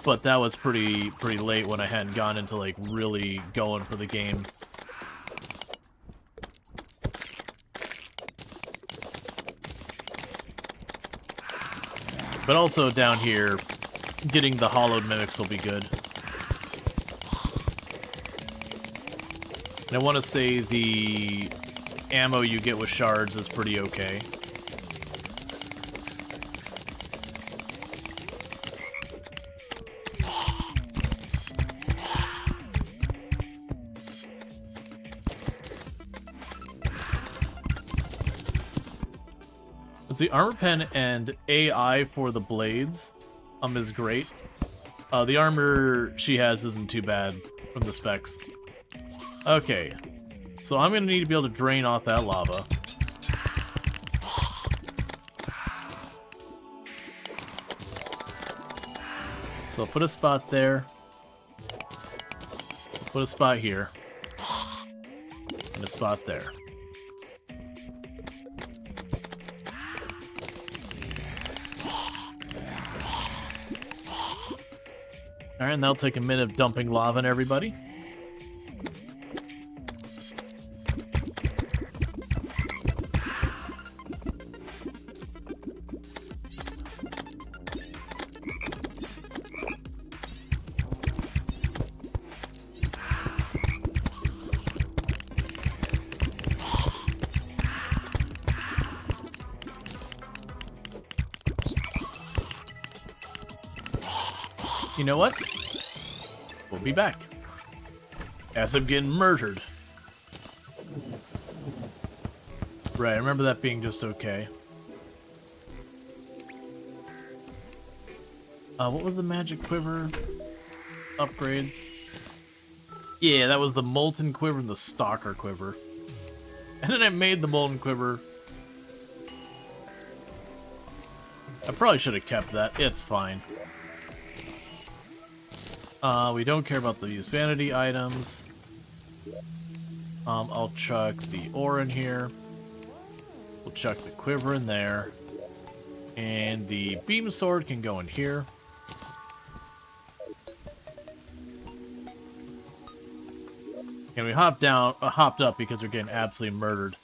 But that was pretty late when I hadn't gone into, like, really going for the game. But also down here, getting the hollowed mimics will be good. And I want to say the ammo you get with shards is pretty okay. Let's see, armor pen and AI for the blades is great. The armor she has isn't too bad from the specs. Okay, so I'm gonna need to be able to drain off that lava. So I'll put a spot there. Put a spot here. And a spot there. Alright, and that'll take a minute of dumping lava on everybody. You know what? We'll be back. As I'm getting murdered. Right, I remember that being just okay. What was the magic quiver upgrades? Yeah, that was the molten quiver and the stalker quiver. And then I made the molten quiver. I probably should have kept that. It's fine. We don't care about these vanity items. I'll chuck the ore in here. We'll chuck the quiver in there. And the beam sword can go in here. And we hopped up because we're getting absolutely murdered.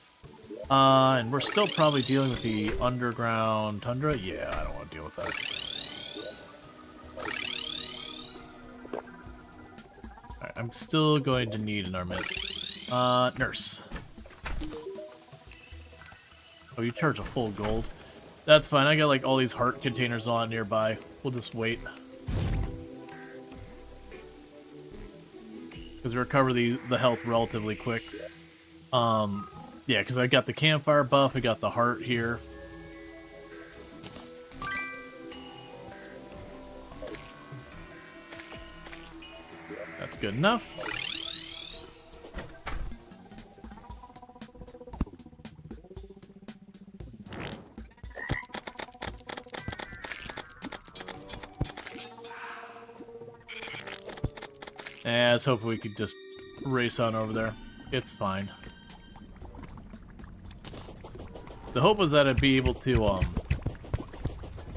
And we're still probably dealing with the underground tundra. Yeah, I don't want to deal with that. I'm still going to need an armament. Nurse. Oh, you charge a full gold. That's fine. I got like all these heart containers on nearby. We'll just wait. Because we recover the health relatively quick. Yeah, because I got the campfire buff. I got the heart here. That's good enough. I was hoping we could just race on over there. It's fine. The hope was that I'd be able to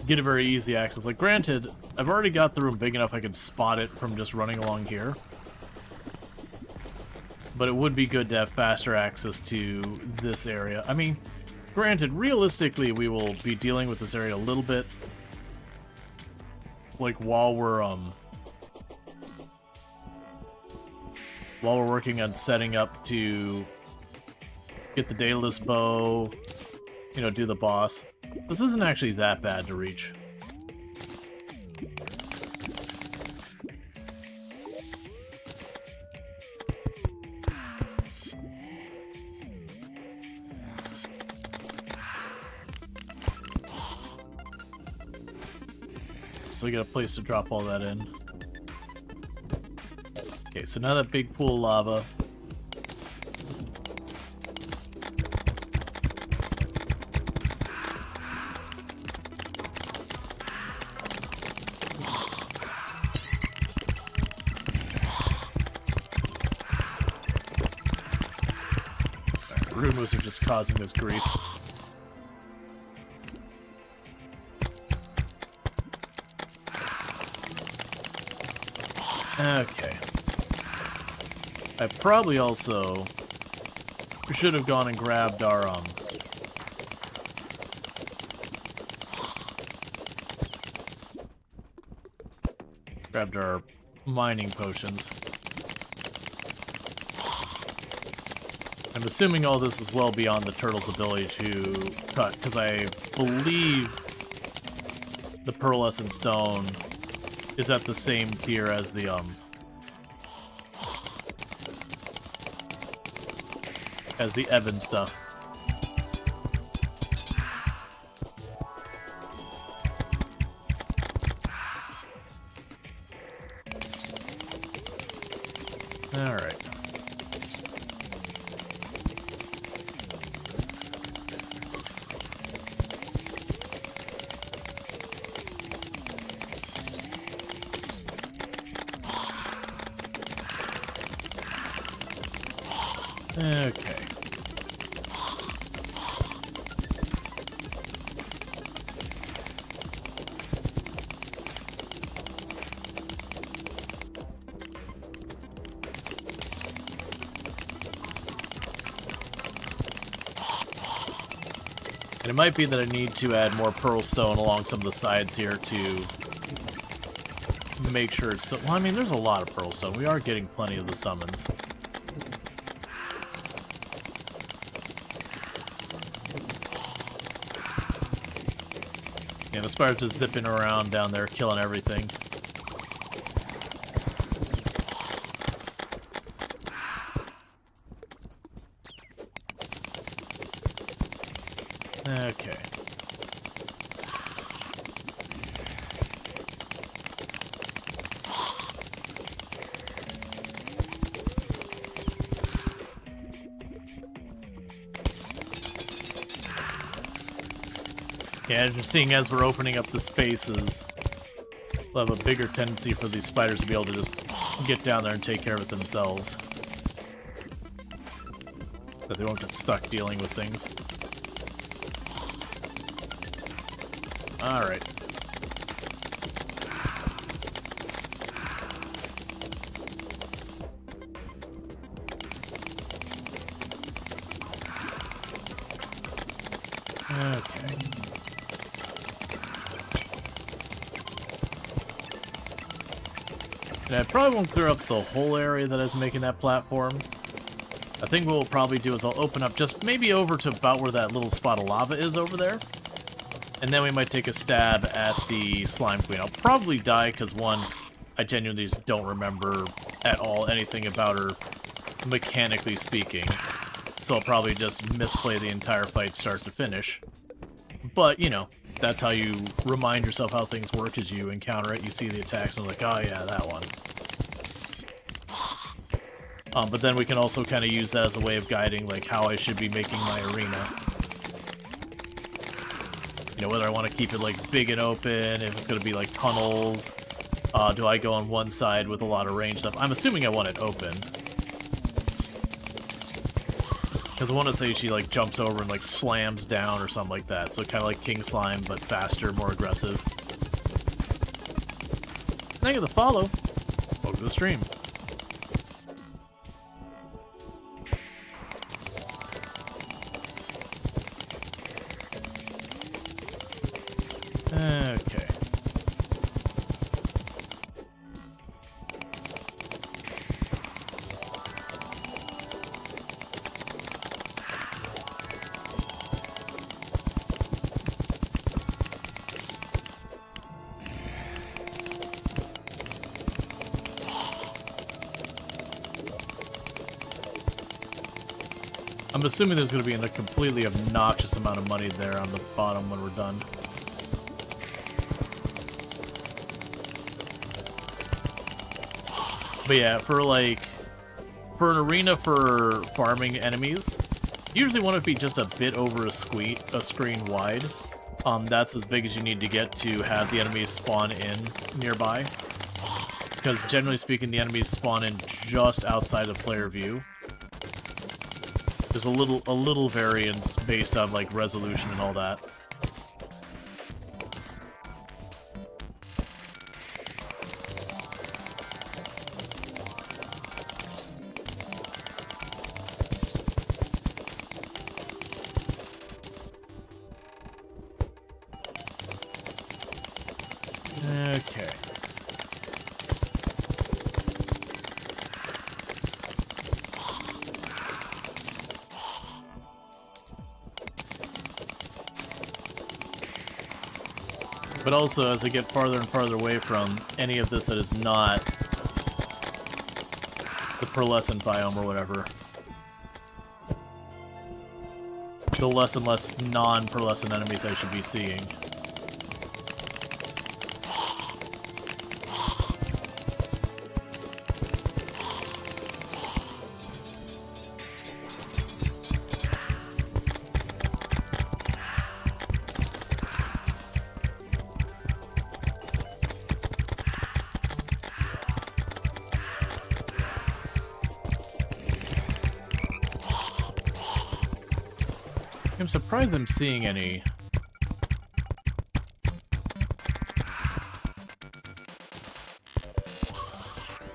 get a very easy access. Like, granted, I've already got the room big enough I can spot it from just running along here. But it would be good to have faster access to this area. I mean, granted, realistically, we will be dealing with this area a little bit. Like, while we're working on setting up to get the Daedalus bow, you know, do the boss. This isn't actually that bad to reach. So we got a place to drop all that in. Okay, so now that big pool of lava. Rumors are just causing this grief. Okay. I probably also should have gone and grabbed our mining potions. I'm assuming all this is well beyond the turtle's ability to cut, because I believe the pearlescent stone is at the same tier as the Evan stuff. Alright. Okay. And it might be that I need to add more pearl stone along some of the sides here to make sure it's... Well, I mean, there's a lot of pearl stone. We are getting plenty of the summons. Yeah, the spiders just zipping around down there, killing everything. Okay. Yeah, just seeing as we're opening up the spaces, we'll have a bigger tendency for these spiders to be able to just get down there and take care of it themselves. That they won't get stuck dealing with things. Alright. Okay. And I probably won't clear up the whole area that I was making that platform. I think what we'll probably do is I'll open up just maybe over to about where that little spot of lava is over there. And then we might take a stab at the Slime Queen. I'll probably die because, one, I genuinely just don't remember at all anything about her, mechanically speaking. So I'll probably just misplay the entire fight start to finish. But, you know, that's how you remind yourself how things work, is you encounter it, you see the attacks, and like, oh yeah, that one. But then we can also kind of use that as a way of guiding, like, how I should be making my arena. You know, whether I want to keep it, like, big and open, if it's going to be, like, tunnels. Do I go on one side with a lot of range stuff? I'm assuming I want it open. Because I want to say she, like, jumps over and, like, slams down or something like that. So kind of like King Slime, but faster, more aggressive. Thank you for the follow. Welcome to the stream. Okay. I'm assuming there's going to be a completely obnoxious amount of money there on the bottom when we're done. But yeah, for an arena for farming enemies, usually want to be just a bit over a screen wide. That's as big as you need to get to have the enemies spawn in nearby. Because generally speaking, the enemies spawn in just outside of player view. There's a little variance based on, like, resolution and all that. Okay. But also, as I get farther and farther away from any of this that is not the pearlescent biome or whatever, the less and less non-pearlescent enemies I should be seeing. I'm surprised I'm seeing any.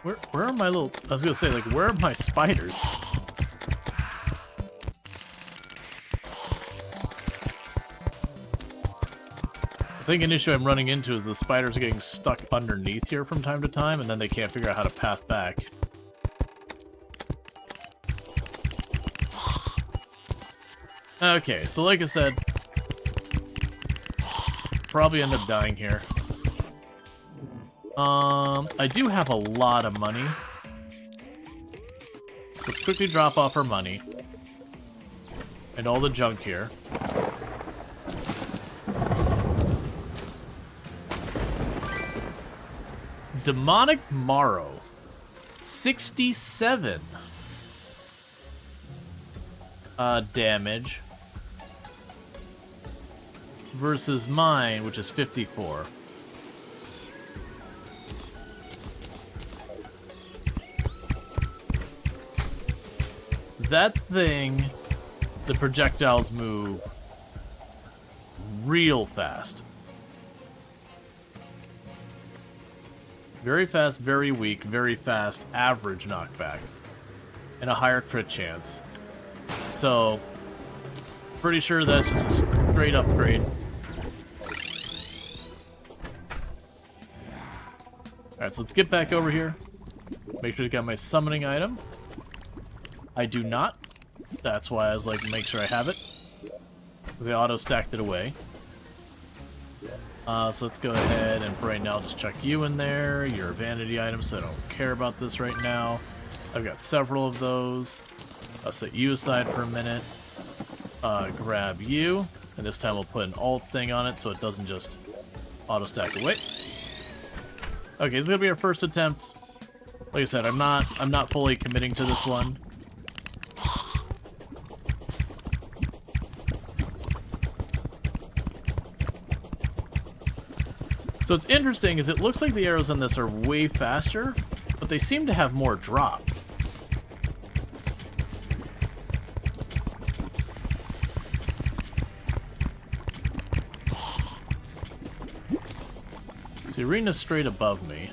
Where are my little... I was gonna say, like, where are my spiders? I think an issue I'm running into is the spiders are getting stuck underneath here from time to time, and then they can't figure out how to path back. Okay, so like I said, probably end up dying here. I do have a lot of money. Let's quickly drop off our money. And all the junk here. Demonic Morrow. 67. Damage. Versus mine, which is 54. That thing, the projectiles move real fast. Very fast, very weak, very fast, average knockback. And a higher crit chance. So, pretty sure that's just a straight upgrade. Alright, so let's get back over here. Make sure to get my summoning item. I do not. That's why I was like, make sure I have it. They auto-stacked it away. So let's go ahead and for right now just chuck you in there. You're a vanity item, so I don't care about this right now. I've got several of those. I'll set you aside for a minute. Grab you. And this time we'll put an alt thing on it so it doesn't just auto-stack away. Okay, this is gonna be our first attempt. Like I said, I'm not fully committing to this one. So what's interesting is it looks like the arrows on this are way faster, but they seem to have more drop. So the arena's straight above me.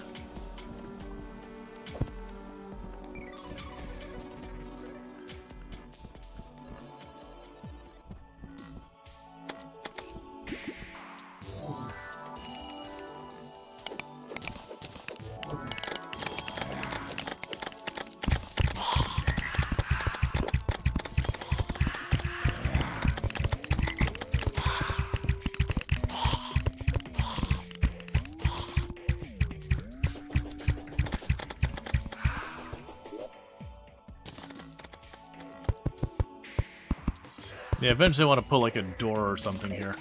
Yeah, eventually I want to put like a door or something here.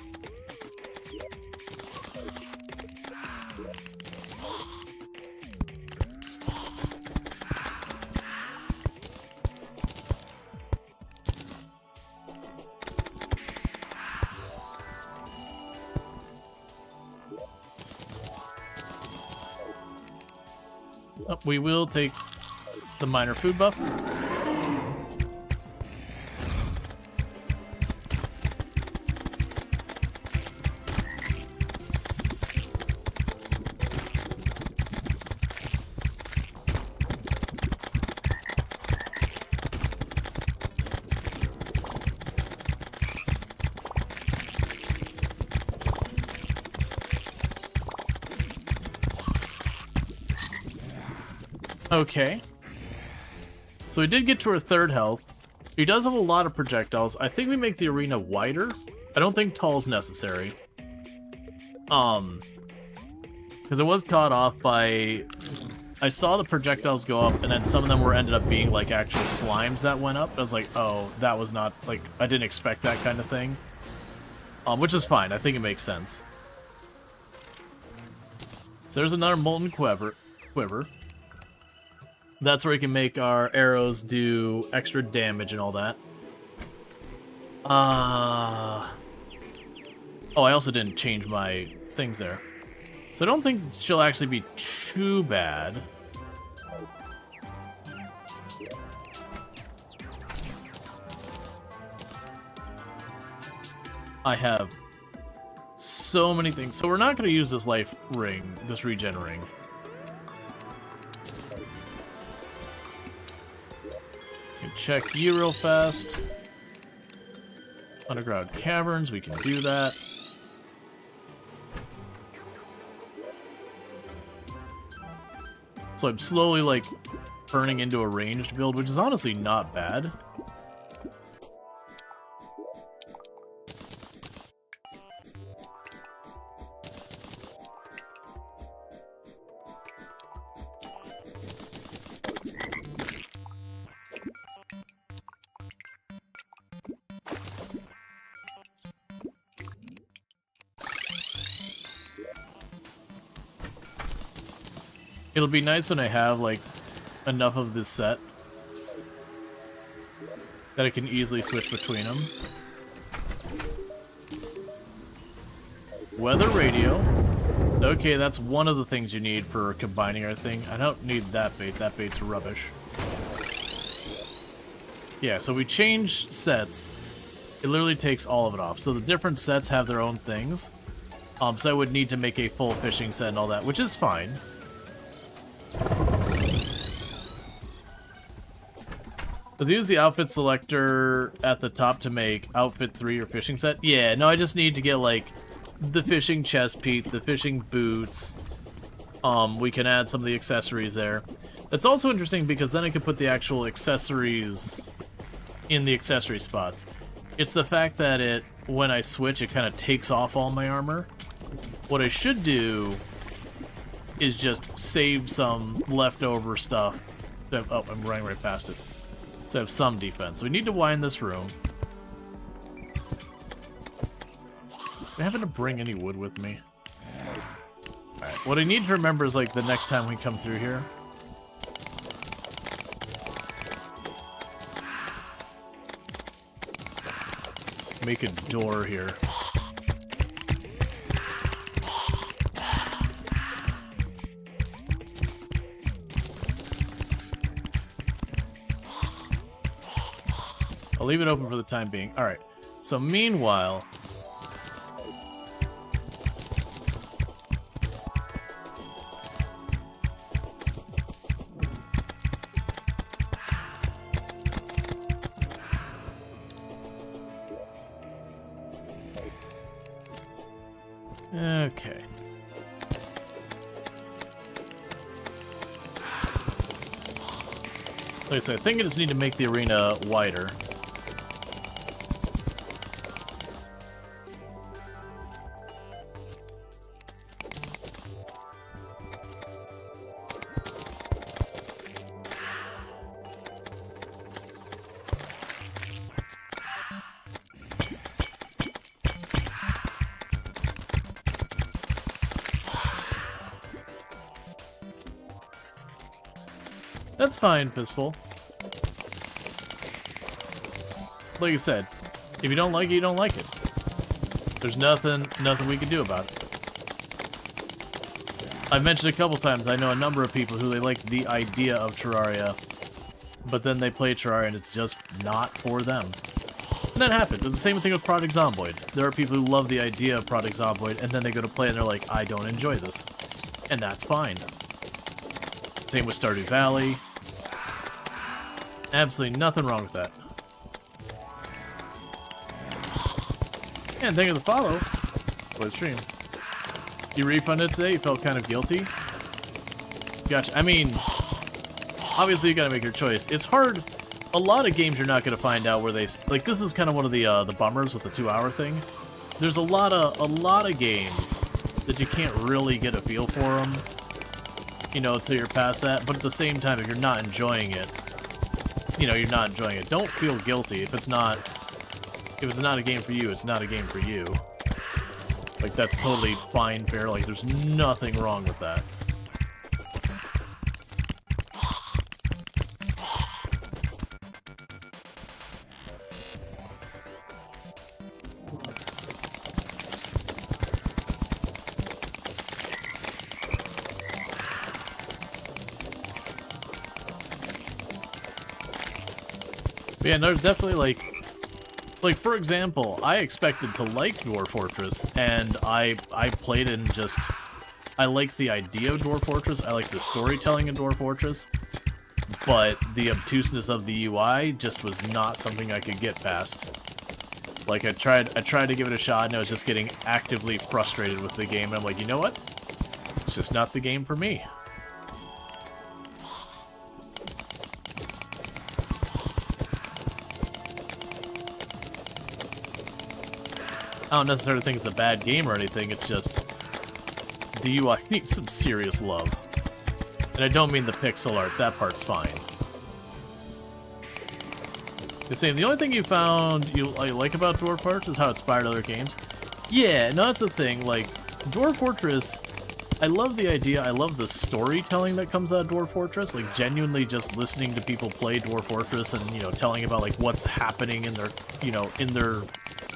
Oh, we will take the minor food buff. Okay. So we did get to our third health. He does have a lot of projectiles. I think we make the arena wider. I don't think tall is necessary. Because it was caught off by... I saw the projectiles go up, and then some of them ended up being, like, actual slimes that went up. I was like, oh, that was not, like, I didn't expect that kind of thing. Which is fine. I think it makes sense. So there's another molten quiver. That's where we can make our arrows do extra damage and all that. Oh, I also didn't change my things there. So I don't think she'll actually be too bad. I have so many things. So we're not going to use this life ring, this regen ring. Check you real fast. Underground caverns, we can do that. So I'm slowly, like, turning into a ranged build, which is honestly not bad. It'll be nice when I have, like, enough of this set that I can easily switch between them. Weather radio. Okay, that's one of the things you need for combining everything. I don't need that bait. That bait's rubbish. Yeah, so we change sets. It literally takes all of it off. So the different sets have their own things. So I would need to make a full fishing set and all that, which is fine. Let's use the outfit selector at the top to make outfit 3 or fishing set. Yeah, no, I just need to get, like, the fishing chest piece, the fishing boots. We can add some of the accessories there. That's also interesting because then I can put the actual accessories in the accessory spots. It's the fact that when I switch, it kind of takes off all my armor. What I should do is just save some leftover stuff. Oh, I'm running right past it. So I have some defense. We need to wind this room. I happen to bring any wood with me. Alright, what I need to remember is, like, the next time we come through here. Make a door here. I'll leave it open for the time being. Alright, so meanwhile... Okay. Like I said, I think I just need to make the arena wider. That's fine, Fistful. Like I said, if you don't like it, you don't like it. There's nothing we can do about it. I've mentioned a couple times, I know a number of people who they like the idea of Terraria, but then they play Terraria and it's just not for them. And that happens. It's the same thing with Project Zomboid. There are people who love the idea of Project Zomboid, and then they go to play and they're like, I don't enjoy this. And that's fine. Same with Stardew Valley. Absolutely nothing wrong with that. And thank you for the follow for the stream. You refunded today? You felt kind of guilty? Gotcha. I mean, obviously you gotta make your choice. It's hard. A lot of games you're not gonna find out where they... Like, this is kind of one of the bummers with the 2-hour thing. There's a lot of games that you can't really get a feel for them, you know, until you're past that. But at the same time, if you're not enjoying it, you know, you're not enjoying it. Don't feel guilty if it's not a game for you. It's not a game for you. Like, that's totally fine, fair. Like, there's nothing wrong with that. But yeah, there's definitely, like, Like, for example, I expected to like Dwarf Fortress, and I played it and just... I like the idea of Dwarf Fortress, I like the storytelling in Dwarf Fortress, but the obtuseness of the UI just was not something I could get past. Like, I tried to give it a shot, and I was just getting actively frustrated with the game, and I'm like, you know what? It's just not the game for me. I don't necessarily think it's a bad game or anything, it's just the UI needs some serious love. And I don't mean the pixel art, that part's fine. You're saying the only thing you found you like about Dwarf Fortress is how it inspired other games? Yeah, no, that's the thing, like, Dwarf Fortress, I love the idea, I love the storytelling that comes out of Dwarf Fortress, like, genuinely just listening to people play Dwarf Fortress and, you know, telling about, like, what's happening in their, you know, in their...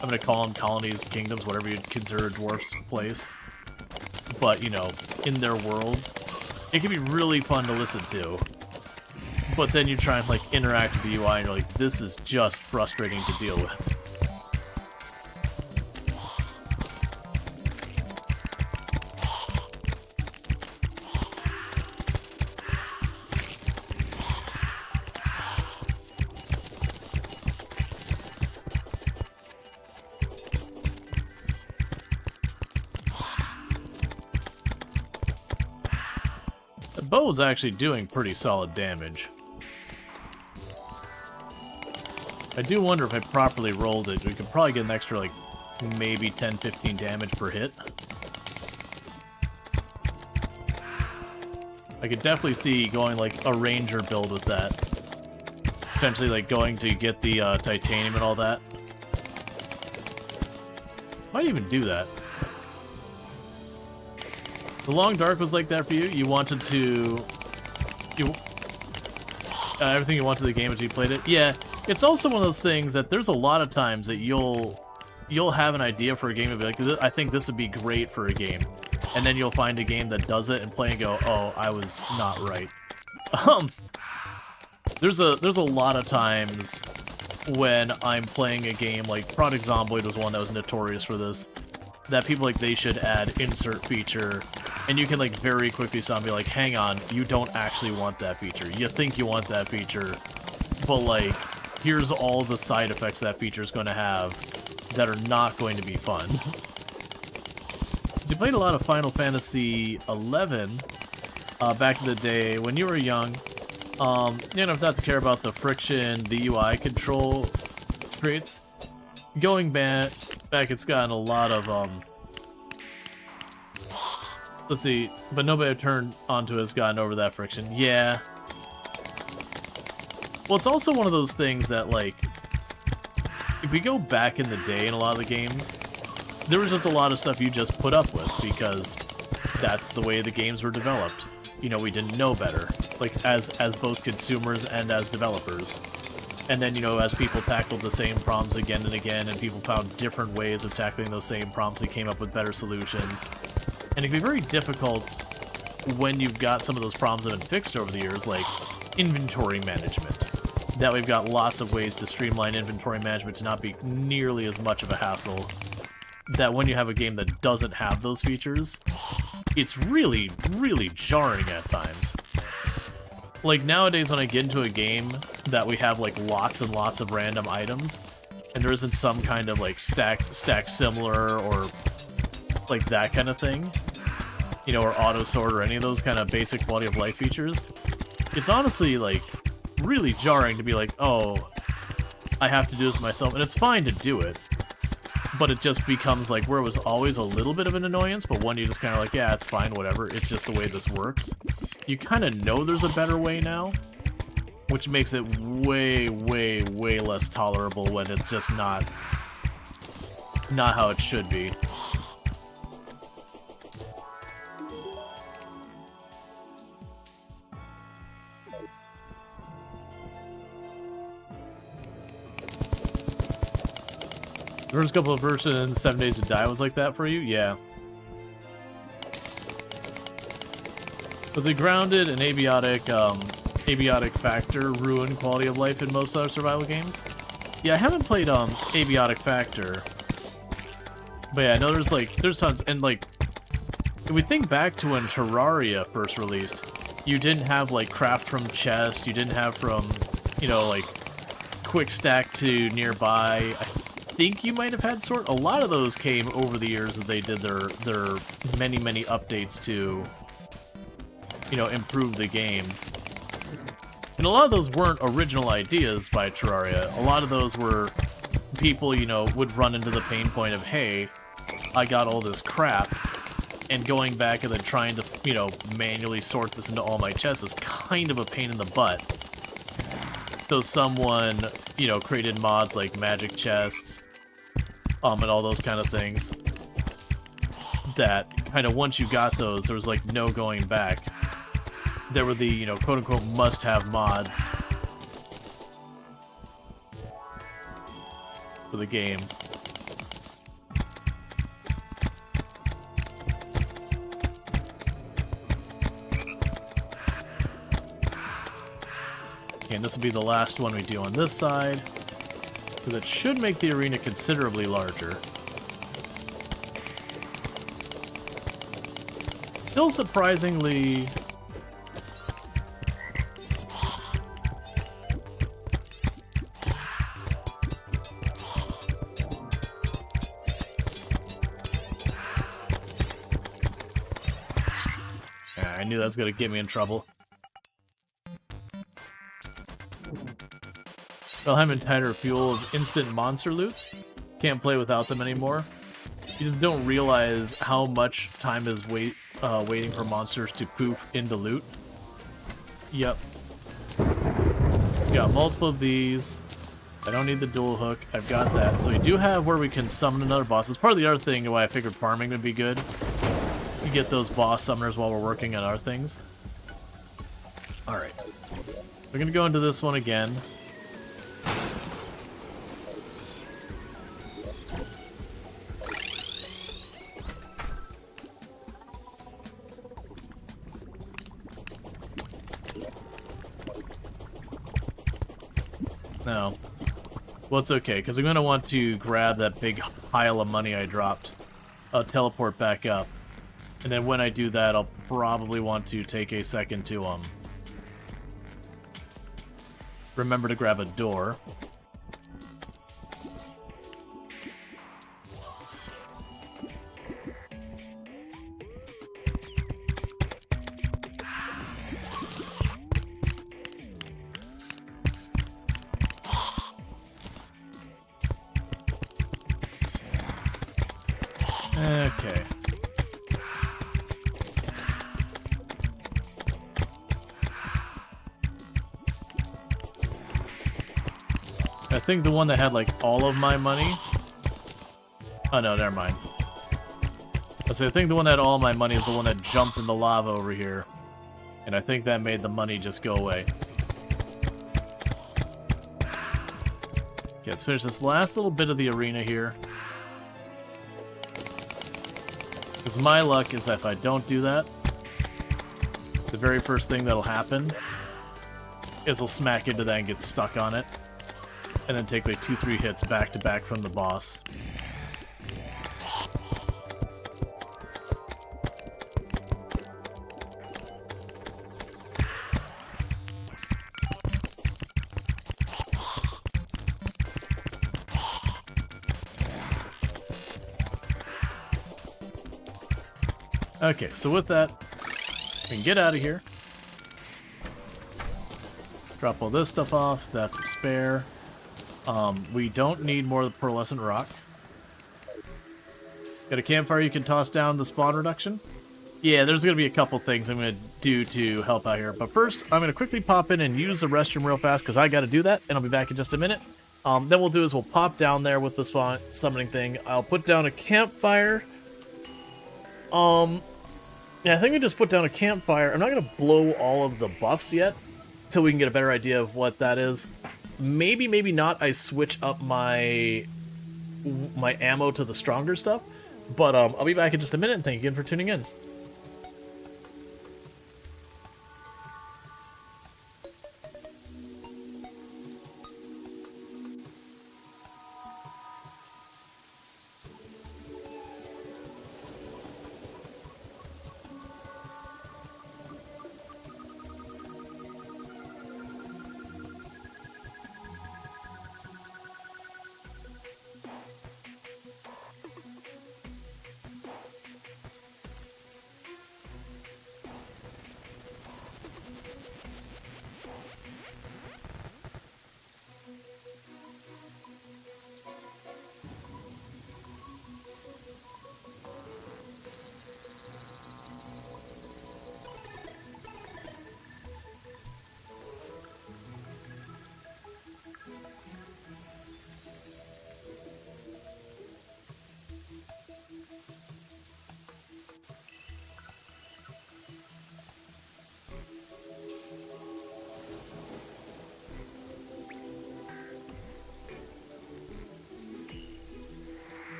I'm gonna call them colonies, kingdoms, whatever you'd consider a dwarf's place. But, you know, in their worlds. It can be really fun to listen to. But then you try and, like, interact with the UI and you're like, this is just frustrating to deal with. The bow is actually doing pretty solid damage. I do wonder if I properly rolled it, we could probably get an extra, like, maybe 10-15 damage per hit. I could definitely see going, like, a ranger build with that. Potentially, like, going to get the titanium and all that. Might even do that. The Long Dark was like that for you? You wanted to... everything you wanted the game as you played it? Yeah, it's also one of those things that there's a lot of times that you'll have an idea for a game and be like, I think this would be great for a game. And then you'll find a game that does it and play and go, oh, I was not right. There's a lot of times when I'm playing a game, like Project Zomboid was one that was notorious for this, that people like they should add insert feature, and you can like very quickly stop and be like, hang on, you don't actually want that feature. You think you want that feature, but like, here's all the side effects that feature is going to have that are not going to be fun. You played a lot of Final Fantasy XI back in the day when you were young. You know, not to care about the friction, the UI control creates. Going back, it's gotten a lot of, let's see, but nobody turned onto has gotten over that friction. Yeah. Well, it's also one of those things that, like, if we go back in the day in a lot of the games, there was just a lot of stuff you just put up with because that's the way the games were developed. You know, we didn't know better, like, as both consumers and as developers. And then, you know, as people tackled the same problems again and again, and people found different ways of tackling those same problems, they came up with better solutions. And it can be very difficult when you've got some of those problems that have been fixed over the years, like inventory management. That we've got lots of ways to streamline inventory management to not be nearly as much of a hassle. That when you have a game that doesn't have those features, it's really, really jarring at times. Like, nowadays when I get into a game that we have, like, lots and lots of random items, and there isn't some kind of, like, stack similar, or, like, that kind of thing, you know, or auto-sort, or any of those kind of basic quality of life features, it's honestly, like, really jarring to be like, oh, I have to do this myself, and it's fine to do it, but it just becomes, like, where it was always a little bit of an annoyance, but one you just kind of like, yeah, it's fine, whatever, it's just the way this works. You kind of know there's a better way now, which makes it way, way, way less tolerable when it's just not how it should be. The first couple of versions, 7 Days to Die was like that for you? Yeah. But the grounded and abiotic factor ruin quality of life in most other survival games. Yeah, I haven't played Abiotic Factor. But yeah, I know there's tons, and like, if we think back to when Terraria first released, you didn't have like craft from chest, you didn't have from, you know, like quick stack to nearby. I think you might have had sort. A lot of those came over the years as they did their many updates to, you know, improve the game. And a lot of those weren't original ideas by Terraria. A lot of those were people, you know, would run into the pain point of, hey, I got all this crap, and going back and then trying to, you know, manually sort this into all my chests is kind of a pain in the butt. So someone, you know, created mods like magic chests, and all those kind of things, that kind of once you got those, there was like no going back. There were the, you know, quote-unquote must-have mods for the game. Okay, and this will be the last one we do on this side, because it should make the arena considerably larger. Still surprisingly... I knew that was going to get me in trouble. Valheim and Tide are full of instant monster loots. Can't play without them anymore. You just don't realize how much time is waiting for monsters to poop into loot. Yep. Got multiple of these. I don't need the dual hook. I've got that. So we do have where we can summon another boss. It's part of the other thing why I figured farming would be good. You get those boss summoners while we're working on our things. Alright. We're gonna go into this one again. No. Well, it's okay, because I'm going to want to grab that big pile of money I dropped. I'll teleport back up. And then when I do that, I'll probably want to take a second to, remember to grab a door. Okay. I think the one that had, like, all of my money... Oh, no, never mind. I think the one that had all my money is the one that jumped in the lava over here. And I think that made the money just go away. Okay, let's finish this last little bit of the arena here. Because my luck is that if I don't do that, the very first thing that'll happen is I'll smack into that and get stuck on it. And then take like 2-3 hits back to back from the boss. Okay, so with that, we can get out of here. Drop all this stuff off. That's a spare. We don't need more of the pearlescent rock. Got a campfire you can toss down the spawn reduction? Yeah, there's going to be a couple things I'm going to do to help out here. But first, I'm going to quickly pop in and use the restroom real fast because I got to do that, and I'll be back in just a minute. Then we'll do is we'll pop down there with the spawn summoning thing. I'll put down a campfire. Yeah, I think we just put down a campfire. I'm not going to blow all of the buffs yet until we can get a better idea of what that is. Maybe, maybe not. I switch up my ammo to the stronger stuff. But I'll be back in just a minute, and thank you again for tuning in.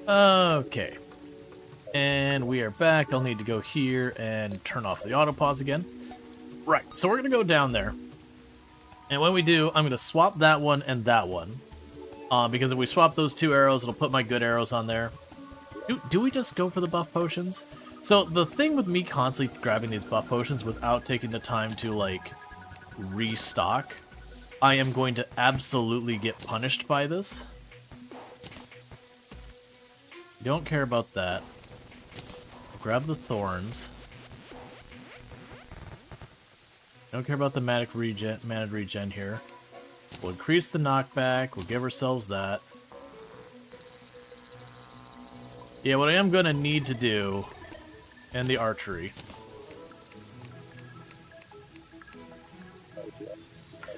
Okay. And we are back. I'll need to go here and turn off the autopause again. Right, so we're going to go down there. And when we do, I'm going to swap that one and that one. Because if we swap those 2 arrows, it'll put my good arrows on there. Do we just go for the buff potions? So the thing with me constantly grabbing these buff potions without taking the time to, like, restock, I am going to absolutely get punished by this. Don't care about that. Grab the thorns. Don't care about the mana regen here. We'll increase the knockback. We'll give ourselves that. Yeah, what I am going to need to do... And the archery.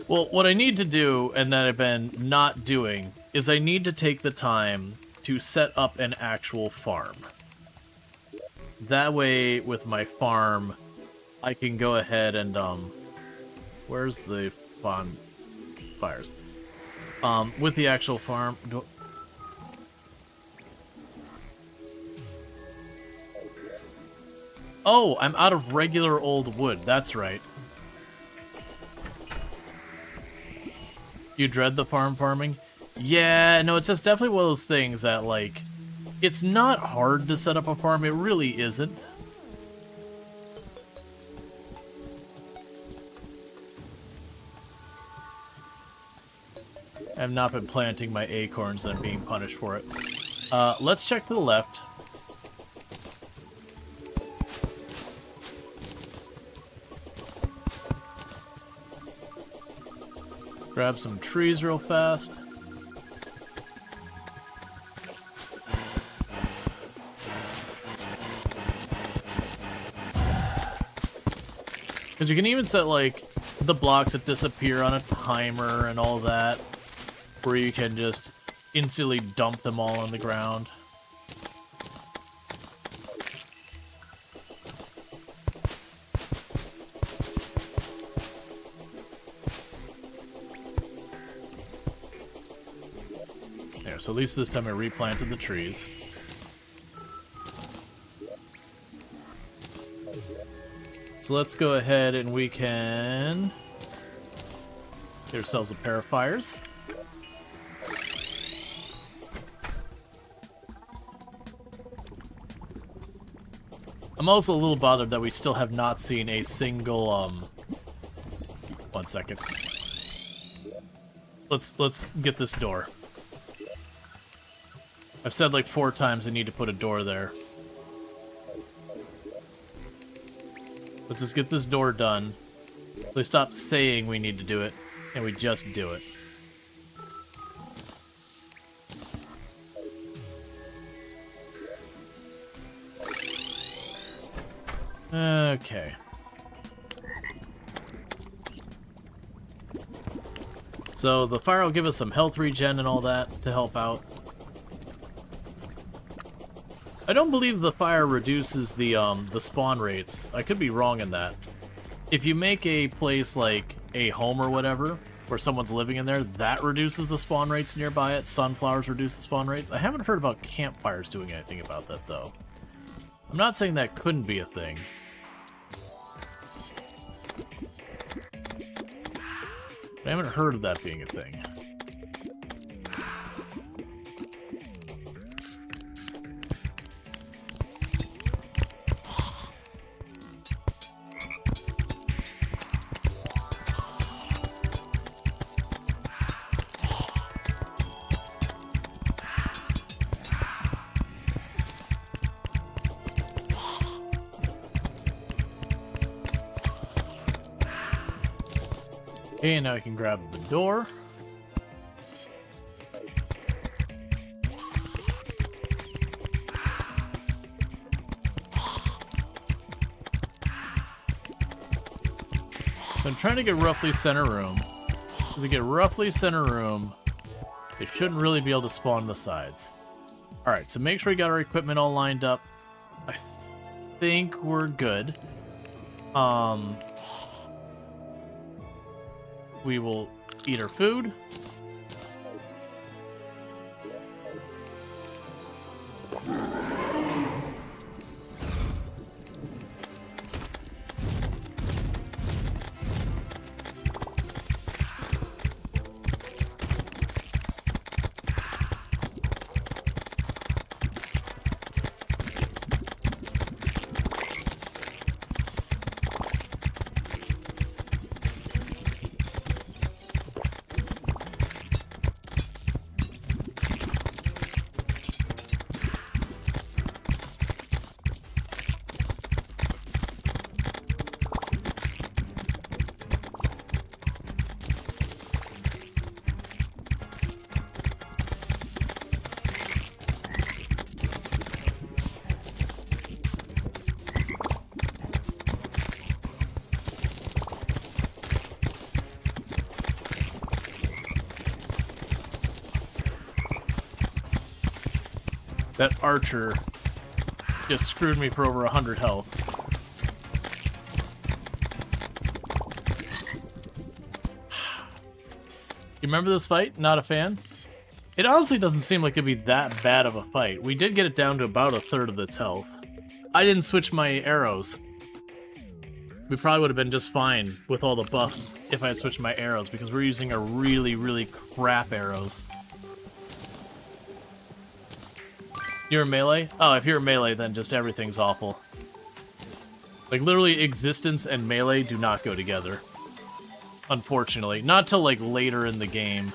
Well, what I need to do, and that I've been not doing, is I need to take the time to set up an actual farm. That way, with my farm, I can go ahead and, where's the bonfires? With the actual farm... Oh, I'm out of regular old wood, that's right. You dread the farming? Yeah, no, it's just definitely one of those things that, like, it's not hard to set up a farm, it really isn't. I have not been planting my acorns and I'm being punished for it. Let's check to the left. Grab some trees real fast. Because you can even set, like, the blocks that disappear on a timer and all that, where you can just instantly dump them all on the ground. There, so at least this time I replanted the trees. So let's go ahead and we can get ourselves a pair of fires. I'm also a little bothered that we still have not seen a single, 1 second. Let's get this door. I've said like 4 times I need to put a door there. Let's just get this door done. We stop saying we need to do it, and we just do it. Okay. So the fire will give us some health regen and all that to help out. I don't believe the fire reduces the spawn rates. I could be wrong in that. If you make a place like a home or whatever, where someone's living in there, that reduces the spawn rates nearby it. Sunflowers reduce the spawn rates. I haven't heard about campfires doing anything about that, though. I'm not saying that couldn't be a thing. But I haven't heard of that being a thing. Okay, now I can grab the door. So I'm trying to get roughly center room. So to get roughly center room, it shouldn't really be able to spawn the sides. Alright, so make sure we got our equipment all lined up. I think we're good. We will eat our food. That archer just screwed me for over 100 health. You remember this fight? Not a fan? It honestly doesn't seem like it'd be that bad of a fight. We did get it down to about a third of its health. I didn't switch my arrows. We probably would have been just fine with all the buffs if I had switched my arrows, because we're using a really, really crap arrows. You're a melee? Oh, if you're a melee, then just everything's awful. Like, literally, existence and melee do not go together. Unfortunately. Not till, like, later in the game.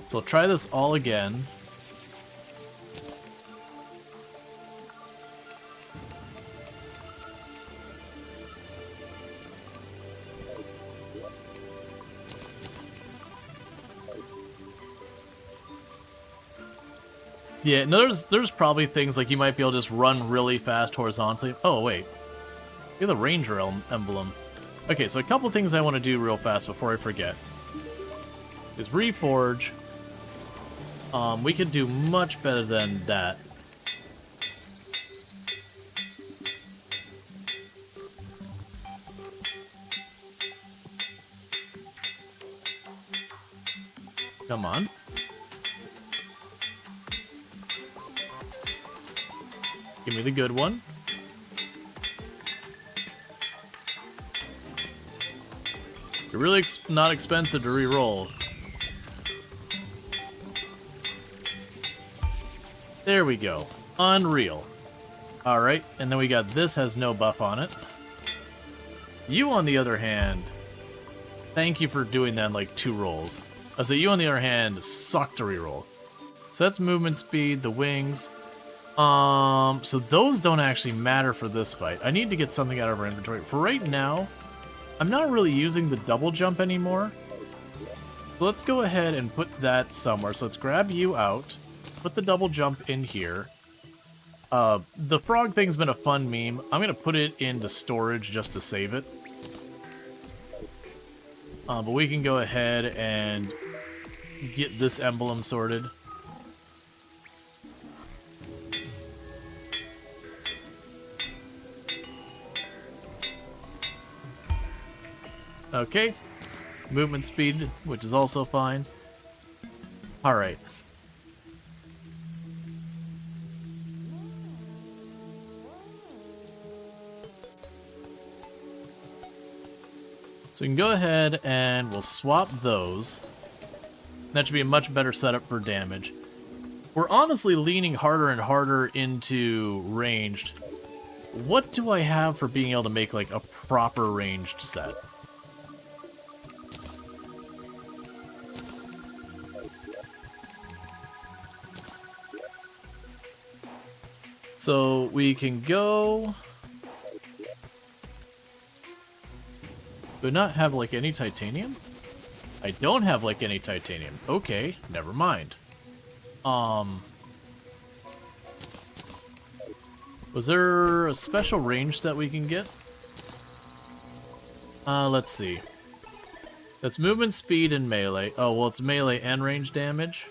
So I'll try this all again. Yeah, no, there's probably things like you might be able to just run really fast horizontally. Oh, wait. You're the Ranger emblem. Okay, so a couple things I want to do real fast before I forget. Is Reforge. We could do much better than that. Come on. Give me the good one. You're really not expensive to re-roll. There we go. Unreal. Alright, and then we got this has no buff on it. You, on the other hand, thank you for doing that in like 2 rolls. I say you, on the other hand, suck to re-roll. So that's movement speed, the wings. So those don't actually matter for this fight. I need to get something out of our inventory. For right now, I'm not really using the double jump anymore. So let's go ahead and put that somewhere. So let's grab you out, put the double jump in here. The frog thing's been a fun meme. I'm going to put it into storage just to save it. But we can go ahead and get this emblem sorted. Okay, movement speed, which is also fine. Alright. So we can go ahead and we'll swap those. That should be a much better setup for damage. We're honestly leaning harder and harder into ranged. What do I have for being able to make like a proper ranged set? So we can go... Do I not have like any titanium? I don't have like any titanium. Okay, never mind. Was there a special range that we can get? Let's see. That's movement speed and melee. Oh, well, it's melee and range damage.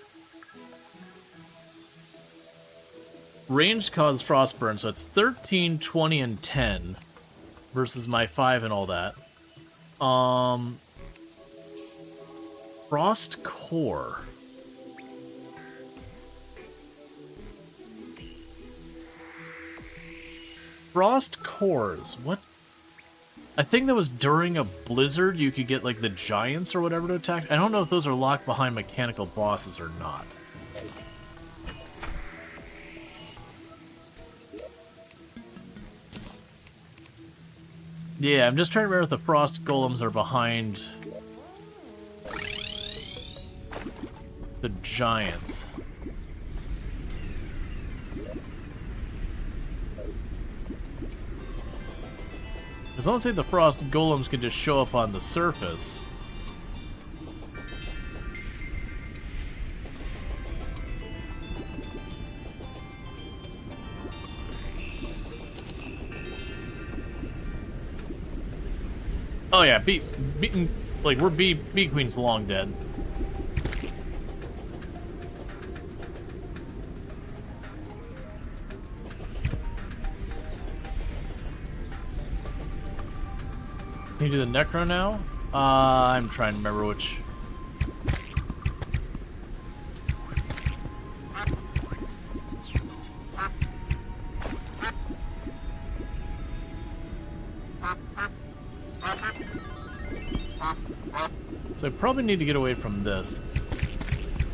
Ranged cause frostburn, so it's 13, 20, and 10 versus my 5 and all that. Frost core. Frost cores. What? I think that was during a blizzard. You could get like the giants or whatever to attack. I don't know if those are locked behind mechanical bosses or not. Yeah, I'm just trying to remember if the frost golems are behind the giants. Because I want to say the frost golems can just show up on the surface. Oh yeah, like we're Bee Queen's long dead. Can you do the Necro now? I'm trying to remember which. So I probably need to get away from this.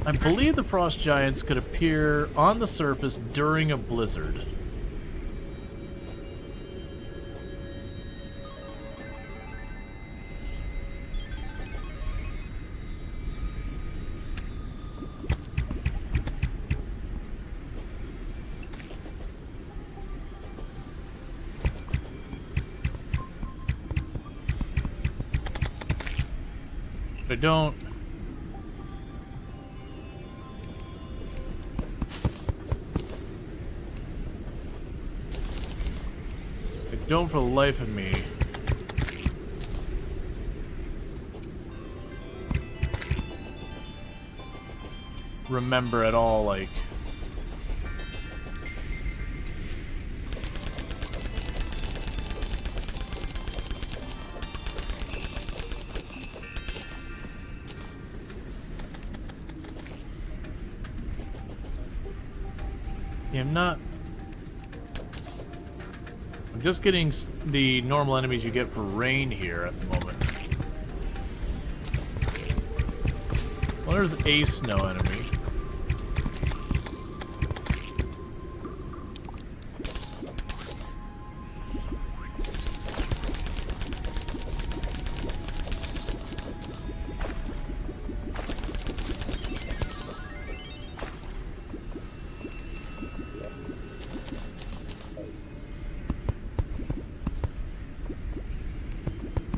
I believe the frost giants could appear on the surface during a blizzard. I don't. I don't for the life of me. Remember at all, like. I'm just getting the normal enemies you get for rain here at the moment. Well, there's a snow enemy.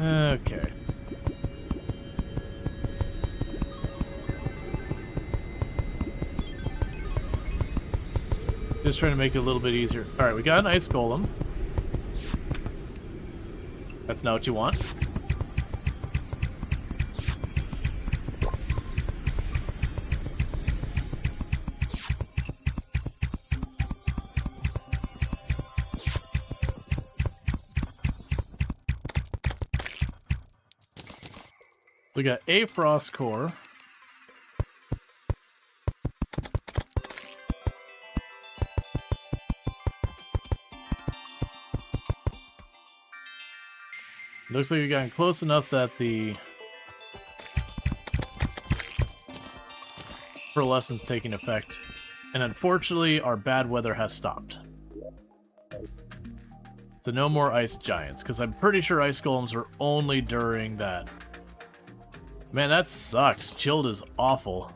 Okay. Just trying to make it a little bit easier. Alright, we got an ice golem. That's not what you want. We got a frost core. Looks like we've gotten close enough that the pearlescent's taking effect. And unfortunately, our bad weather has stopped. So no more ice giants, because I'm pretty sure ice golems are only during that. Man, that sucks. Chilled is awful.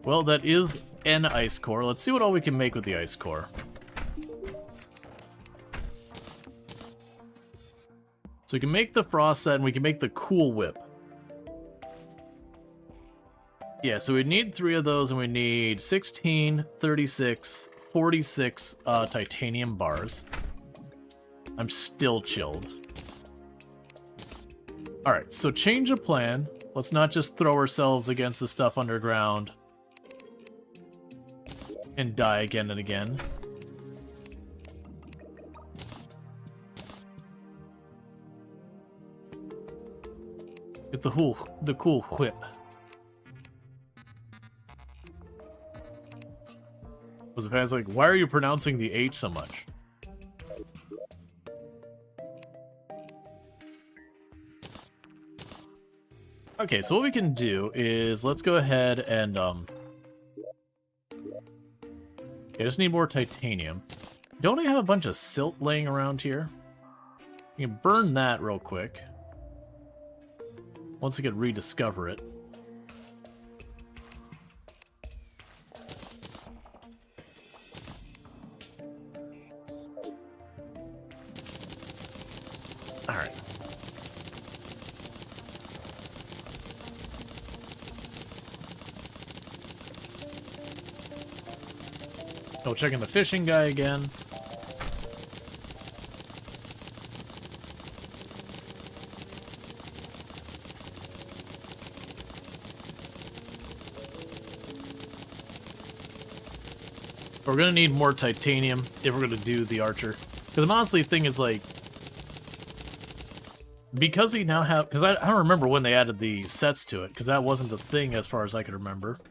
Well, that is an ice core. Let's see what all we can make with the ice core. So we can make the frost set and we can make the cool whip. Yeah, so we need 3 of those and we need 16, 36, 46 titanium bars. I'm still chilled. Alright, so change of plan. Let's not just throw ourselves against the stuff underground and die again and again. Get the cool whip. Was the fans like, why are you pronouncing the H so much? Okay, so what we can do is let's go ahead and I just need more titanium. Don't I have a bunch of silt laying around here? You can burn that real quick. Once I could rediscover it. Alright. Oh, checking the fishing guy again. We're gonna need more titanium if we're gonna do the archer. Because I'm honestly thinking it's like, because we now have, because I don't remember when they added the sets to it, because that wasn't a thing as far as I could remember.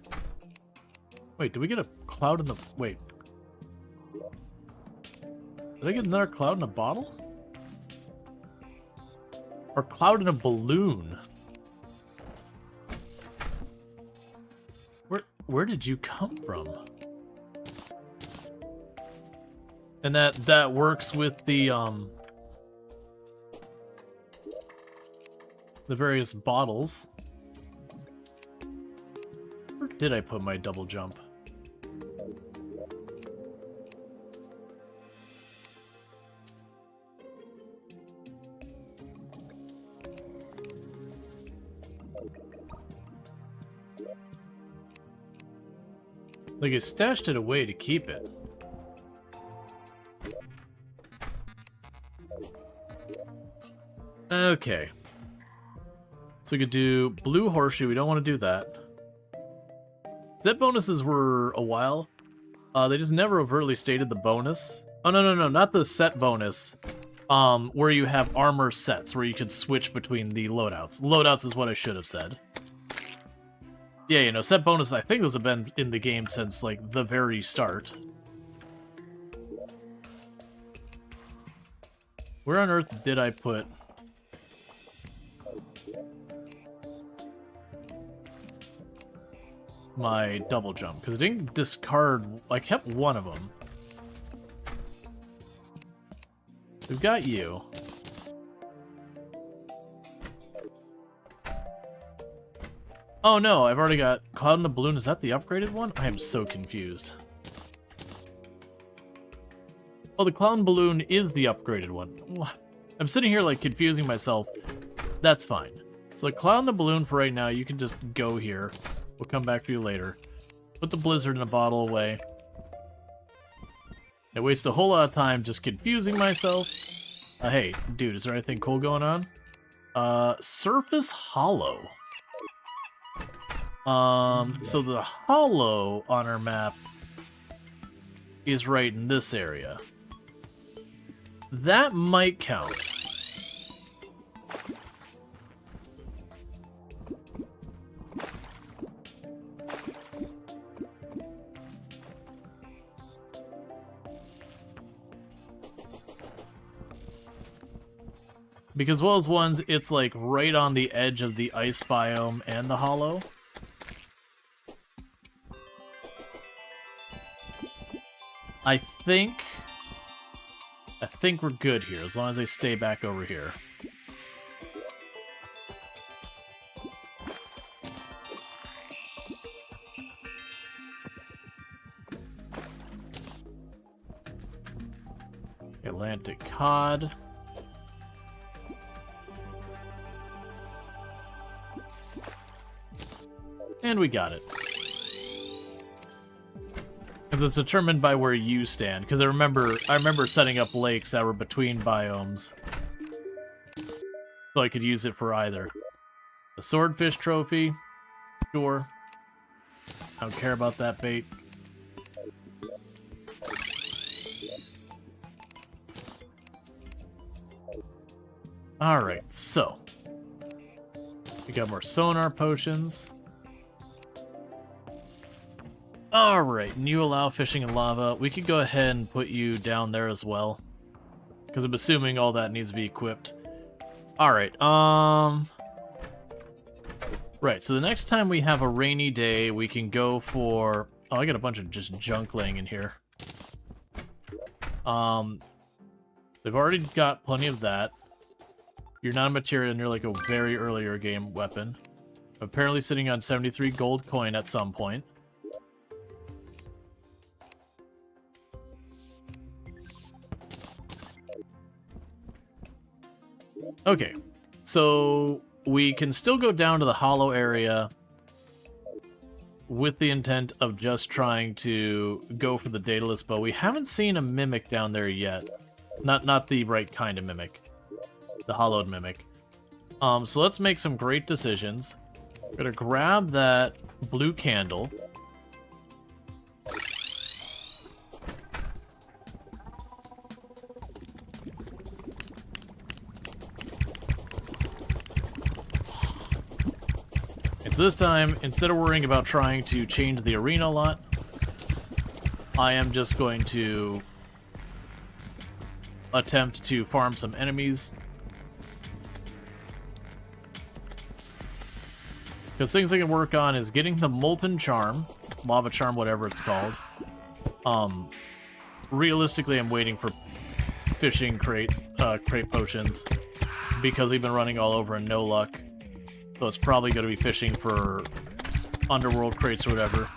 Wait, did we get a cloud in the, wait. Did I get another cloud in a bottle? Or cloud in a balloon? Where did you come from? And that works with the various bottles. Where did I put my double jump? Like, I stashed it away to keep it. Okay. So we could do blue horseshoe. We don't want to do that. Set bonuses were a while. They just never overtly stated the bonus. Oh, no, not the set bonus. Where you have armor sets, where you could switch between the loadouts. Loadouts is what I should have said. Yeah, you know, set bonus, I think those have been in the game since, like, the very start. Where on earth did I put... my double jump? Because I didn't discard... I kept one of them. We've got you. Oh no, I've already got Cloud in the Balloon. Is that the upgraded one? I am so confused. Oh, the Cloud and Balloon is the upgraded one. I'm sitting here like confusing myself. That's fine. So the Cloud and the Balloon for right now, you can just go here. We'll come back for you later. Put the Blizzard in a bottle away. I waste a whole lot of time just confusing myself. Hey, dude, is there anything cool going on? Surface Hollow. So the hollow on our map is right in this area. That might count. Because Wells ones, it's like right on the edge of the ice biome and the hollow. I think we're good here, as long as I stay back over here. Atlantic cod. And we got it. Because it's determined by where you stand. Because I remember setting up lakes that were between biomes. So I could use it for either. The swordfish trophy. Sure. I don't care about that bait. Alright, so. We got more sonar potions. Alright, new allow fishing in lava. We could go ahead and put you down there as well. Because I'm assuming all that needs to be equipped. Alright, Right, so the next time we have a rainy day, we can go for... Oh, I got a bunch of just junk laying in here. They've already got plenty of that. You're not a materia and you're like a very earlier game weapon. Apparently sitting on 73 gold coin at some point. Okay, so we can still go down to the hollow area with the intent of just trying to go for the Daedalus bow. We haven't seen a mimic down there yet. Not the right kind of mimic. The hollowed mimic. So let's make some great decisions. We're gonna grab that blue candle. So this time, instead of worrying about trying to change the arena a lot, I am just going to attempt to farm some enemies. Because things I can work on is getting the Molten Charm, Lava Charm, whatever it's called. Realistically, I'm waiting for fishing crate potions, because we've been running all over and no luck. So it's probably going to be fishing for underworld crates or whatever.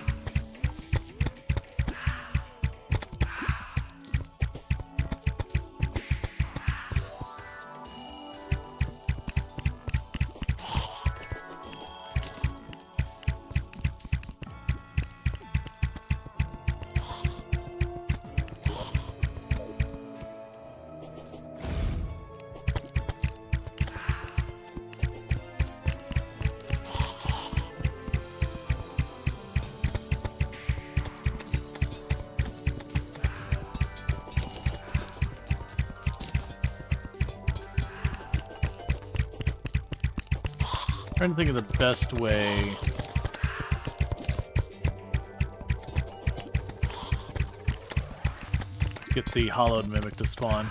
Trying to think of the best way. Get the hollowed mimic to spawn.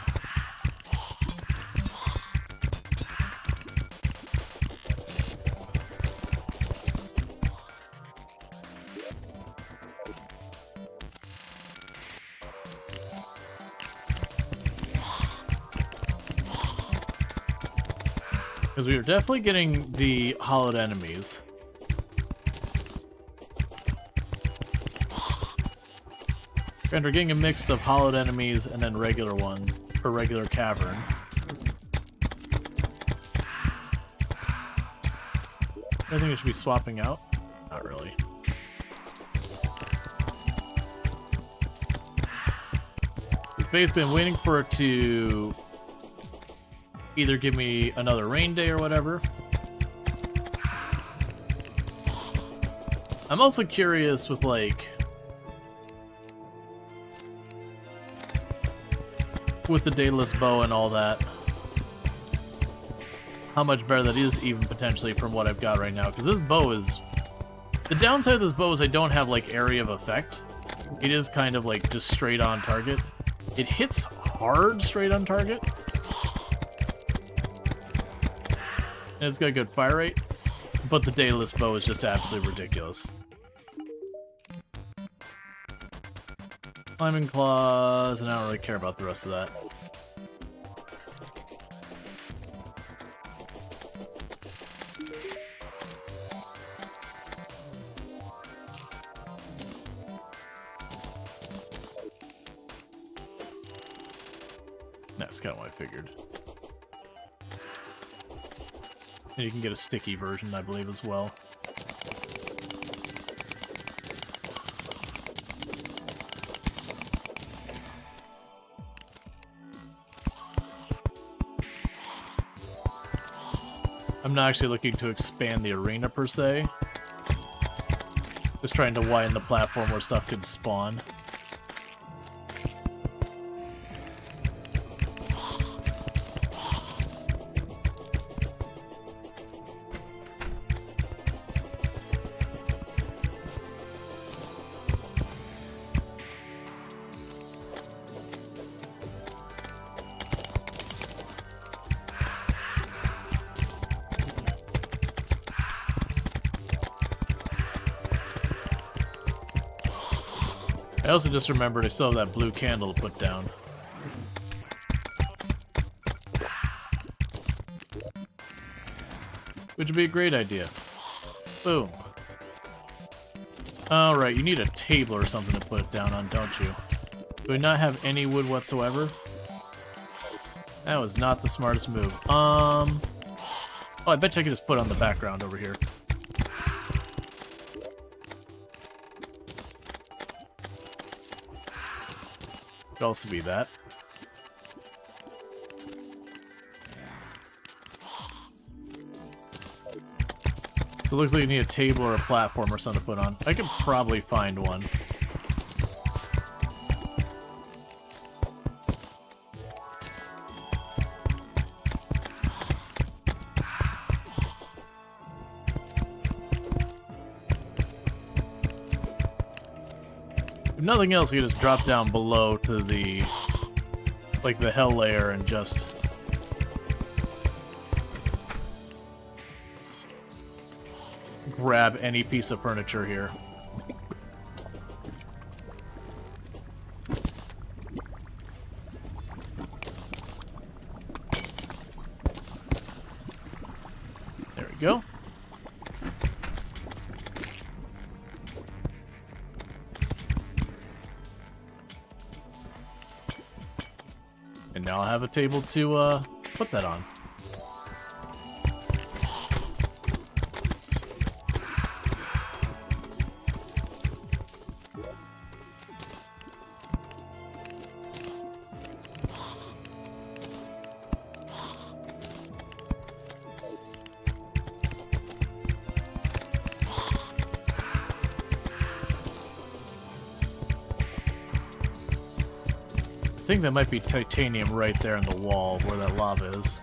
Because we are definitely getting the hollowed enemies. And we're getting a mix of hollowed enemies and then regular ones, or regular cavern. I think we should be swapping out. Not really. We've basically been waiting for it to either give me another rain day or whatever. I'm also curious with, like, with the Daedalus bow and all that, how much better that is even potentially from what I've got right now. Because this bow is... The downside of this bow is I don't have, like, area of effect. It is kind of, like, just straight on target. It hits hard straight on target. And it's got a good fire rate, but the Daedalus bow is just absolutely ridiculous. Climbing claws, and I don't really care about the rest of that. That's kind of what I figured. And you can get a sticky version, I believe, as well. I'm not actually looking to expand the arena, per se. Just trying to widen the platform where stuff can spawn. I also just remembered I still have that blue candle to put down. Which would be a great idea. Boom. Alright, you need a table or something to put it down on, don't you? Do we not have any wood whatsoever? That was not the smartest move. Oh, I bet you I could just put it on the background over here. Could also be that. So it looks like you need a table or a platform or something to put on. I could probably find one. If nothing else, you can just drop down below to the, like, the hell layer and just grab any piece of furniture here. There we go. And now I have a table to put that on. I think that might be titanium right there in the wall where that lava is.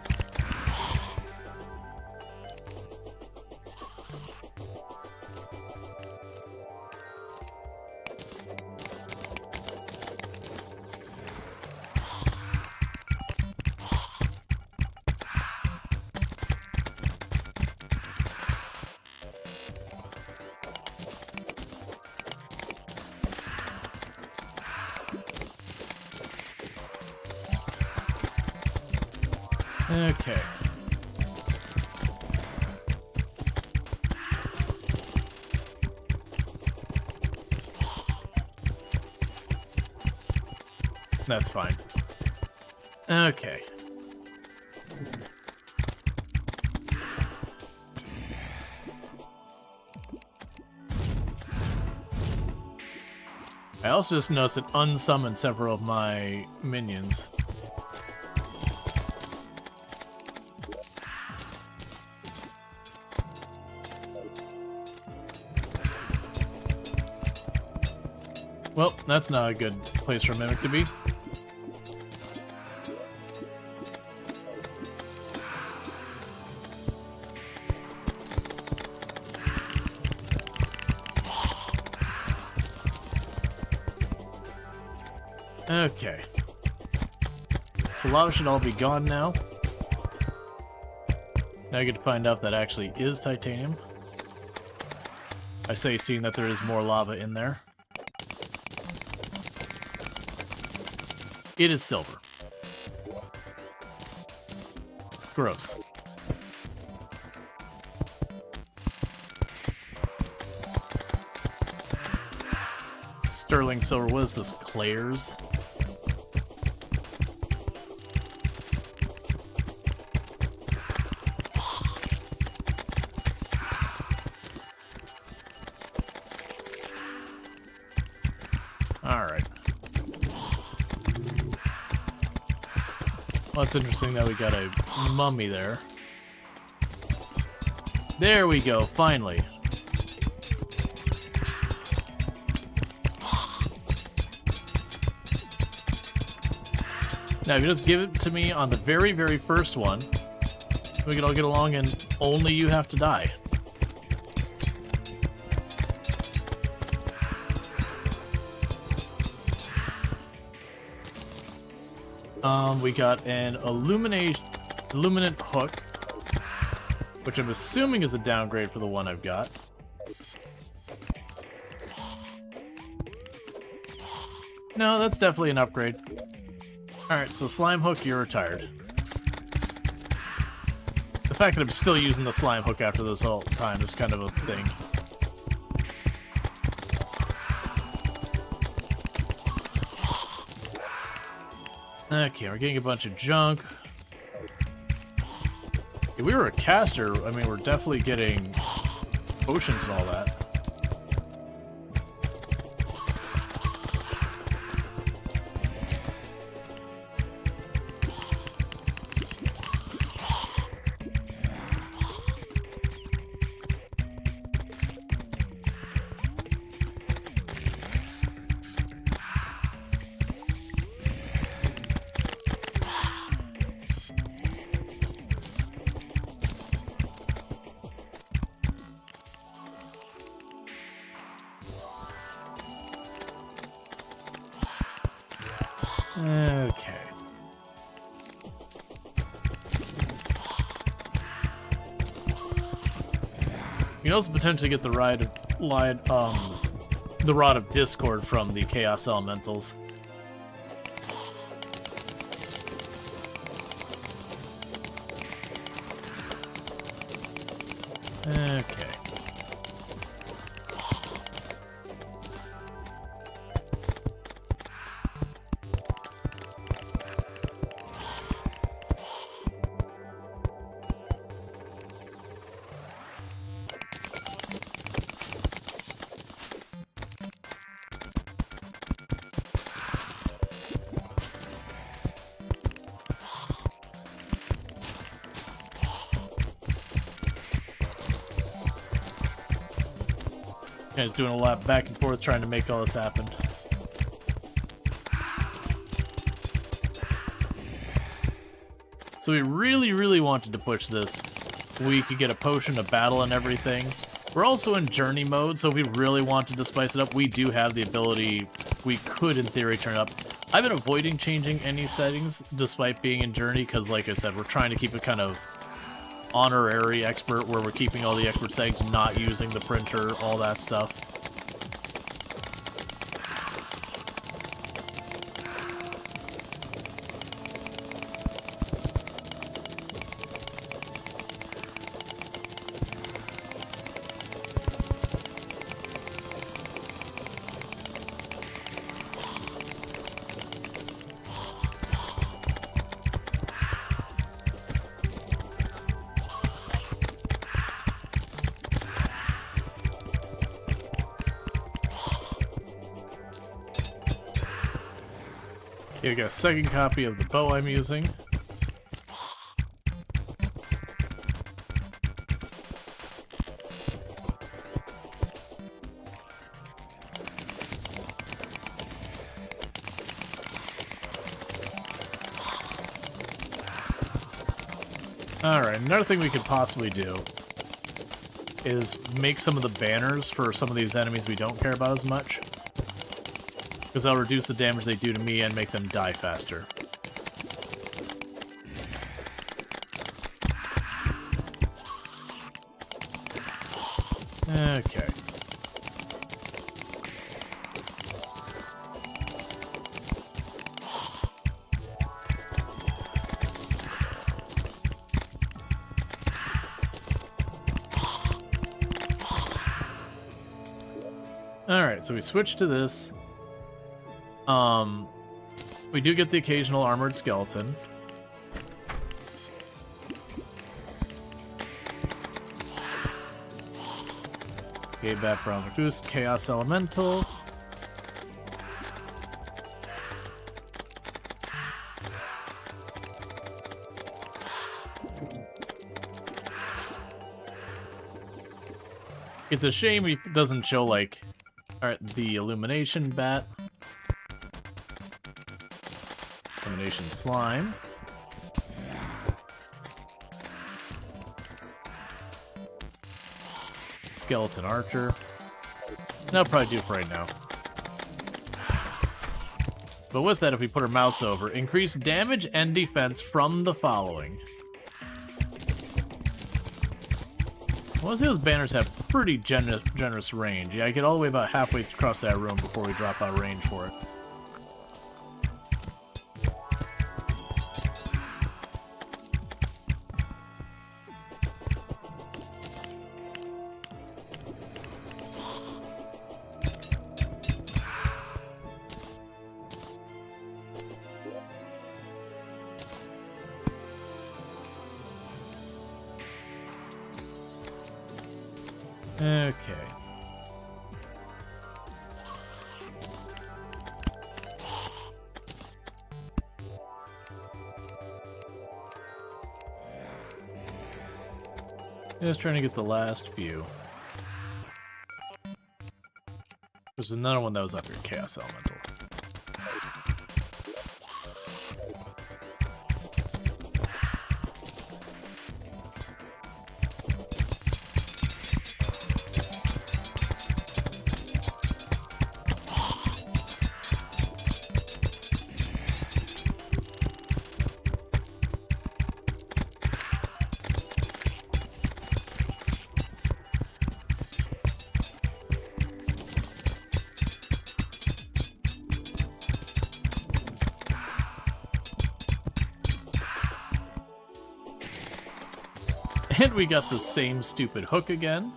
Okay. That's fine. Okay. I also just noticed it unsummoned several of my minions. Well, that's not a good place for a mimic to be. Okay. So lava should all be gone now. Now I get to find out if that actually is titanium. I say seeing that there is more lava in there. It is silver. Gross. Sterling silver, what is this? Claire's? Alright. Well, it's interesting that we got a mummy there. There we go, finally. Now, if you just give it to me on the very, very first one, we can all get along and only you have to die. We got an illuminate hook, which I'm assuming is a downgrade for the one I've got. No, that's definitely an upgrade. Alright, so Slime Hook, you're retired. The fact that I'm still using the Slime Hook after this whole time is kind of a thing. Okay, we're getting a bunch of junk. If we were a caster, I mean, we're definitely getting potions and all that. Okay. You can also potentially get the the Rod of Discord from the Chaos Elementals. Okay. Guys doing a lot back and forth trying to make all this happen. So we really wanted to push this. We could get a potion of battle and everything. We're also in journey mode, so if we really wanted to spice it up, we do have the ability, we could in theory turn it up. I've been avoiding changing any settings despite being in journey, because like I said, we're trying to keep it kind of honorary expert, where we're keeping all the expert settings, not using the printer, all that stuff. Here we got a second copy of the bow I'm using. Alright, another thing we could possibly do is make some of the banners for some of these enemies we don't care about as much. Because that'll reduce the damage they do to me and make them die faster. Okay. Alright, so we switch to this. We do get the occasional armored skeleton. Okay, back from Boost, Chaos Elemental. It's a shame he doesn't show, like, alright, the Illumination Bat. Illumination Slime. Skeleton Archer. That'll probably do for right now. But with that, if we put our mouse over, increase damage and defense from the following. Most of those banners have pretty generous range. Yeah, I get all the way about halfway across that room before we drop out range for it. Okay. Just trying to get the last few. There's another one that was up here, Chaos Elemental. And we got the same stupid hook again,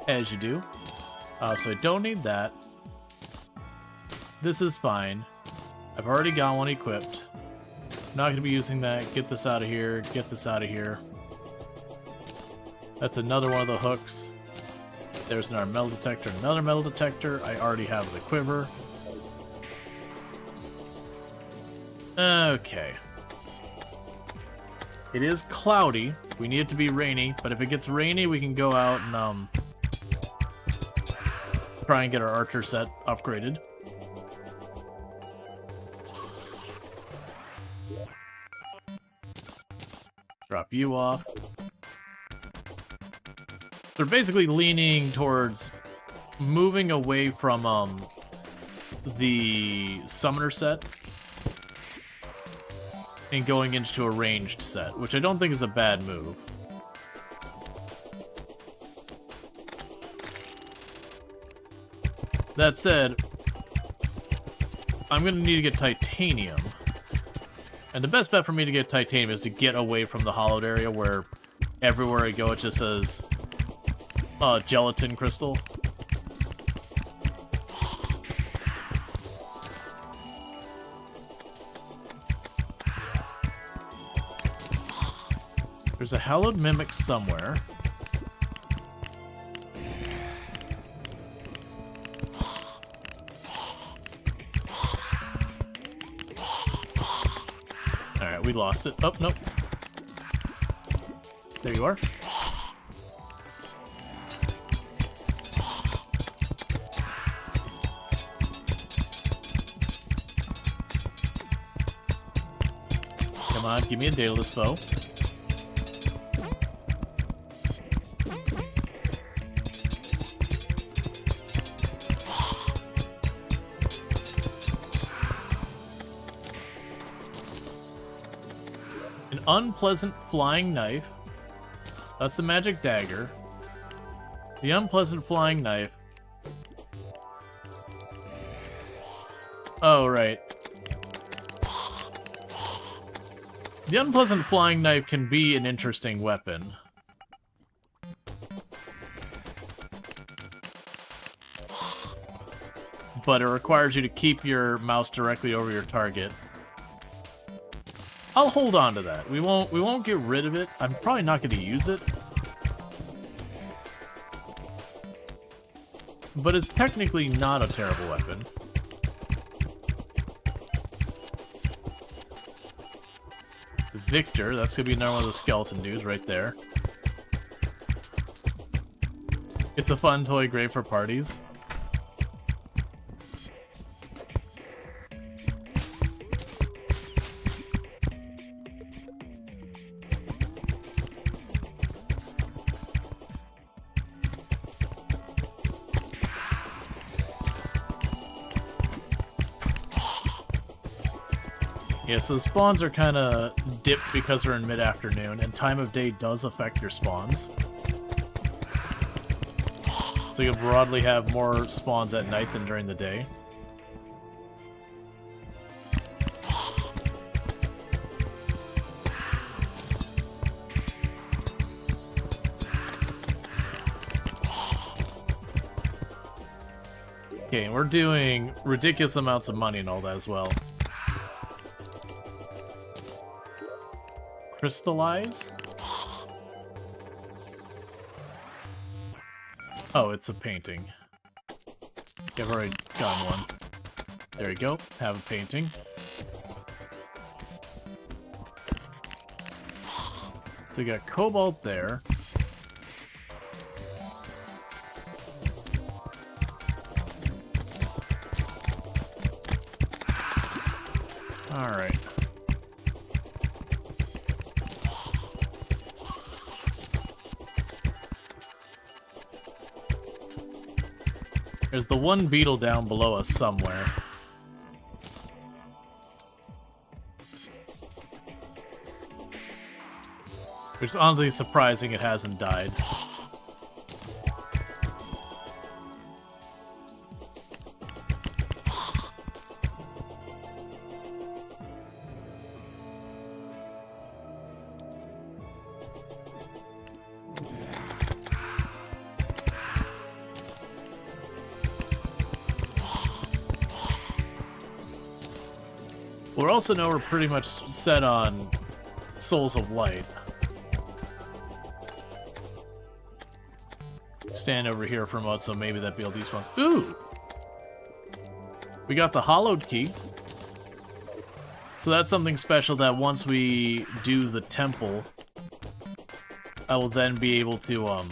as you do. So I don't need that. This is fine. I've already got one equipped. Not going to be using that. Get this out of here. Get this out of here. That's another one of the hooks. There's another metal detector. Another metal detector. I already have the quiver. Okay. It is cloudy. We need it to be rainy, but if it gets rainy, we can go out and try and get our archer set upgraded. Drop you off. They're basically leaning towards moving away from the summoner set and going into a ranged set, which I don't think is a bad move. That said, I'm going to need to get titanium. And the best bet for me to get titanium is to get away from the hollowed area where everywhere I go it just says gelatin crystal. There's a hallowed mimic somewhere. Alright, we lost it. Oh, nope. There you are. Come on, give me a Daedalus foe. Unpleasant flying knife. That's the magic dagger. The unpleasant flying knife. Oh, right. The unpleasant flying knife can be an interesting weapon. But it requires you to keep your mouse directly over your target. I'll hold on to that. We won't get rid of it. I'm probably not going to use it. But it's technically not a terrible weapon. Victor, that's going to be another one of the skeleton dudes right there. It's a fun toy, great for parties. Yeah, so the spawns are kind of dipped because we're in mid-afternoon, and time of day does affect your spawns. So you'll broadly have more spawns at night than during the day. Okay, and we're doing ridiculous amounts of money and all that as well. Crystallize? Oh, it's a painting. Yeah, I've already gotten one. There you go. Have a painting. So we got cobalt there. Alright. There's the one beetle down below us somewhere. Which is honestly surprising it hasn't died. We're also know we're pretty much set on Souls of Light. Stand over here for a moment, so maybe that BLD spawns. Ooh! We got the hollowed key. So that's something special that once we do the temple, I will then be able to, Alright,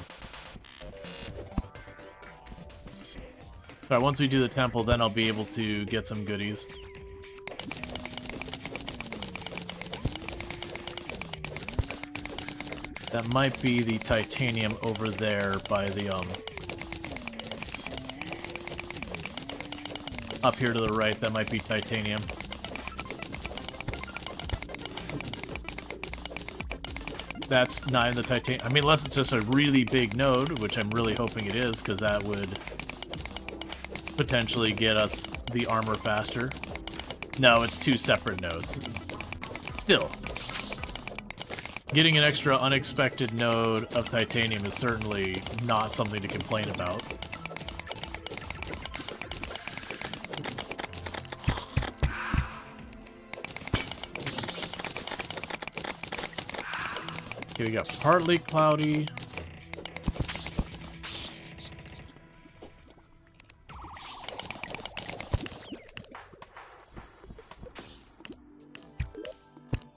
once we do the temple, then I'll be able to get some goodies. That might be the titanium over there by the, up here to the right, that might be titanium. That's not in the titanium. I mean, unless it's just a really big node, which I'm really hoping it is, because that would potentially get us the armor faster. No, it's two separate nodes. Still. Getting an extra unexpected node of titanium is certainly not something to complain about. Okay, we got partly cloudy.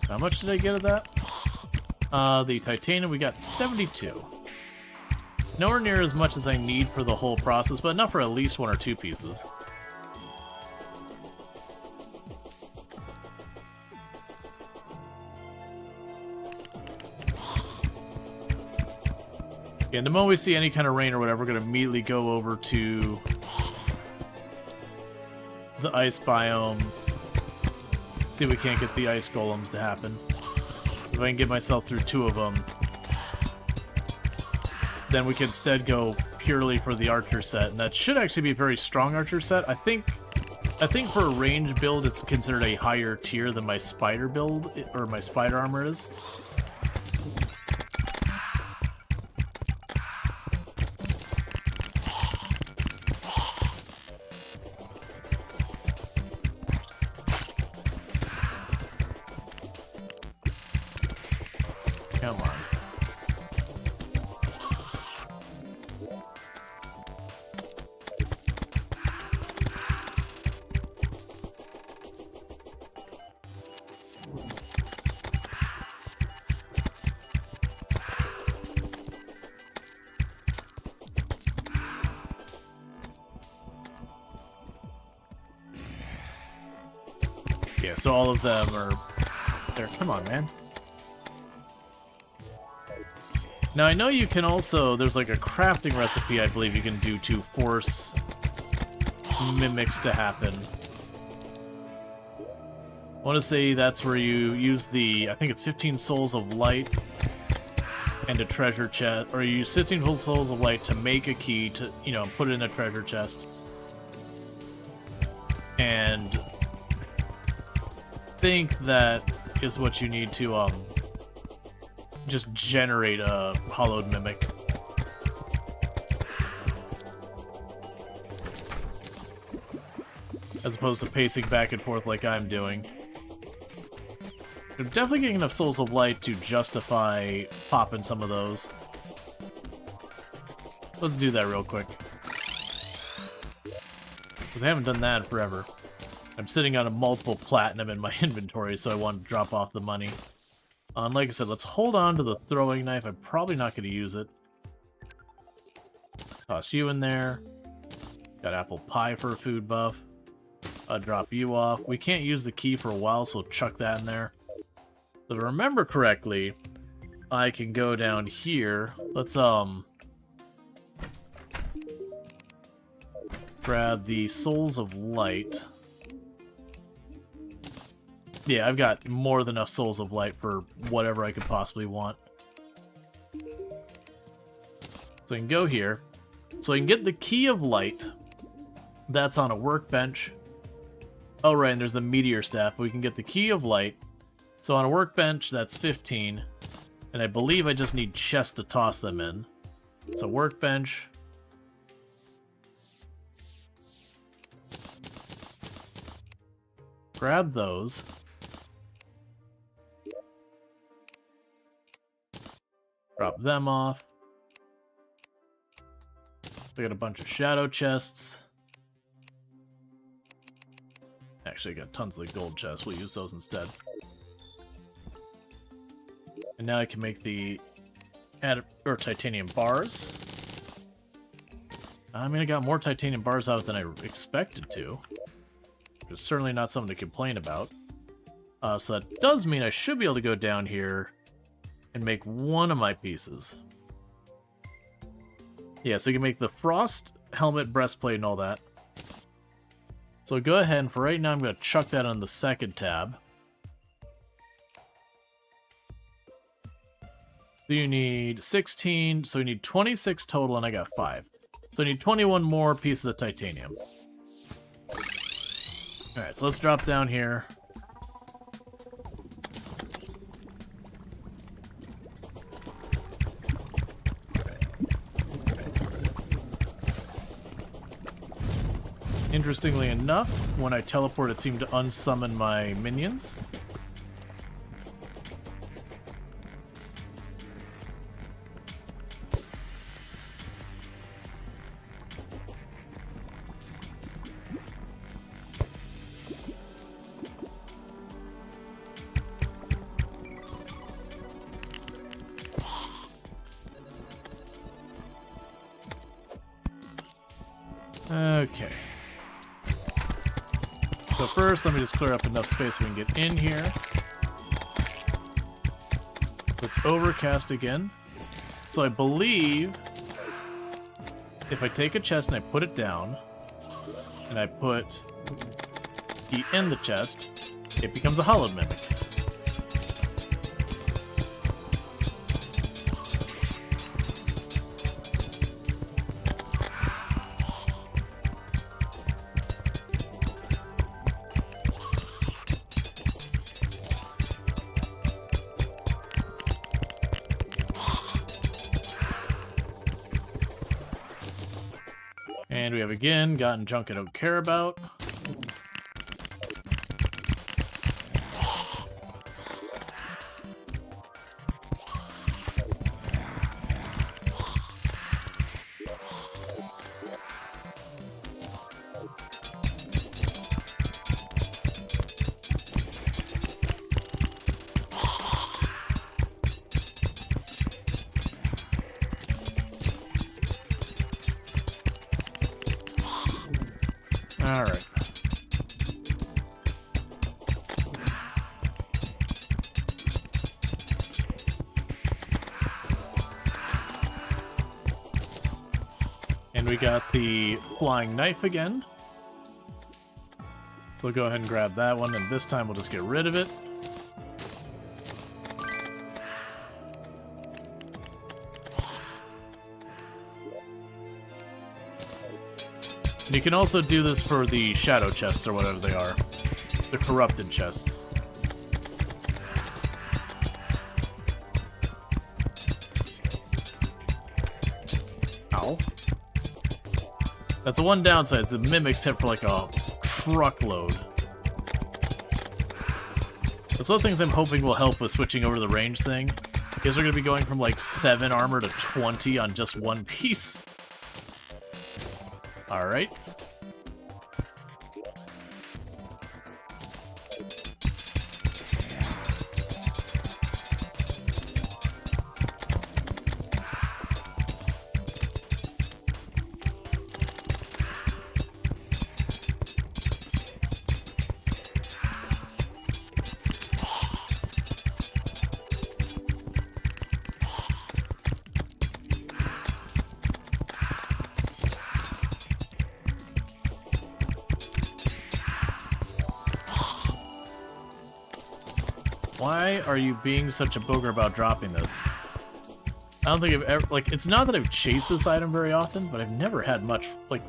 How much did I get of that? The titanium, we got 72. Nowhere near as much as I need for the whole process, but enough for at least one or two pieces. And the moment we see any kind of rain or whatever, we're going to immediately go over to the ice biome. See if we can't get the ice golems to happen. If I can get myself through two of them, then we can instead go purely for the archer set, and that should actually be a very strong archer set. I think for a range build, it's considered a higher tier than my spider build, or my spider armor is. Come on. Yeah, so all of them are there. Come on, man. Now, I know you can also, there's like a crafting recipe I believe you can do to force mimics to happen. I want to say that's where you use the, I think it's 15 souls of light and a treasure chest, or you use 15 souls of light to make a key to, you know, put it in a treasure chest. And I think that is what you need to, just generate a hollowed mimic. As opposed to pacing back and forth like I'm doing. They're definitely getting enough souls of light to justify popping some of those. let's do that real quick. Because I haven't done that in forever. I'm sitting on a multiple platinum in my inventory, so I wanted to drop off the money. And like I said, let's hold on to the throwing knife. I'm probably not going to use it. Toss you in there. Got apple pie for a food buff. Drop you off. We can't use the key for a while, so chuck that in there. So to remember correctly, I can go down here. Let's grab the Souls of Light. Yeah, I've got more than enough Souls of Light for whatever I could possibly want. So I can go here. So I can get the Key of Light. That's on a workbench. Oh, right, and there's the Meteor Staff. We can get the Key of Light. So on a workbench, that's 15. And I believe I just need chests to toss them in. So workbench. Grab those. Drop them off. I got a bunch of shadow chests. Actually, I got tons of the gold chests. We'll use those instead. And now I can make the titanium bars. I mean, I got more titanium bars out than I expected to. It's certainly not something to complain about. So that does mean I should be able to go down here and make one of my pieces. Yeah, so you can make the frost helmet, breastplate, and all that. So go ahead, and for right now, I'm going to chuck that on the second tab. So you need 16, so you need 26 total, and I got 5. So you need 21 more pieces of titanium. Alright, so let's drop down here. Interestingly enough, when I teleport, it seemed to unsummon my minions. Okay. So first, let me just clear up enough space so we can get in here. Let's overcast again. So I believe if I take a chest and I put it down, and I put key in the chest, it becomes a hollow mimic. And we have again gotten junk I don't care about. Alright. And we got the flying knife again. So we'll go ahead and grab that one, and this time we'll just get rid of it. And you can also do this for the shadow chests, or whatever they are. The corrupted chests. Ow. That's the one downside, is the mimics hit for like a truckload. That's one of the things I'm hoping will help with switching over to the range thing. Is we're going to be going from like 7 armor to 20 on just one piece. Alright. Why are you being such a booger about dropping this? I don't think I've ever, like, it's not that I've chased this item very often, but I've never had much, like,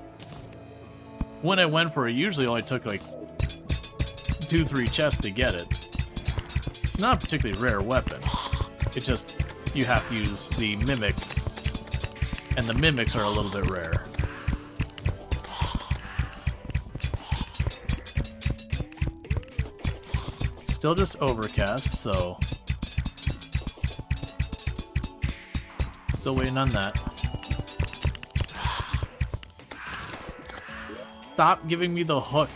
when I went for it, usually only took, like, 2-3 chests to get it. It's not a particularly rare weapon. It just, you have to use the mimics, and the mimics are a little bit rare. Still just overcast, so still waiting on that. Stop giving me the hook.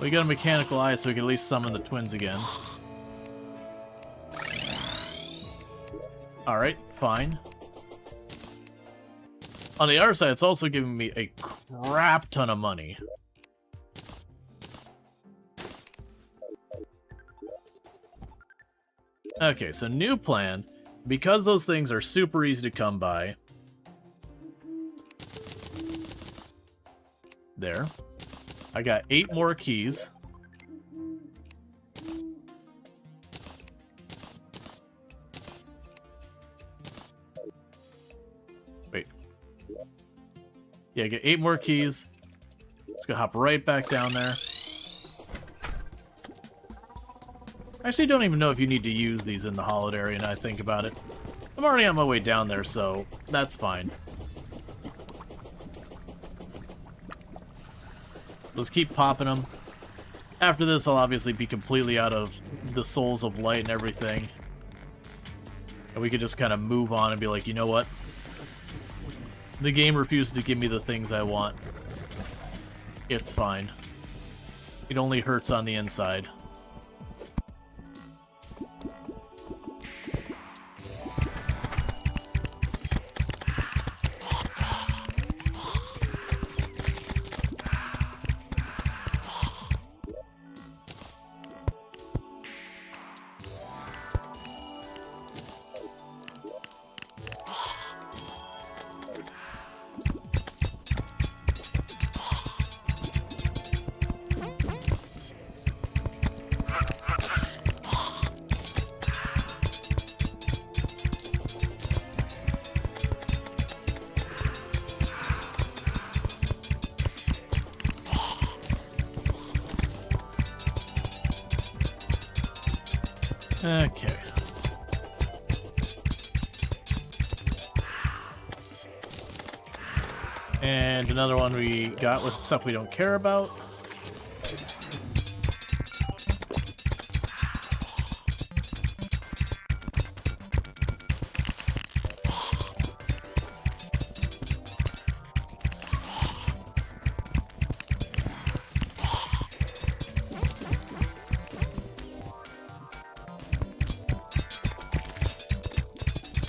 We got a mechanical eye, so we can at least summon the twins again. Alright, fine. On the other side, it's also giving me a crap ton of money. Okay, so new plan. Because those things are super easy to come by. There. I got 8 more keys. Wait. Yeah, I get 8 more keys. Just gonna hop right back down there. I actually don't even know if you need to use these in the Hallowed area now I think about it. I'm already on my way down there, so that's fine. Let's keep popping them. After this, I'll obviously be completely out of the Souls of Light and everything. And we could just kind of move on and be like, you know what? The game refuses to give me the things I want. It's fine. It only hurts on the inside. Okay. And another one we got with stuff we don't care about.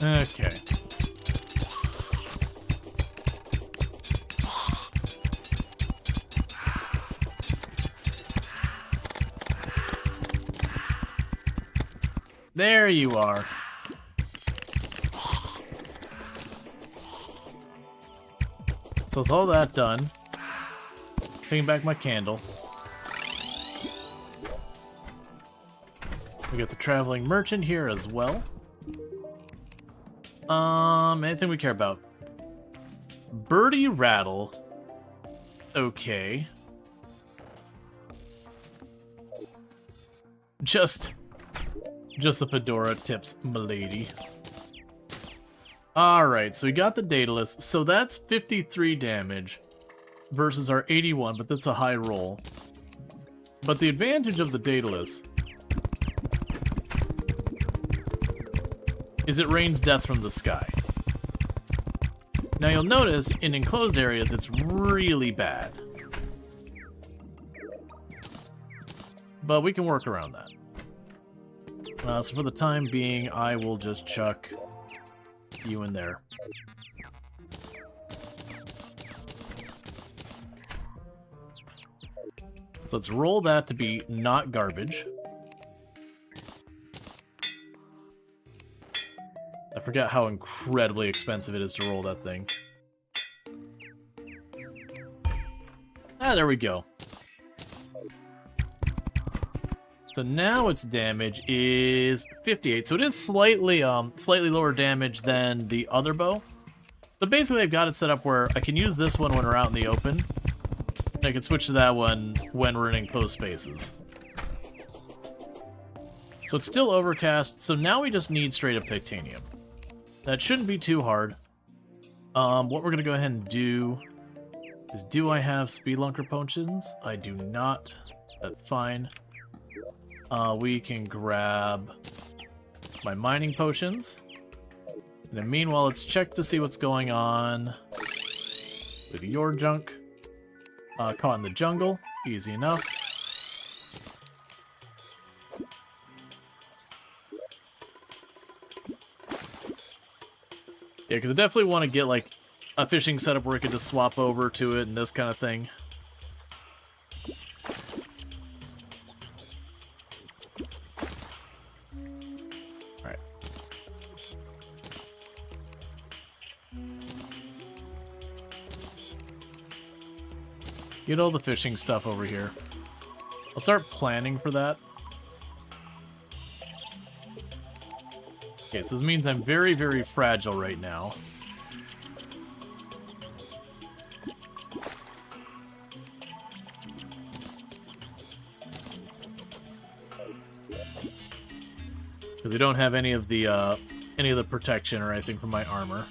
Okay. There you are. So with all that done, taking back my candle. We got the traveling merchant here as well. Anything we care about? Birdie Rattle. Okay. Just the fedora tips, milady. Alright, so we got the Daedalus. So that's 53 damage versus our 81, but that's a high roll. But the advantage of the Daedalus is it rains death from the sky. Now you'll notice in enclosed areas it's really bad. But we can work around that. So for the time being, I will just chuck you in there. So let's roll that to be not garbage. I forgot how incredibly expensive it is to roll that thing. Ah, there we go. So now its damage is 58. So it is slightly lower damage than the other bow. But basically I've got it set up where I can use this one when we're out in the open. And I can switch to that one when we're in enclosed spaces. So it's still overcast, so now we just need straight up titanium. That shouldn't be too hard. What we're gonna go ahead and do is, do I have speedlunker potions? I do not. That's fine. We can grab my mining potions. And then meanwhile, let's check to see what's going on with your junk. Caught in the jungle. Easy enough. Yeah, because I definitely want to get, like, a fishing setup where I could just swap over to it and this kind of thing. Alright. Get all the fishing stuff over here. I'll start planning for that. Okay, so this means I'm very, very fragile right now. Because I don't have any of the protection or anything from my armor.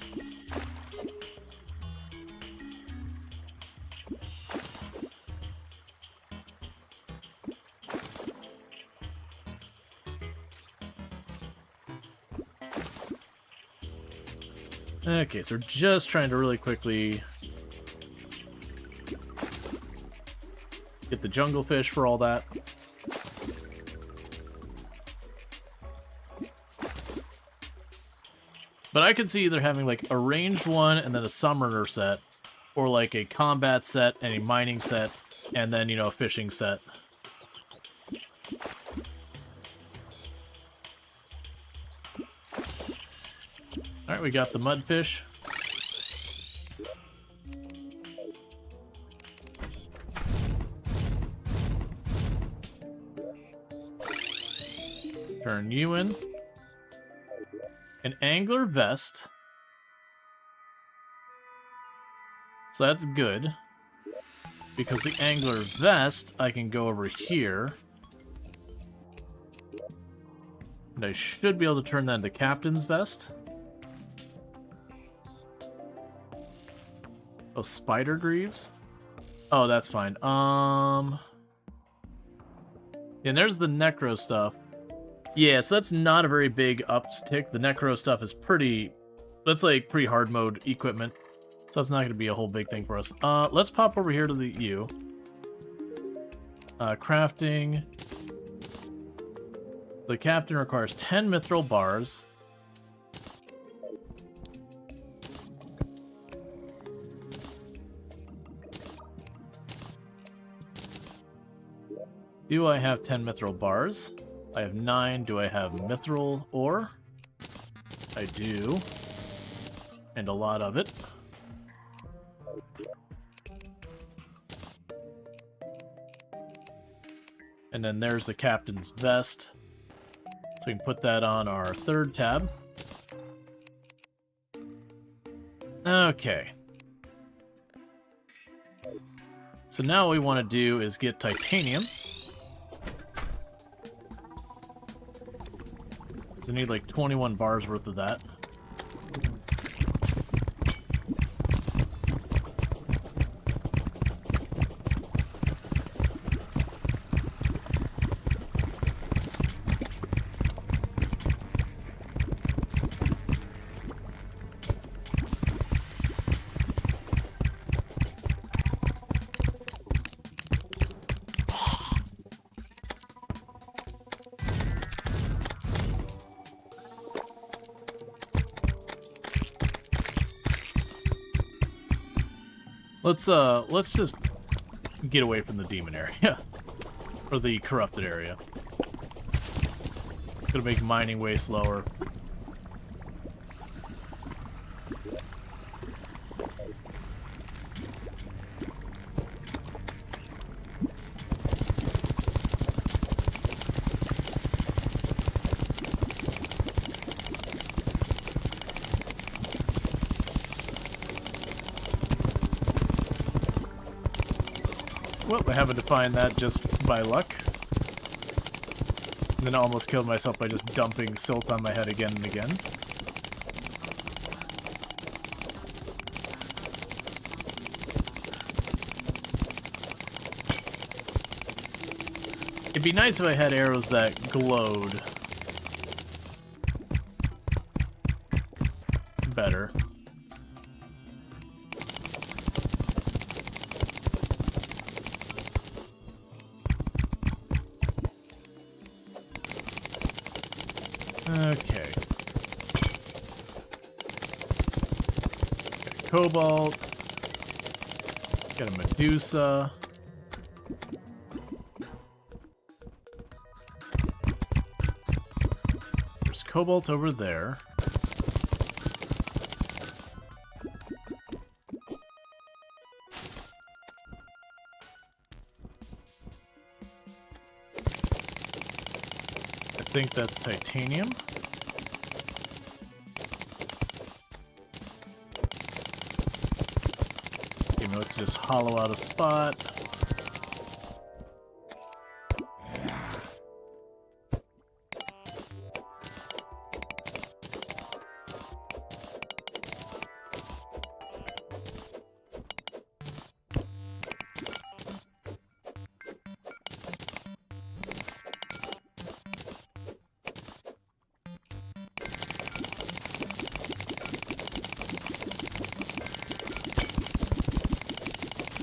Okay, so we're just trying to really quickly get the jungle fish for all that. But I could see either having like a ranged one and then a summoner set, or like a combat set and a mining set, and then, you know, a fishing set. Alright, we got the mudfish. Turn you in. An angler vest. So that's good. Because the angler vest, I can go over here. And I should be able to turn that into captain's vest. Oh, spider greaves? Oh, that's fine. And there's the necro stuff. Yeah, so that's not a very big uptick. The necro stuff is pretty... That's like pretty hard mode equipment. So that's not going to be a whole big thing for us. Let's pop over here to the U. Crafting. The captain requires 10 mithril bars. Do I have 10 mithril bars? I have 9. Do I have mithril ore? I do. And a lot of it. And then there's the captain's vest. So we can put that on our third tab. Okay. So now what we want to do is get titanium. We need like 21 bars worth of that. Let's just get away from the demon area. Or the corrupted area. It's gonna make mining way slower. Well, I happened to find that just by luck. And then I almost killed myself by just dumping silt on my head again and again. It'd be nice if I had arrows that glowed better. Okay. Got a cobalt. Got a Medusa. There's cobalt over there. I think that's titanium. Okay, now let's just hollow out a spot.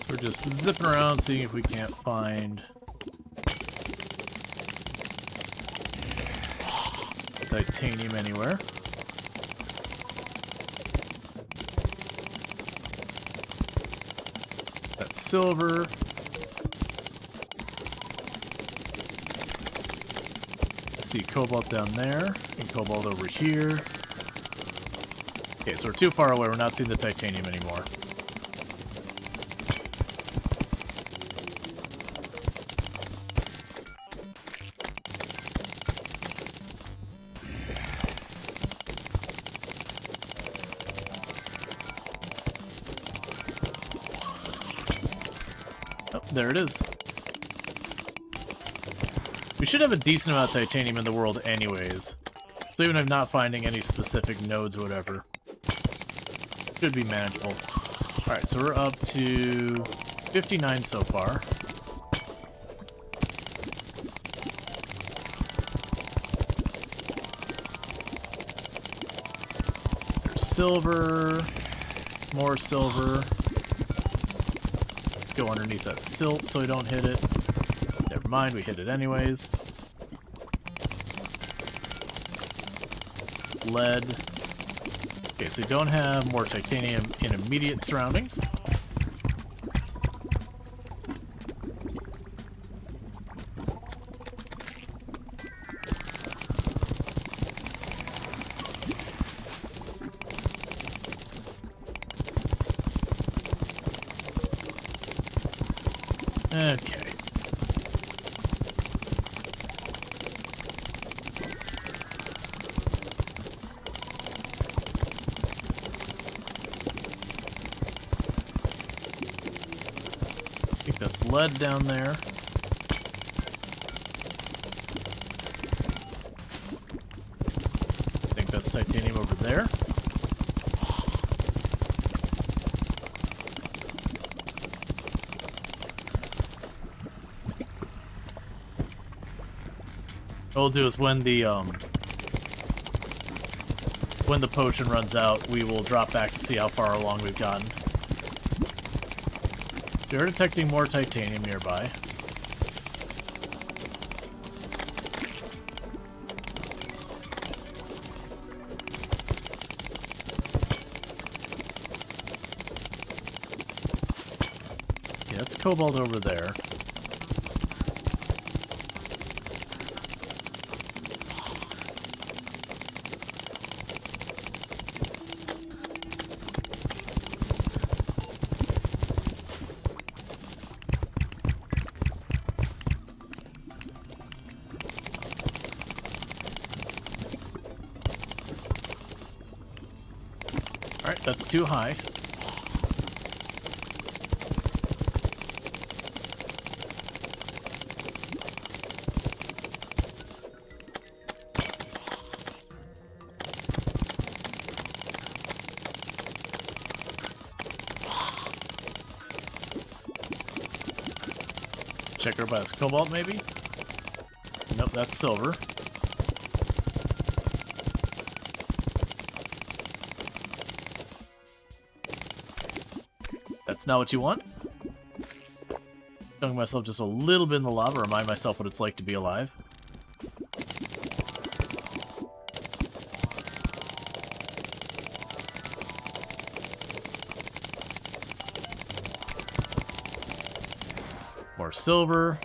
We're just zipping around, seeing if we can't find titanium anywhere. That's silver. I see cobalt down there, and cobalt over here. Okay, so we're too far away, we're not seeing the titanium anymore. Oh, there it is. We should have a decent amount of titanium in the world anyways. So even if not finding any specific nodes or whatever, should be manageable. Alright, so we're up to 59 so far. There's silver, more silver. Go underneath that silt so we don't hit it. Never mind, we hit it anyways. Lead. Okay, so we don't have more titanium in immediate surroundings. Okay. I think that's lead down there. I think that's titanium over there. What we'll do is when the potion runs out, we will drop back to see how far along we've gotten. So we are detecting more titanium nearby. That's cobalt over there. Alright, that's too high. Check her by this cobalt, maybe? Nope, that's silver. That's not what you want. Dunking myself just a little bit in the lava, remind myself what it's like to be alive. More silver.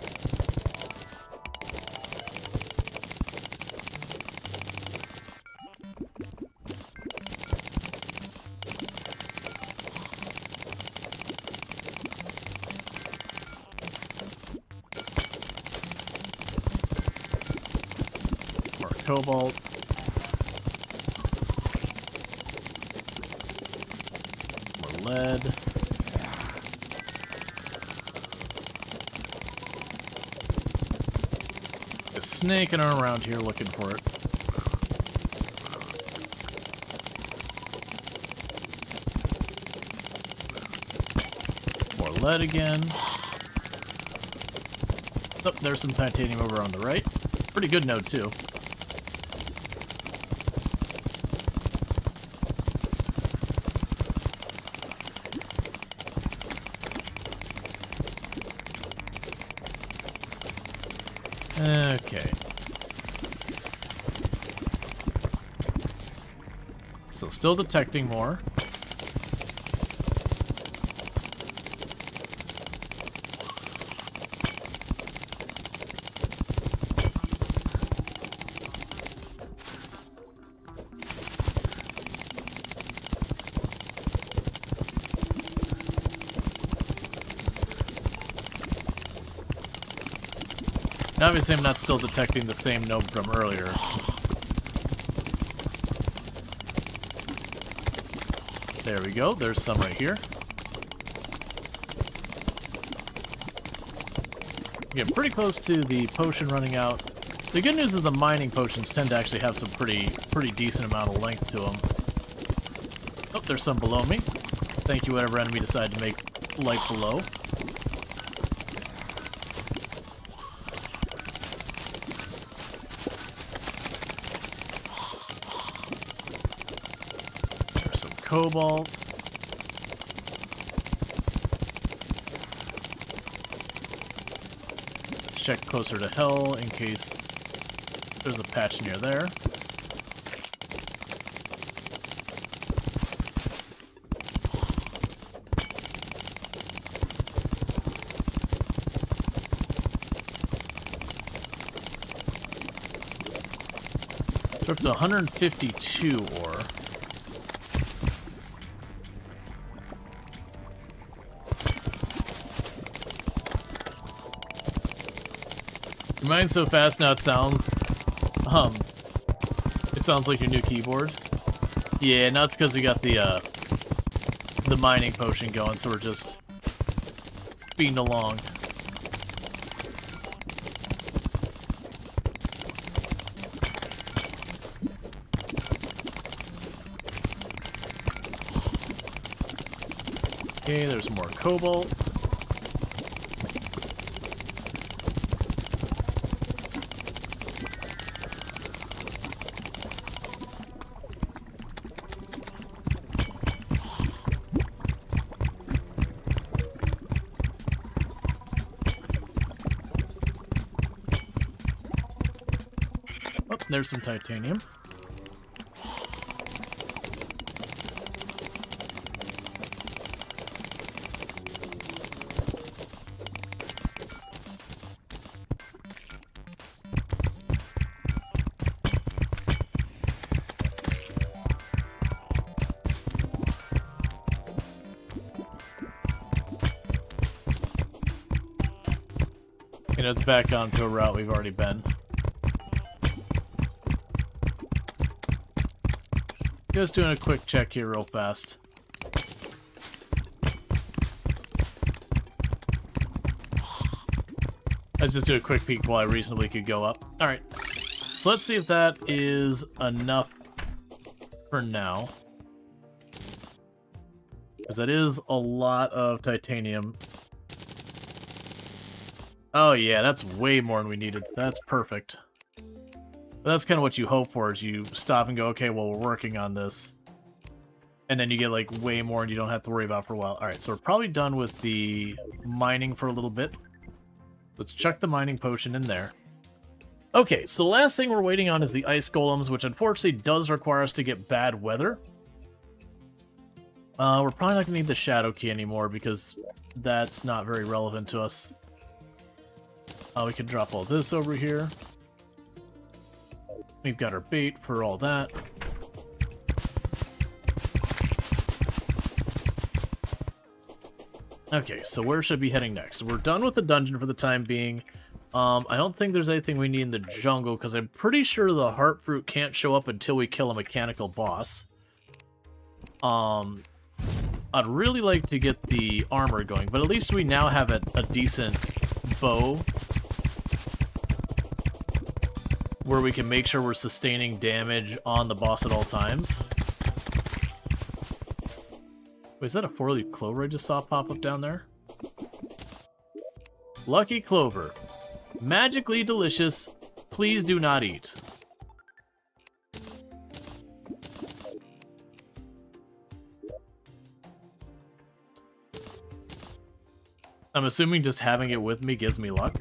More cobalt. More lead. Snaking around here looking for it. More lead again. Oh, there's some titanium over on the right. Pretty good node too. Okay. So still detecting more. Now obviously I'm not still detecting the same node from earlier. There we go, there's some right here. Getting pretty close to the potion running out. The good news is the mining potions tend to actually have some pretty decent amount of length to them. Oh, there's some below me. Thank you whatever enemy decided to make light below. Cobalt. Check closer to hell in case there's a patch near there. We're up to 152 ore. Mine's so fast now it sounds like your new keyboard. Yeah, now it's because we got the mining potion going, so we're just speeding along. Okay, there's more cobalt. There's some titanium. it's back onto a route we've already been. Just doing a quick check here real fast. Let's just do a quick peek while I reasonably could go up. Alright, so let's see if that is enough for now. Because that is a lot of titanium. Oh yeah, that's way more than we needed. That's perfect. But that's kind of what you hope for, is you stop and go, okay, well, we're working on this. And then you get, like, way more and you don't have to worry about it for a while. Alright, so we're probably done with the mining for a little bit. Let's chuck the mining potion in there. Okay, so the last thing we're waiting on is the ice golems, which unfortunately does require us to get bad weather. We're probably not going to need the shadow key anymore because that's not very relevant to us. We can drop all this over here. We've got our bait for all that. Okay, so where should I be heading next? We're done with the dungeon for the time being. I don't think there's anything we need in the jungle, because I'm pretty sure the heart fruit can't show up until we kill a mechanical boss. I'd really like to get the armor going, but at least we now have a decent bow where we can make sure we're sustaining damage on the boss at all times. Wait, is that a 4-leaf clover I just saw pop up down there? Lucky clover. Magically delicious. Please do not eat. I'm assuming just having it with me gives me luck.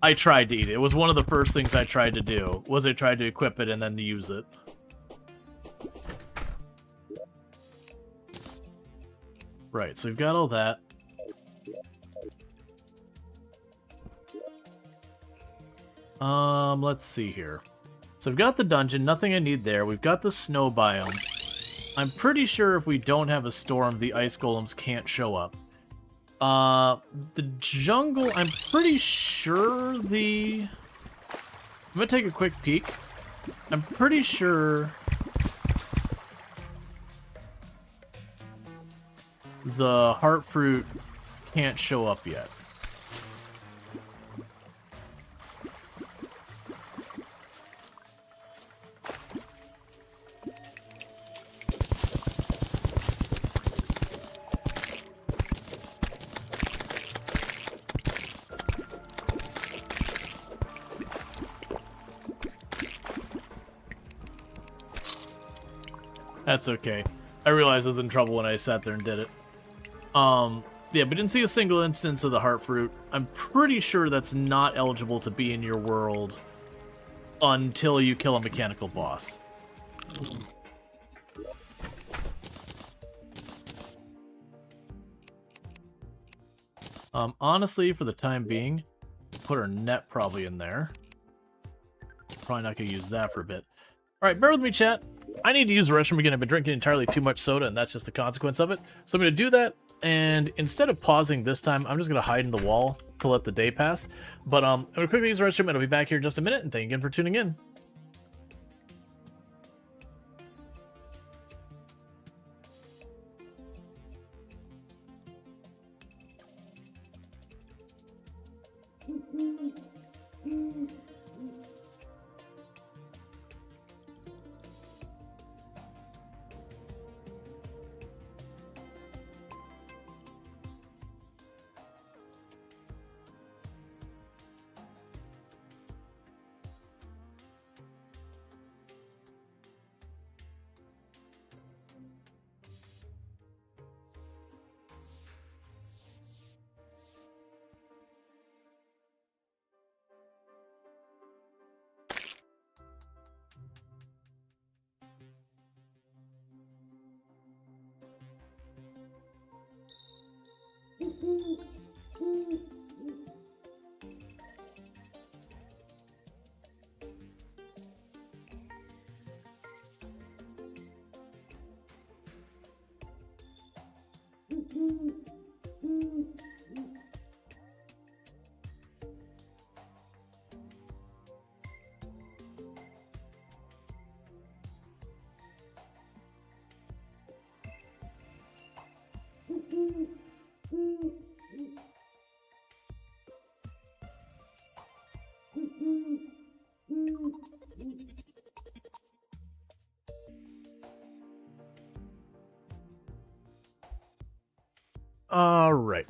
I tried to eat it. It was one of the first things I tried to do, was I tried to equip it and then use it. Right, so we've got all that. Let's see here. So we've got the dungeon, nothing I need there. We've got the snow biome. I'm pretty sure if we don't have a storm, the ice golems can't show up. The jungle, I'm pretty sure I'm gonna take a quick peek. I'm pretty sure the heart fruit can't show up yet. That's okay. I realized I was in trouble when I sat there and did it. Yeah, but didn't see a single instance of the heart fruit. I'm pretty sure that's not eligible to be in your world until you kill a mechanical boss. Honestly, for the time being, put our net probably in there. Probably not gonna use that for a bit. Alright, bear with me, chat. I need to use the restroom again. I've been drinking entirely too much soda, and that's just the consequence of it. So I'm going to do that, and instead of pausing this time, I'm just going to hide in the wall to let the day pass. But I'm going to quickly use the restroom, and I'll be back here in just a minute, and thank you again for tuning in. Alright.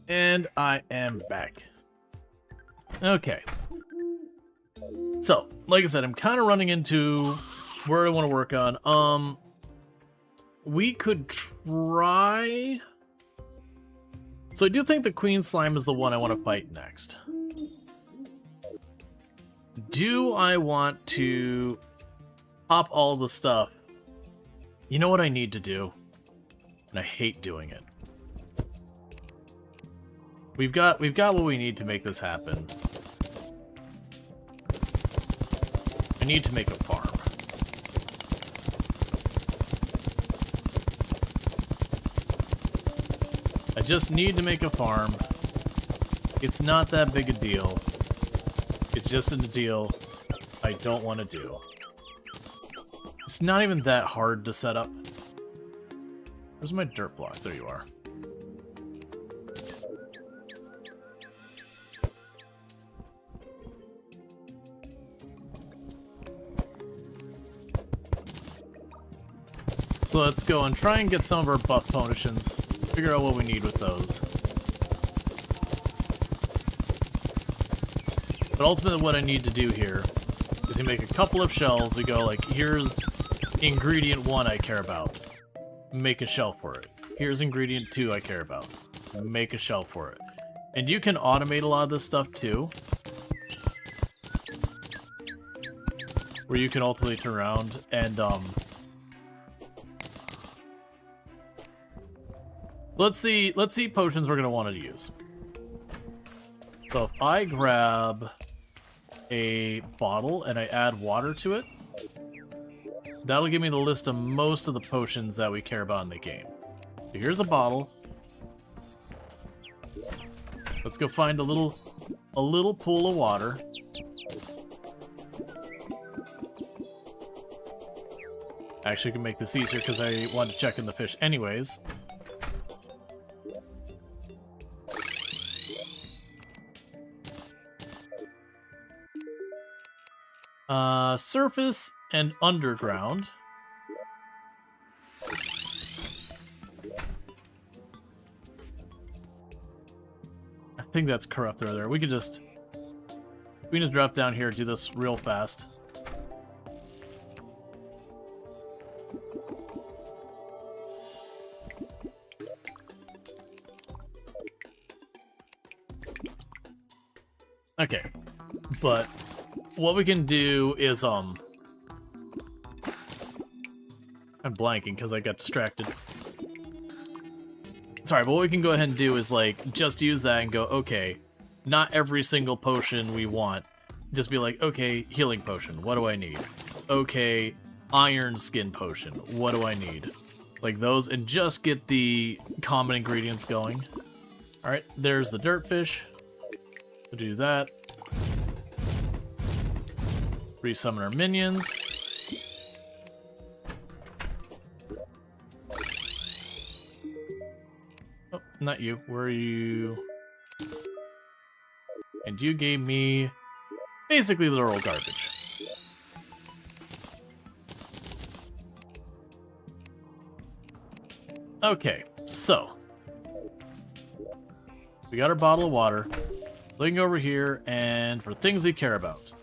And I am back. Okay. So, like I said, I'm kind of running into where I want to work on. We could try... So I do think the Queen Slime is the one I want to fight next. Do I want to pop all the stuff? You know what I need to do? And I hate doing it. We've got what we need to make this happen. I need to make a farm. I just need to make a farm. It's not that big a deal. It's just a deal I don't want to do. It's not even that hard to set up. Where's my dirt blocks? There you are. So let's go and try and get some of our buff potions. Figure out what we need with those. But ultimately what I need to do here is to make a couple of shelves. We go like, here's ingredient 1 I care about. Make a shelf for it. Here's ingredient 2 I care about. Make a shelf for it. And you can automate a lot of this stuff too. Where you can ultimately turn around and let's see potions we're gonna want to use. So if I grab a bottle and I add water to it, that'll give me the list of most of the potions that we care about in the game. So here's a bottle. Let's go find a little pool of water. Actually, I can make this easier because I want to check in the fish anyways. Surface and underground. I think that's corrupt right there. We can just drop down here and do this real fast. Okay, but what we can do is, I'm blanking because I got distracted. Sorry, but what we can go ahead and do is, like, just use that and go, okay, not every single potion we want. Just be like, okay, healing potion, what do I need? Okay, iron skin potion, what do I need? Like those, and just get the common ingredients going. Alright, there's the dirt fish. We'll do that. Resummon our minions. Oh, not you. Where are you? And you gave me basically literal garbage. Okay, so we got our bottle of water. Looking over here, and for things we care about.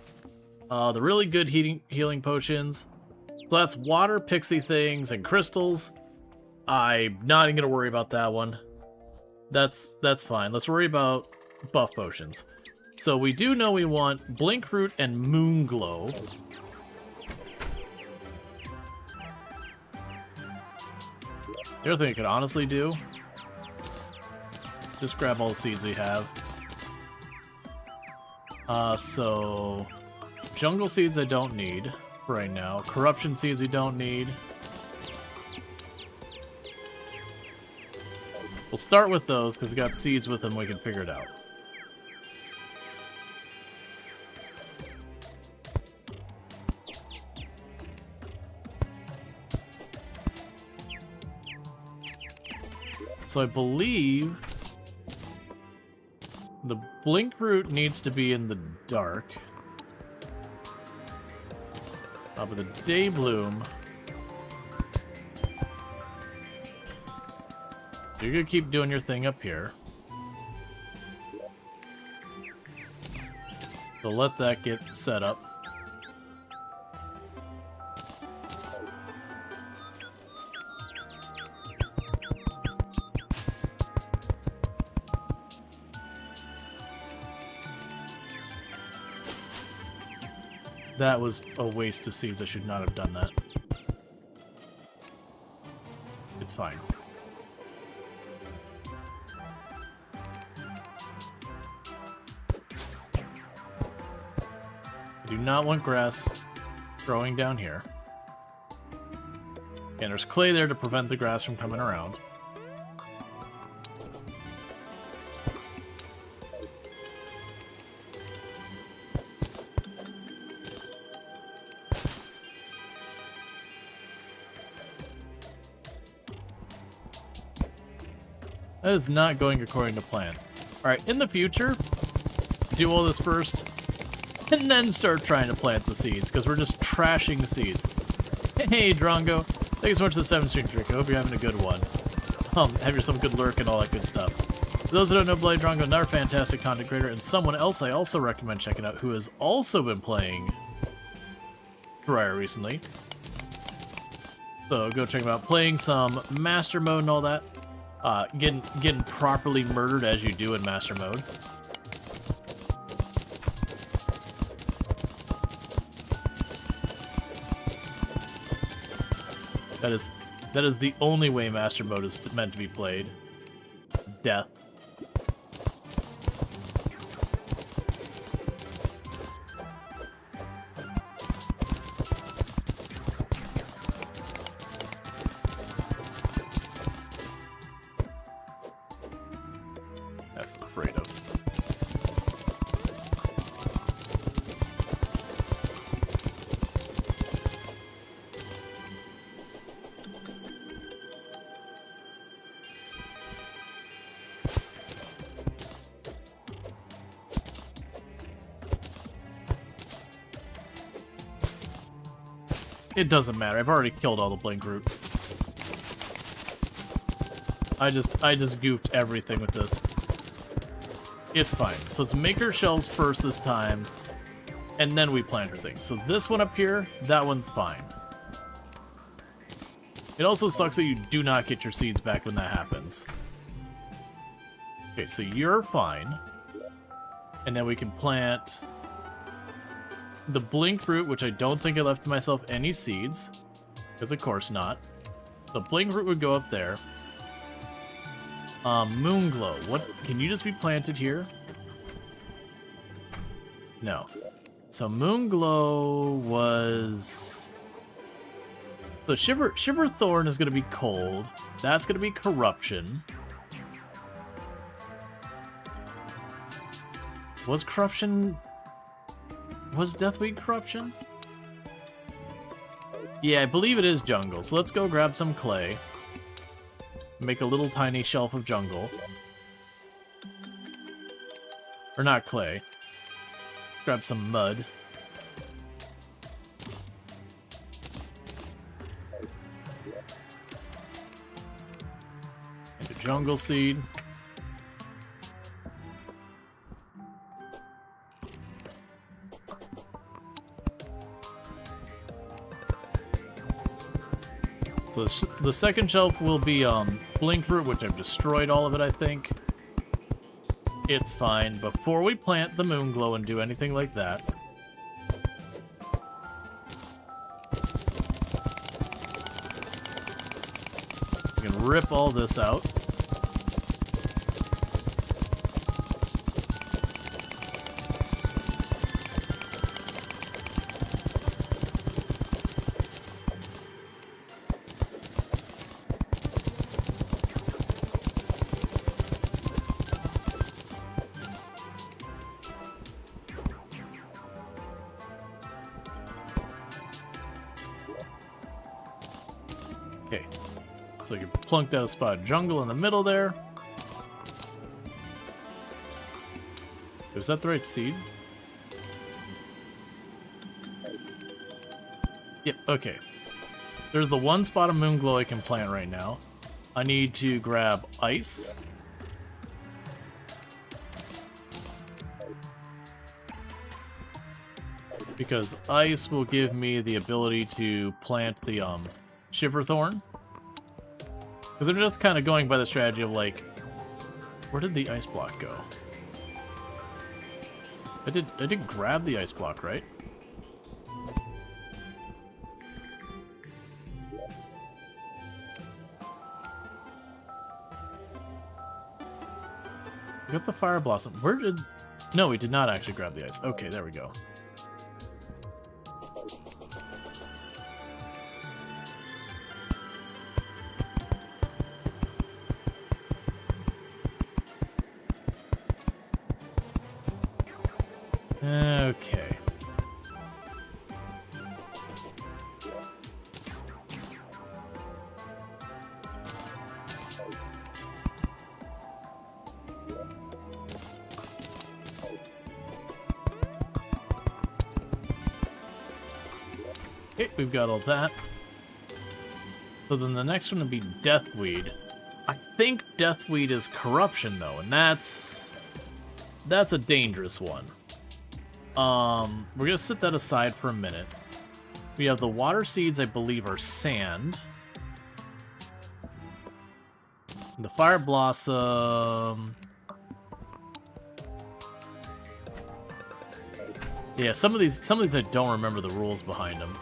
The really good healing potions. So that's water, pixie things, and crystals. I'm not even gonna worry about that one. That's fine. Let's worry about buff potions. So we do know we want Blink Root and Moon Glow. The other thing I could honestly do, just grab all the seeds we have. So jungle seeds I don't need for right now. Corruption seeds we don't need. We'll start with those because we got seeds with them. We can figure it out. So I believe the Blink Root needs to be in the dark. But the Day Bloom You're gonna keep doing your thing up here. So let that get set up. That was a waste of seeds. I should not have done that. It's fine. I do not want grass growing down here. And there's clay there to prevent the grass from coming around. That is not going according to plan. Alright, in the future, do all this first, and then start trying to plant the seeds, because we're just trashing the seeds. Hey, Drongo. Thanks so much for the 7 stream trick. I hope you're having a good one. Have yourself a good lurk and all that good stuff. For those that don't know, Bloody Drongo, another fantastic content creator, and someone else I also recommend checking out who has also been playing Terraria recently. So go check him out. Playing some Master Mode and all that. Getting properly murdered as you do in Master Mode. That is the only way Master Mode is meant to be played. Death. That's what I'm afraid of. It doesn't matter. I've already killed all the blink root. I just goofed everything with this. It's fine. So let's make our shells first this time, and then we plant our things. So this one up here, that one's fine. It also sucks that you do not get your seeds back when that happens. Okay, so you're fine. And then we can plant the blink root, which I don't think I left myself any seeds, because of course not. The blink root would go up there. Moon glow. What can you just be planted here? No. So moon glow was. So shiver thorn is going to be cold. That's going to be corruption. Was corruption? Was Deathweed corruption? Yeah, I believe it is jungle. So let's go grab some clay. Make a little tiny shelf of jungle. Or not clay. Grab some mud. And a jungle seed. So the second shelf will be blink root, which I've destroyed all of it, I think. It's fine. Before we plant the moon glow and do anything like that, we can rip all this out. Okay, so you plunked out a spot of jungle in the middle there. Was that the right seed? Yep, okay. There's the one spot of moon glow I can plant right now. I need to grab ice. Because ice will give me the ability to plant the Shiverthorn. Because I'm just kind of going by the strategy of like, where did the ice block go? I did grab the ice block, right? We got the Fire Blossom. Where did... No, we did not actually grab the ice. Okay, there we go. Okay. Okay, we've got all that. So then the next one would be Deathweed. I think Deathweed is corruption though, and that's a dangerous one. We're gonna set that aside for a minute. We have the water seeds, I believe, are sand. The Fire Blossom. Yeah, some of these I don't remember the rules behind them.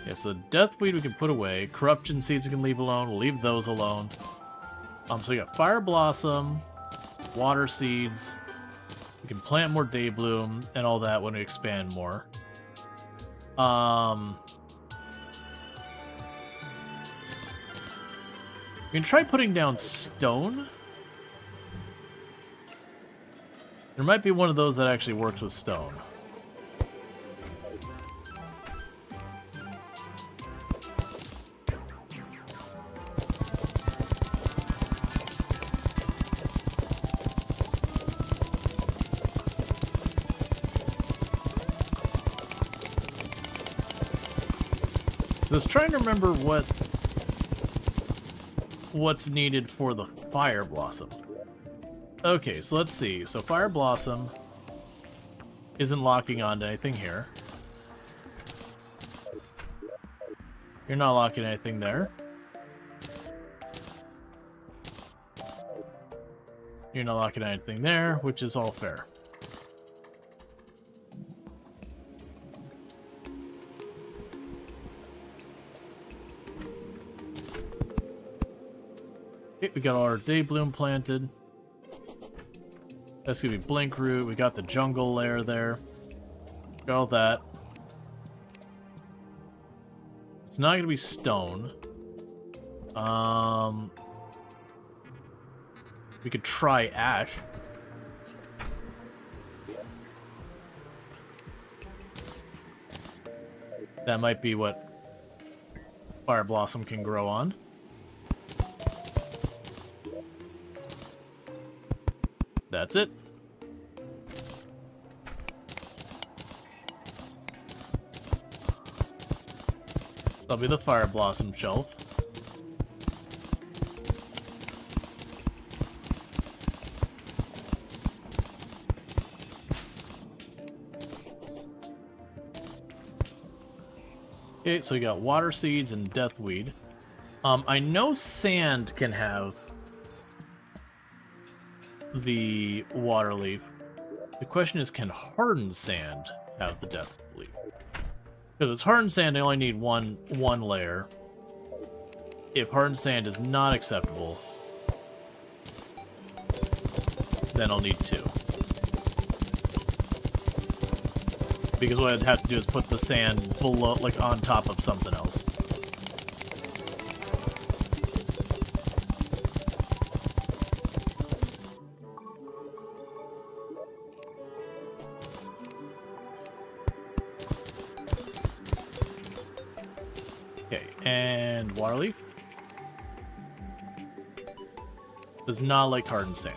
Yeah, so Deathweed we can put away. Corruption seeds we can leave alone. We'll leave those alone. So we got Fire Blossom, water seeds. We can plant more Daybloom and all that when we expand more. We can try putting down stone. There might be one of those that actually works with stone. So I was trying to remember what's needed for the Fire Blossom. Okay, so let's see. So Fire Blossom isn't locking onto anything here. You're not locking anything there. You're not locking anything there, which is all fair. Okay, we got all our Daybloom planted. That's gonna be Blink Root. We got the jungle layer there. Got all that. It's not gonna be stone. We could try ash. That might be what Fire Blossom can grow on. That's it. That'll be the Fire Blossom shelf. Okay, so we got water seeds and Deathweed. I know sand can have the water leaf. The question is, can hardened sand have the death leaf? Because it's hardened sand, they only need one layer. If hardened sand is not acceptable, then I'll need two. Because what I'd have to do is put the sand below, like on top of something else. Okay, and water leaf does not like hardened sand.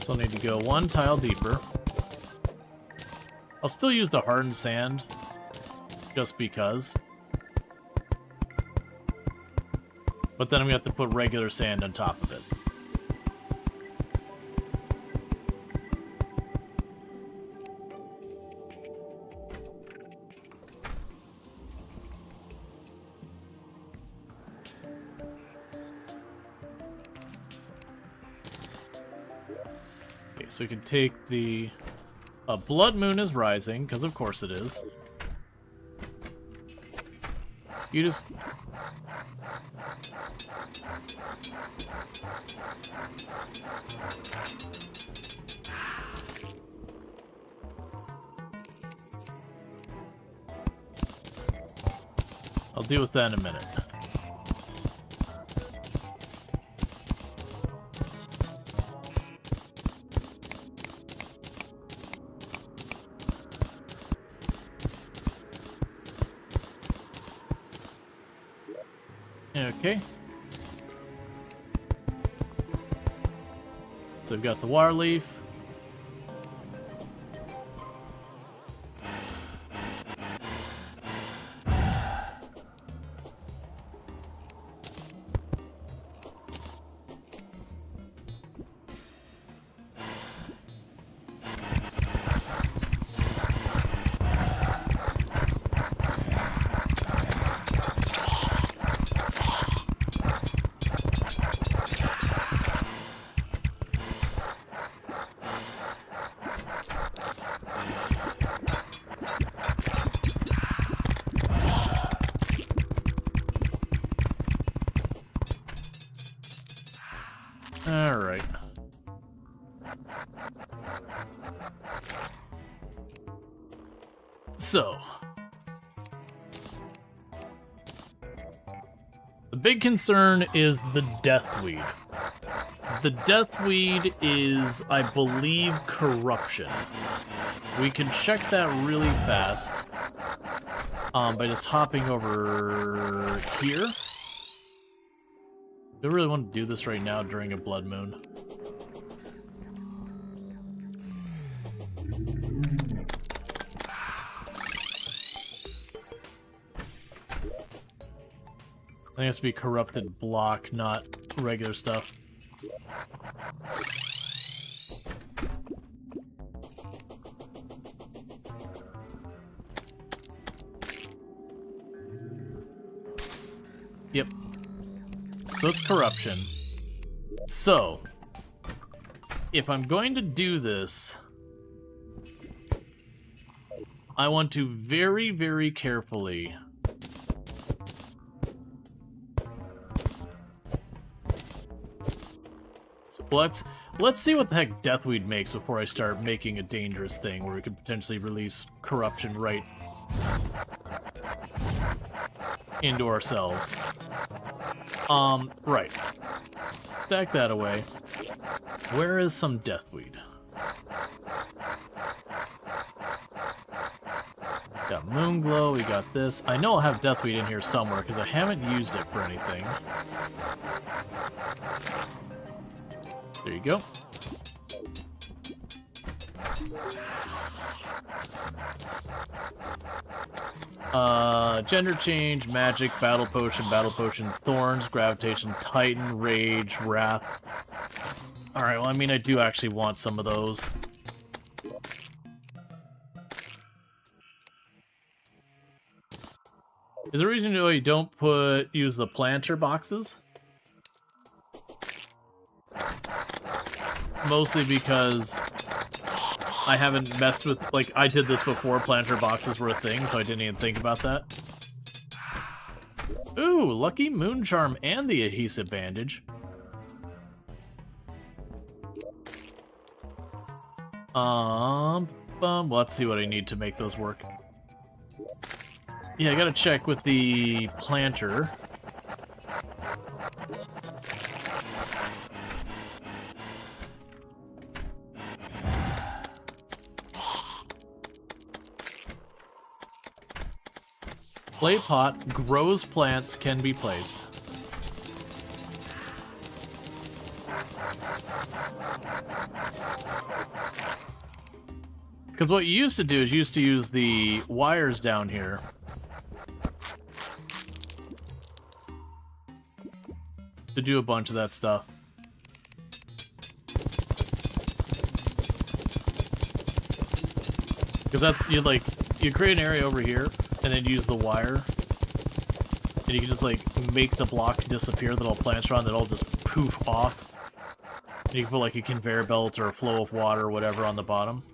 So I'll need to go one tile deeper. I'll still use the hardened sand, just because. But then I'm going to have to put regular sand on top of it. Okay, so we can take the... Blood Moon is rising, because of course it is. You just... I'll deal with that in a minute. Okay. So we've got the water leaf. Alright. So. The big concern is the deathweed. The deathweed is, I believe, corruption. We can check that really fast by just hopping over here. Do I really want to do this right now during a blood moon? I think it has to be corrupted block, not regular stuff. Yep. So it's corruption. So, if I'm going to do this, I want to very, very carefully let's see what the heck deathweed makes before I start making a dangerous thing where we could potentially release corruption right into ourselves. Right. Stack that away. Where is some deathweed? Got Moonglow, we got this. I know I'll have deathweed in here somewhere because I haven't used it for anything. There you go. Gender change, magic, battle potion, thorns, gravitation, titan, rage, wrath. Alright, well, I mean, I do actually want some of those. Is there a reason why you don't use the planter boxes? Mostly because I haven't messed with, like, I did this before planter boxes were a thing, so I didn't even think about that. Ooh, lucky moon charm and the adhesive bandage. Let's see what I need to make those work. Yeah, I gotta check with the planter. Clay pot grows plants can be placed. Because what you used to do is you used to use the wires down here to do a bunch of that stuff. Because that's, you create an area over here, and then use the wire, and you can just, like, make the block disappear that all plants are on, that'll just poof off. And you can put, like, a conveyor belt or a flow of water or whatever on the bottom.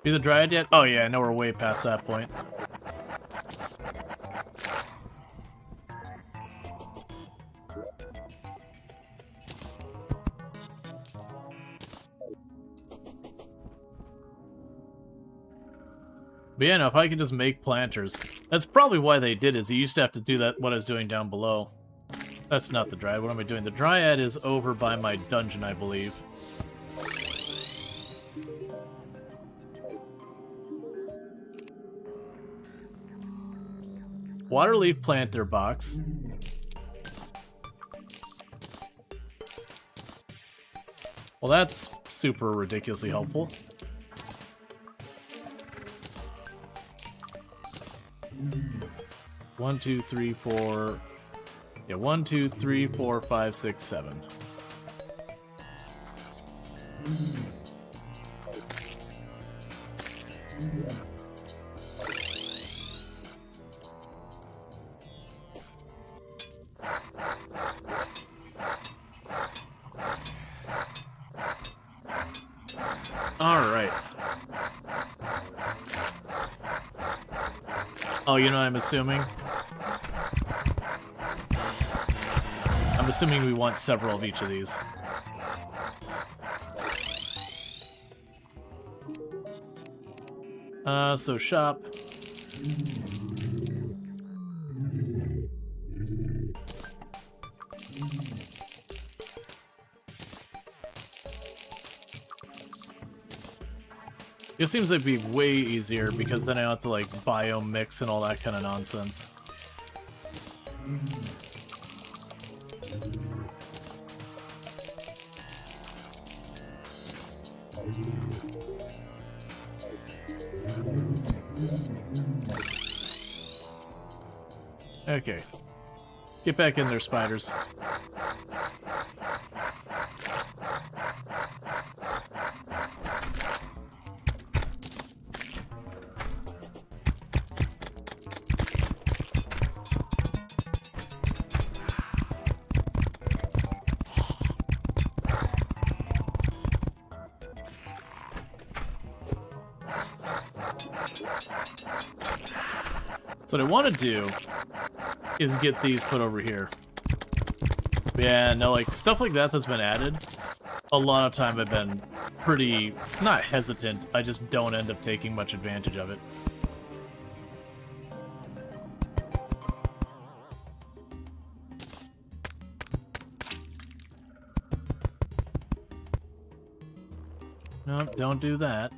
Be the Dryad yet? Oh yeah, I know we're way past that point. But yeah, no, if I could just make planters. That's probably why they did it, is you used to have to do that, what I was doing down below. That's not the Dryad. What am I doing? The Dryad is over by my dungeon, I believe. Waterleaf planter box. Well, that's super ridiculously helpful. One, two, three, four. Yeah, 1, 2, 3, 4, 5, 6, 7. Alright. Oh, you know what I'm assuming? I'm assuming we want several of each of these. So shop. It seems like it'd be way easier because then I don't have to like biome mix and all that kind of nonsense. Okay. Get back in there, spiders. So what I want to do is get these put over here. Yeah, no, like, stuff like that that's been added, a lot of time I've been pretty, not hesitant, I just don't end up taking much advantage of it. Nope, don't do that.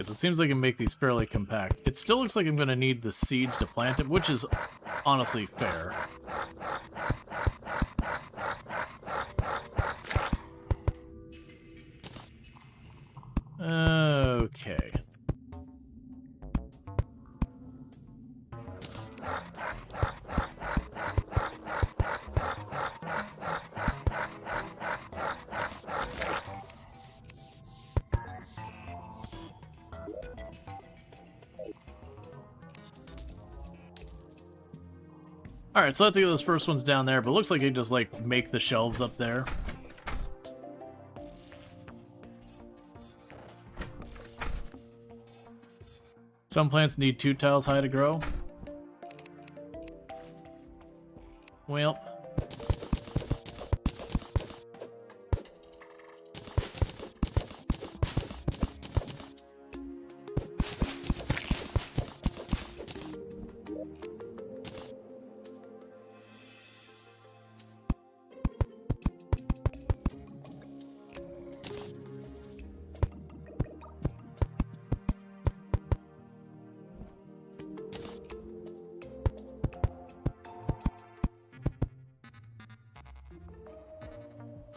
It seems like I can make these fairly compact. It still looks like I'm going to need the seeds to plant it, which is honestly fair. Okay. Alright, so let's get those first ones down there, but it looks like you just, like, make the shelves up there. Some plants need 2 tiles high to grow. Well.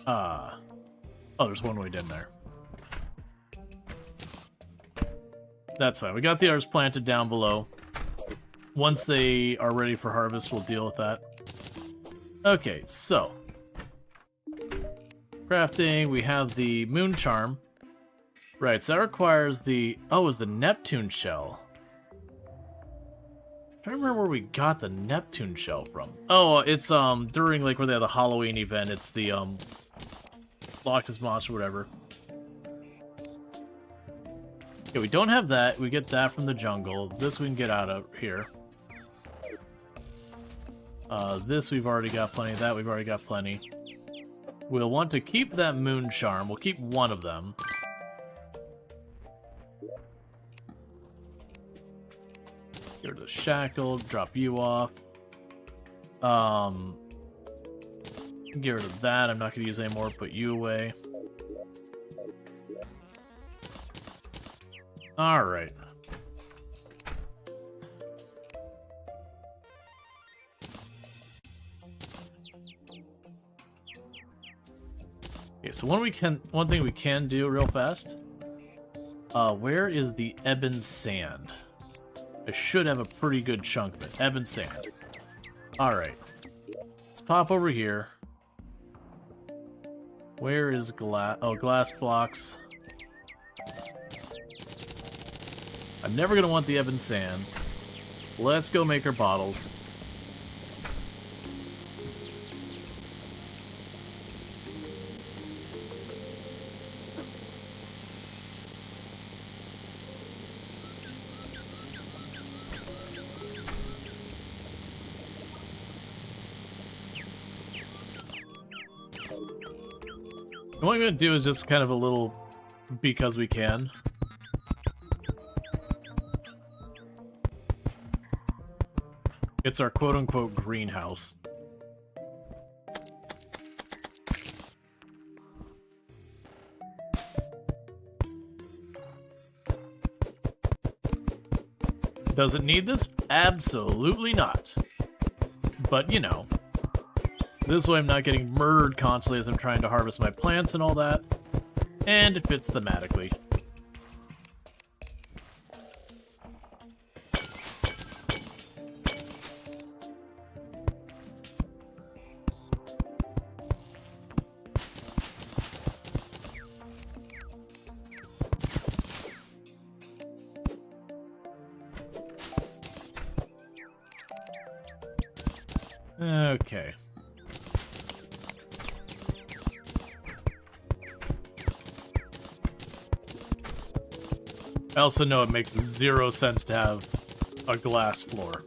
Oh, there's one way in there. That's fine. We got the others planted down below. Once they are ready for harvest, we'll deal with that. Okay, so. Crafting, we have the moon charm. Right, so that requires the... Oh, is the Neptune shell. I don't remember where we got the Neptune shell from. Oh, it's during like where they have the Halloween event. It's the Loch Ness Monster, whatever. Okay, we don't have that. We get that from the jungle. This we can get out of here. This we've already got plenty. That we've already got plenty. We'll want to keep that moon charm. We'll keep one of them. Get rid of the shackle, drop you off. Get rid of that. I'm not going to use anymore. Put you away. Alright. Okay, so one thing we can do real fast. Where is the ebon sand? I should have a pretty good chunk of it. Ebon sand. Alright. Let's pop over here. Where is glass? Oh, glass blocks. I'm never going to want the ebon sand. Let's go make our bottles. What I'm going to do is just kind of a little because we can. It's our quote-unquote greenhouse. Does it need this? Absolutely not. But, you know. This way I'm not getting murdered constantly as I'm trying to harvest my plants and all that. And it fits thematically. Okay. I also know it makes 0 sense to have a glass floor.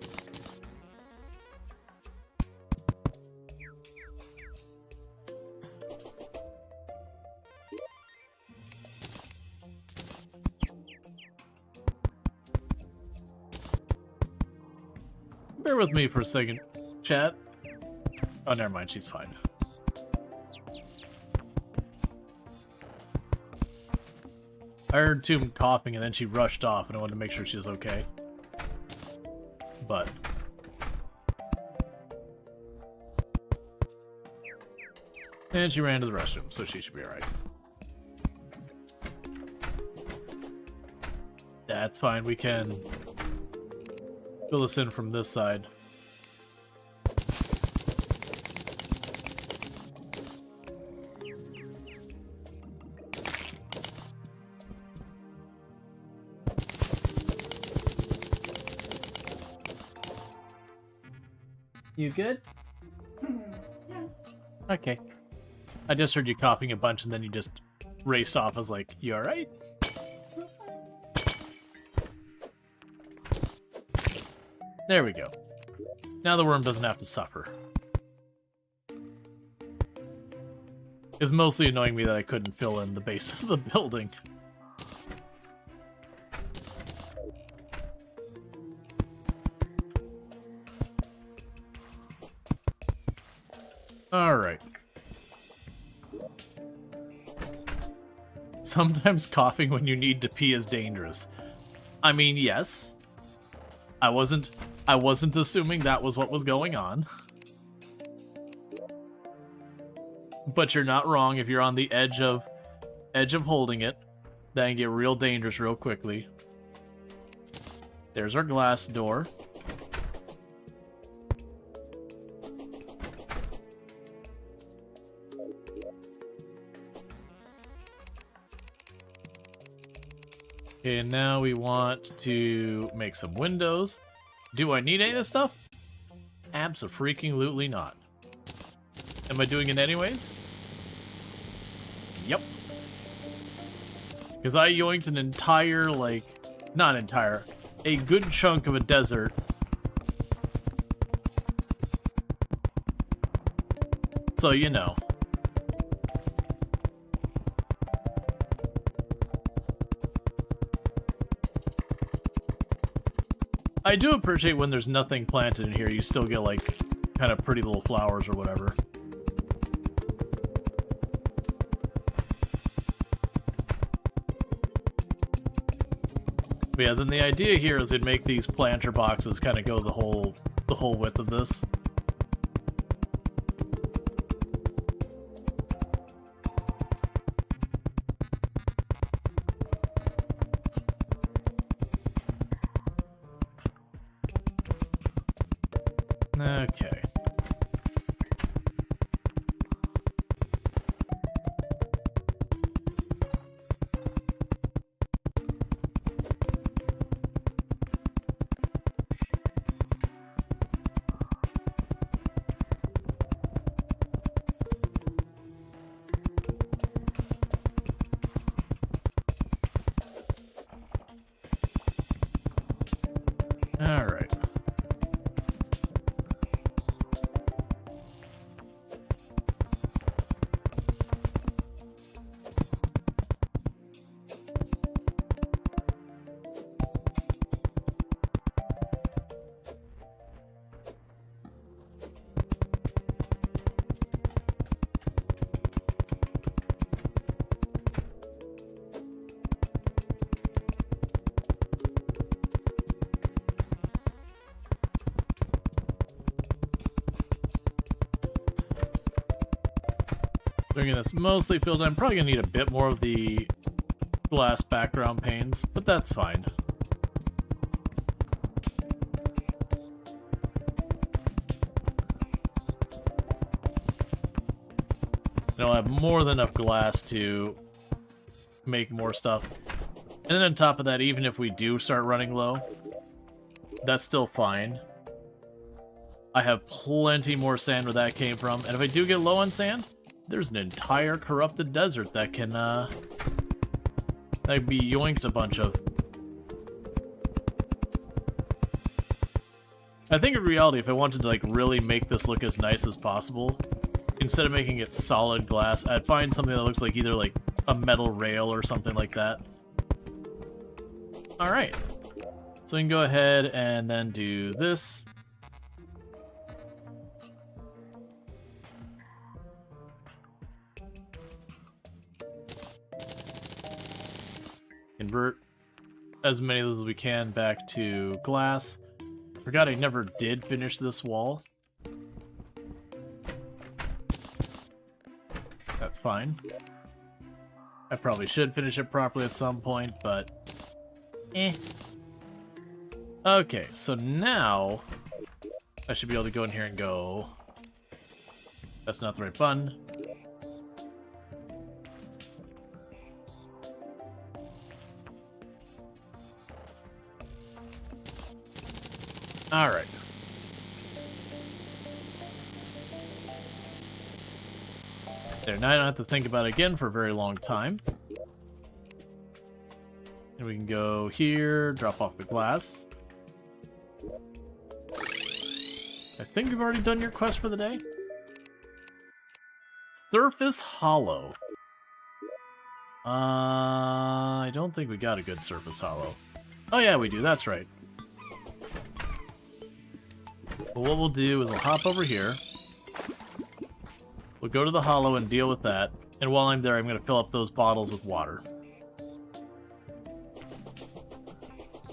Bear with me for a second, chat. Oh, never mind, she's fine. I heard Tomb coughing and then she rushed off and I wanted to make sure she was okay. But... and she ran to the restroom, so she should be alright. That's fine, we can fill this in from this side. You good? Yeah. Okay. I just heard you coughing a bunch and then you just raced off. I was like, you alright? There we go. Now the worm doesn't have to suffer. It's mostly annoying me that I couldn't fill in the base of the building. Alright. Sometimes coughing when you need to pee is dangerous. I mean, yes. I wasn't assuming that was what was going on. But you're not wrong. If you're on the edge of holding it, that can get real dangerous real quickly. There's our glass door. Okay, and now we want to make some windows. Do I need any of this stuff? Abso-freaking-lutely not. Am I doing it anyways? Yep. Because I yoinked an entire, like, not entire, a good chunk of a desert. So, you know. I do appreciate when there's nothing planted in here, you still get, like, kind of pretty little flowers or whatever. But yeah, then the idea here is to make these planter boxes kind of go the whole width of this. Okay. All right. Again, that's mostly filled in. I'm probably gonna need a bit more of the glass background panes, but that's fine. And I'll have more than enough glass to make more stuff. And then on top of that, even if we do start running low, that's still fine. I have plenty more sand where that came from, and if I do get low on sand, there's an entire corrupted desert that can, be yoinked a bunch of. I think in reality, if I wanted to, like, really make this look as nice as possible, instead of making it solid glass, I'd find something that looks like either, like, a metal rail or something like that. Alright. So we can go ahead and then do this. Convert as many of those as we can back to glass. Forgot I never did finish this wall. That's fine. I probably should finish it properly at some point, but eh. Okay, so now I should be able to go in here and go. That's not the right button. Alright. There, now I don't have to think about it again for a very long time. And we can go here, drop off the glass. I think we've already done your quest for the day. Surface Hollow. I don't think we got a good Surface Hollow. Oh yeah, we do, that's right. Well, what we'll do is we'll hop over here. We'll go to the hollow and deal with that. And while I'm there, I'm going to fill up those bottles with water.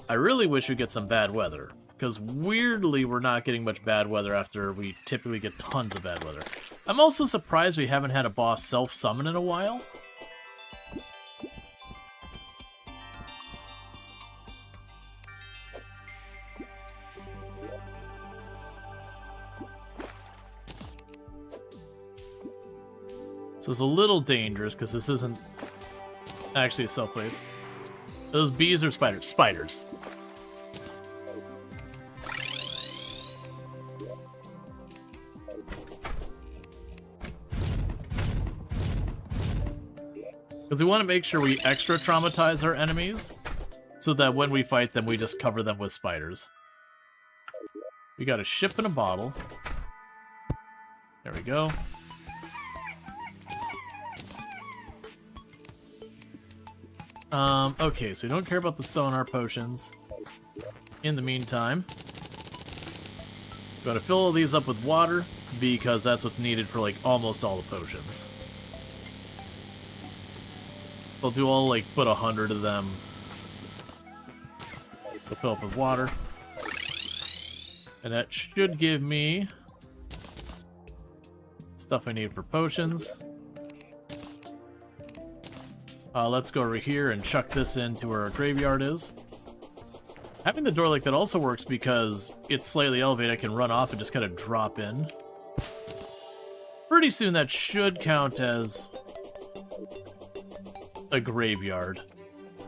I really wish we get some bad weather. Because weirdly, we're not getting much bad weather after we typically get tons of bad weather. I'm also surprised we haven't had a boss self-summon in a while. So it's a little dangerous because this isn't actually a self-place. Those bees are spiders. Spiders. Because we want to make sure we extra traumatize our enemies so that when we fight them, we just cover them with spiders. We got a ship in a bottle. There we go. Okay, so we don't care about the sonar potions. In the meantime, we gotta fill all these up with water, because that's what's needed for, like, almost all the potions. I'll do all, like, put 100 of them. To fill up with water. And that should give me stuff I need for potions. Let's go over here and chuck this into where our graveyard is. Having the door like that also works because it's slightly elevated. I can run off and just kind of drop in. Pretty soon that should count as a graveyard.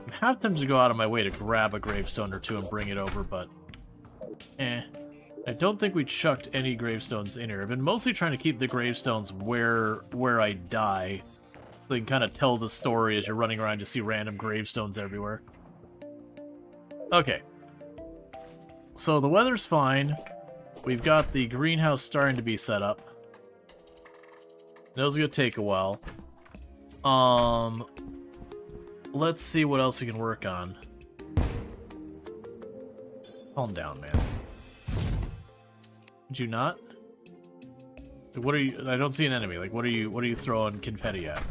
I'm half tempted to go out of my way to grab a gravestone or two and bring it over, but I don't think we chucked any gravestones in here. I've been mostly trying to keep the gravestones where I die. So you can kind of tell the story as you're running around to see random gravestones everywhere. Okay. So the weather's fine. We've got the greenhouse starting to be set up. Those are gonna take a while. Let's see what else we can work on. Calm down, man. Did you not? What are you? I don't see an enemy. Like, what are you throwing confetti at?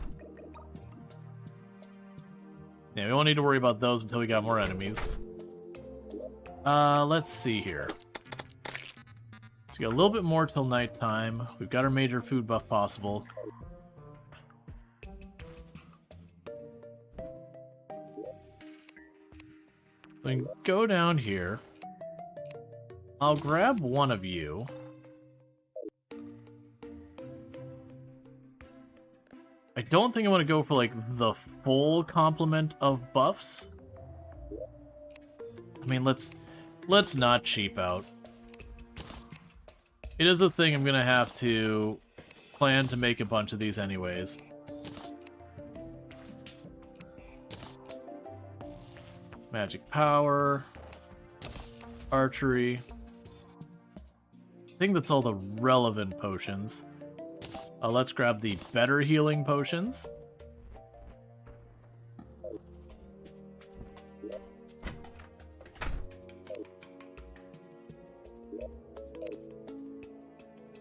Yeah, we won't need to worry about those until we got more enemies. Let's see here. So we got a little bit more till nighttime. We've got our major food buff possible. We can go down here. I'll grab one of you. I don't think I want to go for, like, the full complement of buffs. I mean, let's not cheap out. It is a thing I'm gonna have to plan to make a bunch of these anyways. Magic power. Archery. I think that's all the relevant potions. Let's grab the better healing potions.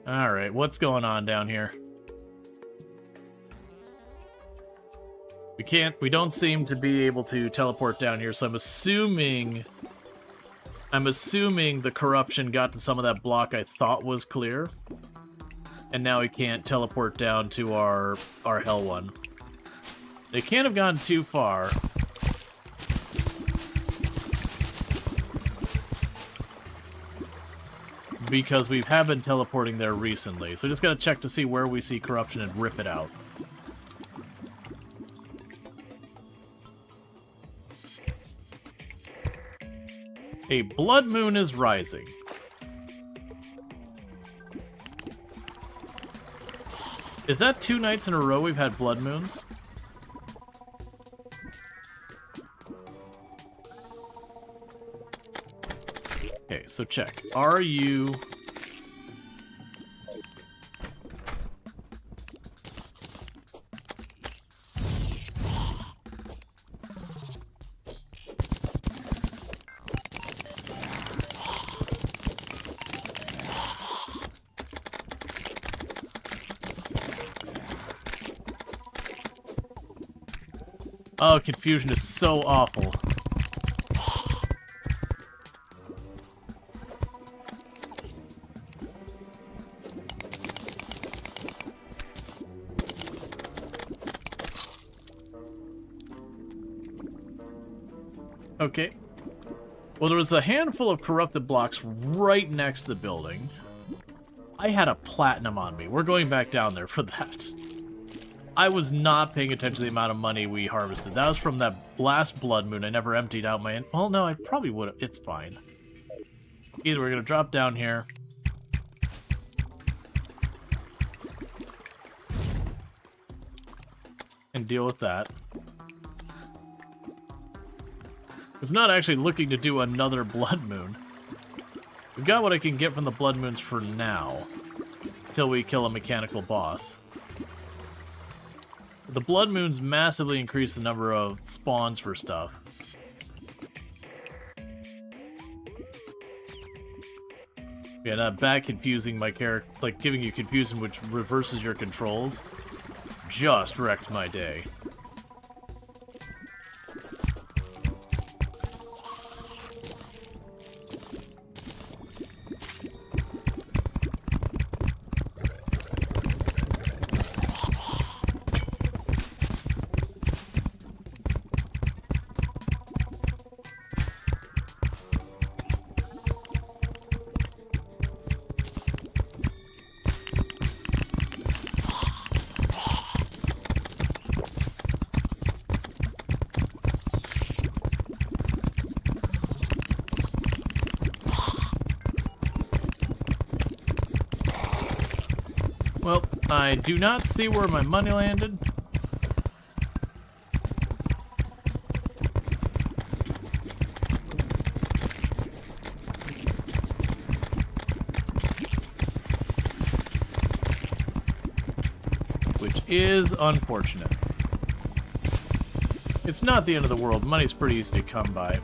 Alright, what's going on down here? We don't seem to be able to teleport down here, so I'm assuming the corruption got to some of that block I thought was clear. And now we can't teleport down to our hell one. They can't have gone too far. Because we have been teleporting there recently. So just gotta check to see where we see corruption and rip it out. A blood moon is rising. Is that 2 nights in a row we've had blood moons? Okay, so check. Are you... Oh, confusion is so awful. Okay. Well, there was a handful of corrupted blocks right next to the building. I had a platinum on me. We're going back down there for that. I was not paying attention to the amount of money we harvested. That was from that last blood moon. I never emptied out my... Well, no, I probably would have. It's fine. Either we're going to drop down here. And deal with that. It's not actually looking to do another blood moon. We've got what I can get from the blood moons for now. Until we kill a mechanical boss. The blood moons massively increase the number of spawns for stuff. Yeah, not bad confusing my character, like giving you confusion which reverses your controls. Just wrecked my day. Well, I do not see where my money landed. Which is unfortunate. It's not the end of the world. Money's pretty easy to come by.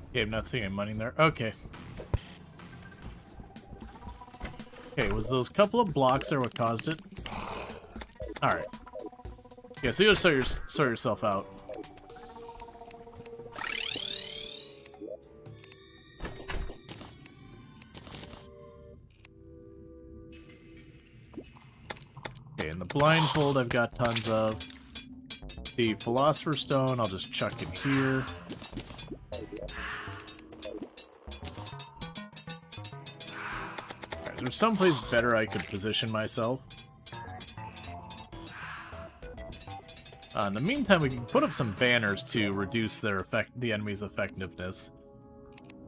Okay, I'm not seeing any money in there. Okay. Okay, was those couple of blocks there what caused it? Alright. Yeah, so you gotta sort yourself out. Okay, and the blindfold I've got tons of. The Philosopher's Stone I'll just chuck in here. Is there someplace better I could position myself? In the meantime, we can put up some banners to reduce the enemy's effectiveness.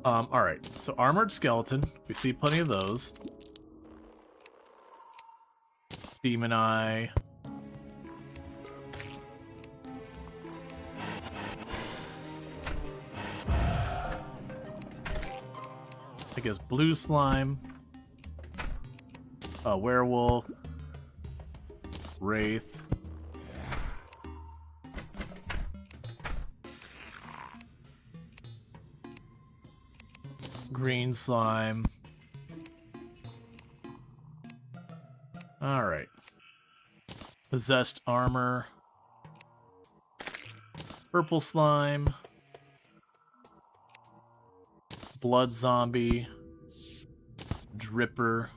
Alright, so Armored Skeleton. We see plenty of those. Demon Eye. I guess Blue Slime. Werewolf, Wraith, Green Slime. Alright. Possessed Armor, Purple Slime, Blood Zombie, Dripper.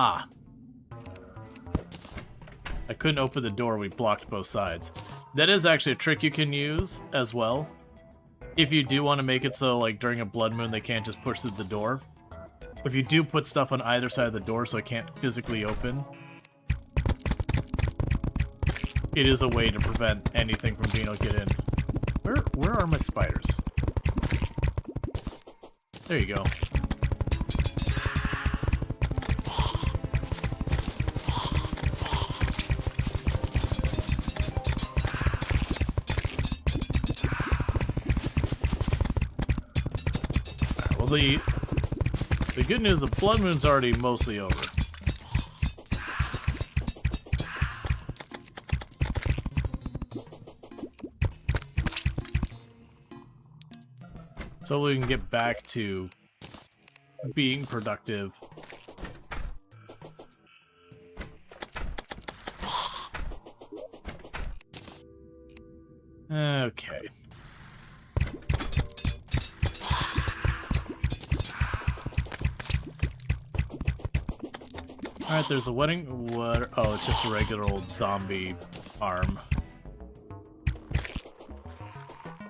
Ah. I couldn't open the door, we blocked both sides. That is actually a trick you can use as well. If you do want to make it so, like, during a blood moon, they can't just push through the door. If you do put stuff on either side of the door so it can't physically open, it is a way to prevent anything from being able to get in. Where are my spiders? There you go. Well, the good news, the blood moon's already mostly over. So we can get back to being productive. Okay. Alright, there's a wedding. What? Oh, it's just a regular old zombie arm.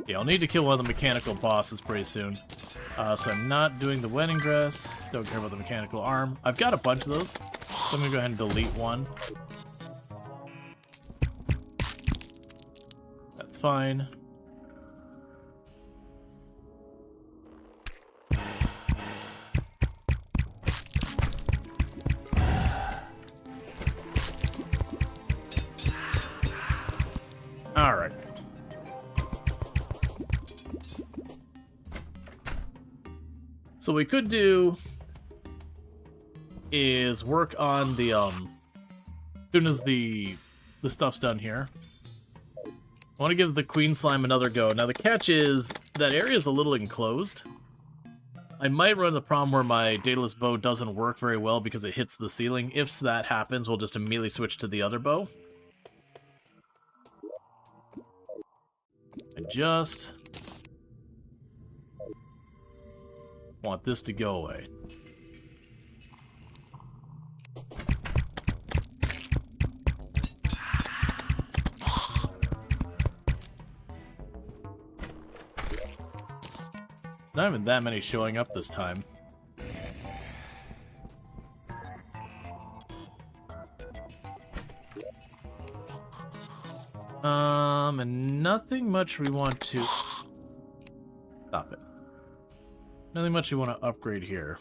Yeah, I'll need to kill one of the mechanical bosses pretty soon. So I'm not doing the wedding dress. Don't care about the mechanical arm. I've got a bunch of those. So I'm gonna go ahead and delete one. That's fine. Alright. So what we could do is work on the as soon as the stuff's done here. I want to give the queen slime another go. Now the catch is that area is a little enclosed. I might run the problem where my dataless bow doesn't work very well because it hits the ceiling. If that happens, we'll just immediately switch to the other bow. I just want this to go away. Not even that many showing up this time. And nothing much we want to... Stop it. Nothing much we want to upgrade here.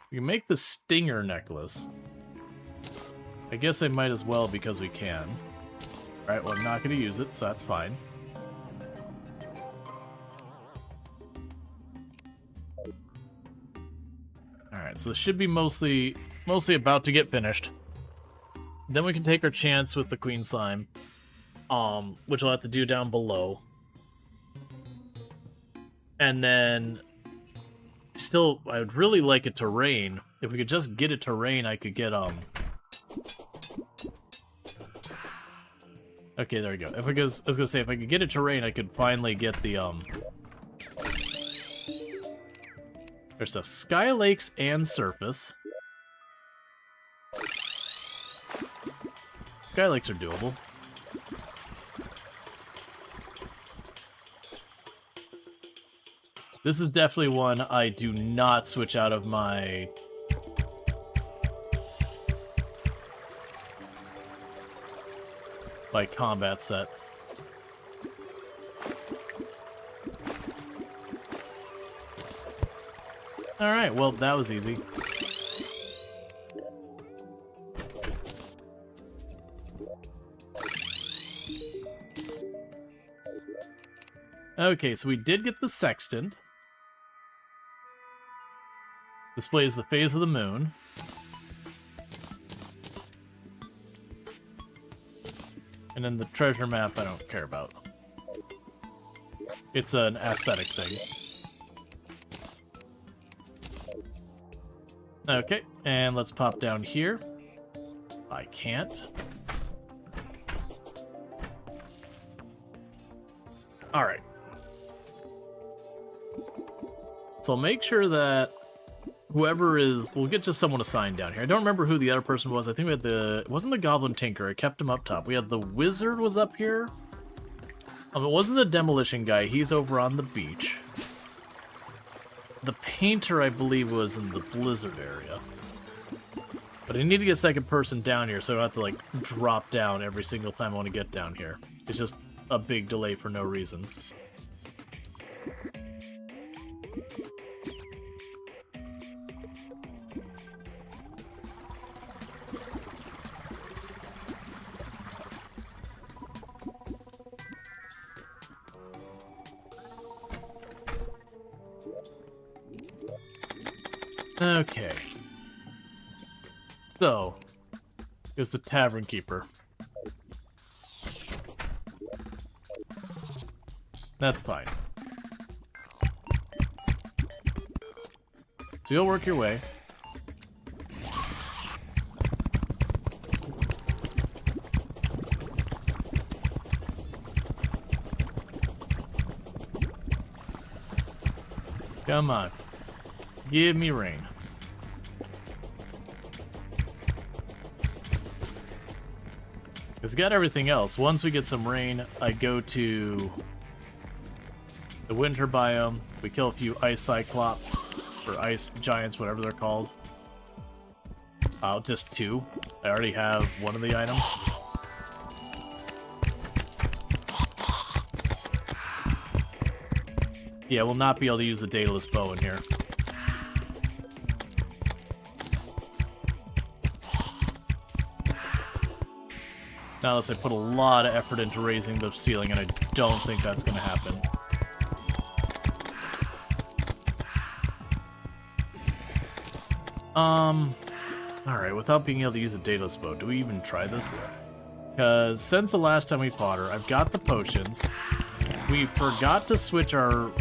We can make the stinger necklace. I guess I might as well because we can. Alright, well I'm not going to use it, so that's fine. Alright, so this should be mostly about to get finished. Then we can take our chance with the queen slime, which I'll have to do down below. And then, still, I would really like it to rain. If we could just get it to rain, I could get, Okay, there we go. I was gonna say, if I could get it to rain, I could finally get the, There's stuff. Sky Lakes and Surface. Sky Lakes are doable. This is definitely one I do not switch out of my... combat set. Alright, well, that was easy. Okay, so we did get the sextant. Displays the phase of the moon. And then the treasure map I don't care about. It's an aesthetic thing. Okay, and let's pop down here. I can't. Alright. So I'll make sure that whoever is... We'll get just someone assigned down here. I don't remember who the other person was. I think we had the... It wasn't the Goblin Tinker. I kept him up top. We had the Wizard was up here. It wasn't the Demolition guy. He's over on the beach. The Painter, I believe, was in the Blizzard area. But I need to get a second person down here so I don't have to, like, drop down every single time I want to get down here. It's just a big delay for no reason. Okay. So, here's the Tavern Keeper. That's fine. So you'll work your way. Come on. Give me rain. It's got everything else. Once we get some rain, I go to the winter biome. We kill a few ice cyclops, or ice giants, whatever they're called. Just 2. I already have one of the items. Yeah, we'll not be able to use the Daedalus bow in here. Not unless I put a lot of effort into raising the ceiling, and I don't think that's going to happen. Alright, without being able to use a Daedalus bow, do we even try this? Because since the last time we fought her, I've got the potions. We forgot to switch our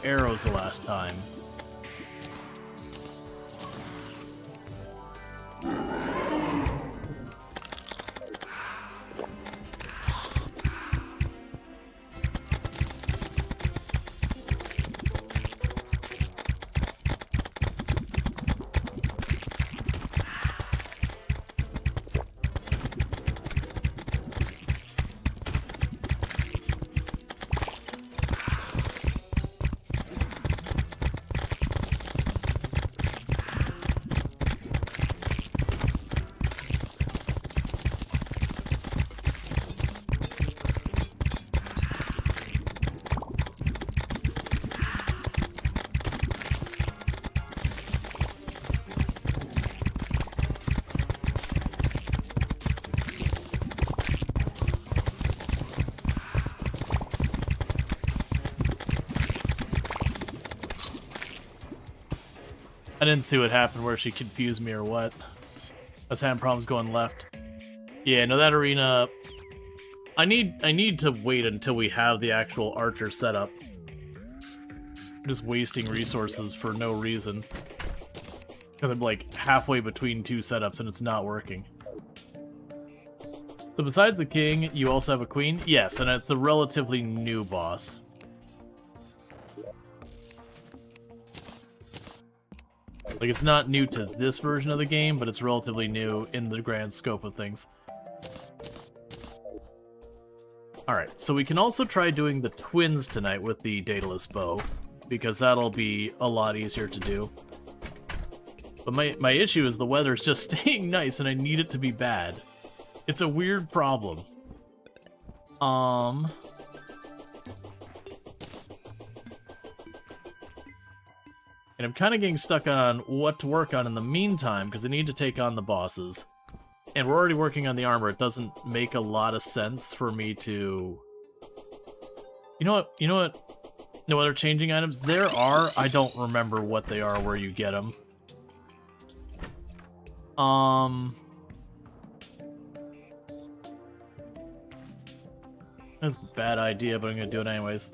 arrows the last time. I didn't see what happened where she confused me or what. I was having problems going left. Yeah, no, that arena... I need to wait until we have the actual archer set up. I'm just wasting resources for no reason. Because I'm like halfway between 2 setups and it's not working. So besides the king, you also have a queen? Yes, and it's a relatively new boss. Like, it's not new to this version of the game, but it's relatively new in the grand scope of things. Alright, so we can also try doing the twins tonight with the Daedalus bow, because that'll be a lot easier to do. But my issue is the weather's just staying nice, and I need it to be bad. It's a weird problem. And I'm kind of getting stuck on what to work on in the meantime, because I need to take on the bosses. And we're already working on the armor. It doesn't make a lot of sense for me to... You know what? No other changing items? There are. I don't remember what they are, where you get them. That's a bad idea, but I'm going to do it anyways.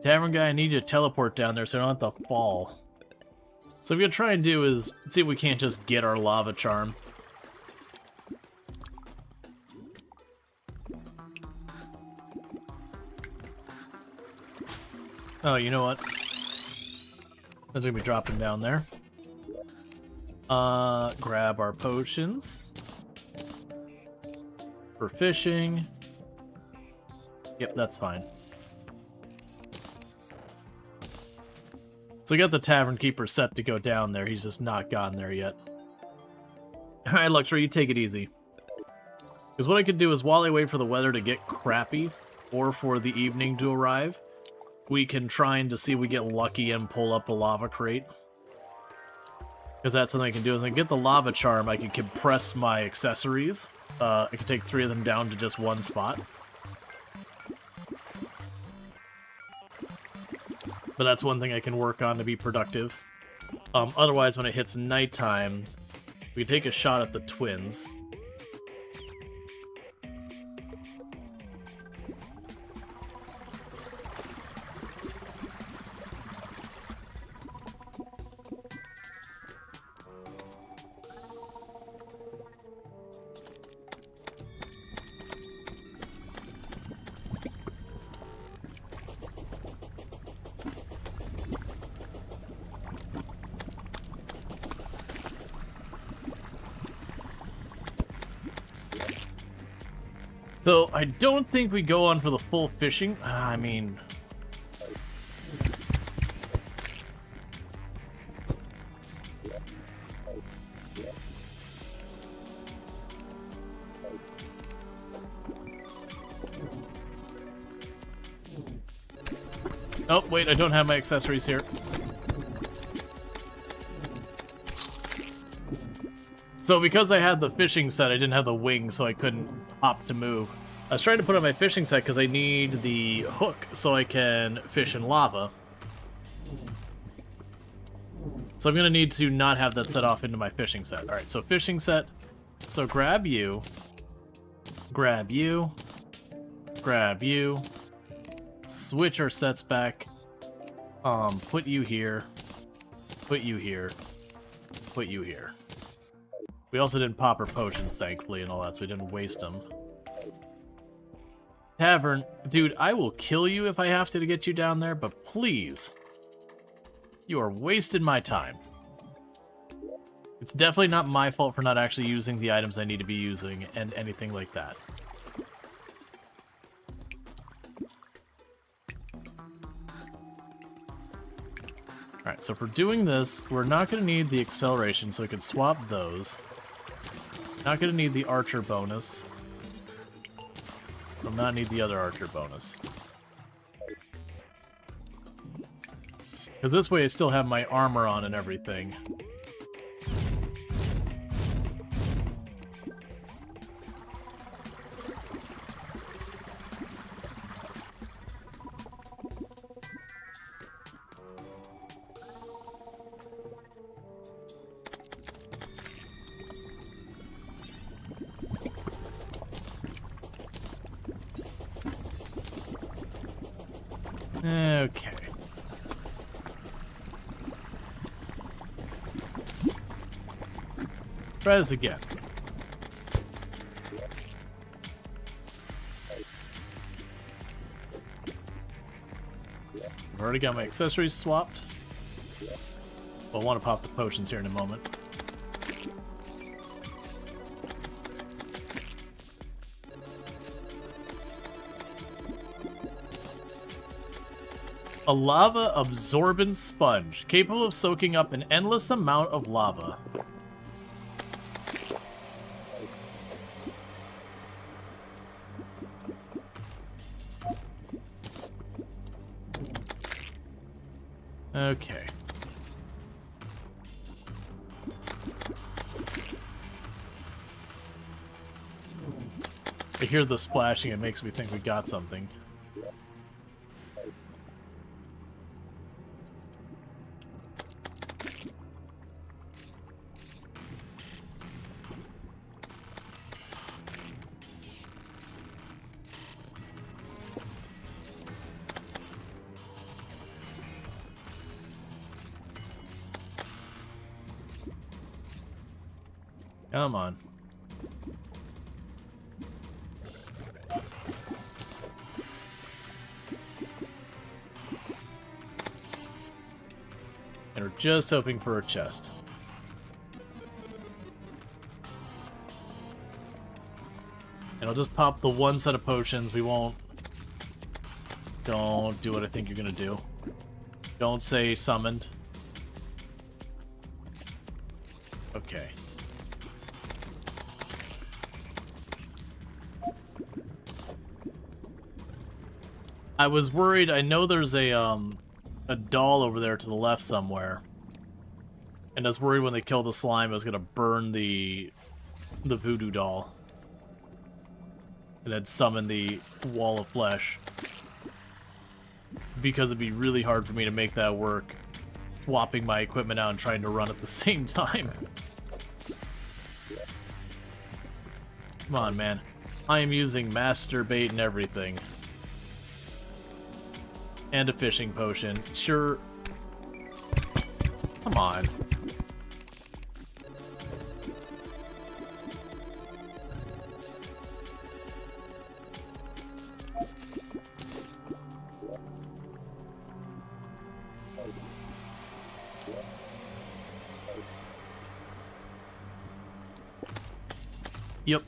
Tavern guy, I need you to teleport down there so I don't have to fall. So what we're going to try and do is see if we can't just get our lava charm. Oh, you know what? That's going to be dropping down there. Grab our potions. For fishing. Yep, that's fine. So we got the Tavern Keeper set to go down there. He's just not gotten there yet. Alright, Luxray, you take it easy. Because what I could do is while I wait for the weather to get crappy, or for the evening to arrive, we can try and to see if we get lucky and pull up a lava crate. Because that's something I can do. As I get the lava charm, I can compress my accessories. I can take 3 of them down to just 1 spot. But that's one thing I can work on to be productive. Otherwise, when it hits nighttime, we take a shot at the twins. So, I don't think we go on for the full fishing. I mean... Oh, wait, I don't have my accessories here. So because I had the fishing set, I didn't have the wing, so I couldn't hop to move. I was trying to put on my fishing set because I need the hook so I can fish in lava. So I'm going to need to not have that set off into my fishing set. Alright, so fishing set. So grab you. Grab you. Grab you. Switch our sets back. Put you here. Put you here. Put you here. We also didn't pop our potions, thankfully, and all that, so we didn't waste them. Tavern. Dude, I will kill you if I have to get you down there, but please. You are wasting my time. It's definitely not my fault for not actually using the items I need to be using, and anything like that. Alright, so for doing this, we're not going to need the acceleration, so we can swap those. Not going to need the archer bonus. Will not need the other archer bonus. Because this way I still have my armor on and everything. Okay. Try this again. I've already got my accessories swapped. I'll want to pop the potions here in a moment. A lava absorbent sponge, capable of soaking up an endless amount of lava. Okay. I hear the splashing, it makes me think we got something. Come on. And we're just hoping for a chest. And I'll just pop the one set of potions. We won't... Don't do what I think you're gonna do. Don't say summoned. Okay. I was worried. I know there's a doll over there to the left somewhere, and I was worried when they killed the slime I was gonna burn the voodoo doll, and then summon the wall of flesh. because it'd be really hard for me to make that work, swapping my equipment out and trying to run at the same time. Come on, man. I am using master bait and everything. And a fishing potion. Sure. Come on. Yep.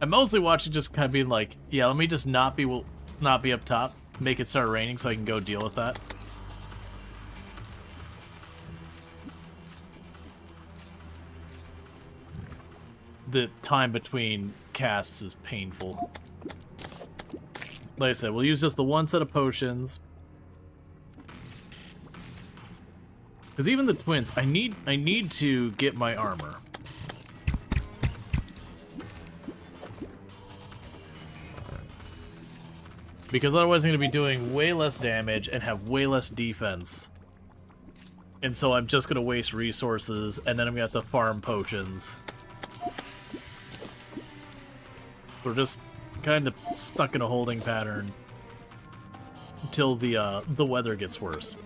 I'm mostly watching, just kind of being like, yeah, let me just not be up top, make it start raining so I can go deal with that. The time between casts is painful. Like I said, we'll use just the one set of potions. Because even the twins, I need to get my armor. Because otherwise I'm going to be doing way less damage and have way less defense. And so I'm just going to waste resources, and then I'm going to have to farm potions. We're just kind of stuck in a holding pattern until the weather gets worse.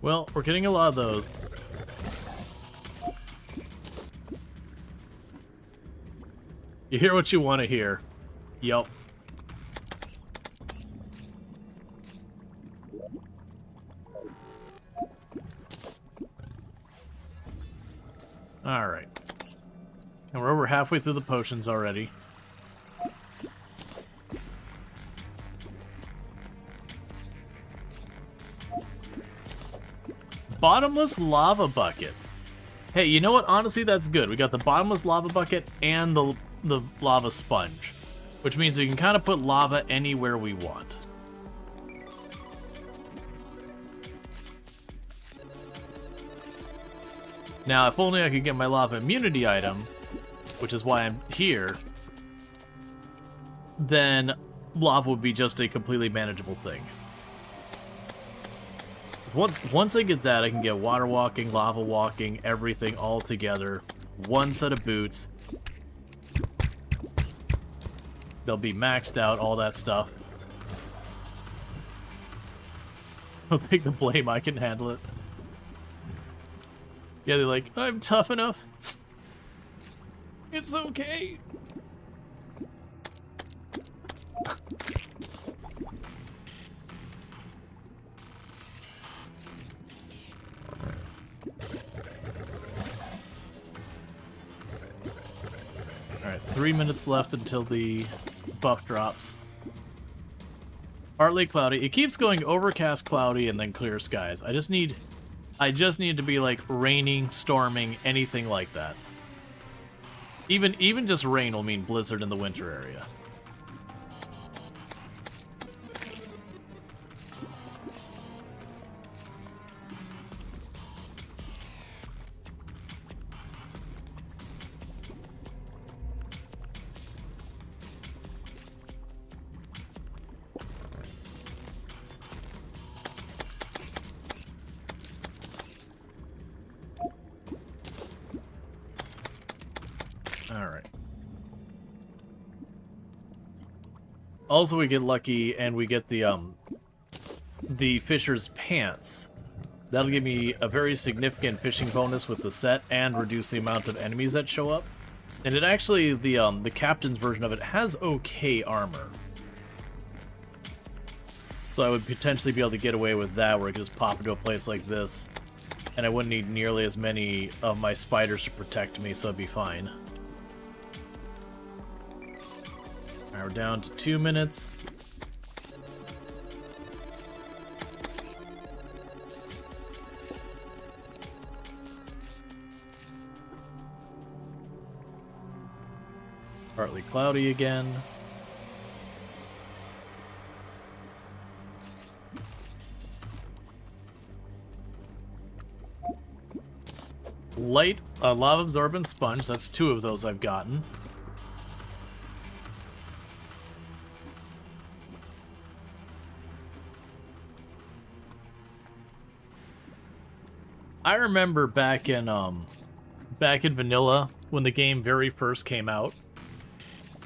Well, we're getting a lot of those. You hear what you want to hear. Yup. Alright. And we're over halfway through the potions already. Bottomless lava bucket. Hey, you know what? Honestly, that's good. We got the bottomless lava bucket and the lava sponge, which means we can kind of put lava anywhere we want. Now, if only I could get my lava immunity item, which is why I'm here, then lava would be just a completely manageable thing. Once I get that, I can get water walking, lava walking, everything all together. One set of boots. They'll be maxed out, all that stuff. I'll take the blame, I can handle it. Yeah, they're like, I'm tough enough. It's okay. Alright, 3 minutes left until the buff drops. Partly cloudy. It keeps going overcast, cloudy, and then clear skies. I just need it to be like raining, storming, anything like that. Even just rain will mean blizzard in the winter area. Alright. Also, we get lucky and we get the Fisher's Pants. That'll give me a very significant fishing bonus with the set and reduce the amount of enemies that show up. And it actually, the captain's version of it has okay armor. So I would potentially be able to get away with that, where I could just pop into a place like this, and I wouldn't need nearly as many of my spiders to protect me, so it'd be fine. Alright, we're down to 2 minutes. Partly cloudy again. light lava absorbent sponge. That's 2 of those I've gotten. I remember back in vanilla when the game very first came out,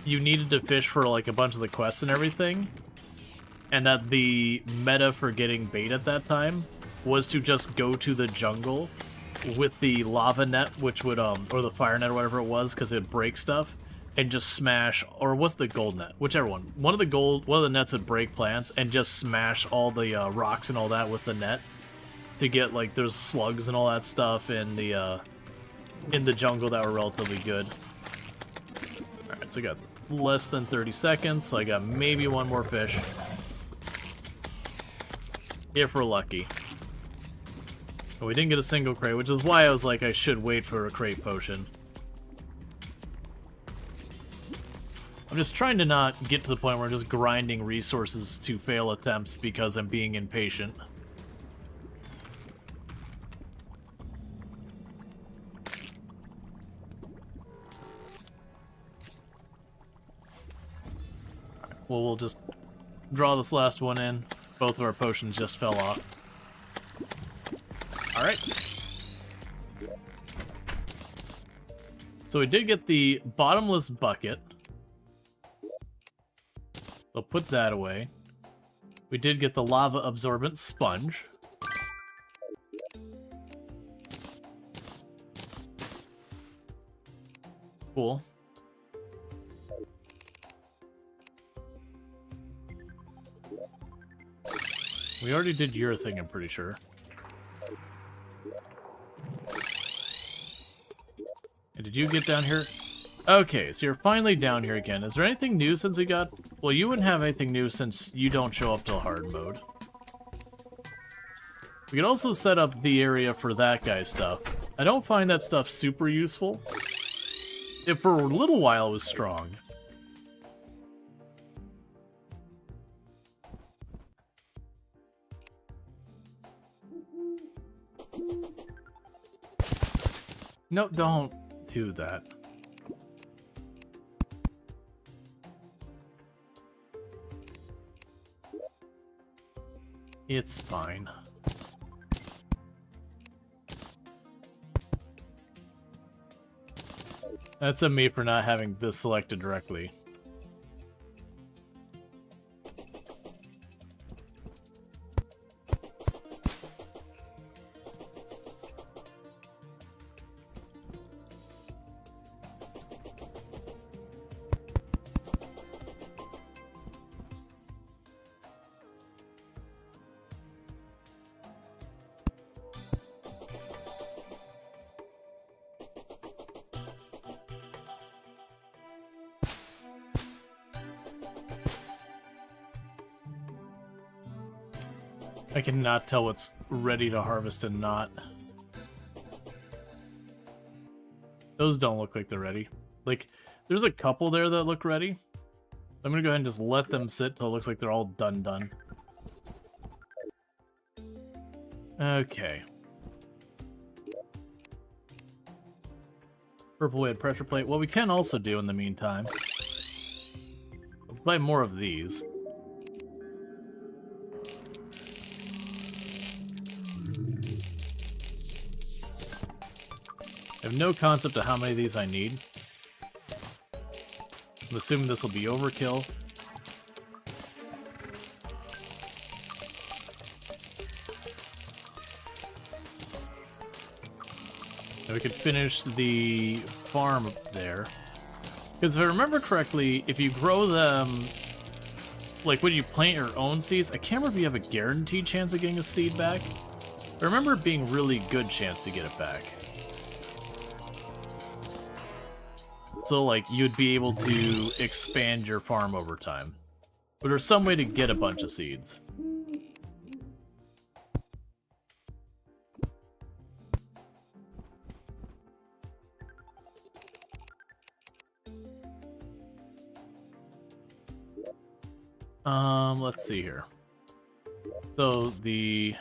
you needed to fish for like a bunch of the quests and everything, and that the meta for getting bait at that time was to just go to the jungle with the lava net, which would or the fire net or whatever it was, because it'd break stuff, and just smash, or what's the gold net, whichever one. One of the nets would break plants and just smash all the rocks and all that with the net to get like there's slugs and all that stuff in the jungle that were relatively good. All right, so I got less than 30 seconds, so I got maybe one more fish if we're lucky. But we didn't get a single crate, which is why I was like I should wait for a crate potion. I'm just trying to not get to the point where I'm just grinding resources to fail attempts because I'm being impatient. Well, we'll just draw this last one in. Both of our potions just fell off. Alright. So we did get the bottomless bucket. We'll put that away. We did get the lava absorbent sponge. Cool. We already did your thing, I'm pretty sure. And did you get down here? Okay, so you're finally down here again. Is there anything new since we got... Well, you wouldn't have anything new since you don't show up till hard mode. We could also set up the area for that guy's stuff. I don't find that stuff super useful. If for a little while it was strong. No, don't do that. It's fine. That's on me for not having this selected directly. I cannot tell what's ready to harvest and not. Those don't look like they're ready. Like, there's a couple there that look ready. I'm gonna go ahead and just let them sit till it looks like they're all done. Okay. Purple weighted pressure plate. What we can also do in the meantime... Let's buy more of these. I have no concept of how many of these I need. I'm assuming this will be overkill. And we could finish the farm up there. Because if I remember correctly, if you grow them, like when you plant your own seeds, I can't remember if you have a guaranteed chance of getting a seed back. I remember it being a really good chance to get it back. So, like, you'd be able to expand your farm over time. But there's some way to get a bunch of seeds. Let's see here. So, the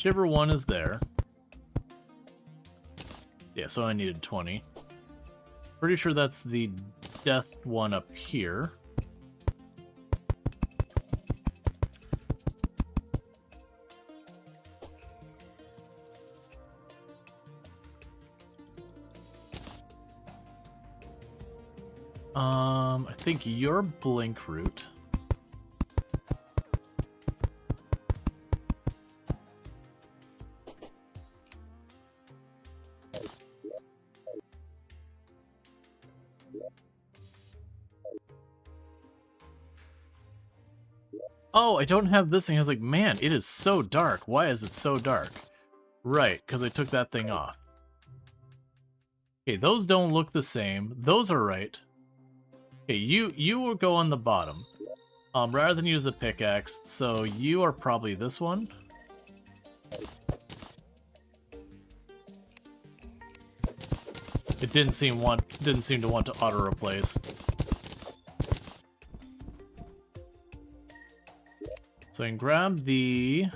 Shiver 1 is there. Yeah, so I needed 20. Pretty sure that's the death one up here. I think your blink route. Oh, I don't have this thing. I was like, man, it is so dark. Why is it so dark? Right, because I took that thing off. Okay, those don't look the same. Those are right. Okay, you will go on the bottom. Rather than use a pickaxe, so you are probably this one. It didn't seem to want to auto replace. So I can grab the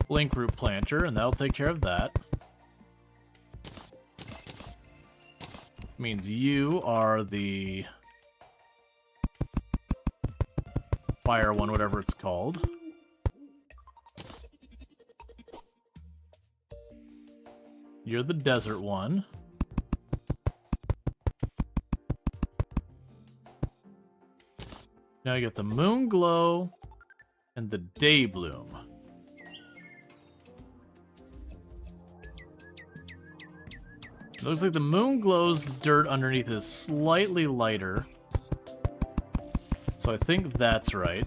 blink root planter, and that'll take care of that. Means you are the fire one, whatever it's called. You're the desert one. Now you get the moon glow and the day bloom. It looks like the moon glow's dirt underneath is slightly lighter. So I think that's right.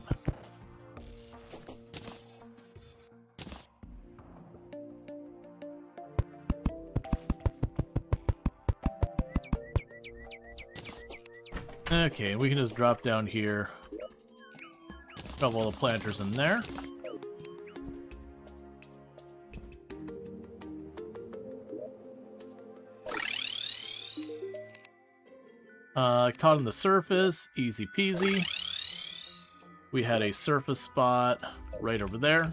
Okay, we can just drop down here. Drop all the planters in there. Caught on the surface, easy peasy. We had a surface spot right over there.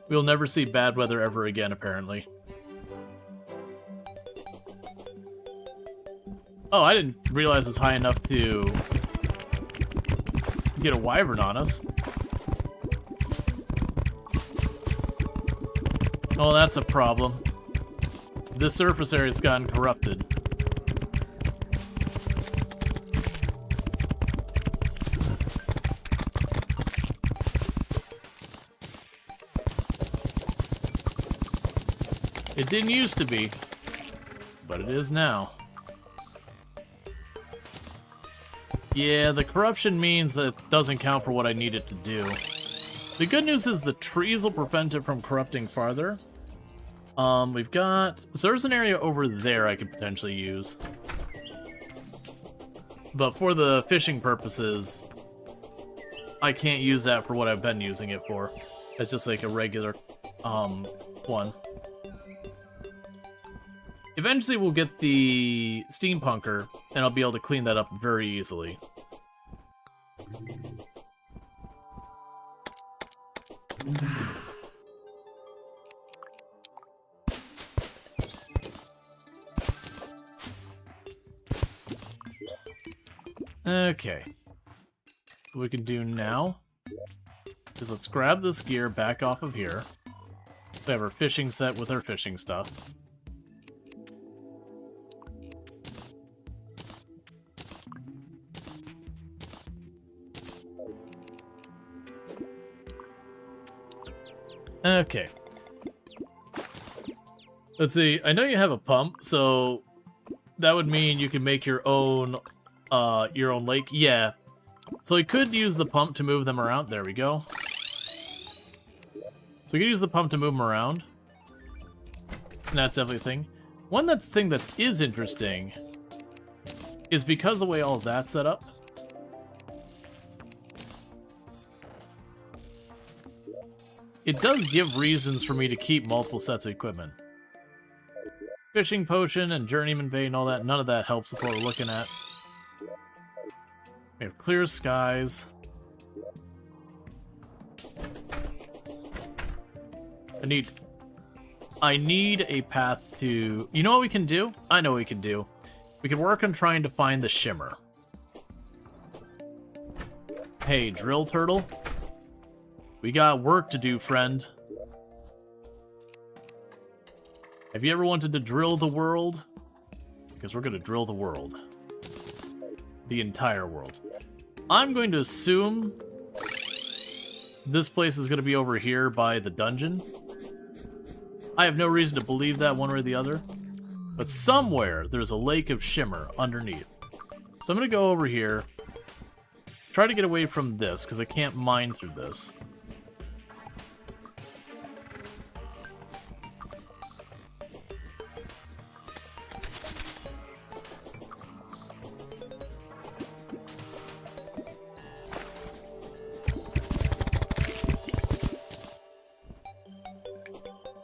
We'll never see bad weather ever again, apparently. Oh, I didn't realize it's high enough to get a wyvern on us. Oh, that's a problem. This surface area's gotten corrupted. It didn't used to be, but it is now. Yeah, the corruption means that it doesn't count for what I need it to do. The good news is the trees will prevent it from corrupting farther. We've got... So there's an area over there I could potentially use. But for the fishing purposes, I can't use that for what I've been using it for. It's just like a regular, one. Eventually we'll get the steampunker, and I'll be able to clean that up very easily. Okay. What we can do now is let's grab this gear back off of here. We have our fishing set with our fishing stuff. Okay. Let's see. I know you have a pump, so that would mean you can make your own lake. Yeah. So we could use the pump to move them around. There we go. So we could use the pump to move them around. And that's definitely a thing. One thing that is interesting is because the way all of that's set up. it does give reasons for me to keep multiple sets of equipment. Fishing potion and journeyman bait and all that, none of that helps with what we're looking at. We have clear skies. I need a path to... You know what we can do? I know what we can do. We can work on trying to find the shimmer. Hey, drill turtle. We got work to do, friend. Have you ever wanted to drill the world? Because we're going to drill the world. The entire world. I'm going to assume this place is going to be over here by the dungeon. I have no reason to believe that one way or the other. But somewhere there's a lake of shimmer underneath. So I'm going to go over here. Try to get away from this, because I can't mine through this.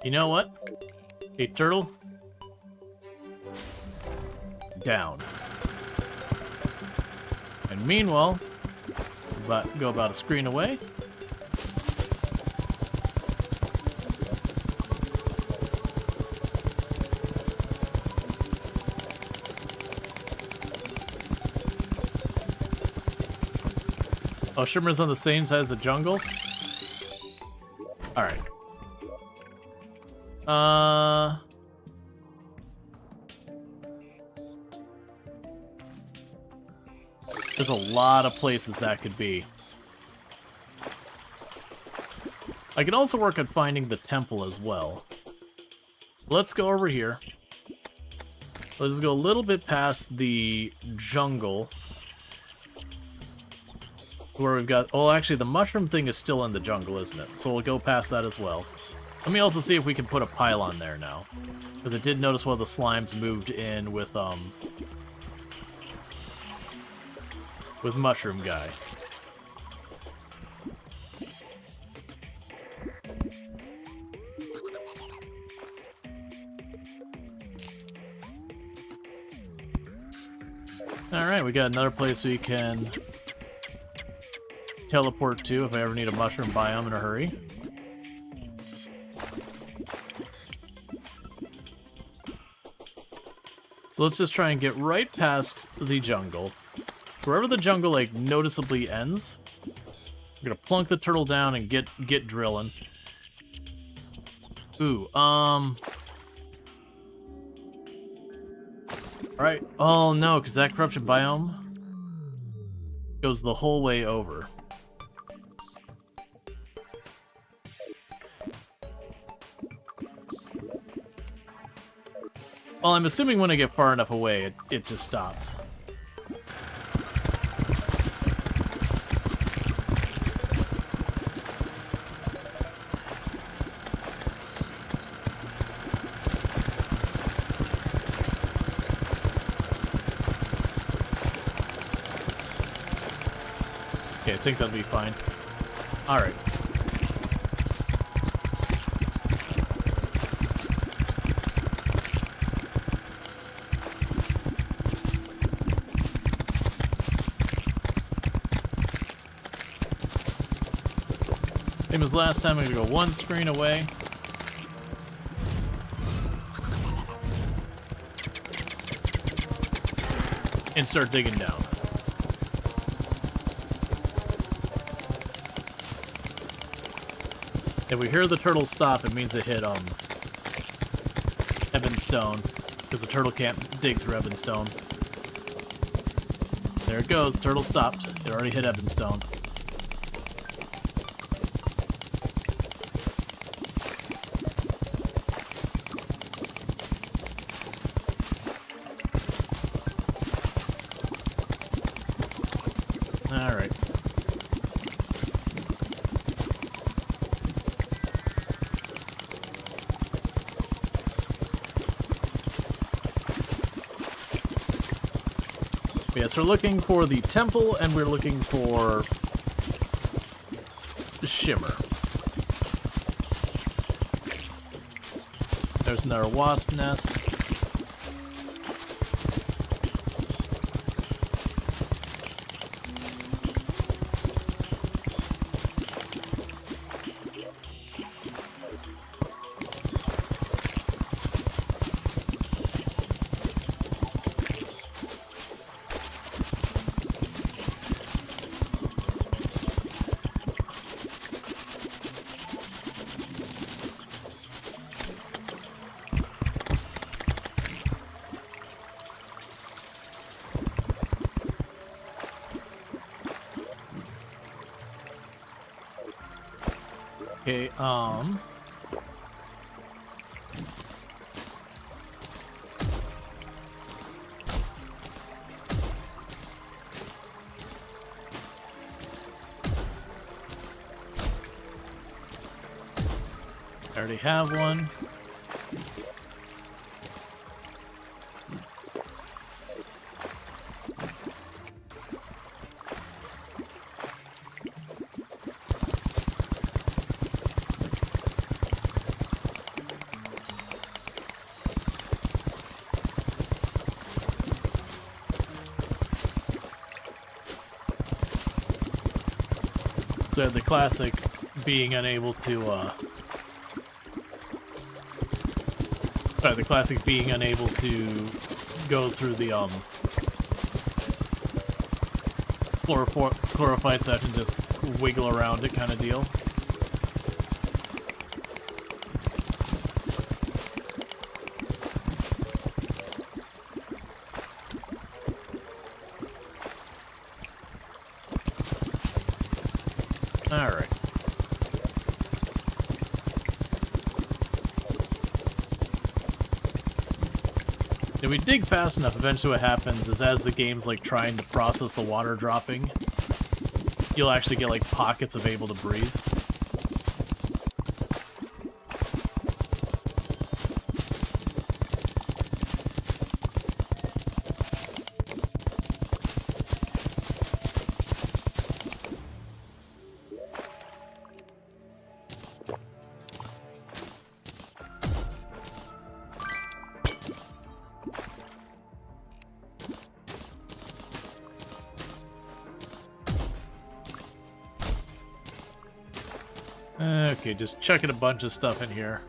You know what? Hey, turtle. Down. And meanwhile, go about a screen away. Oh, shimmer's on the same side as the jungle? Alright. There's a lot of places that could be. I can also work on finding the temple as well. Let's go over here. Let's go a little bit past the jungle. Where we've got... Oh, actually, the mushroom thing is still in the jungle, isn't it? So we'll go past that as well. Let me also see if we can put a pylon there now. Because I did notice one of the slimes moved in with Mushroom Guy. Alright, we got another place we can teleport to if I ever need a mushroom biome in a hurry. So let's just try and get right past the jungle. So wherever the jungle, like, noticeably ends, we're gonna plunk the turtle down and get drilling. Ooh, Alright. Oh no, because that corruption biome goes the whole way over. Well, I'm assuming when I get far enough away, it just stops. Okay, I think that'll be fine. Alright. Same as last time, I'm gonna go one screen away. And start digging down. If we hear the turtle stop, it means it hit Ebonstone, because the turtle can't dig through Ebonstone. There it goes, turtle stopped. It already hit Ebonstone. Alright. Yes, we're looking for the temple, and we're looking for shimmer. There's another wasp nest. Okay, I already have one. So the classic being unable to, the classic being unable to go through the, chlorophyte section, just wiggle around it kind of deal. Alright. If we dig fast enough, eventually what happens is as the game's like trying to process the water dropping, you'll actually get like pockets of able to breathe. Okay, just chucking a bunch of stuff in here.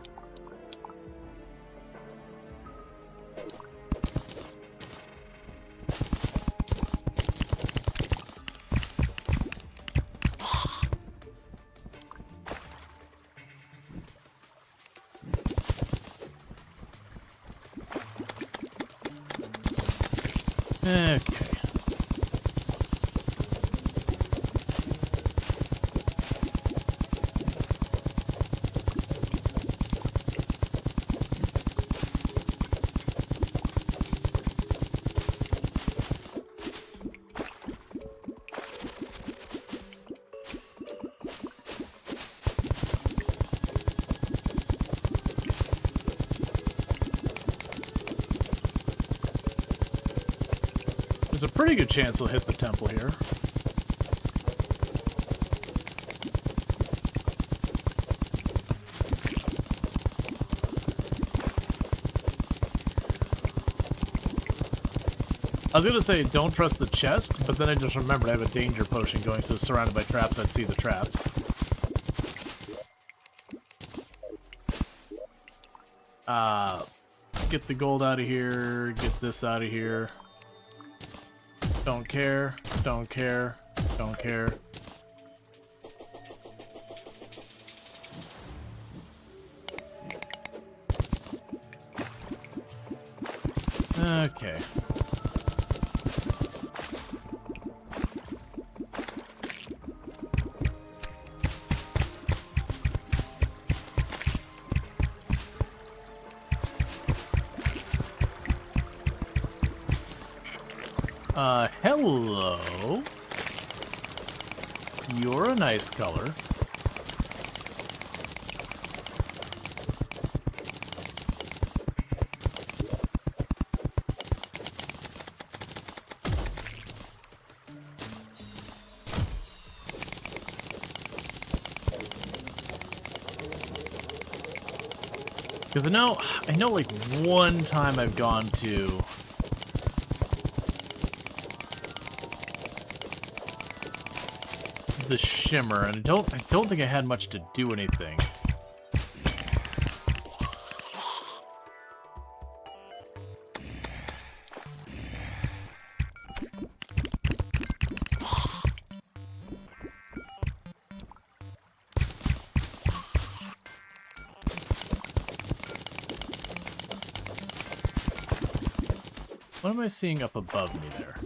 Okay. There's a pretty good chance we'll hit the temple here. I was gonna say don't trust the chest, but then I just remembered I have a danger potion going, so surrounded by traps, I'd see the traps. Get the gold out of here, get this out of here. Don't care, don't care, don't care. Okay. Hello. You're a nice color. Because I know like one time I've gone to the Shimmer, and I don't think I had much to do anything. What am I seeing up above me there?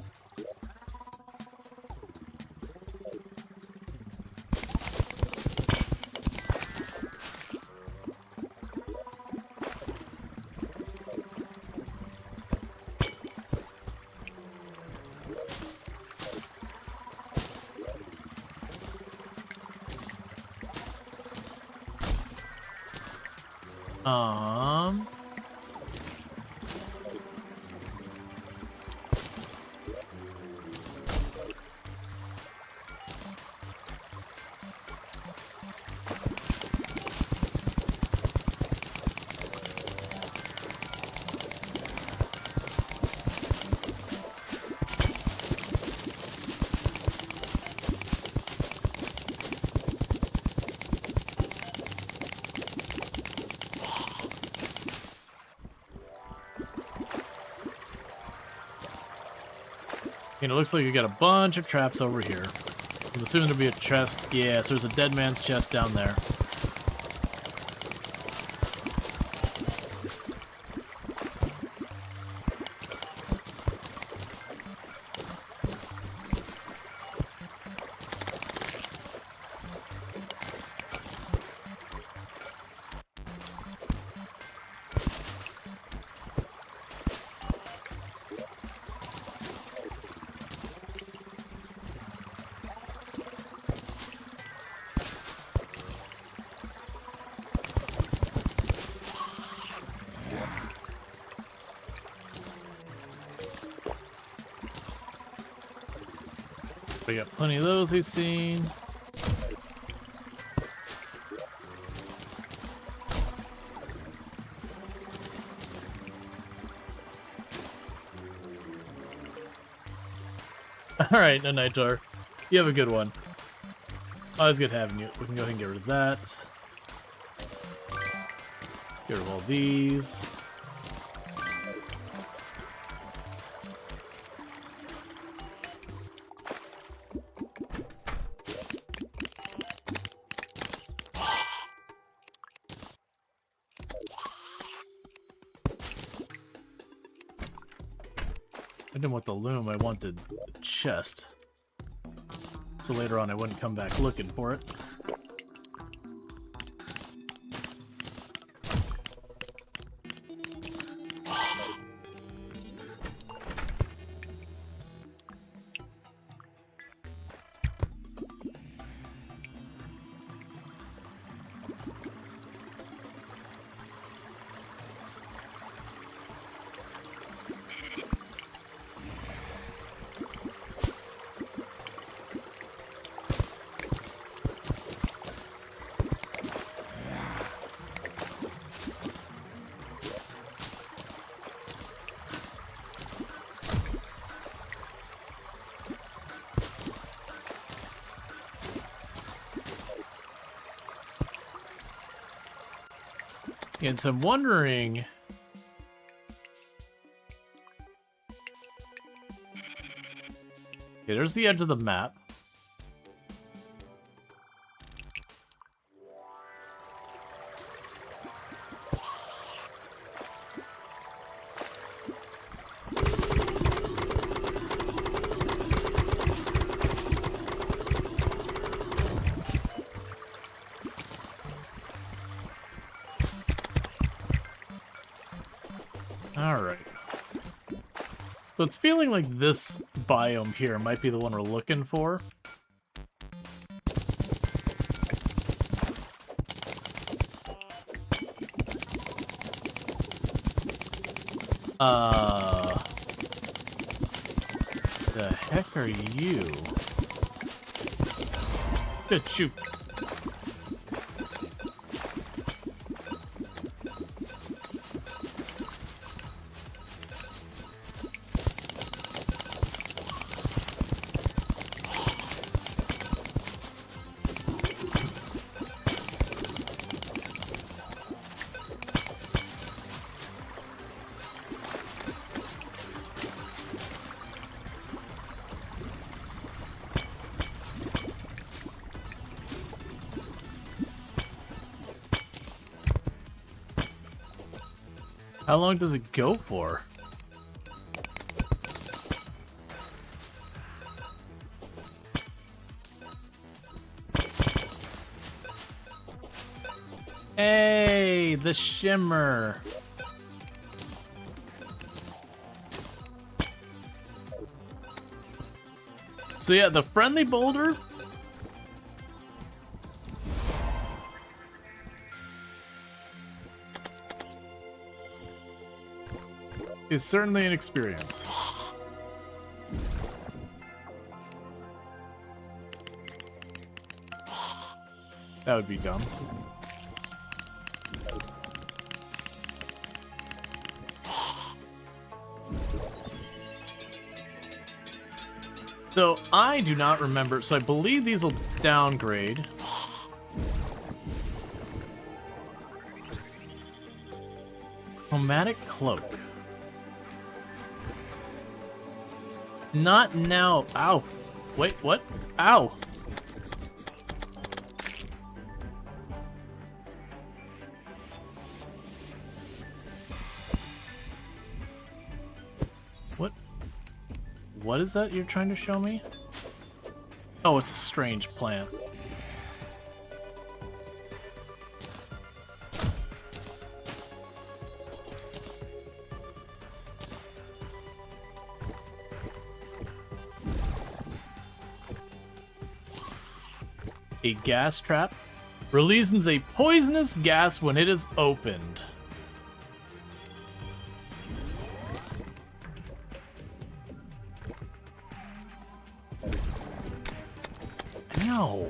And it looks like you got a bunch of traps over here. I'm assuming there'll be a chest. Yes, there's a dead man's chest down there. We got plenty of those we've seen. Alright, no Nitor. You have a good one. Always good having you. We can go ahead and get rid of that. Get rid of all these. I didn't want the loom, I wanted the chest. So later on I wouldn't come back looking for it. And so I'm wondering... Okay, there's the edge of the map. Alright. So it's feeling like this biome here might be the one we're looking for. The heck are you? Good shoot. How long does it go for? Hey, the shimmer. So yeah, the friendly boulder is certainly an experience. That would be dumb. So I do not remember, so I believe these will downgrade. Chromatic cloak. Not now. Ow. Wait, what? Ow. What? What is that you're trying to show me? Oh, it's a strange plant. A gas trap releases a poisonous gas when it is opened. Ow.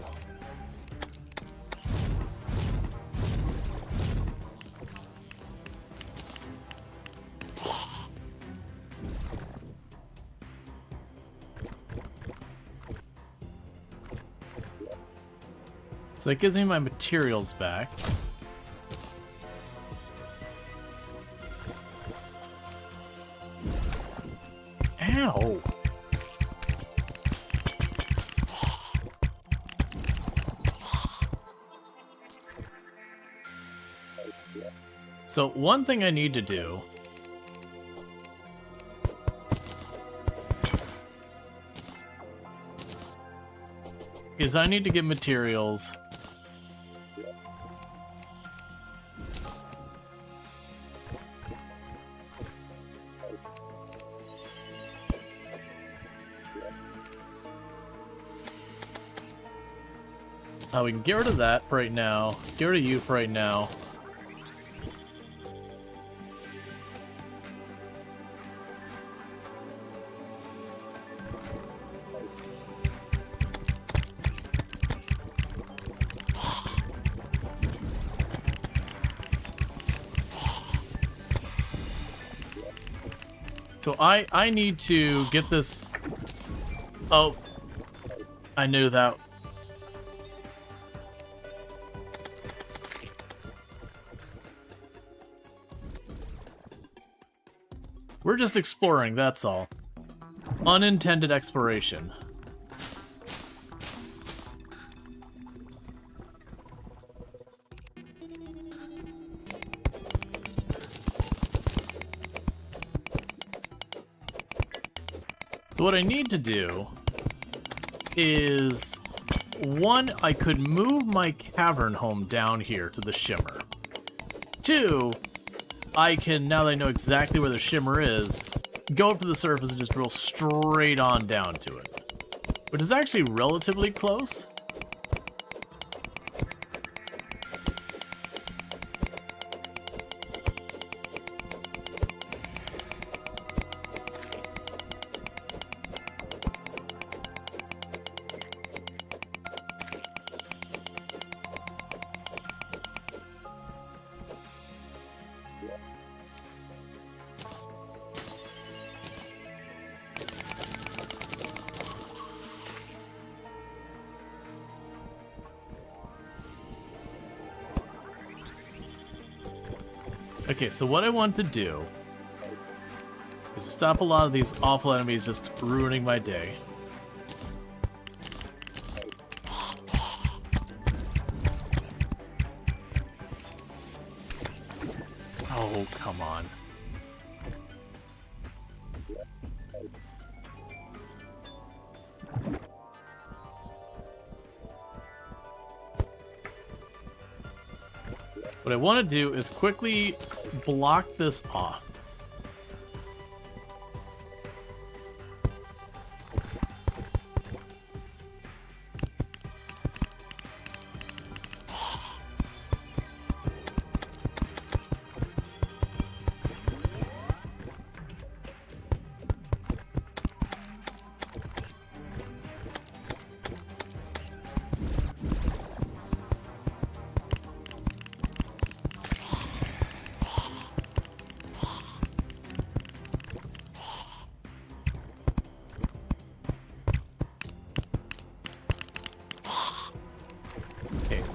So that gives me my materials back. Ow! So one thing I need to do is I need to get materials. We can get rid of that for right now. Get rid of you for right now. So I need to get this. Oh, I knew that. We're just exploring, that's all. Unintended exploration. So what I need to do is, one, I could move my cavern home down here to the shimmer. Two, I can, now that I know exactly where the shimmer is, go up to the surface and just drill straight on down to it. Which is actually relatively close. Okay, so what I want to do is stop a lot of these awful enemies just ruining my day. Oh, come on. What I want to do is quickly block this off.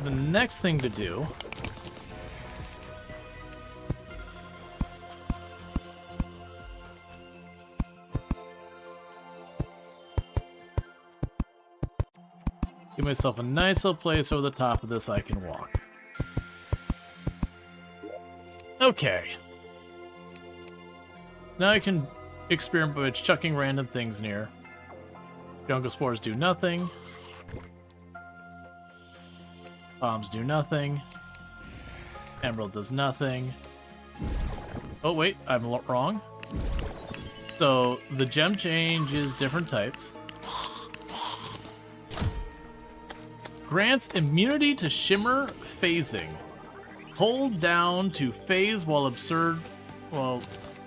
The next thing to do give myself a nice little place over the top of this I can walk. Okay. Now I can experiment by chucking random things near. Jungle spores do nothing. Bombs do nothing. Emerald does nothing. Oh wait, I'm wrong. So the gem changes different types. Grants immunity to shimmer phasing. Hold down to phase while absurd. Well,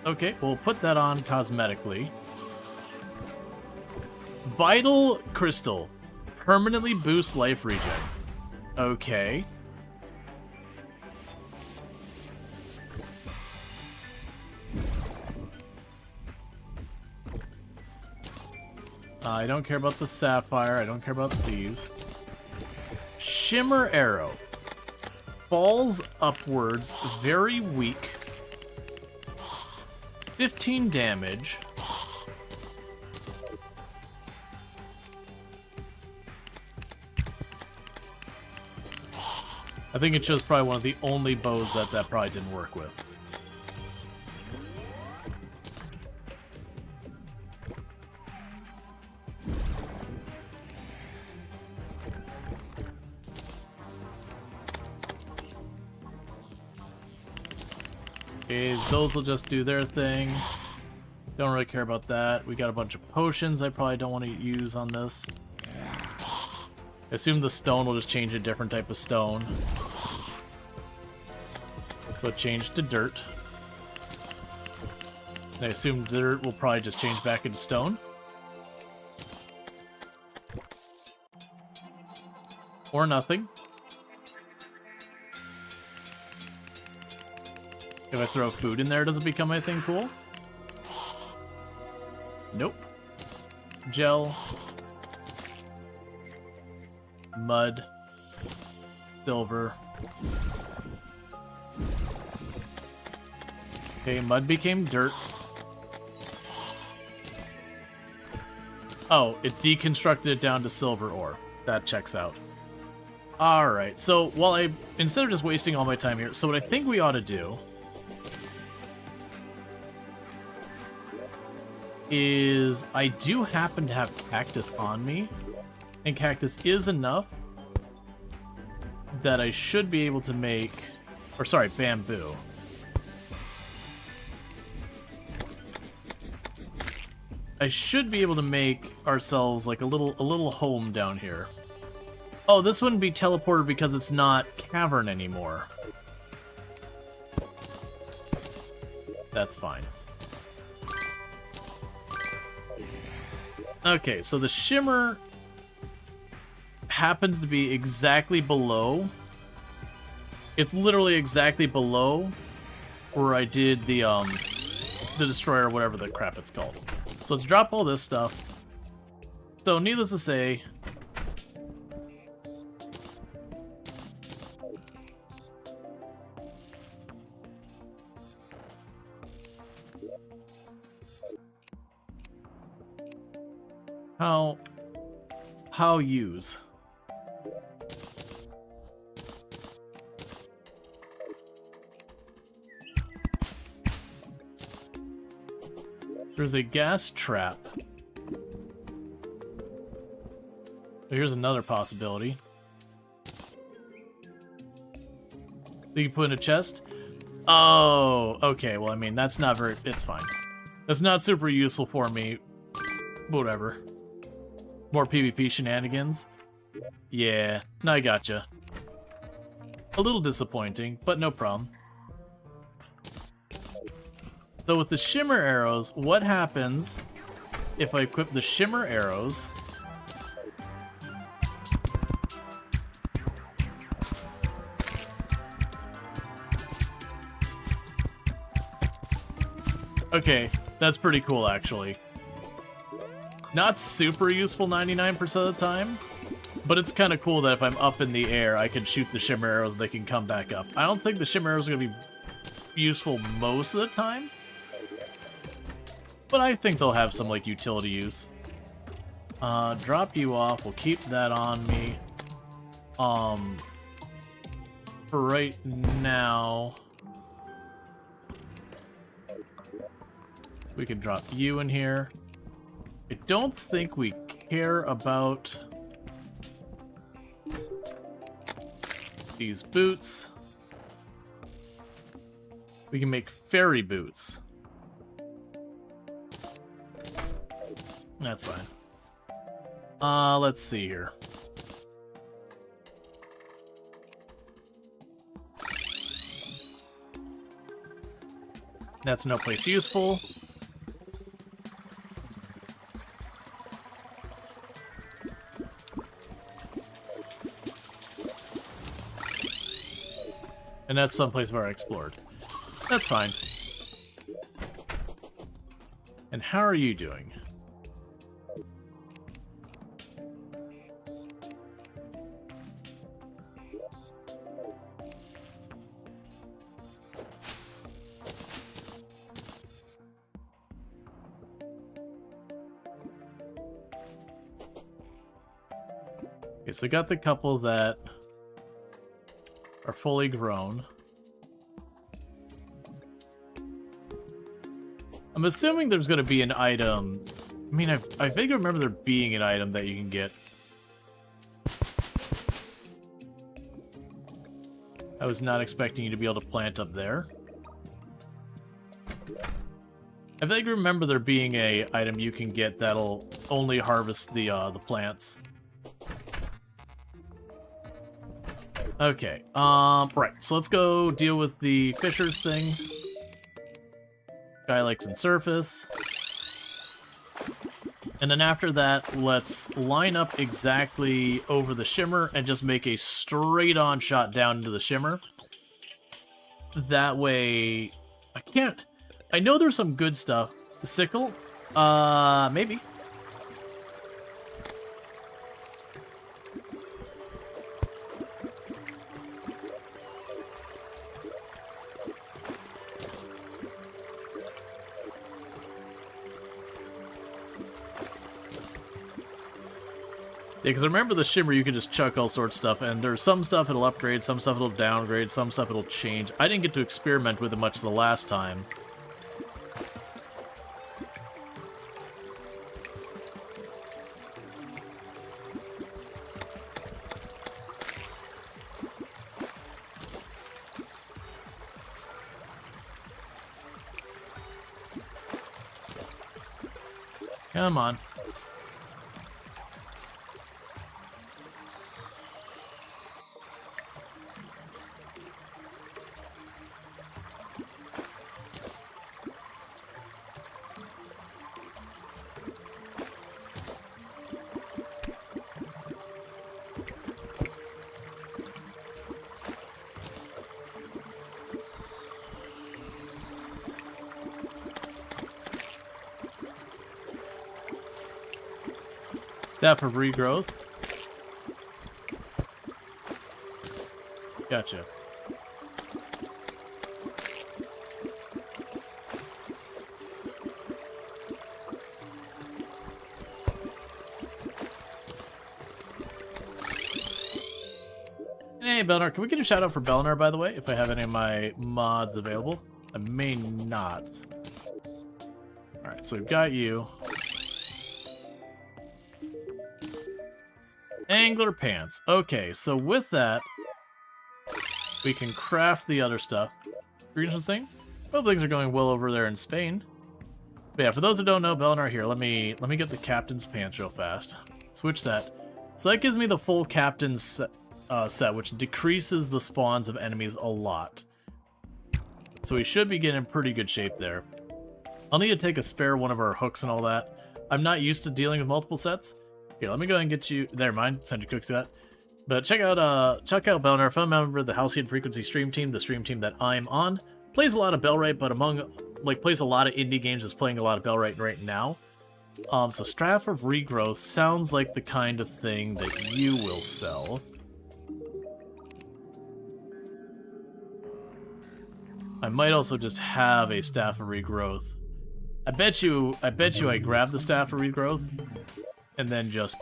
okay, we'll put that on cosmetically. Vital crystal. Permanently boosts life regen. Okay. I don't care about the sapphire. I don't care about these. Shimmer arrow. Falls upwards. Very weak. 15 damage. I think it shows probably one of the only bows that probably didn't work with. Okay, those will just do their thing. Don't really care about that. We got a bunch of potions I probably don't want to use on this. I assume the stone will just change a different type of stone. So it changed to dirt. And I assume dirt will probably just change back into stone. Or nothing. If I throw food in there, does it become anything cool? Nope. Gel. Mud. Silver. Okay, mud became dirt. Oh, it deconstructed it down to silver ore. That checks out. Alright, so while instead of just wasting all my time here, so what I think we ought to do is I do happen to have cactus on me, and cactus is enough that I should be able to make, or sorry, bamboo. I should be able to make ourselves like a little home down here. Oh, this wouldn't be teleported because it's not cavern anymore. That's fine. Okay, so the shimmer happens to be exactly below. It's literally exactly below where I did the destroyer, whatever the crap it's called. So let's drop all this stuff. So needless to say, how use? There's a gas trap. Here's another possibility. that you put in a chest? Oh, okay. Well, I mean, that's not very... It's fine. That's not super useful for me. Whatever. More PvP shenanigans? Yeah, I gotcha. A little disappointing, but no problem. So with the shimmer arrows, what happens if I equip the shimmer arrows? Okay, that's pretty cool, actually. Not super useful 99% of the time, but it's kind of cool that if I'm up in the air, I can shoot the shimmer arrows, they can come back up. I don't think the shimmer arrows are going to be useful most of the time, but I think they'll have some, like, utility use. Drop you off. We'll keep that on me. For right now... we can drop you in here. I don't think we care about these boots. We can make fairy boots. That's fine. Let's see here. That's no place useful. And that's someplace where I explored. That's fine. And how are you doing? Okay, so I got the couple that are fully grown. I'm assuming there's going to be an item. I mean, I vaguely remember there being an item that you can get. I was not expecting you to be able to plant up there. I vaguely remember there being a item you can get that'll only harvest the plants. Okay, right, so let's go deal with the fishers thing. Guy likes in surface. And then after that, let's line up exactly over the shimmer and just make a straight-on shot down into the shimmer. That way... I know there's some good stuff. Sickle? Maybe. Yeah, because I remember the shimmer, you could just chuck all sorts of stuff, and there's some stuff it'll upgrade, some stuff it'll downgrade, some stuff it'll change. I didn't get to experiment with it much the last time. Come on. Staff of regrowth. Gotcha. Hey, Belnar, can we get a shout out for Belnar, by the way, if I have any of my mods available? I may not. Alright, so we've got you. Angler pants. Okay, so with that, We can craft the other stuff. Regional thing? Well, things are going well over there in Spain. But yeah, for those who don't know, Belinar here, let me get the captain's pants real fast. Switch that. So that gives me the full captain's set, which decreases the spawns of enemies a lot. So we should be getting in pretty good shape there. I'll need to take a spare one of our hooks and all that. I'm not used to dealing with multiple sets. Here, let me go ahead and get you... There, mind. Send your cooks that. But check out Belinar, a member of the Halcyon Frequency stream team, the stream team that I'm on. Plays a lot of Bellwright, but plays a lot of indie games, is playing a lot of Bellwright right now. So Staff of Regrowth sounds like the kind of thing that you will sell. I might also just have a Staff of Regrowth. I bet you I grabbed the Staff of Regrowth and then just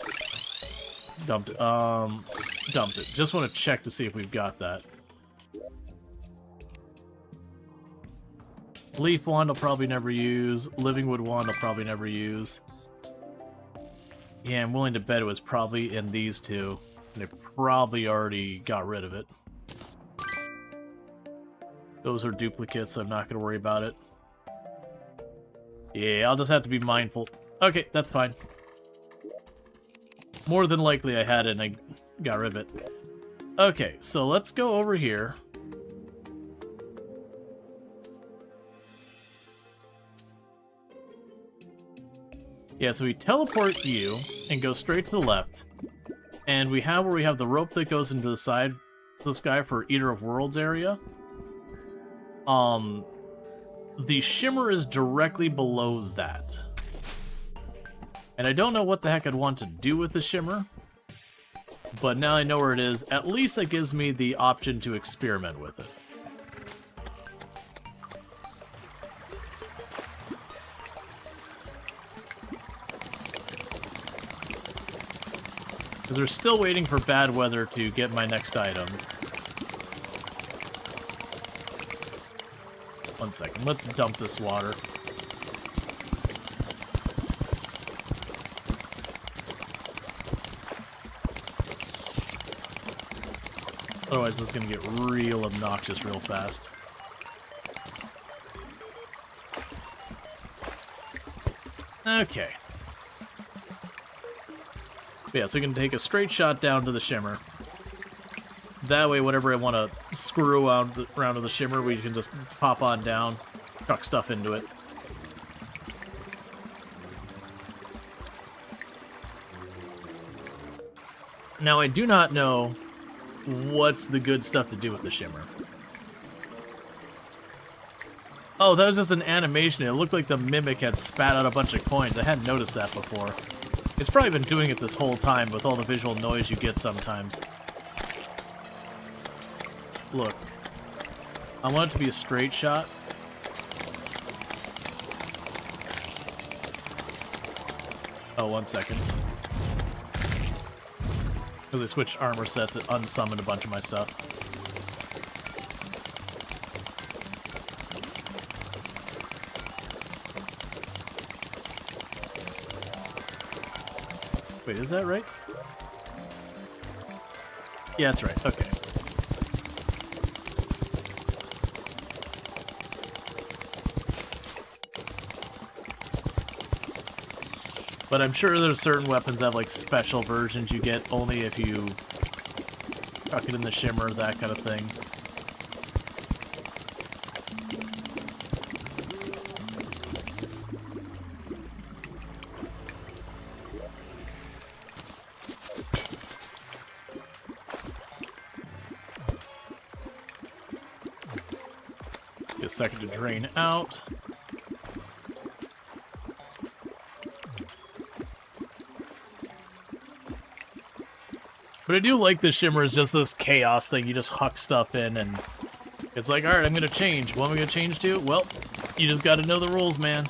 dumped it. Dumped it. Just want to check to see if we've got that. Leaf Wand I'll probably never use. Living Wood Wand I'll probably never use. Yeah, I'm willing to bet it was probably in these two. And they probably already got rid of it. Those are duplicates, so I'm not going to worry about it. Yeah, I'll just have to be mindful. Okay, that's fine. More than likely I had it and I got rid of it. Okay, so let's go over here. Yeah, so we teleport you and go straight to the left. And we have where we have the rope that goes into the side of this guy for Eater of Worlds area. The shimmer is directly below that. And I don't know what the heck I'd want to do with the shimmer. But now I know where it is. At least it gives me the option to experiment with it. Because we're still waiting for bad weather to get my next item. 1 second. Let's dump this water. Otherwise, this is going to get real obnoxious real fast. Okay. But yeah, so we can take a straight shot down to the shimmer. That way, whenever I want to screw around to the shimmer, we can just pop on down, chuck stuff into it. Now, I do not know what's the good stuff to do with the shimmer. Oh, that was just an animation. It looked like the Mimic had spat out a bunch of coins. I hadn't noticed that before. It's probably been doing it this whole time with all the visual noise you get sometimes. Look. I want it to be a straight shot. Oh, 1 second. Because I switched armor sets, it unsummoned a bunch of my stuff. Wait, is that right? Yeah, that's right. Okay. But I'm sure there's certain weapons that have like special versions you get only if you chuck it in the shimmer, that kind of thing. Get a second to drain out. But I do like the shimmer is just this chaos thing. You just huck stuff in and it's like, alright, I'm going to change. What am I going to change to? Well, you just got to know the rules, man.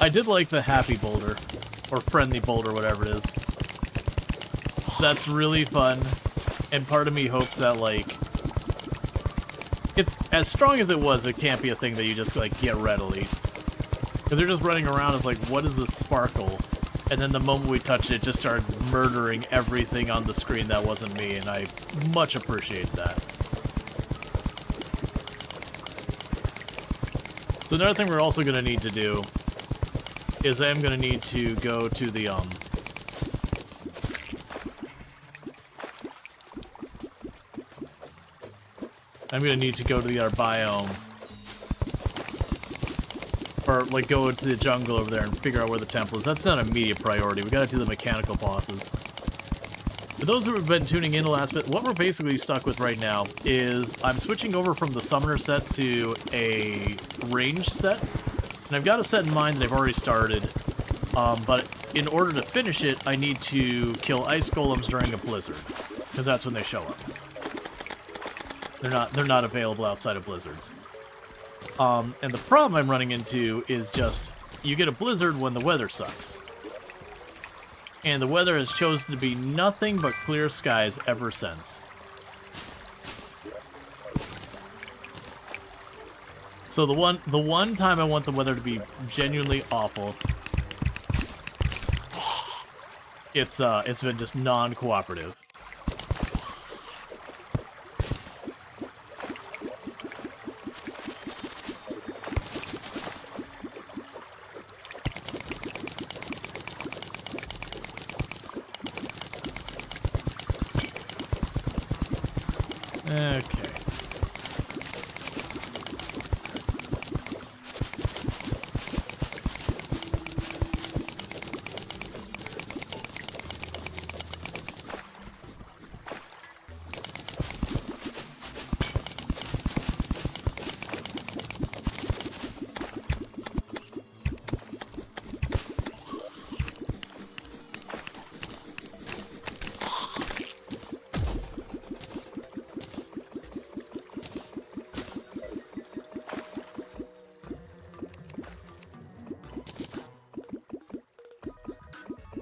I did like the happy boulder, or friendly boulder, whatever it is. That's really fun, and part of me hopes that, like, it's as strong as it was, it can't be a thing that you just, like, get readily. Because they're just running around, it's like, what is this sparkle? And then the moment we touched it, it just started murdering everything on the screen that wasn't me, and I much appreciate that. So another thing we're also going to need to do is I am going to need to go to the, I'm going to need to go to the other biome. Or, like, go into the jungle over there and figure out where the temple is. That's not an immediate priority. We gotta do the mechanical bosses. For those who have been tuning in the last bit, what we're basically stuck with right now is I'm switching over from the summoner set to a range set. And I've got a set in mind that I've already started. But in order to finish it, I need to kill ice golems during a blizzard. Because that's when they show up. They're not available outside of blizzards. And the problem I'm running into is just, you get a blizzard when the weather sucks. And the weather has chosen to be nothing but clear skies ever since. So the one time I want the weather to be genuinely awful, it's been just non-cooperative. Okay.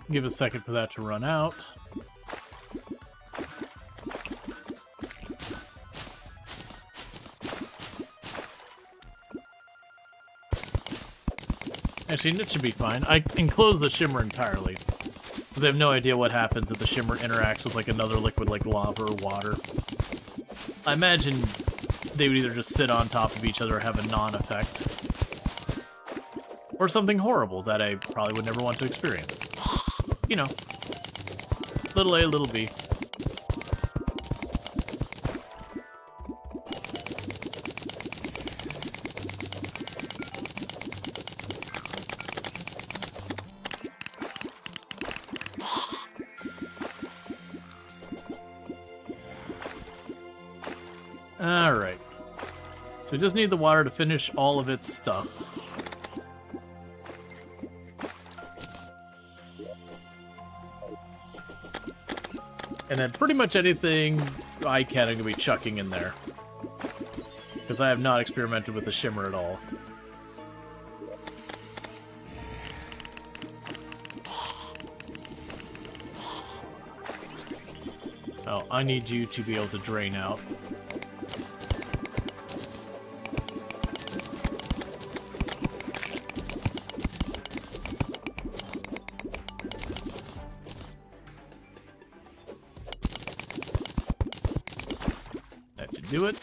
Give a second for that to run out. Actually, it should be fine. I enclose the shimmer entirely, because I have no idea what happens if the shimmer interacts with like another liquid like lava or water. I imagine they would either just sit on top of each other or have a non-effect. Or something horrible that I probably would never want to experience. You know, little A, little B. Alright. So we just need the water to finish all of its stuff. And then pretty much anything I can, I'm going to be chucking in there. Because I have not experimented with the shimmer at all. Oh, I need you to be able to drain out. Do it.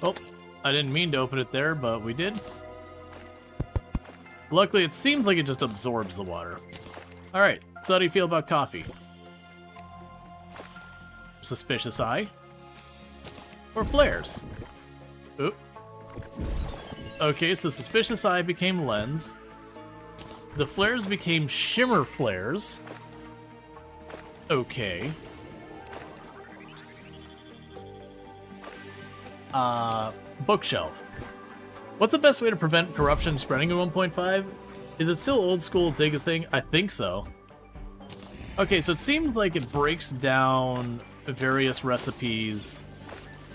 Oh, I didn't mean to open it there, but we did. Luckily, it seems like it just absorbs the water. Alright, so how do you feel about coffee? Suspicious eye? Or flares? Oop. Okay, so Suspicious Eye became Lens. The flares became Shimmer Flares. Okay. Bookshelf. What's the best way to prevent corruption spreading in 1.5? Is it still old school dig a thing? I think so. Okay, so it seems like it breaks down various recipes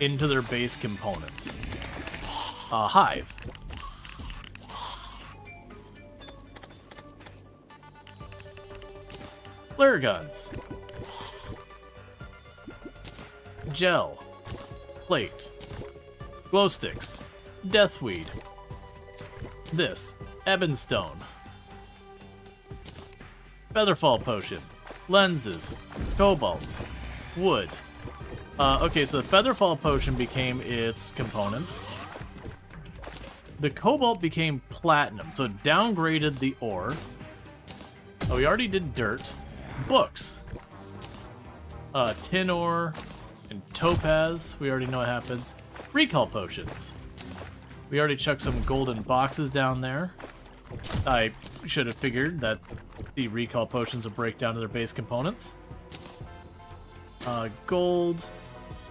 into their base components. Hive. Flare guns. Gel. Plate. Glow sticks. Deathweed. This. Ebonstone. Featherfall potion. Lenses. Cobalt. Wood. Okay, so the Featherfall potion became its components. The Cobalt became Platinum, so it downgraded the ore. Oh, we already did dirt. Books. Tin ore and topaz. We already know what happens. Recall potions. We already chucked some golden boxes down there. I should have figured that the recall potions would break down to their base components. Gold,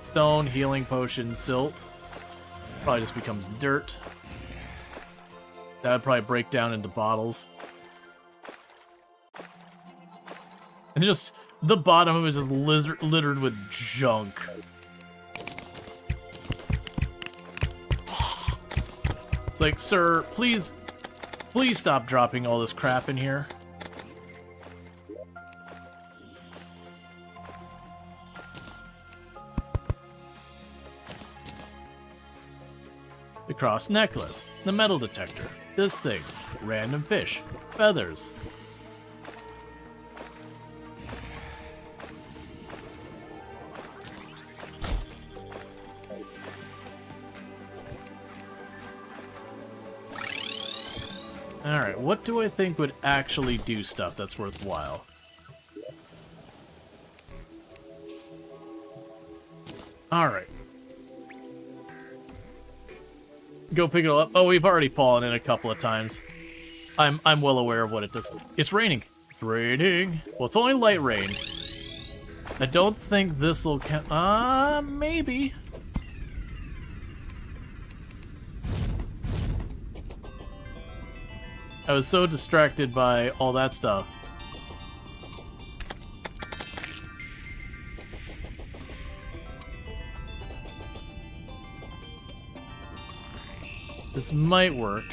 stone, healing potion, silt. Probably just becomes dirt. That would probably break down into bottles. And just the bottom of it is just littered with junk. It's like, sir, please stop dropping all this crap in here. The cross necklace, the metal detector, this thing, random fish, feathers. Alright, what do I think would actually do stuff that's worthwhile? Alright. Go pick it all up. Oh, we've already fallen in a couple of times. I'm well aware of what it does. It's raining. It's raining. Well, it's only light rain. I don't think this will count. Maybe. I was so distracted by all that stuff. This might work.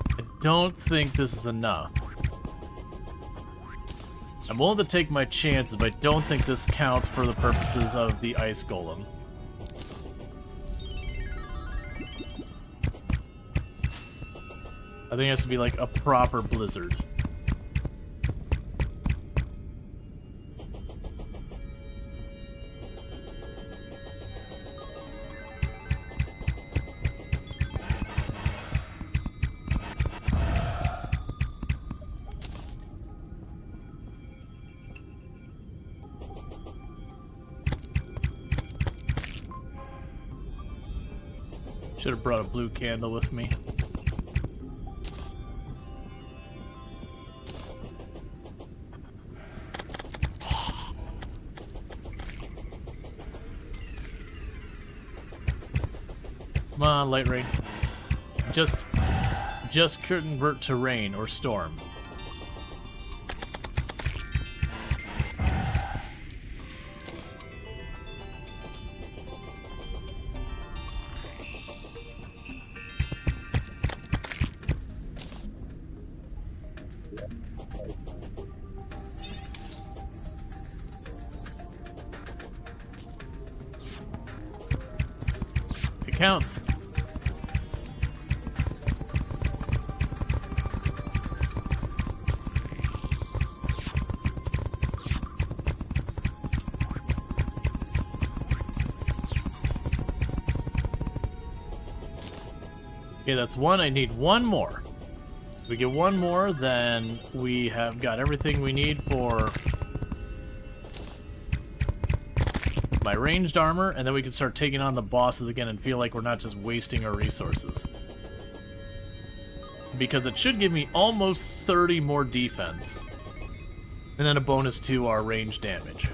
I don't think this is enough. I'm willing to take my chances, but I don't think this counts for the purposes of the ice golem. I think it has to be like a proper blizzard. Should have brought a blue candle with me. Come on, light rain. Just convert to rain or storm. Counts. Okay, that's one. I need one more. If we get one more, then we have got everything we need for my ranged armor, and then we can start taking on the bosses again and feel like we're not just wasting our resources. Because it should give me almost 30 more defense. And then a bonus to our range damage.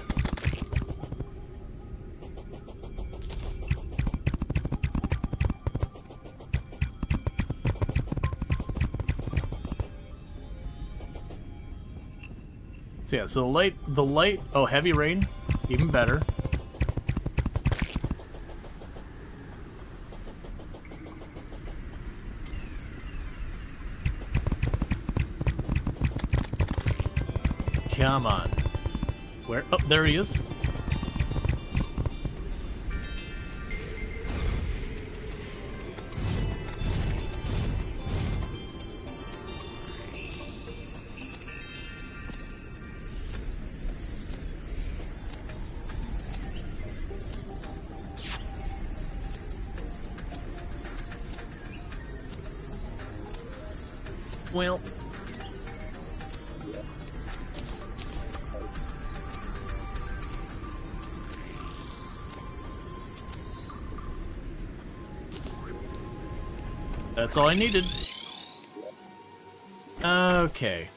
So yeah, so the light, oh, heavy rain, even better. Come on. Where? Oh, there he is. Well, that's all I needed. Okay.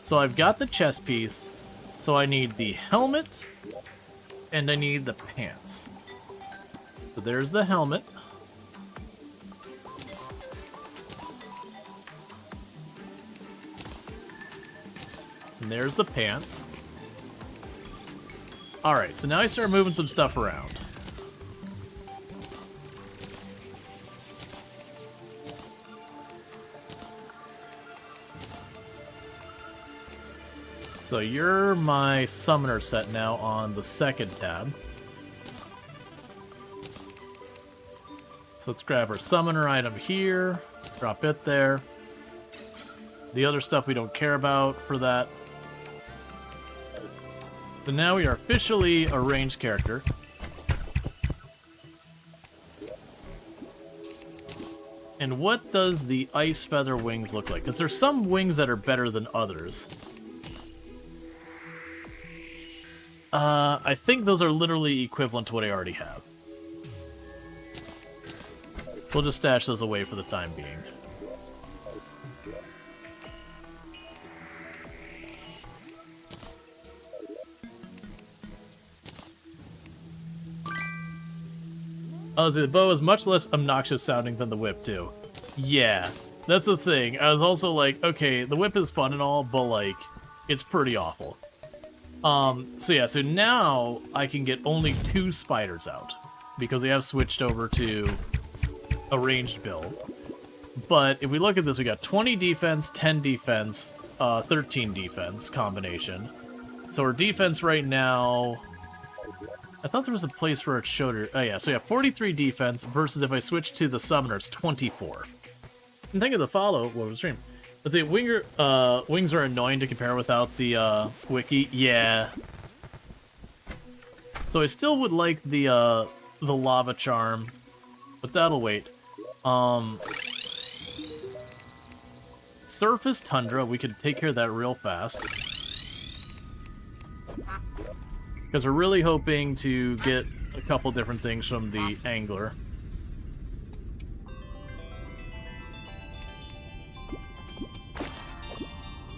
So I've got the chest piece. So I need the helmet. And I need the pants. So there's the helmet. And there's the pants. Alright, so now I start moving some stuff around. So you're my summoner set now on the second tab. So let's grab our summoner item here, drop it there. The other stuff we don't care about for that. So now we are officially a ranged character. And what does the ice feather wings look like? Because there's some wings that are better than others. I think those are literally equivalent to what I already have. So we'll just stash those away for the time being. Oh, the bow is much less obnoxious sounding than the whip, too. Yeah, that's the thing. I was also like, okay, the whip is fun and all, but, like, it's pretty awful. So yeah, so now I can get only 2 spiders out, because we have switched over to a ranged build. But if we look at this, we got 20 defense, 10 defense, 13 defense combination. So our defense right now... I thought there was a place where it showed her. Oh yeah, so we have 43 defense versus if I switch to the summoners, 24. And think of the follow. What was stream? Let's say wings are annoying to compare without the wiki. Yeah. So I still would like the lava charm, but that'll wait. Surface tundra, we could take care of that real fast. Because we're really hoping to get a couple different things from the angler.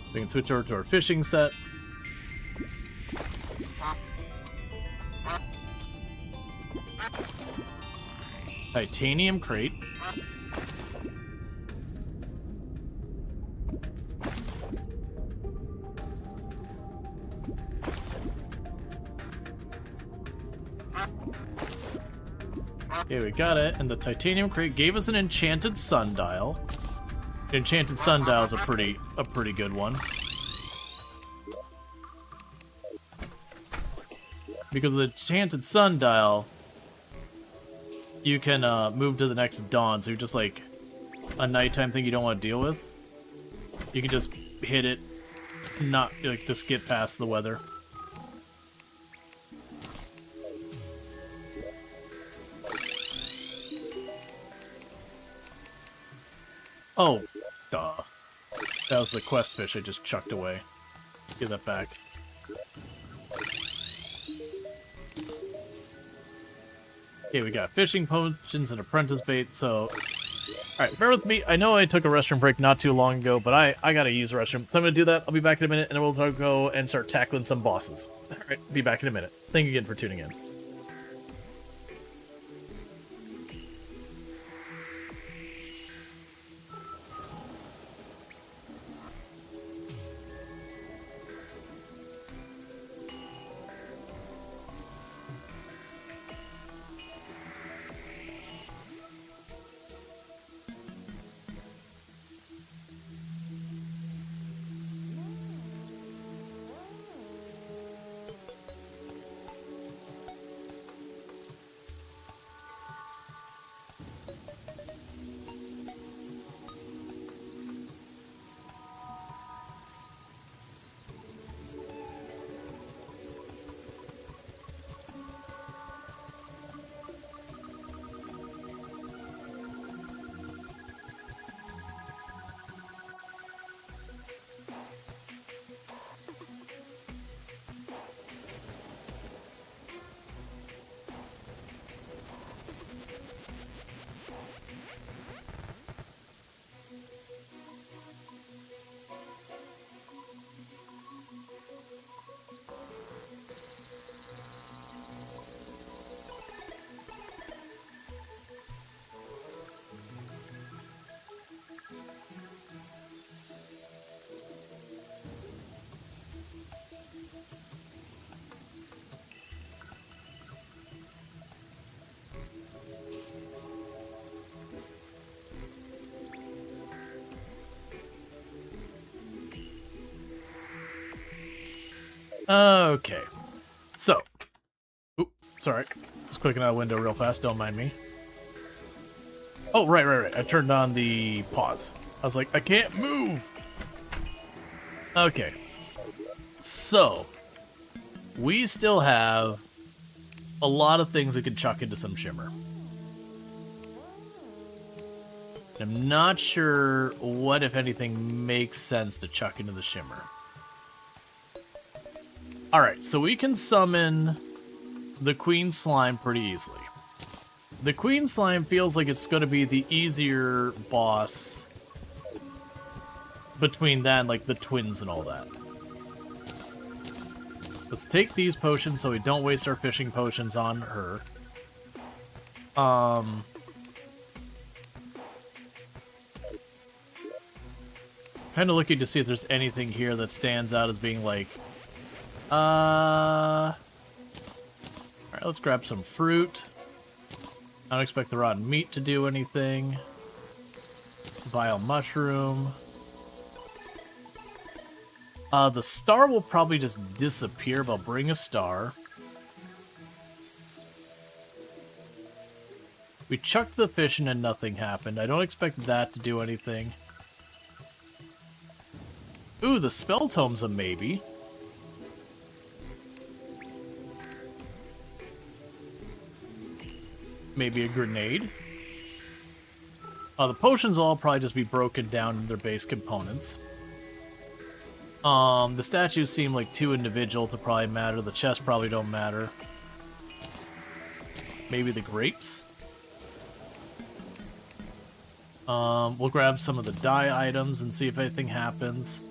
So we can switch over to our fishing set. Titanium crate. Okay, we got it, and the titanium crate gave us an enchanted sundial. Enchanted sundial is a pretty good one. Because of the enchanted sundial, you can move to the next dawn, so you're just like a nighttime thing you don't want to deal with. You can just hit it, not like just get past the weather. Oh, duh. That was the quest fish I just chucked away. Give that back. Okay, we got fishing potions and apprentice bait, so Alright, bear with me. I know I took a restroom break not too long ago, but I gotta use the restroom. So I'm gonna do that. I'll be back in a minute, and then we'll go and start tackling some bosses. Alright, be back in a minute. Thank you again for tuning in. Okay, so, oop, sorry, just clicking out a window real fast, don't mind me. Oh, right, I turned on the pause. I was like, I can't move! Okay, so, we still have a lot of things we could chuck into some shimmer. I'm not sure what, if anything, makes sense to chuck into the shimmer. Alright, so we can summon the Queen Slime pretty easily. The Queen Slime feels like it's going to be the easier boss between that and, like, the twins and all that. Let's take these potions so we don't waste our fishing potions on her. Kind of looking to see if there's anything here that stands out as being like, alright, let's grab some fruit. I don't expect the rotten meat to do anything. Vile mushroom. The star will probably just disappear, but I'll bring a star. We chucked the fish in and nothing happened. I don't expect that to do anything. Ooh, the spell tome's a maybe. Maybe a grenade. The potions will all probably just be broken down into their base components. The statues seem like too individual to probably matter. The chests probably don't matter. Maybe the grapes? We'll grab some of the dye items and see if anything happens.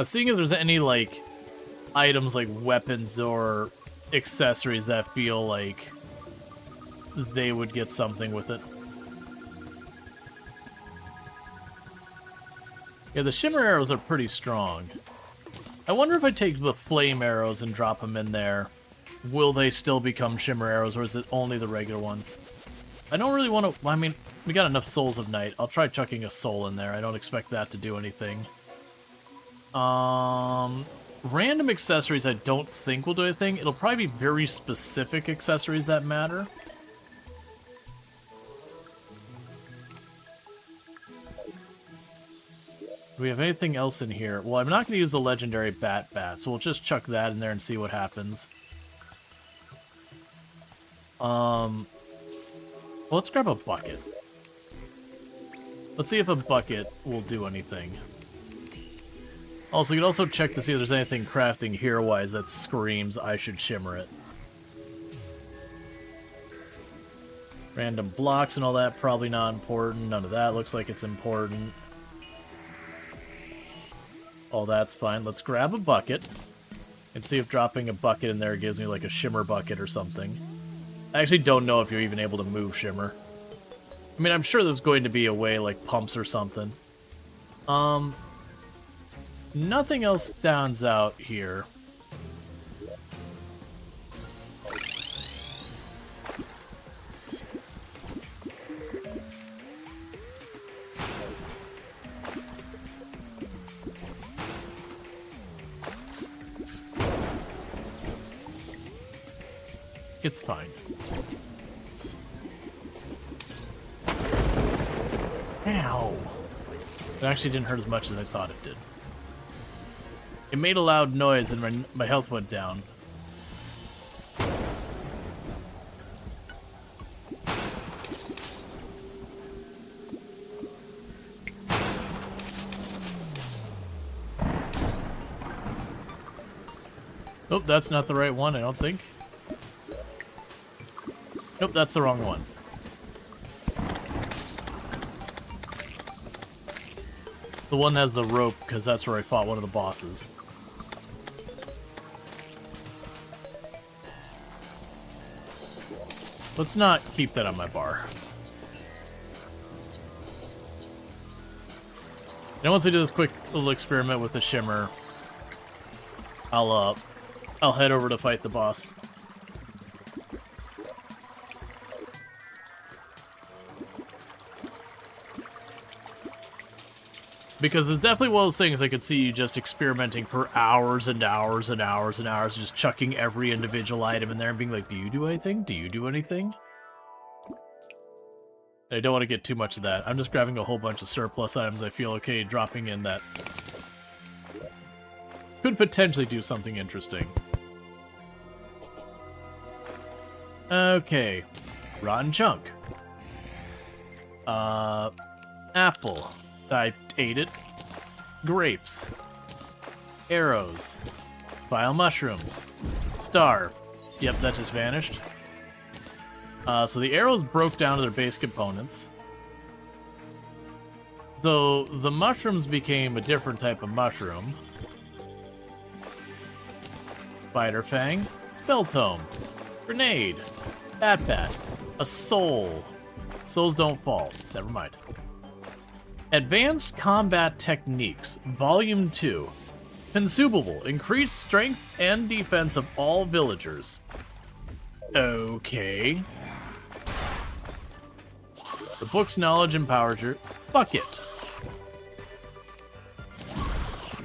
Seeing if there's any, like, items like weapons or accessories that feel like they would get something with it. Yeah, the shimmer arrows are pretty strong. I wonder if I take the flame arrows and drop them in there, will they still become shimmer arrows, or is it only the regular ones? I don't really want to... I mean, we got enough Souls of Night. I'll try chucking a soul in there. I don't expect that to do anything. Random accessories I don't think will do anything. It'll probably be very specific accessories that matter. Do we have anything else in here? Well, I'm not going to use the legendary bat, so we'll just chuck that in there and see what happens. Well, let's grab a bucket. Let's see if a bucket will do anything. Also, you can also check to see if there's anything crafting here-wise that screams I should shimmer it. Random blocks and all that, probably not important. None of that looks like it's important. All that's fine. Let's grab a bucket and see if dropping a bucket in there gives me like a shimmer bucket or something. I actually don't know if you're even able to move shimmer. I mean, I'm sure there's going to be a way, like pumps or something. Nothing else stands out here. It's fine. Ow. It actually didn't hurt as much as I thought it did. It made a loud noise and my health went down. Oh, that's not the right one, I don't think. Nope, that's the wrong one. The one that has the rope, because that's where I fought one of the bosses. Let's not keep that on my bar. And once I do this quick little experiment with the shimmer, I'll head over to fight the boss. Because it's definitely one of those things I could see you just experimenting for hours and hours and hours and hours, just chucking every individual item in there and being like, do you do anything? Do you do anything? I don't want to get too much of that. I'm just grabbing a whole bunch of surplus items I feel okay dropping in that could potentially do something interesting. Okay. Rotten chunk. Apple. I ate it. Grapes. Arrows. Vile mushrooms. Star. Yep, that just vanished. So the arrows broke down to their base components. So the mushrooms became a different type of mushroom. Spider Fang. Spell Tome. Grenade. Bat Bat. A soul. Souls don't fall. Never mind. Advanced Combat Techniques, Volume 2. Consumable, increased strength and defense of all villagers. Okay. The book's knowledge empowers your bucket.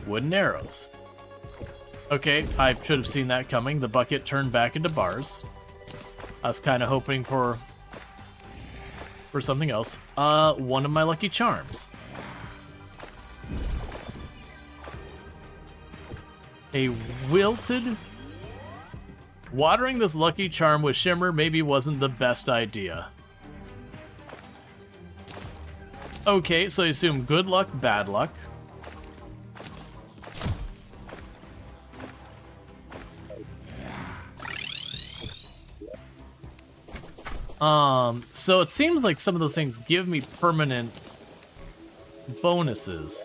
Wooden arrows. Okay, I should have seen that coming. The bucket turned back into bars. I was kind of hoping for something else. One of my lucky charms. A wilted... Watering this lucky charm with shimmer maybe wasn't the best idea. Okay, so I assume good luck, bad luck. So it seems like some of those things give me permanent bonuses.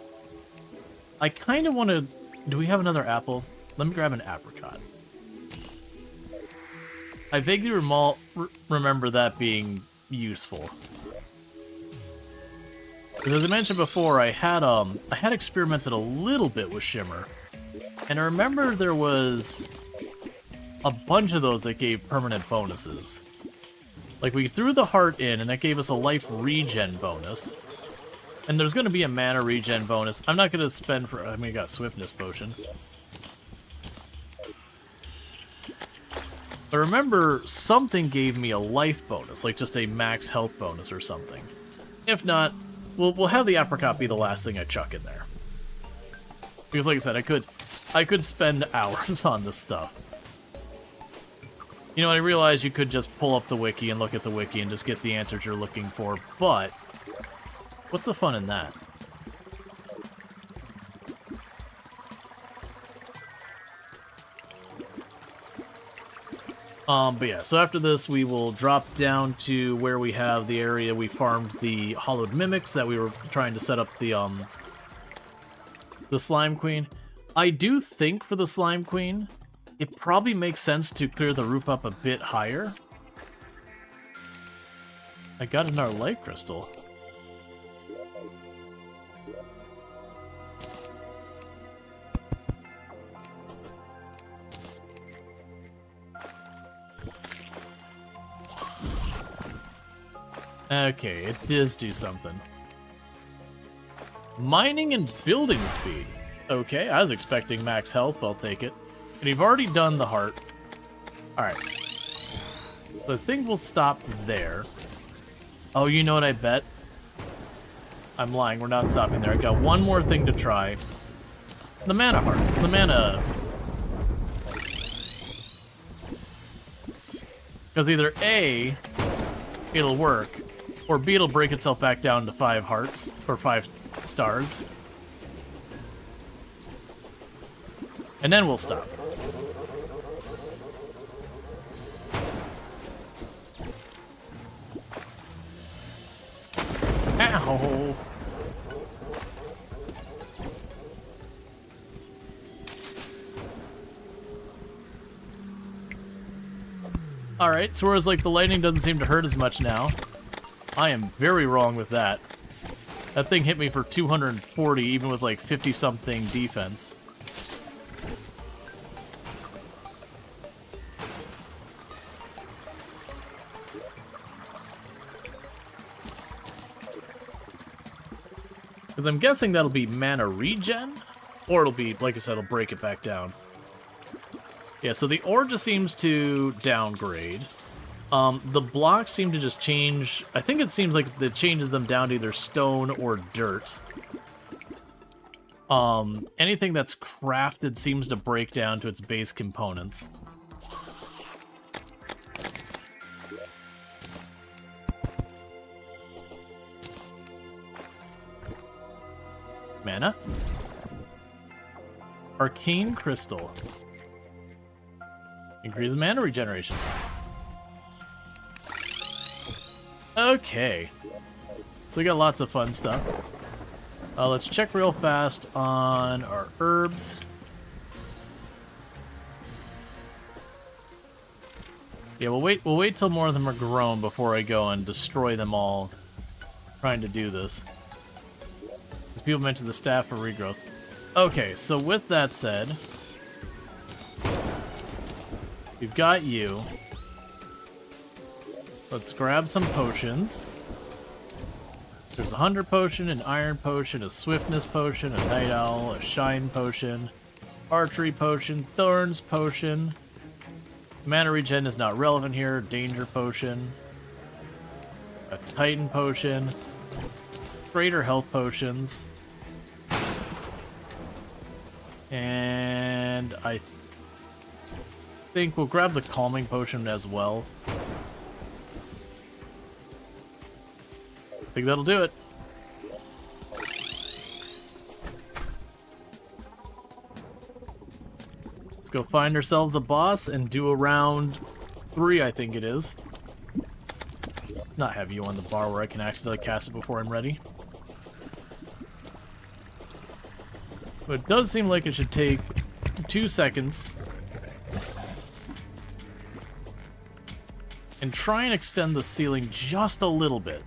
I kind of want to... Do we have another apple? Let me grab an apricot. I vaguely remember that being useful. Because as I mentioned before, I had experimented a little bit with shimmer. And I remember there was a bunch of those that gave permanent bonuses. Like, we threw the heart in, and that gave us a life regen bonus. And there's going to be a mana regen bonus. I'm not going to spend for... I mean, I got Swiftness Potion. I remember something gave me a life bonus, like just a max health bonus or something. If not, we'll have the apricot be the last thing I chuck in there. Because like I said, I could spend hours on this stuff. You know, I realize you could just pull up the wiki and look at the wiki and just get the answers you're looking for, but What's the fun in that? But yeah, so after this, we will drop down to where we have the area we farmed the hollowed mimics that we were trying to set up the Slime Queen. I do think for the Slime Queen, it probably makes sense to clear the roof up a bit higher. I got another light crystal. Okay, it does do something. Mining and building speed. Okay, I was expecting max health, but I'll take it. And you've already done the heart. Alright. So I think we'll stop there. Oh, you know what I bet? I'm lying, we're not stopping there. I got one more thing to try. The mana heart. The mana... Because either A, it'll work, or B, it'll break itself back down to 5 hearts, or 5 stars. And then we'll stop. Ow! Alright, so whereas like the lightning doesn't seem to hurt as much now, I am very wrong with that. That thing hit me for 240 even with like 50-something defense. Because I'm guessing that'll be mana regen, or it'll be, like I said, it'll break it back down. Yeah, so the ore just seems to downgrade. The blocks seem to just change. I think it seems like it changes them down to either stone or dirt. Anything that's crafted seems to break down to its base components. Mana. Arcane Crystal. Increases mana regeneration. Okay. So we got lots of fun stuff. Let's check real fast on our herbs. Yeah, we'll wait till more of them are grown before I go and destroy them all trying to do this. Because people mentioned the staff for regrowth. Okay, so with that said, we've got you. Let's grab some potions. There's a Hunter Potion, an Iron Potion, a Swiftness Potion, a Night Owl, a Shine Potion, Archery Potion, Thorns Potion. Mana Regen is not relevant here. Danger Potion. A Titan Potion. Greater Health Potions. And I think we'll grab the Calming Potion as well. I think that'll do it. Let's go find ourselves a boss and do a round 3, I think it is. Not have you on the bar where I can accidentally cast it before I'm ready. But it does seem like it should take 2 seconds. And try and extend the ceiling just a little bit.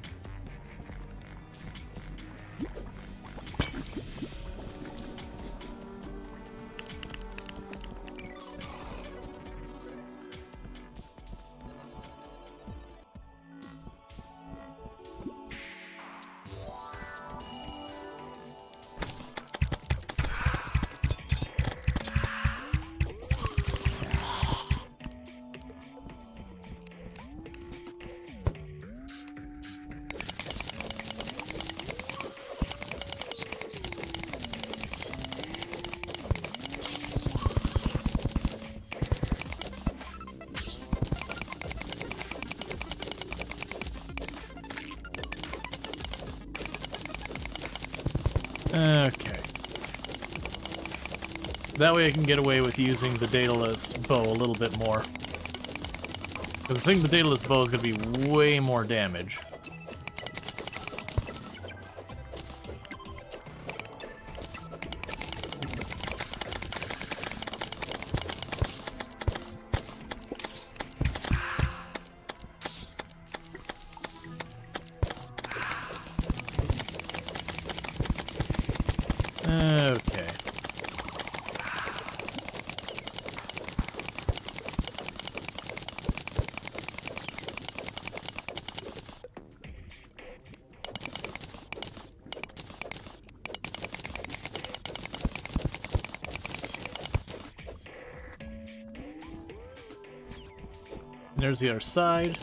That way I can get away with using the dataless bow a little bit more. Because I think the dataless bow is going to be way more damage. Okay. And there's the other side.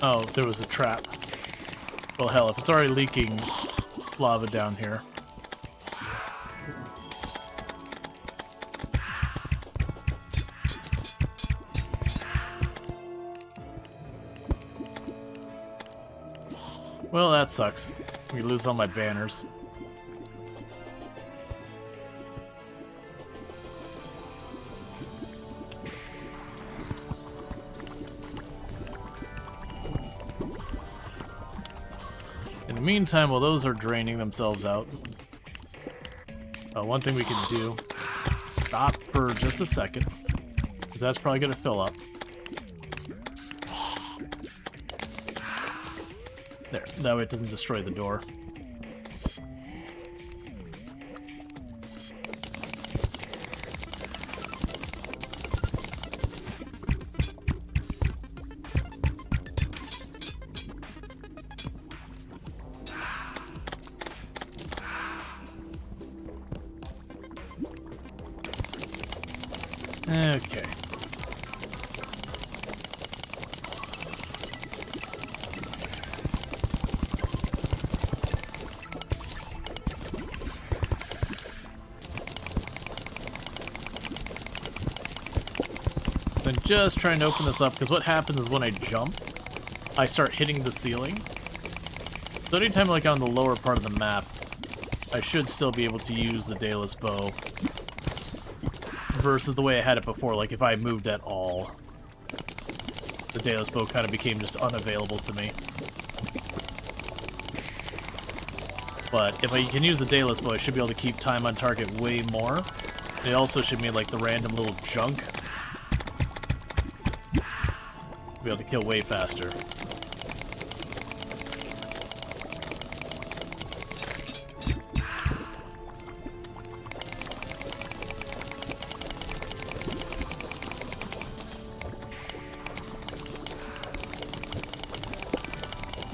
Oh, there was a trap. Well, hell, if it's already leaking lava down here. Well, that sucks. We lose all my banners. In the meantime, while those are draining themselves out, one thing we can do, stop for just a second, because that's probably going to fill up. There, that way it doesn't destroy the door. Okay. So I'm just trying to open this up, because what happens is when I jump, I start hitting the ceiling. So anytime like on the lower part of the map, I should still be able to use the dayless bow. Versus the way I had it before, like if I moved at all, the dayless bow kind of became just unavailable to me. But if I can use the dayless bow, I should be able to keep time on target way more. It also should mean like the random little junk. Be able to kill way faster.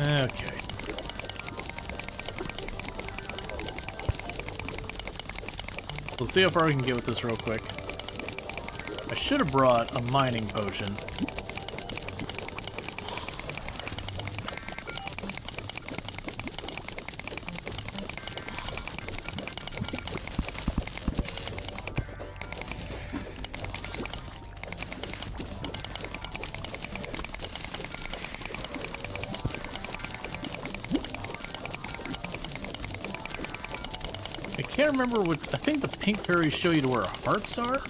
Okay. We'll see how far we can get with this real quick. I should have brought a mining potion. I can't remember what... I think the pink fairies show you to where hearts are?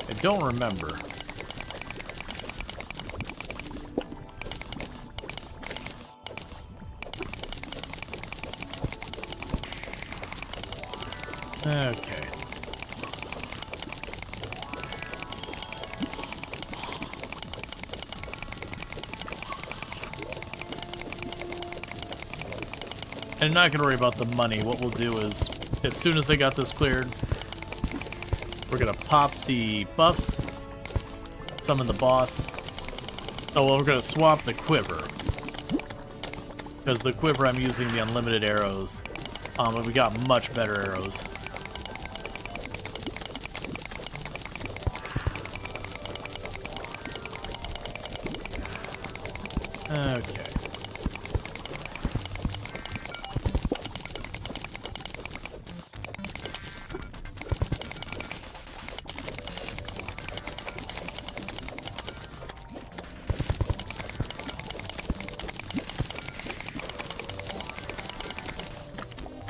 I don't remember. Okay. And I'm not going to worry about the money. What we'll do is, as soon as I got this cleared, we're going to pop the buffs, summon the boss. Oh, well, we're going to swap the quiver. Because the quiver I'm using the unlimited arrows. And we got much better arrows. Okay.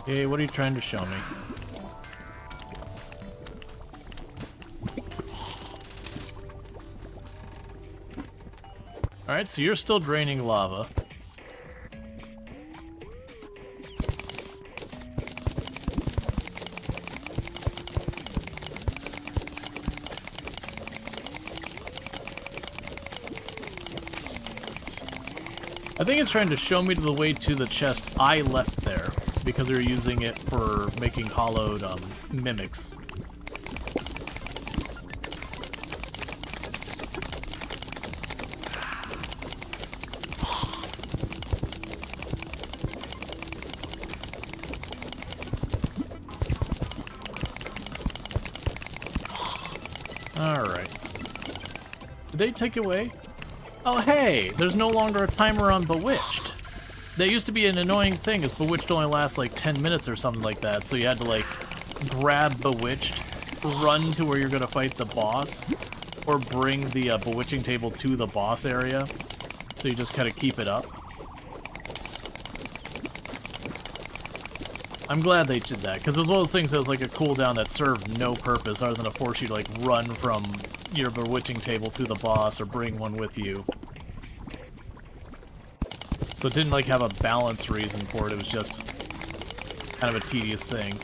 Hey, what are you trying to show me? Alright, so you're still draining lava. I think it's trying to show me the way to the chest I left there, because they're using it for making hollowed mimics. Alright. Did they take away? Oh hey, there's no longer a timer on Bewitched. That used to be an annoying thing, is Bewitched only lasts like 10 minutes or something like that, so you had to like grab Bewitched, run to where you're gonna fight the boss, or bring the bewitching table to the boss area, so you just kind of keep it up. I'm glad they did that, because it was one of those things that was like a cooldown that served no purpose other than to force you to like run from your bewitching table to the boss or bring one with you. So it didn't like have a balance reason for it, it was just kind of a tedious thing.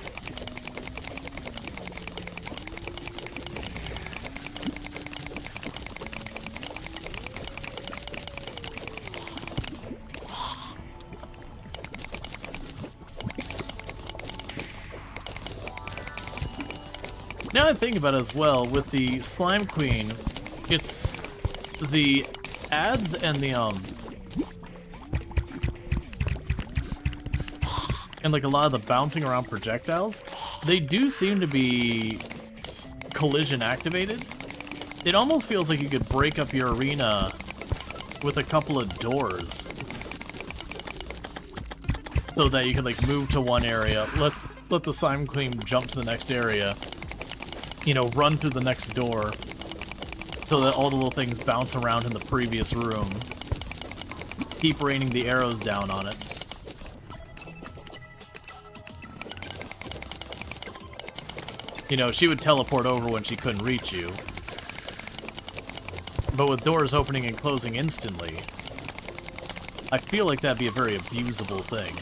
Now I think about it as well, with the Slime Queen, it's the ads and the and like a lot of the bouncing around projectiles, they do seem to be collision activated. It almost feels like you could break up your arena with a couple of doors, so that you can like move to one area, let the Slime Queen jump to the next area, you know, run through the next door, so that all the little things bounce around in the previous room. Keep raining the arrows down on it. You know, she would teleport over when she couldn't reach you. But with doors opening and closing instantly, I feel like that'd be a very abusable thing.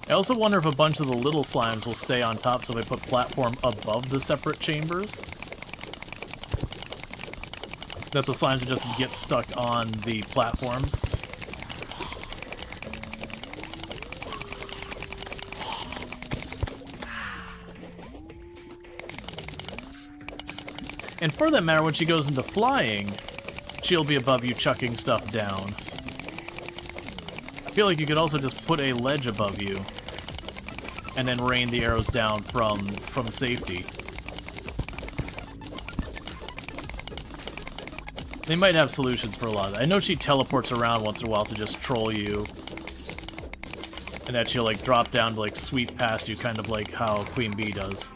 I also wonder if a bunch of the little slimes will stay on top so they put platform above the separate chambers. That the slimes will just get stuck on the platforms. And for that matter, when she goes into flying, she'll be above you chucking stuff down. I feel like you could also just put a ledge above you and then rain the arrows down from safety. They might have solutions for a lot of that. I know she teleports around once in a while to just troll you. And that she'll like drop down to like sweep past you, kind of like how Queen Bee does.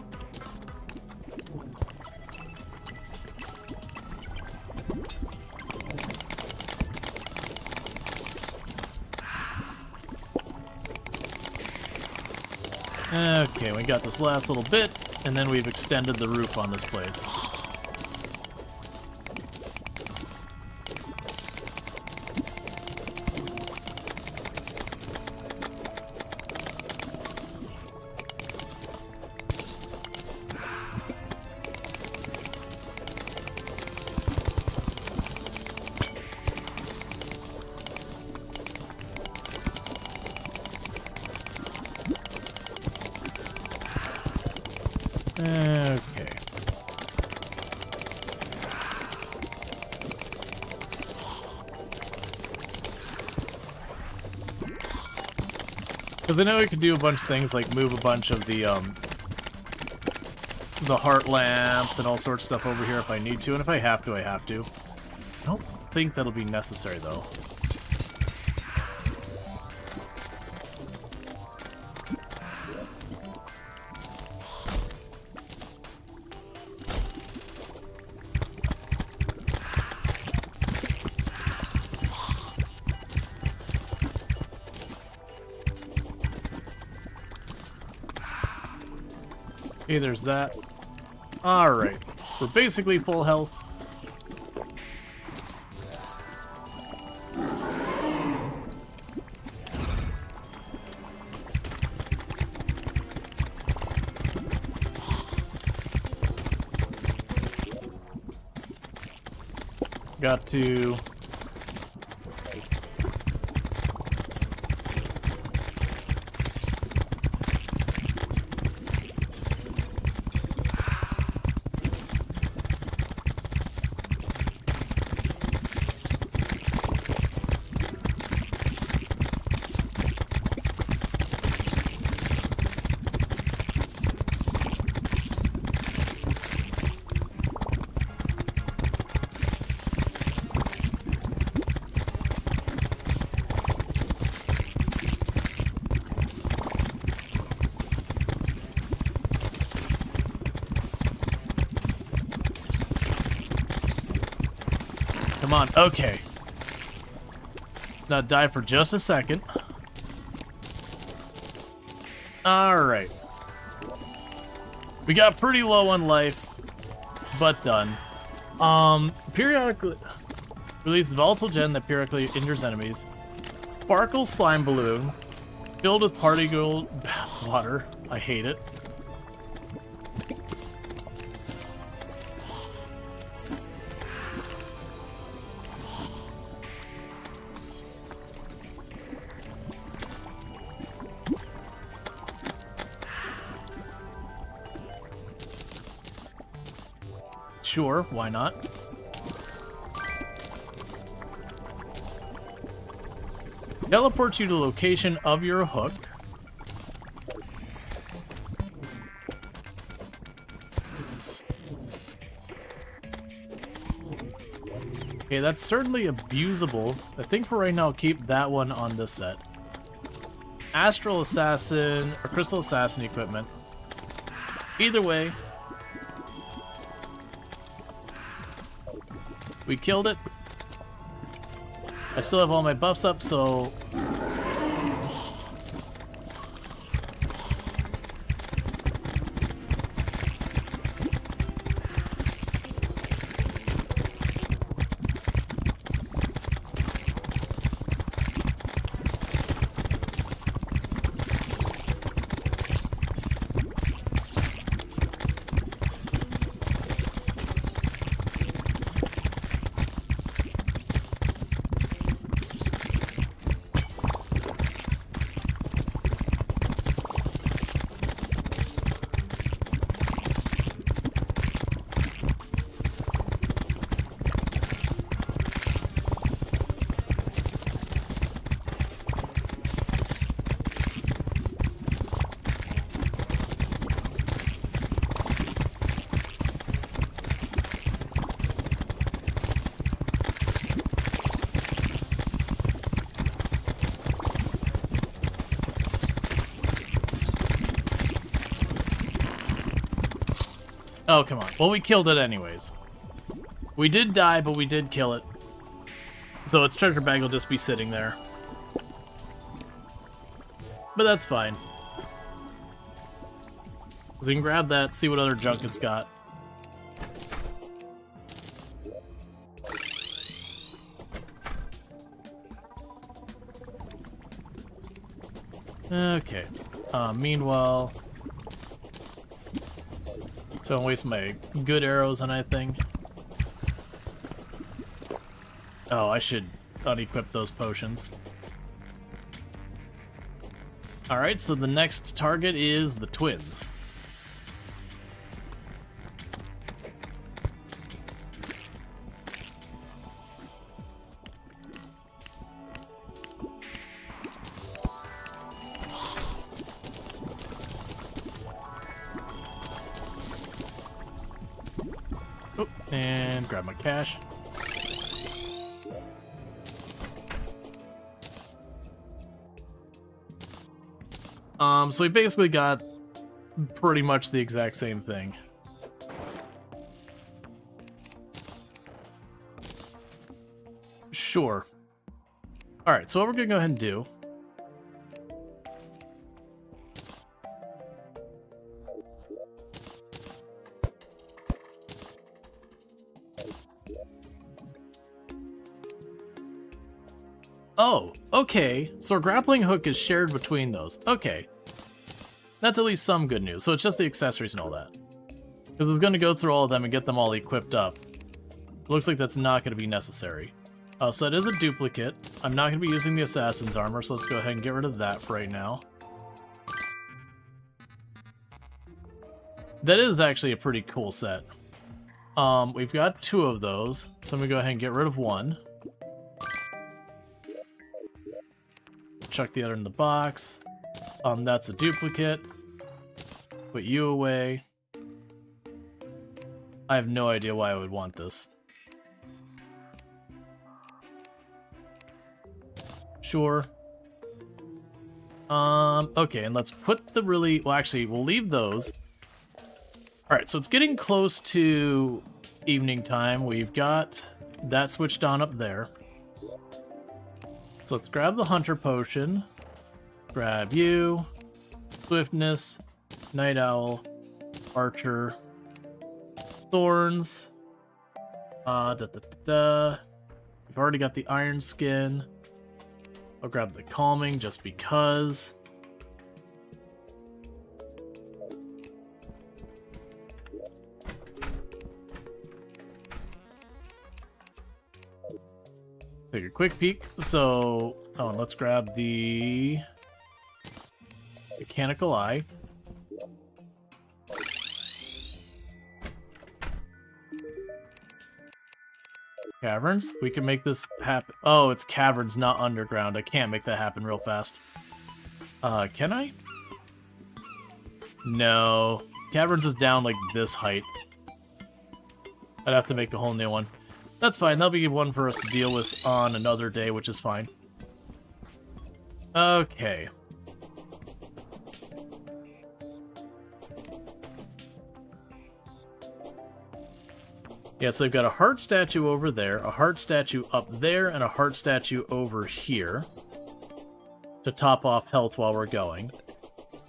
Okay, we got this last little bit, and then we've extended the roof on this place. Okay. Because I know we could do a bunch of things like move a bunch of the heart lamps and all sorts of stuff over here if I need to, and if I have to, I have to. I don't think that'll be necessary, though. Okay, there's that. Alright. We're basically full health. Got to... Come on, okay. Now die for just a second. Alright. We got pretty low on life, but done. Periodically release volatile gem that periodically injures enemies. Sparkle slime balloon filled with party gold bath water. I hate it. Sure, why not? Teleports you to the location of your hook. Okay, that's certainly abusable. I think for right now, I'll keep that one on this set. Astral Assassin or Crystal Assassin equipment. Either way, we killed it. I still have all my buffs up, so... Oh, come on. Well, we killed it anyways. We did die, but we did kill it. So its treasure bag will just be sitting there. But that's fine. So we can grab that, see what other junk it's got. Okay. Meanwhile... So I'm wasting my good arrows on anything. Oh, I should unequip those potions. Alright, so the next target is the twins. Oh, and grab my cash. So we basically got pretty much the exact same thing. Sure. Alright, so what we're gonna go ahead and do... Oh, okay. So our grappling hook is shared between those. Okay. That's at least some good news. So it's just the accessories and all that. Because I was going to go through all of them and get them all equipped up. Looks like that's not going to be necessary. So it is a duplicate. I'm not going to be using the assassin's armor, so let's go ahead and get rid of that for right now. That is actually a pretty cool set. We've got 2 of those, so I'm going to go ahead and get rid of one. Chuck the other in the box. That's a duplicate. Put you away. I have no idea why I would want this. Sure. Okay, and let's put the really... Well, actually, we'll leave those. Alright, so it's getting close to evening time. We've got that switched on up there. So let's grab the Hunter Potion. Grab you. Swiftness. Night Owl. Archer. Thorns. We've already got the Iron Skin. I'll grab the Calming just because. Take a quick peek. So, let's grab the Mechanical Eye. Caverns? We can make this happen. Oh, it's caverns, not underground. I can't make that happen real fast. Can I? No. Caverns is down like this height. I'd have to make a whole new one. That's fine. That'll be one for us to deal with on another day, which is fine. Okay. Yeah, so I've got a heart statue over there, a heart statue up there, and a heart statue over here to top off health while we're going.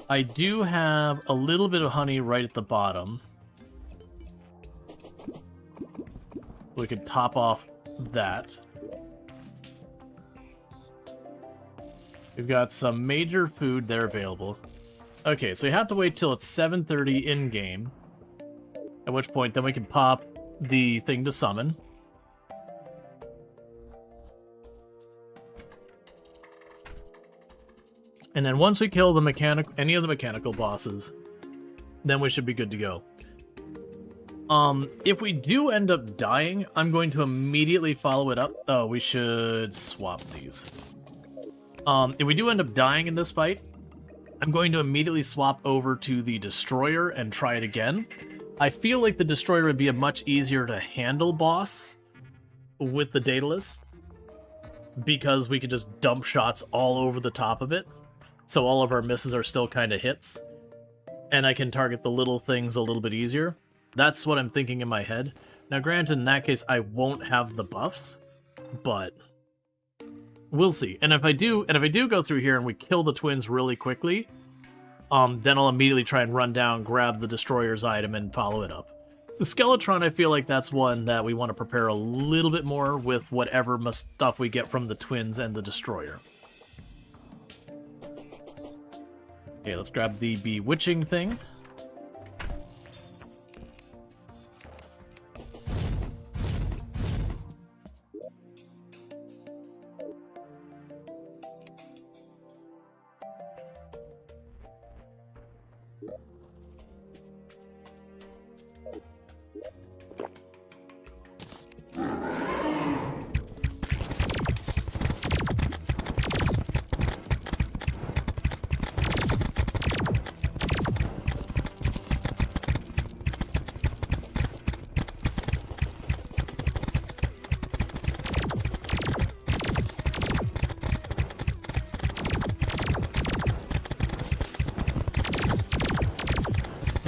I do have a little bit of honey right at the bottom. We could top off that. We've got some major food there available. Okay, so you have to wait till it's 7:30 in-game, at which point then we can pop the thing to summon. And then once we kill the any of the mechanical bosses, then we should be good to go. If we do end up dying, I'm going to immediately follow it up. Oh, we should swap these. If we do end up dying in this fight, I'm going to immediately swap over to the Destroyer and try it again. I feel like the Destroyer would be a much easier to handle boss with the Daedalus, because we could just dump shots all over the top of it, so all of our misses are still kind of hits, and I can target the little things a little bit easier. That's what I'm thinking in my head. Now granted, in that case, I won't have the buffs, but we'll see. And if I do go through here and we kill the twins really quickly, then I'll immediately try and run down, grab the Destroyer's item, and follow it up. The Skeletron, I feel like that's one that we want to prepare a little bit more with whatever stuff we get from the twins and the Destroyer. Okay, let's grab the Bewitching thing.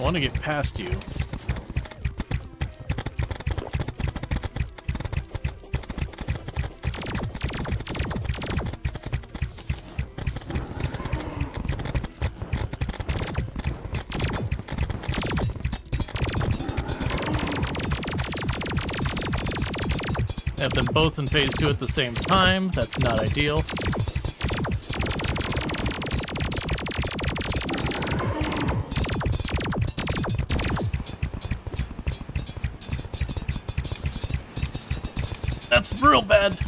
want to get past you. Have them both in phase 2 at the same time. That's not ideal. That's real bad.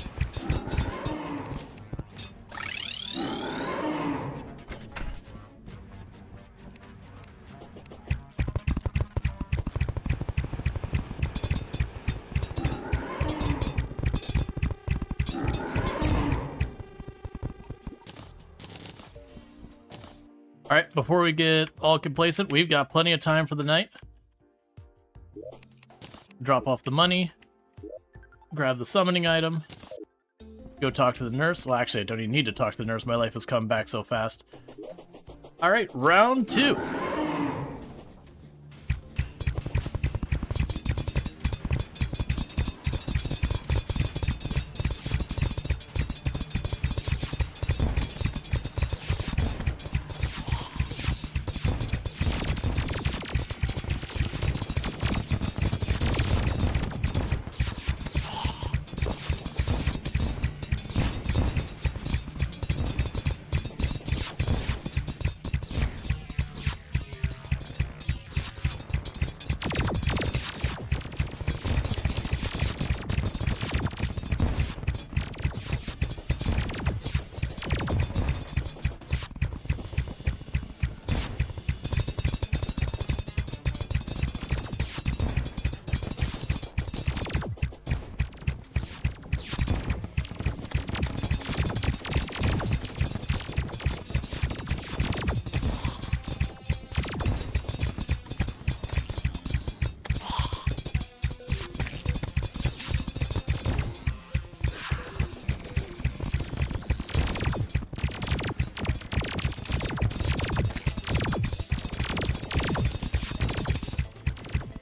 Alright, before we get all complacent, we've got plenty of time for the night. Drop off the money. Grab the summoning item. Go talk to the nurse. Well, actually, I don't even need to talk to the nurse. My life has come back so fast. Alright, round 2.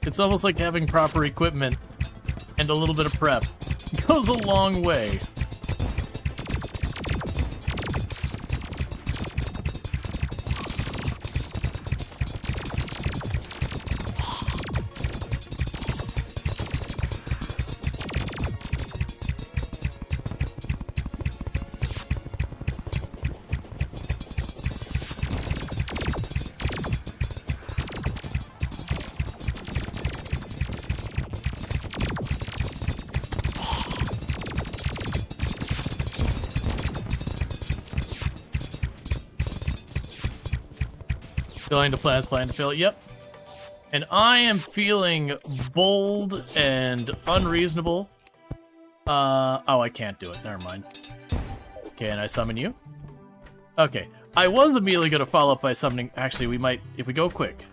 It's almost like having proper equipment and a little bit of prep. It goes a long way. Filling to plans, plan to fill. Yep. And I am feeling bold and unreasonable. Oh, I can't do it. Never mind. Can I summon you? Okay. I was immediately going to follow up by summoning... Actually, we might... If we go quick.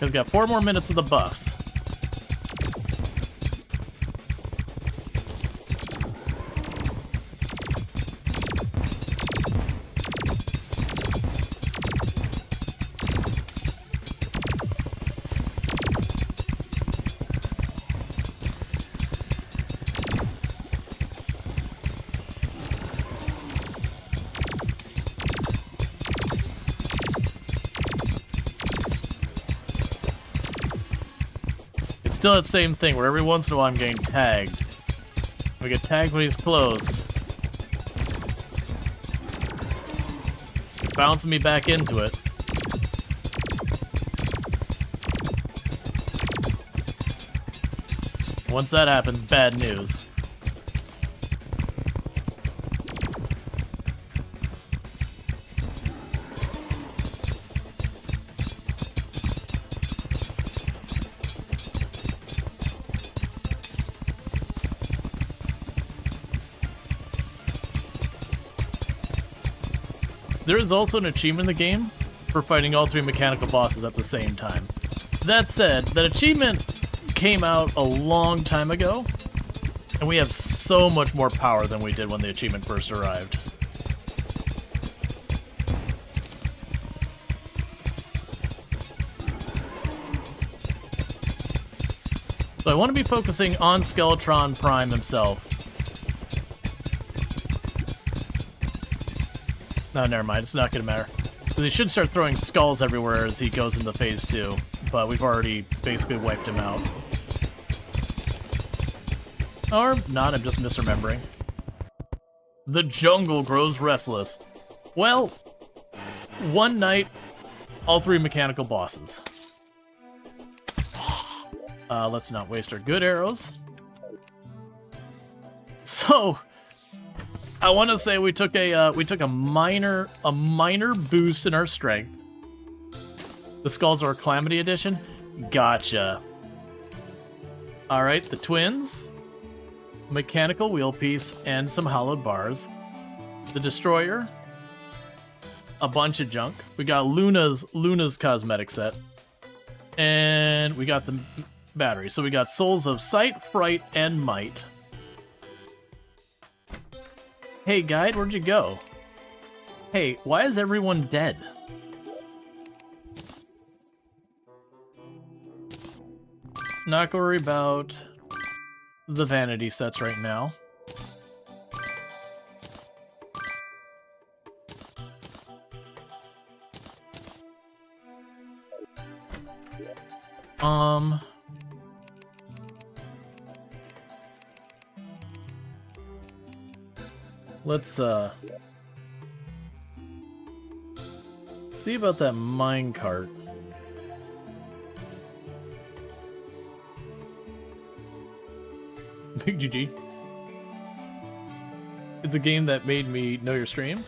We've got 4 more minutes of the buffs. Still that same thing where every once in a while I'm getting tagged. We get tagged when he's close. It's bouncing me back into it. Once that happens, bad news. There is also an achievement in the game for fighting all 3 mechanical bosses at the same time. That said, that achievement came out a long time ago, And we have so much more power than we did when the achievement first arrived. So I want to be focusing on Skeletron Prime himself. No, never mind. It's not going to matter. So he should start throwing skulls everywhere as he goes into Phase 2. But we've already basically wiped him out. Or not, I'm just misremembering. The jungle grows restless. Well, one night, all 3 mechanical bosses. Let's not waste our good arrows. So, I want to say we took a minor boost in our strength. The skulls are Calamity Edition. Gotcha. All right, the twins, mechanical wheel piece, and some hollowed bars. The destroyer, a bunch of junk. We got Luna's cosmetic set, and we got the battery. So we got souls of sight, fright, and might. Hey, guide, where'd you go? Hey, why is everyone dead? Not gonna worry about the vanity sets right now. Let's see about that minecart. Big GG. It's a game that made me know your stream.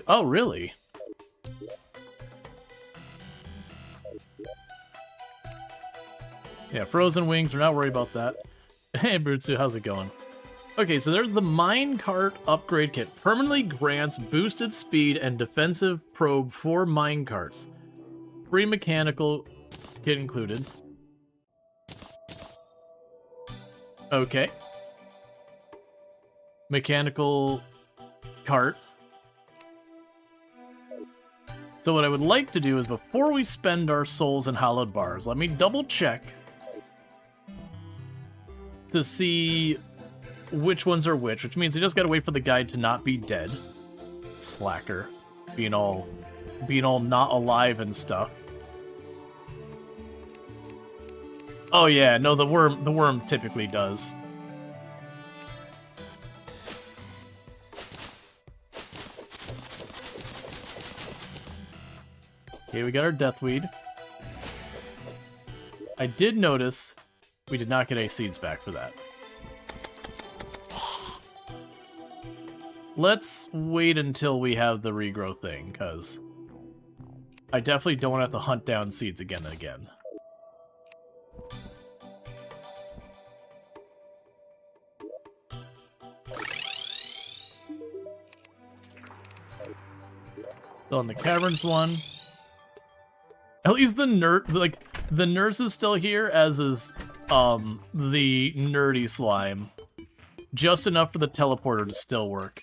Oh, really? Yeah, frozen wings. We're not worried about that. Hey, Brutsu, how's it going? Okay, so there's the minecart upgrade kit. Permanently grants boosted speed and defensive probe for minecarts. Free mechanical kit included. Okay. Mechanical cart. So what I would like to do is before we spend our souls and hallowed bars, let me double check to see which ones are which means we just gotta wait for the guide to not be dead. Slacker. Being all not alive and stuff. Oh yeah, no, the worm typically does. Okay, we got our Deathweed. I did notice we did not get any seeds back for that. Let's wait until we have the regrow thing, because I definitely don't want to have to hunt down seeds again and again. So on the caverns one, at least the nurse is still here, as is the nerdy slime. Just enough for the teleporter to still work.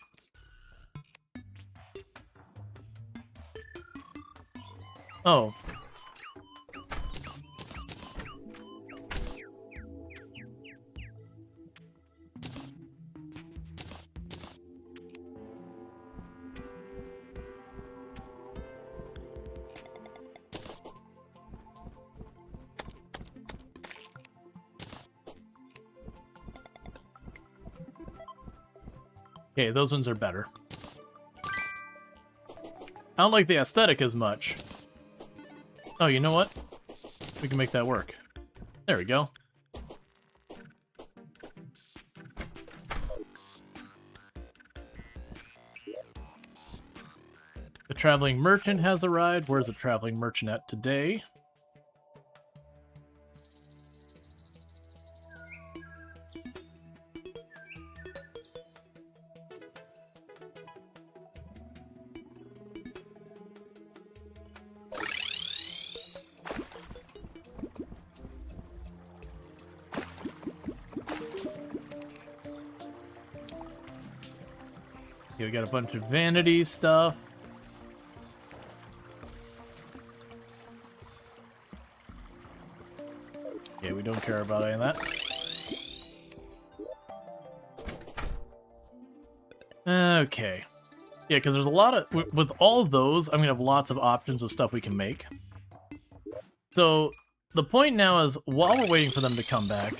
Oh. Okay, those ones are better. I don't like the aesthetic as much. Oh, you know what? We can make that work. There we go. The traveling merchant has arrived. Where's the traveling merchant at today? Okay, we got a bunch of vanity stuff. Okay, we don't care about any of that. Okay. Yeah, because there's a lot of... With all of those, I'm going to have lots of options of stuff we can make. So, the point now is, while we're waiting for them to come back,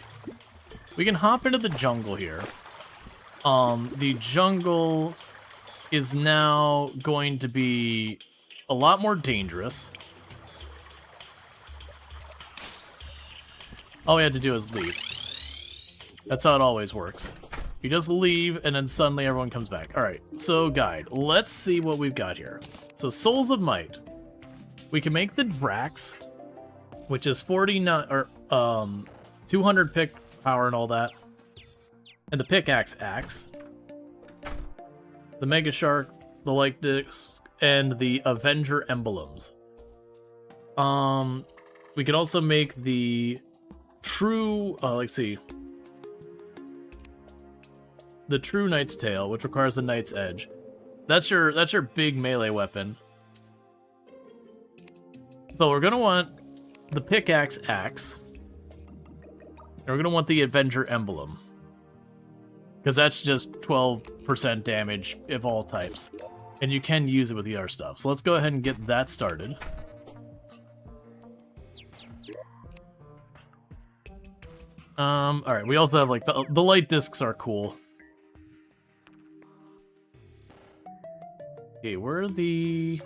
we can hop into the jungle here. The jungle is now going to be a lot more dangerous. All we had to do is leave. That's how it always works. You just leave, and then suddenly everyone comes back. Alright, so guide. Let's see what we've got here. So, Souls of Might. We can make the Drax, which is 49, or, 200 pick power and all that. And the Pickaxe Axe. The Mega Shark, the Light Disc, and the Avenger Emblems. We can also make the True, let's see. The True Knight's Tail, which requires the Knight's Edge. That's your big melee weapon. So we're gonna want the Pickaxe Axe. And we're gonna want the Avenger Emblem. Because that's just 12% damage of all types. And you can use it with the other stuff. So let's go ahead and get that started. Alright, we also have, like, the light discs are cool. Okay, where are the...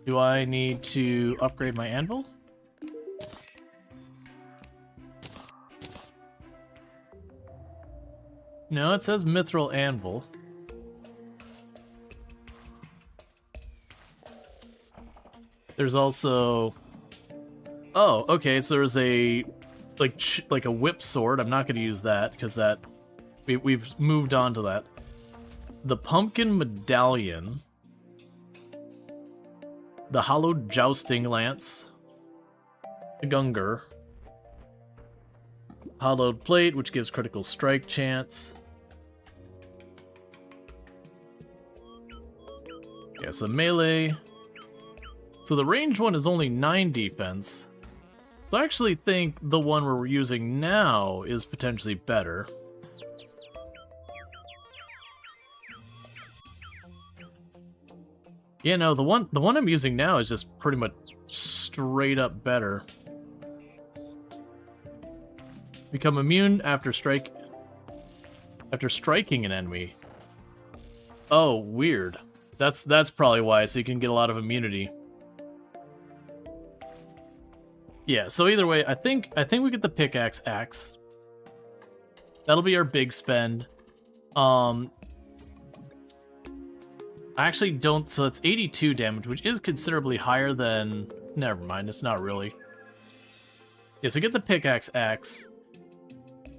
Do I need to upgrade my anvil? No, it says Mithril Anvil. There's also... Oh, okay, so there's a... Like a whip sword. I'm not going to use that, because that... We've moved on to that. The Pumpkin Medallion. The Hollowed Jousting Lance. The Gungur. Hollowed Plate, which gives critical strike chance. Yeah, so melee. So the ranged one is only 9 defense. So I actually think the one we're using now is potentially better. Yeah, no, the one I'm using now is just pretty much straight up better. Become immune after striking an enemy. Oh, weird. That's probably why, so you can get a lot of immunity. Yeah, so either way, I think we get the Pickaxe Axe. That'll be our big spend. I actually don't, so it's 82 damage, which is considerably higher than... Never mind, it's not really. Yeah, so get the Pickaxe Axe.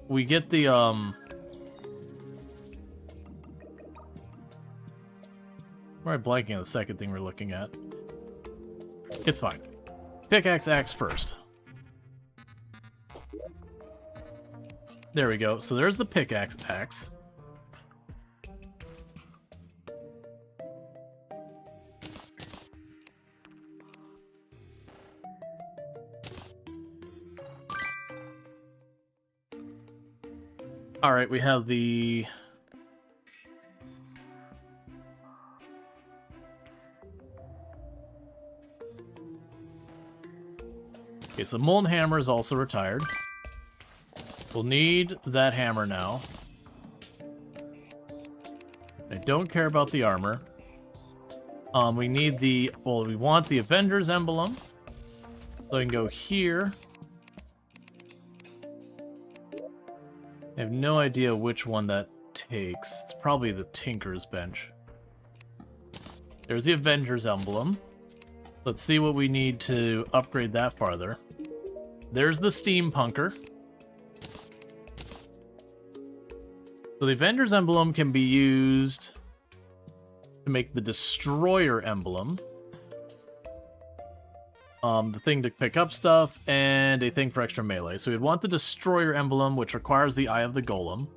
We get the, Why am I blanking on the second thing we're looking at? It's fine. Pickaxe Axe first. There we go. So there's the Pickaxe Axe. Alright, we have the... Okay, so Molten Hammer is also retired. We'll need that hammer now. I don't care about the armor. We need the... Well, we want the Avenger's Emblem. So I can go here. I have no idea which one that takes. It's probably the Tinker's Bench. There's the Avenger's Emblem. Let's see what we need to upgrade that farther. There's the Steampunker. So the Avenger's Emblem can be used to make the Destroyer Emblem. The thing to pick up stuff, and a thing for extra melee. So we'd want the Destroyer Emblem, which requires the Eye of the Golem.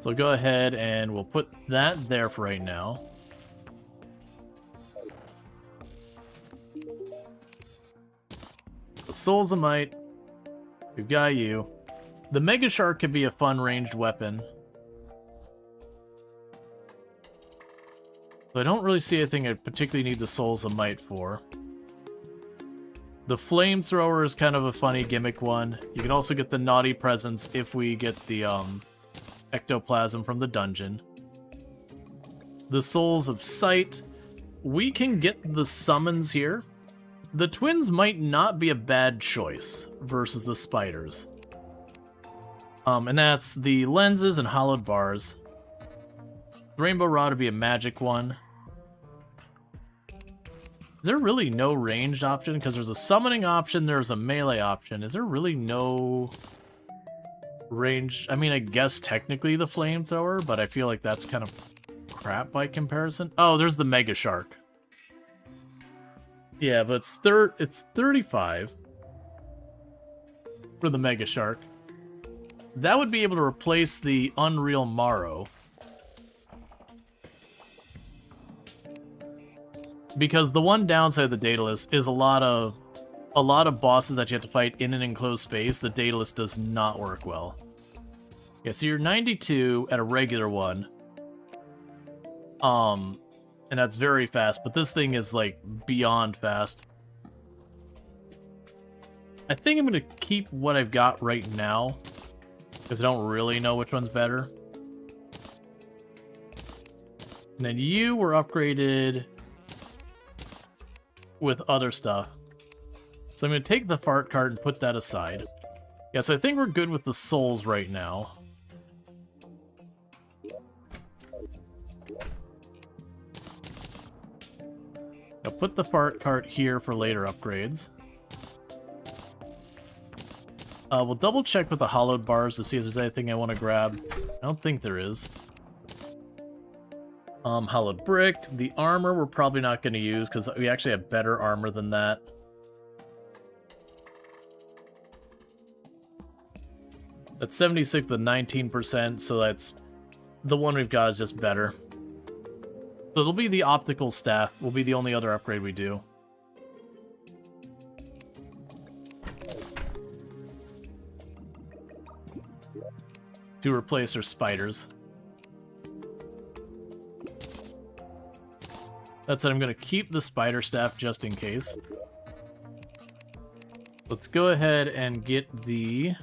So go ahead and we'll put that there for right now. The Souls of Might. We've got you. The Mega Shark could be a fun ranged weapon. So I don't really see anything I particularly need the Souls of Might for. The Flamethrower is kind of a funny gimmick one. You can also get the Naughty Presence if we get the Ectoplasm from the dungeon. The Souls of Sight. We can get the summons here. The Twins might not be a bad choice versus the Spiders. And that's the lenses and hollowed bars. The Rainbow Rod would be a magic one. Is there really no ranged option? Because there's a summoning option, there's a melee option. Is there really no range? I mean, I guess technically the Flamethrower, but I feel like that's kind of crap by comparison. Oh, there's the Mega Shark. Yeah, but it's 35 for the Mega Shark. That would be able to replace the Unreal Morrow. Because the one downside of the Daedalus is a lot of bosses that you have to fight in an enclosed space. The Daedalus does not work well. Yeah, so you're 92 at a regular one. And that's very fast, but this thing is like beyond fast. I think I'm gonna keep what I've got right now, because I don't really know which one's better. And then you were upgraded with other stuff. So I'm going to take the fart card and put that aside. Yeah, so I think we're good with the souls right now. I'll put the fart cart here for later upgrades. We'll double check with the hollowed bars to see if there's anything I want to grab. I don't think there is. Hollowed brick. The armor we're probably not going to use because we actually have better armor than that. That's 76 to 19%, so that's the one we've got is just better. So it'll be the optical staff. Will be the only other upgrade we do. To replace our spiders. That said, I'm going to keep the spider staff just in case. Let's go ahead and get the...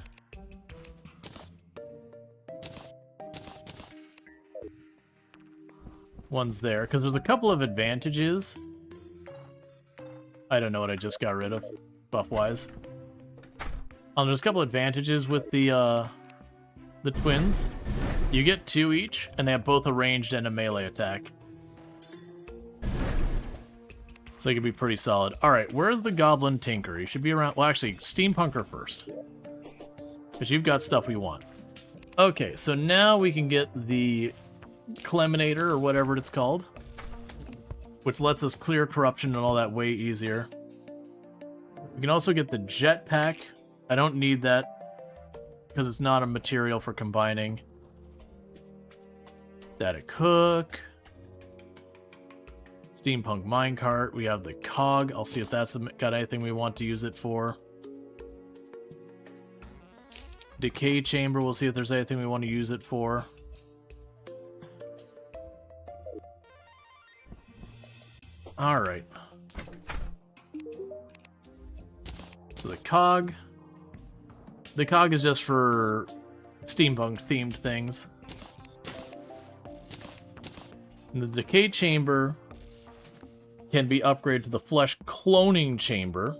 ones there, because there's a couple of advantages. I don't know what I just got rid of, buff-wise. There's a couple advantages with the twins. You get 2 each, and they have both a ranged and a melee attack. So it could be pretty solid. Alright, where's the Goblin Tinker? He should be around... Well, actually, Steampunker first. Because you've got stuff we want. Okay, so now we can get the Cleminator, or whatever it's called. Which lets us clear corruption and all that way easier. We can also get the Jetpack. I don't need that, because it's not a material for combining. Static Hook. Steampunk Minecart. We have the Cog. I'll see if that's got anything we want to use it for. Decay Chamber. We'll see if there's anything we want to use it for. Alright. So the Cog. The Cog is just for steampunk-themed things. And the Decay Chamber can be upgraded to the Flesh Cloning Chamber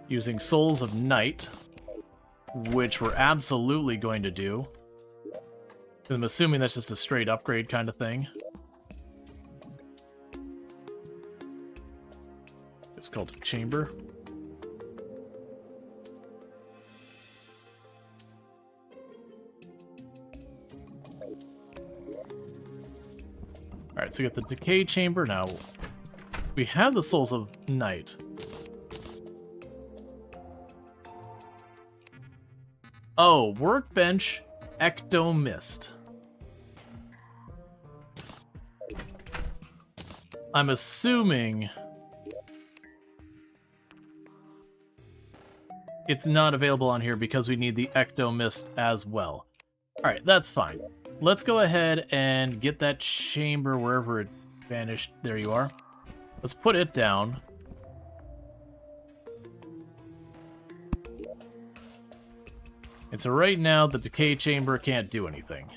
using Souls of Night, which we're absolutely going to do. I'm assuming that's just a straight upgrade kind of thing. It's called a chamber. Alright, so we got the Decay Chamber. Now, we have the Souls of Night. Oh, Workbench Ectomist. I'm assuming it's not available on here because we need the Ectomist as well. Alright, that's fine. Let's go ahead and get that chamber wherever it vanished. There you are. Let's put it down. And so right now, the decay chamber can't do anything.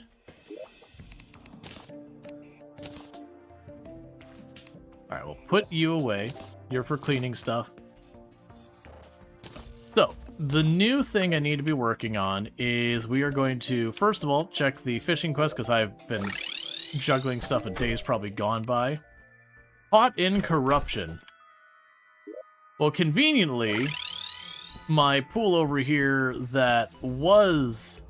Alright, we'll put you away. You're for cleaning stuff. So, the new thing I need to be working on is we are going to, first of all, check the fishing quest, because I've been juggling stuff, a day's probably gone by. Caught in corruption. Well, conveniently, my pool over here that was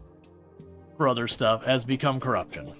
for other stuff has become corruption.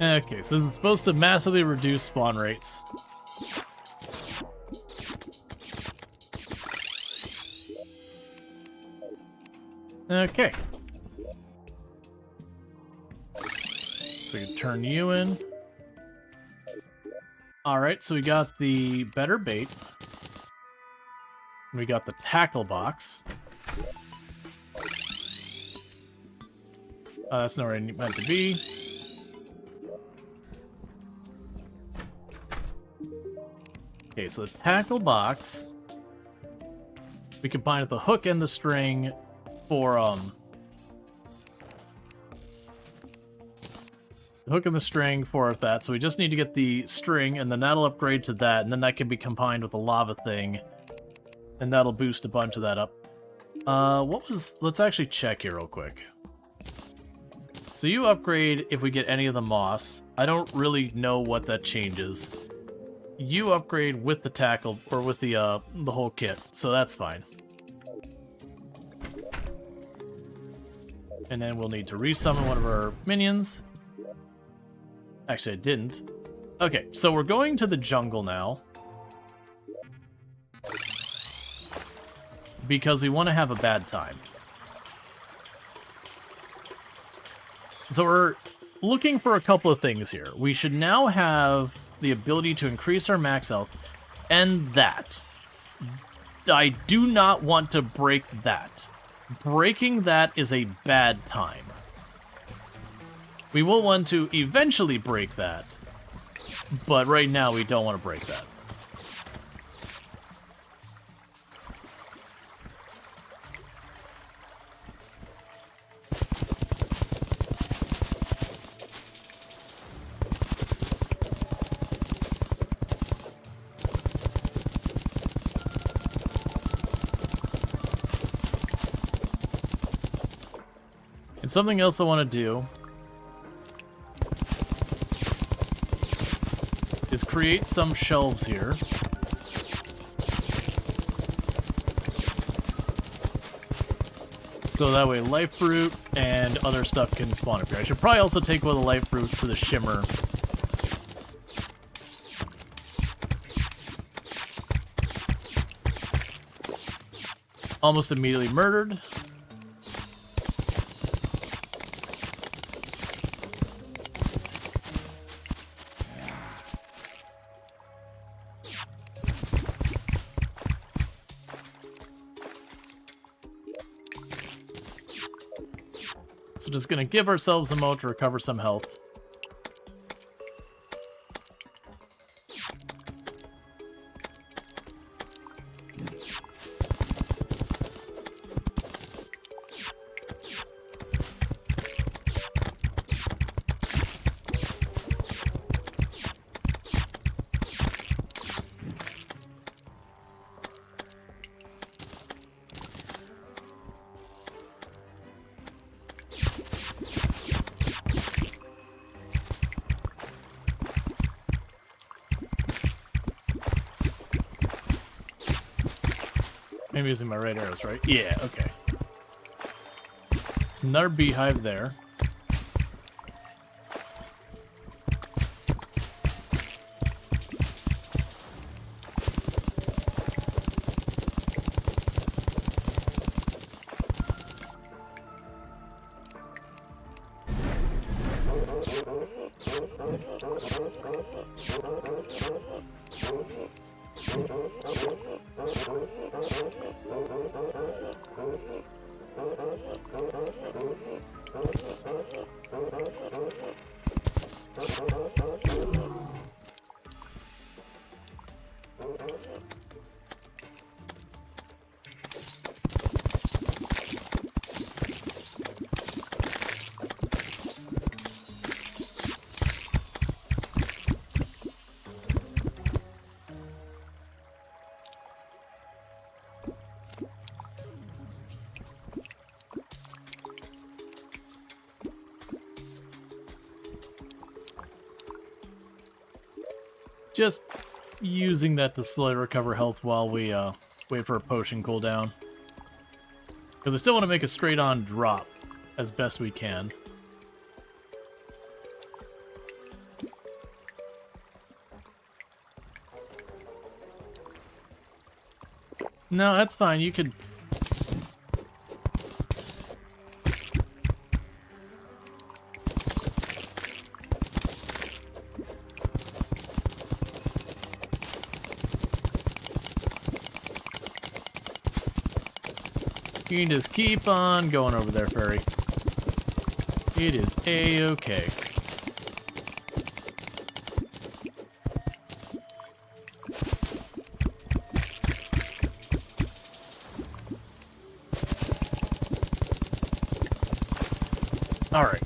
Okay, so it's supposed to massively reduce spawn rates. Okay. So we can turn you in. Alright, so we got the better bait. We got the tackle box. That's not where I meant to be. Okay, so the tackle box, we combine with the hook and the string for, the hook and the string for that, so we just need to get the string, and then that'll upgrade to that, and then that can be combined with the lava thing, and that'll boost a bunch of that up. Let's actually check here real quick. So you upgrade if we get any of the moss. I don't really know what that changes. You upgrade with the tackle, or with the whole kit, so that's fine. And then we'll need to resummon one of our minions. Actually, I didn't. Okay, so we're going to the jungle now. Because we want to have a bad time. So we're looking for a couple of things here. We should now have the ability to increase our max health, and that. I do not want to break that. Breaking that is a bad time. We will want to eventually break that, but right now we don't want to break that. And something else I want to do is create some shelves here. So that way life fruit and other stuff can spawn up here. I should probably also take one of the life fruit to the shimmer. Almost immediately murdered. So just gonna give ourselves a moment to recover some health. I'm using my right arrows, right? Yeah, okay. There's another beehive there. Just using that to slowly recover health while we wait for a potion cooldown. Because I still want to make a straight-on drop as best we can. No, that's fine. You could... You can just keep on going over there, Fairy. It is A-okay. Alright.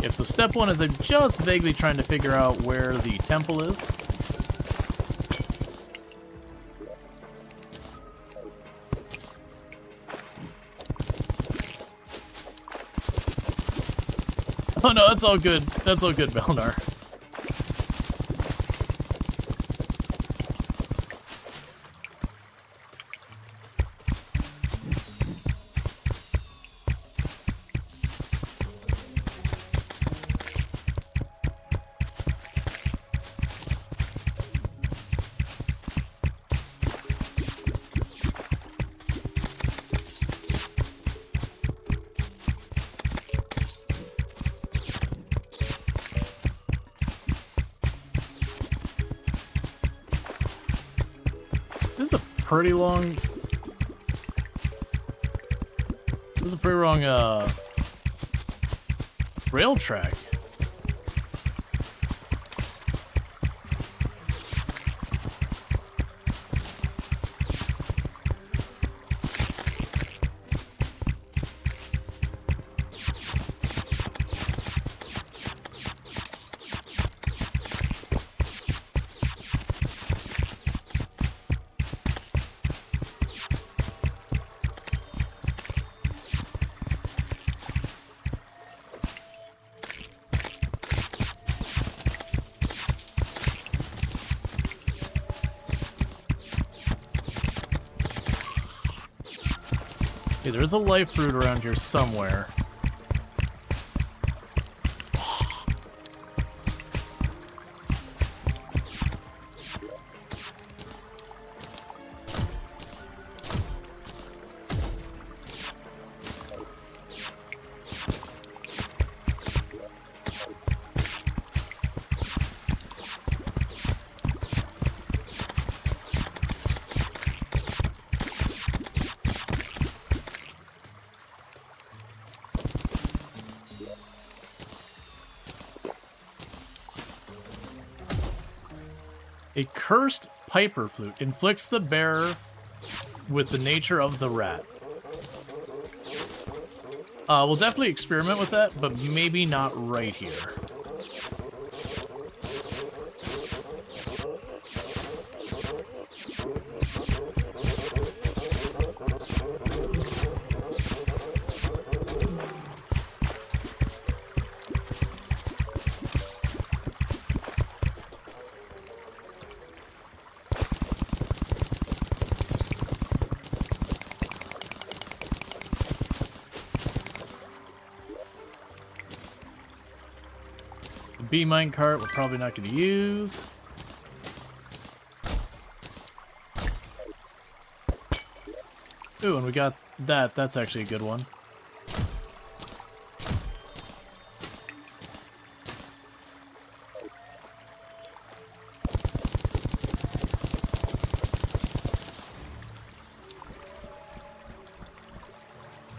Yep, so step one is I'm just vaguely trying to figure out where the temple is. Oh no, that's all good. That's all good, Belnar. This is a pretty long... This is a pretty long, rail track. Okay, there's a life fruit around here somewhere. A cursed piper flute inflicts the bearer with the nature of the rat. We'll definitely experiment with that, but maybe not right here. B minecart we're probably not going to use. Ooh, and we got that. That's actually a good one.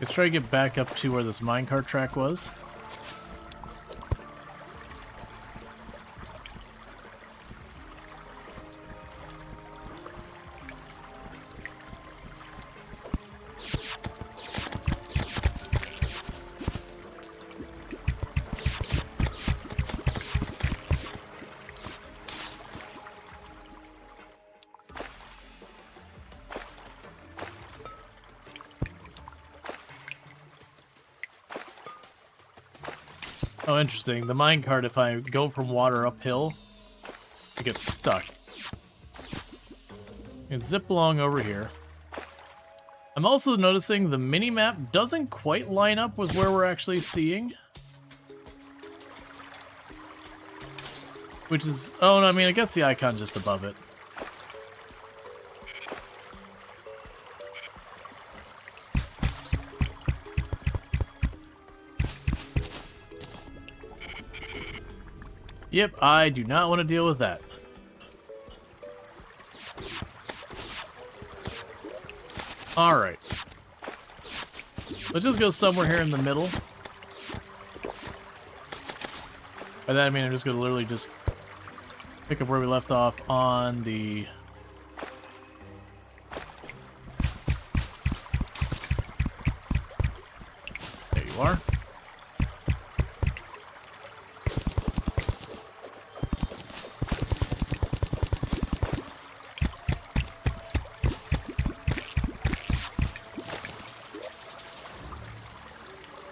Let's try to get back up to where this minecart track was. Oh, interesting. The minecart, if I go from water uphill, it gets stuck. And zip along over here. I'm also noticing the mini-map doesn't quite line up with where we're actually seeing. Which is... Oh, no, I mean, I guess the icon's just above it. Yep, I do not want to deal with that. Alright. Let's just go somewhere here in the middle. By that I mean I'm just going to literally just pick up where we left off on the... There you are.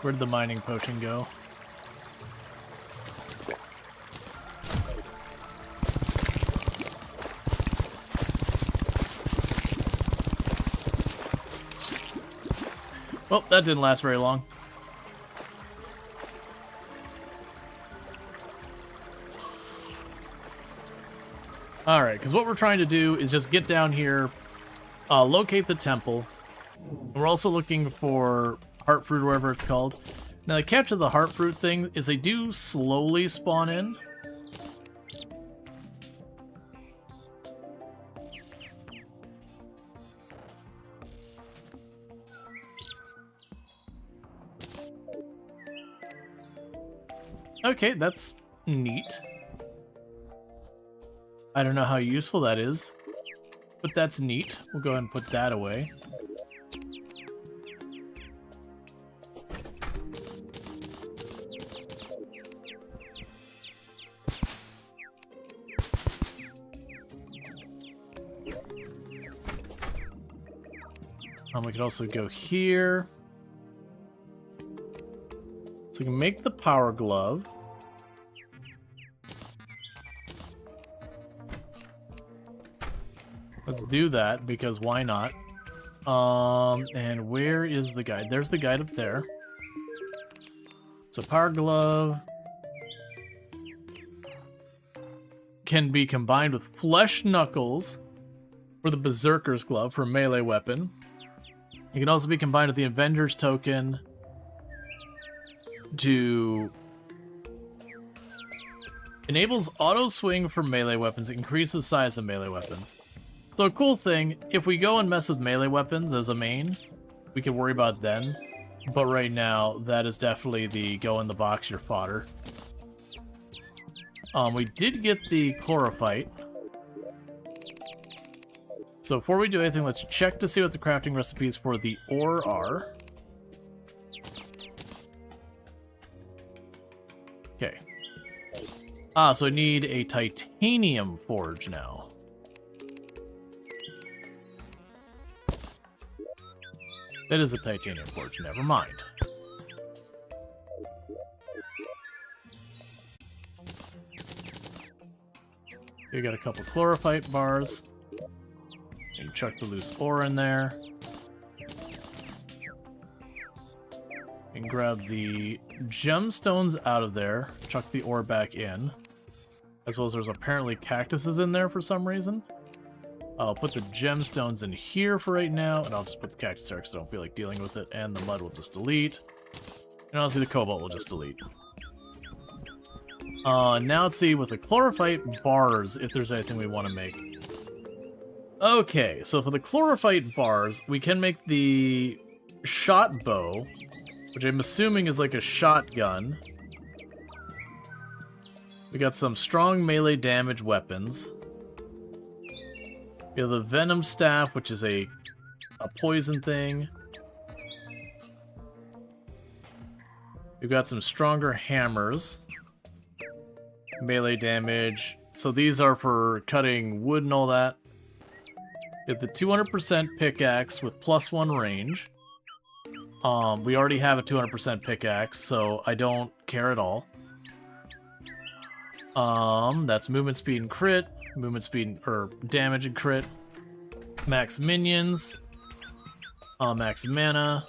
Where'd the mining potion go? Well, that didn't last very long. Alright, because what we're trying to do is just get down here, locate the temple. We're also looking for heart fruit, or whatever it's called. Now, the catch of the heart fruit thing is they do slowly spawn in. Okay, that's neat. I don't know how useful that is, but that's neat. We'll go ahead and put that away. We could also go here. So we can make the power glove. Let's do that, because why not? And where is the guide? There's the guide up there. So power glove can be combined with flesh knuckles for the berserker's glove for a melee weapon. It can also be combined with the Avenger's token to... Enables auto swing for melee weapons. It increases the size of melee weapons. So a cool thing, if we go and mess with melee weapons as a main, we can worry about it then. But right now, that is definitely the go in the box your fodder. We did get the chlorophyte. So before we do anything, let's check to see what the crafting recipes for the ore are. Okay. Ah, so I need a titanium forge now. That is a titanium forge, never mind. We got a couple chlorophyte bars. You chuck the loose ore in there. You And grab the gemstones out of there, chuck the ore back in. As well as there's apparently cactuses in there for some reason. I'll put the gemstones in here for right now, and I'll just put the cactus there because I don't feel like dealing with it, and the mud will just delete. And honestly, the cobalt will just delete. Now let's see with the chlorophyte bars if there's anything we want to make. Okay, so for the chlorophyte bars, we can make the shot bow, which I'm assuming is like a shotgun. We got some strong melee damage weapons. We have the venom staff, which is a poison thing. We've got some stronger hammers. Melee damage. So these are for cutting wood and all that. We have the 200% pickaxe with +1 range. We already have a 200% pickaxe, so I don't care at all. That's movement speed and crit. Movement speed, or damage and crit. Max minions. Max mana.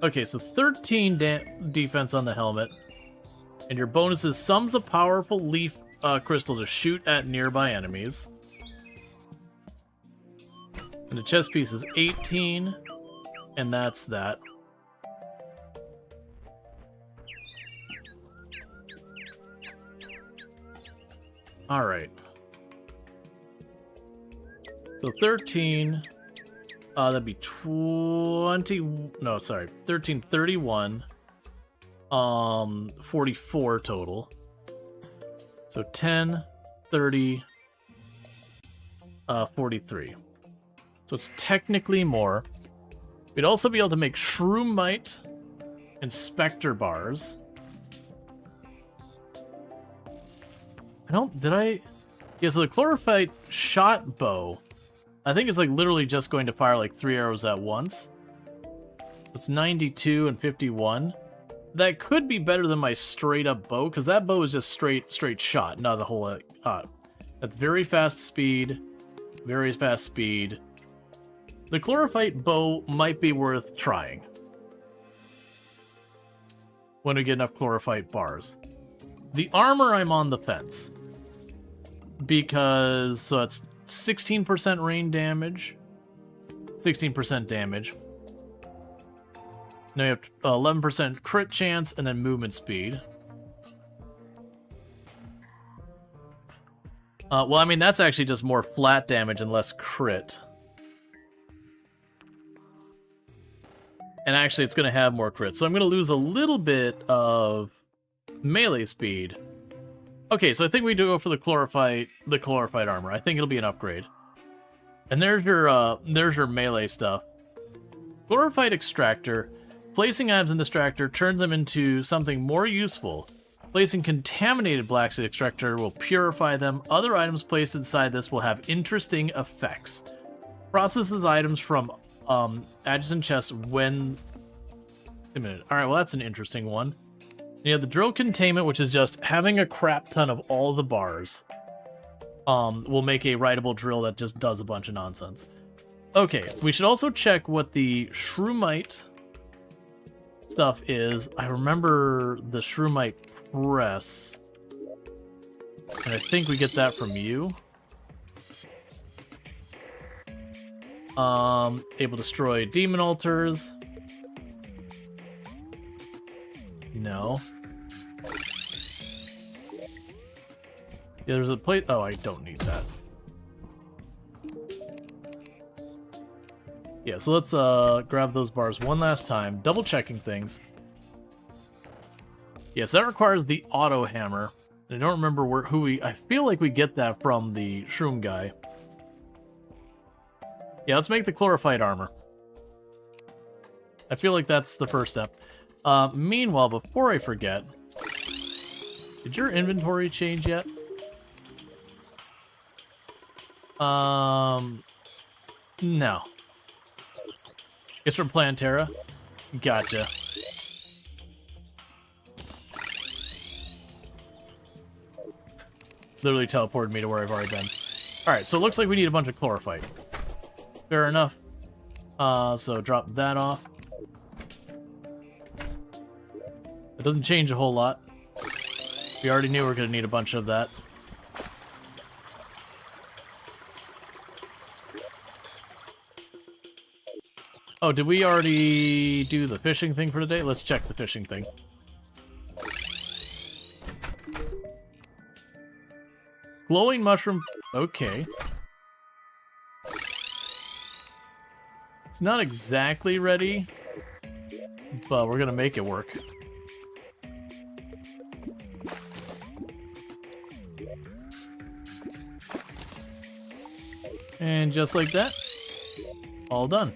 Okay, so 13 defense on the helmet. And your bonus is sums a powerful leaf crystal to shoot at nearby enemies. And the chest piece is 18. And that's that. Alright. So 13, that'd be 20, no, sorry, 13, 31, 44 total. So 10, 30, 43. So it's technically more. We'd also be able to make Shroomite and Spectre bars. Yeah, so the chlorophyte shot bow, I think it's like literally just going to fire like 3 arrows at once. It's 92 and 51. That could be better than my straight up bow, because that bow is just straight shot, not the whole, that's very fast speed, very fast speed. The chlorophyte bow might be worth trying when we get enough chlorophyte bars. The armor, I'm on the fence. Because, so it's 16% rain damage. 16% damage. Now you have 11% crit chance and then movement speed. Well, I mean, that's actually just more flat damage and less crit. And actually, it's going to have more crit. So I'm going to lose a little bit of melee speed. Okay, so I think we do go for the chlorophyte armor. I think it'll be an upgrade. And there's your melee stuff. Chlorophyte extractor. Placing items in the extractor turns them into something more useful. Placing contaminated black seed extractor will purify them. Other items placed inside this will have interesting effects. Processes items from adjacent chests when... Wait a minute. Alright, well that's an interesting one. You have the drill containment, which is just having a crap ton of all the bars. Will make a writable drill that just does a bunch of nonsense. Okay, we should also check what the Shroomite stuff is. I remember the Shroomite press. And I think we get that from you. Able to destroy demon altars. No. Yeah, there's a plate. Oh, I don't need that. Yeah, so let's grab those bars one last time, double checking things. Yes, that requires the auto hammer. I don't remember I feel like we get that from the Shroom guy. Yeah, let's make the chlorophyte armor. I feel like that's the first step. Meanwhile, before I forget, did your inventory change yet? No. It's from Plantera? Gotcha. Literally teleported me to where I've already been. Alright, so it looks like we need a bunch of chlorophyte. Fair enough. So drop that off. It doesn't change a whole lot. We already knew we were going to need a bunch of that. Oh, did we already do the fishing thing for today? Let's check the fishing thing. Glowing mushroom. Okay. It's not exactly ready, but we're gonna make it work. And just like that, all done.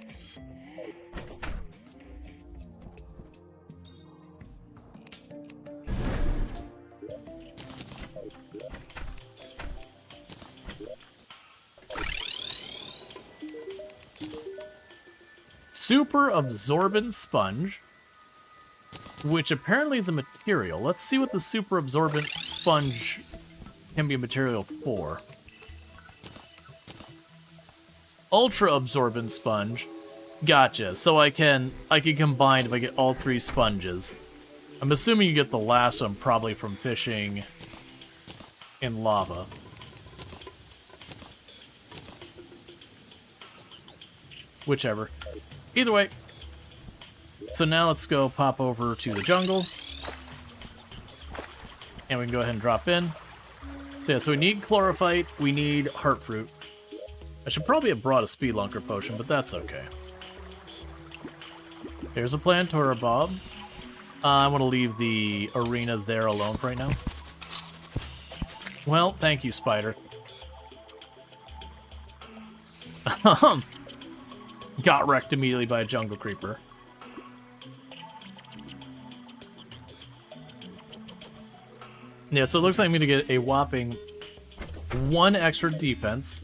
Super absorbent sponge, which apparently is a material. Let's see what the super absorbent sponge can be a material for. Ultra absorbent sponge. Gotcha. So I can combine if I get all 3 sponges. I'm assuming you get the last one probably from fishing in lava. Whichever. Either way. So now let's go pop over to the jungle. And we can go ahead and drop in. So yeah, so we need chlorophyte, we need heartfruit. I should probably have brought a speed lunker potion, but that's okay. Here's a Plantora Bob. I want to leave the arena there alone for right now. Well, thank you, spider. Got wrecked immediately by a jungle creeper. Yeah, so it looks like I'm going to get a whopping 1 extra defense.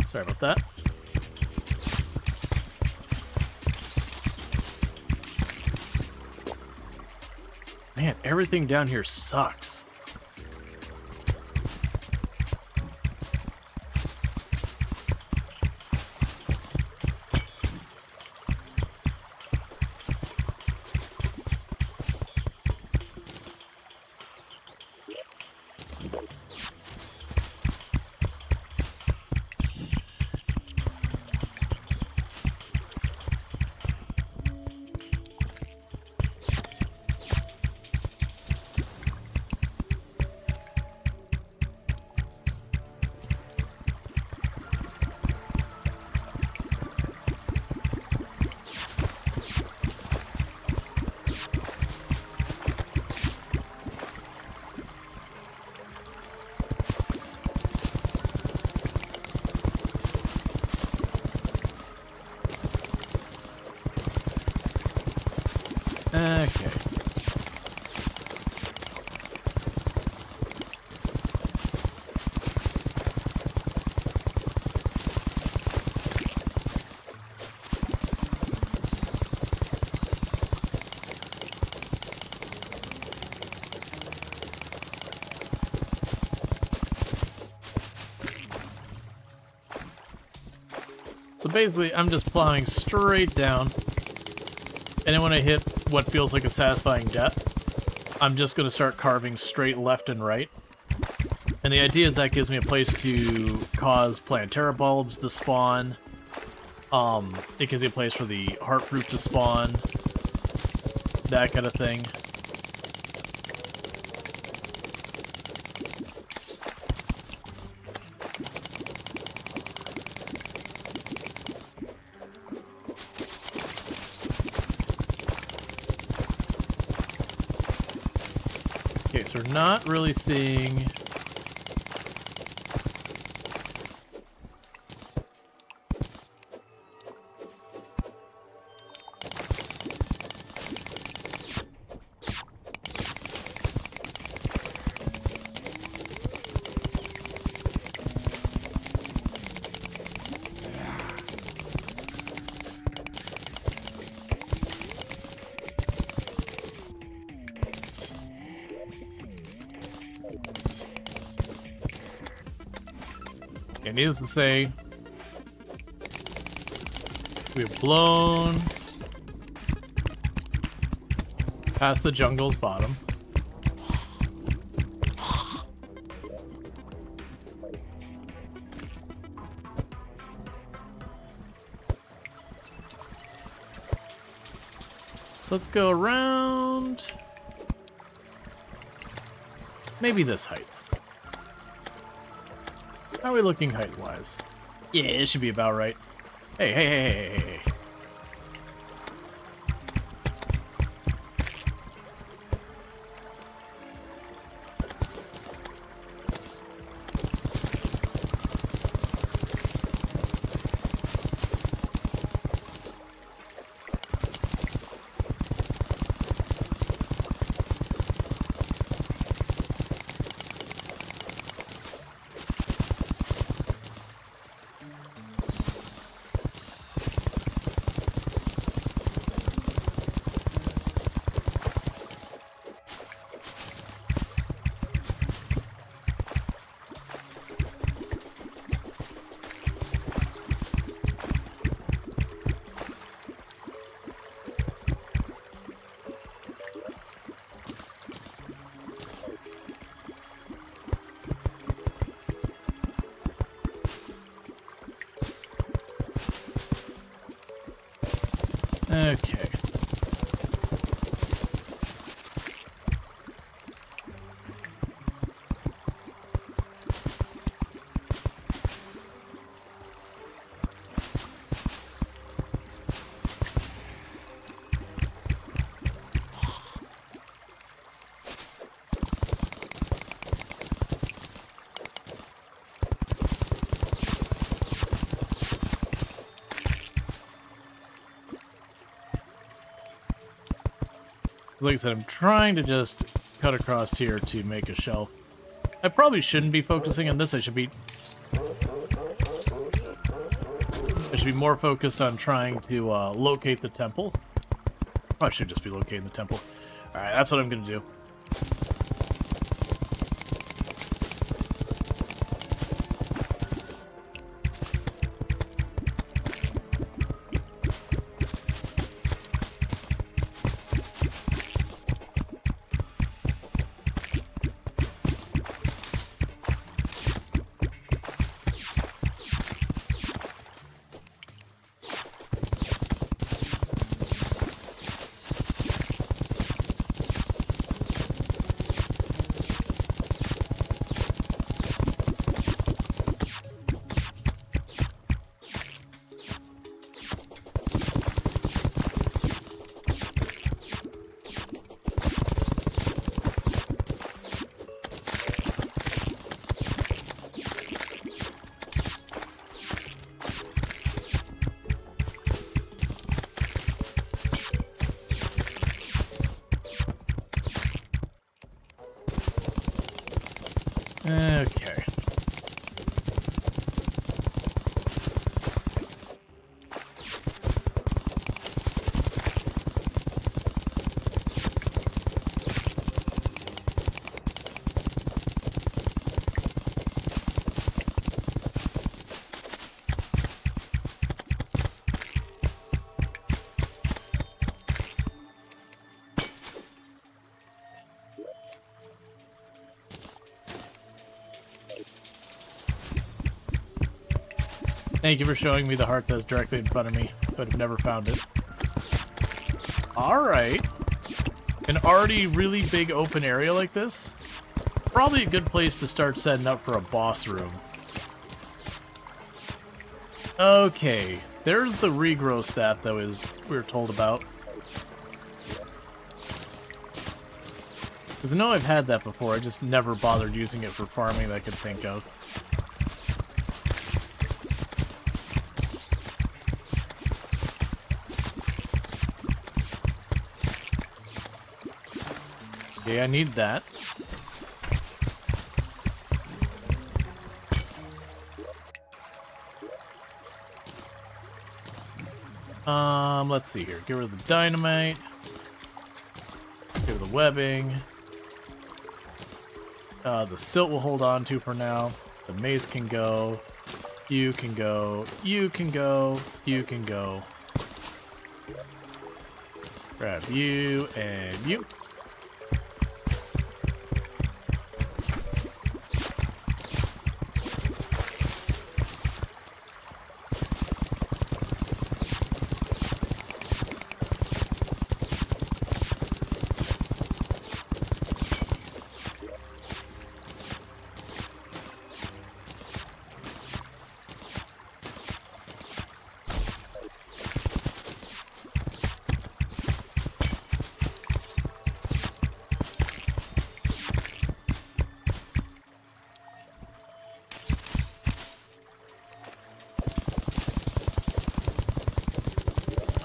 Sorry about that. Man, everything down here sucks. Okay. So basically, I'm just plowing straight down, and then when I hit what feels like a satisfying depth, I'm just going to start carving straight left and right. And the idea is that gives me a place to cause Planetara bulbs to spawn. It gives me a place for the heartfruit to spawn. That kind of thing. Okay, so we're not really seeing... needless to say, we've blown past the jungle's bottom. So let's go around maybe this height. How are we looking height-wise? Yeah, it should be about right. Hey, hey, hey, hey, hey, hey. Okay. Like I said, I'm trying to just cut across here to make a shelf. I probably shouldn't be focusing on this. I should be more focused on trying to locate the temple. I should just be locating the temple. Alright, that's what I'm going to do. Okay. Thank you for showing me the heart that's directly in front of me, but I've never found it. Alright. An already really big open area like this? Probably a good place to start setting up for a boss room. Okay. There's the regrow stat that we were told about. Because I know I've had that before, I just never bothered using it for farming that I could think of. Okay, I need that. Let's see here. Get rid of the dynamite. Get rid of the webbing. The silt we'll hold on to for now. The mace can go. You can go. You can go. You can go. Grab you and you.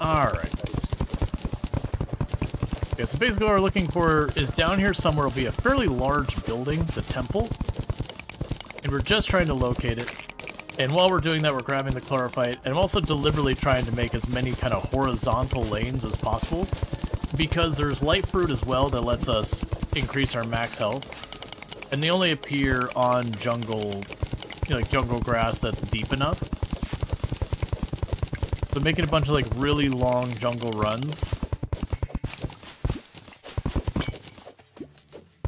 Alright. Okay, so basically what we're looking for is down here somewhere will be a fairly large building, the temple. And we're just trying to locate it. And while we're doing that, we're grabbing the chlorophyte. And I'm also deliberately trying to make as many kind of horizontal lanes as possible. Because there's light fruit as well that lets us increase our max health. And they only appear on jungle, you know, like jungle grass that's deep enough. So making a bunch of like really long jungle runs.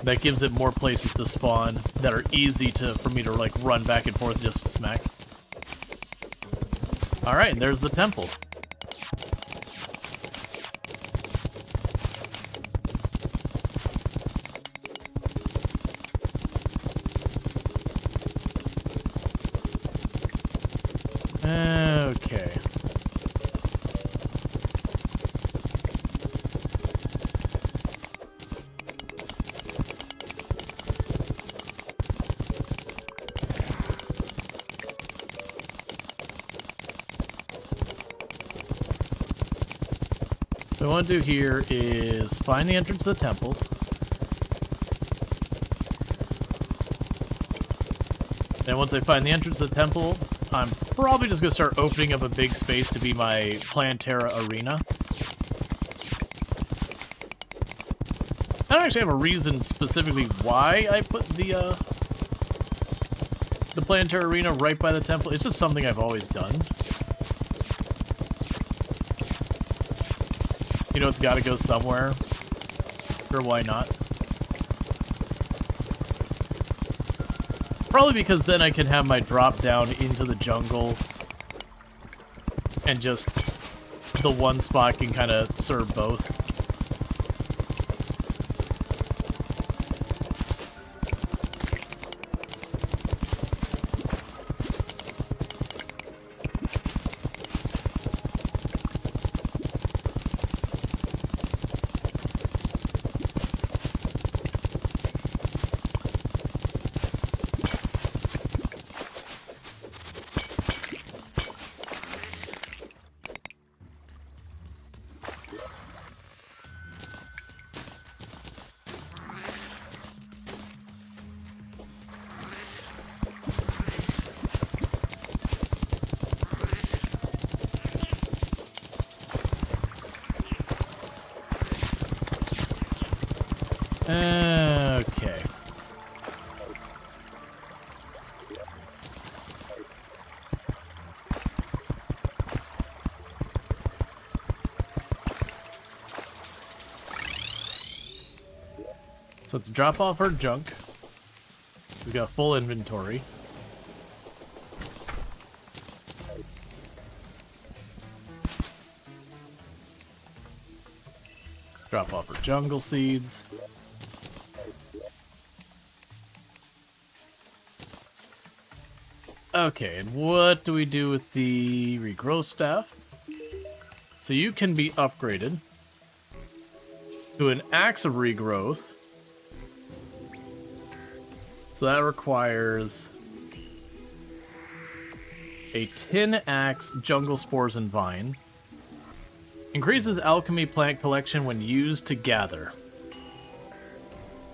That gives it more places to spawn that are easy for me to like run back and forth just to smack. Alright, and there's the temple. Okay. So what I want to do here is find the entrance to the temple. And once I find the entrance to the temple, I'm probably just going to start opening up a big space to be my Terraria arena. I don't actually have a reason specifically why I put the Terraria arena right by the temple. It's just something I've always done. You know, it's got to go somewhere. Sure, why not? Probably because then I can have my drop down into the jungle and just the one spot can kind of serve both. Okay. So let's drop off our junk. We've got full inventory. Drop off our jungle seeds. Okay, and what do we do with the regrowth staff? So you can be upgraded to an axe of regrowth. So that requires a tin axe, jungle spores, and vine. Increases alchemy plant collection when used to gather.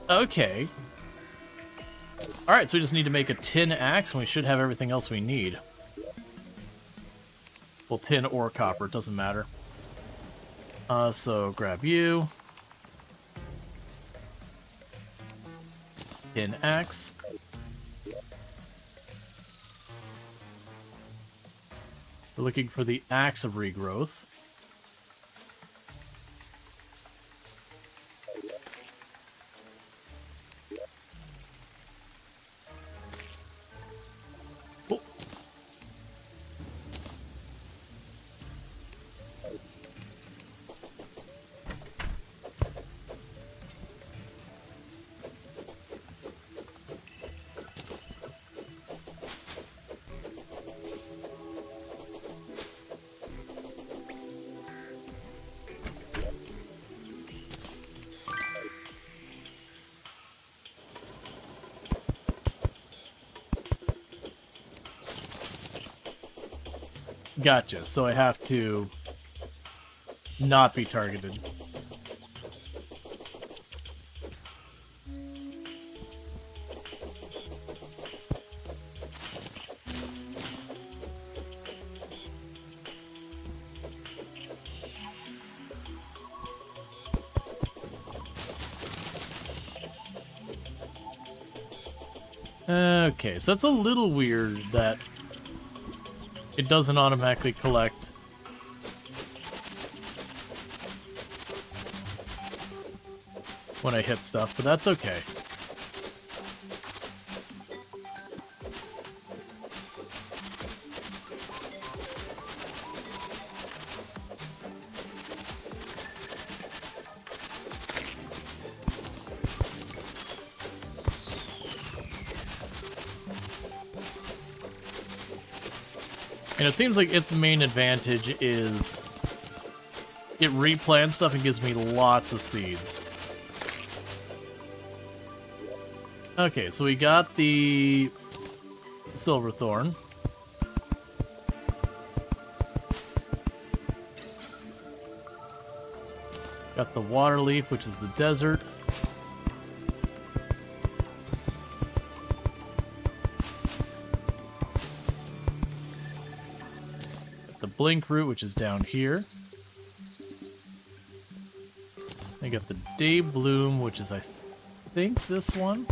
Okay. Alright, so we just need to make a tin axe, and we should have everything else we need. Well, tin or copper, it doesn't matter. So grab you. Tin axe. We're looking for the Axe of Regrowth. Oh. Gotcha, so I have to not be targeted. Okay, so it's a little weird that it doesn't automatically collect when I hit stuff, but that's okay. And it seems like its main advantage is it replants stuff and gives me lots of seeds. Okay, so we got the Silverthorn. Got the Waterleaf, which is the desert. Blink root, which is down here. I got the Day Bloom, which is, I think, this one.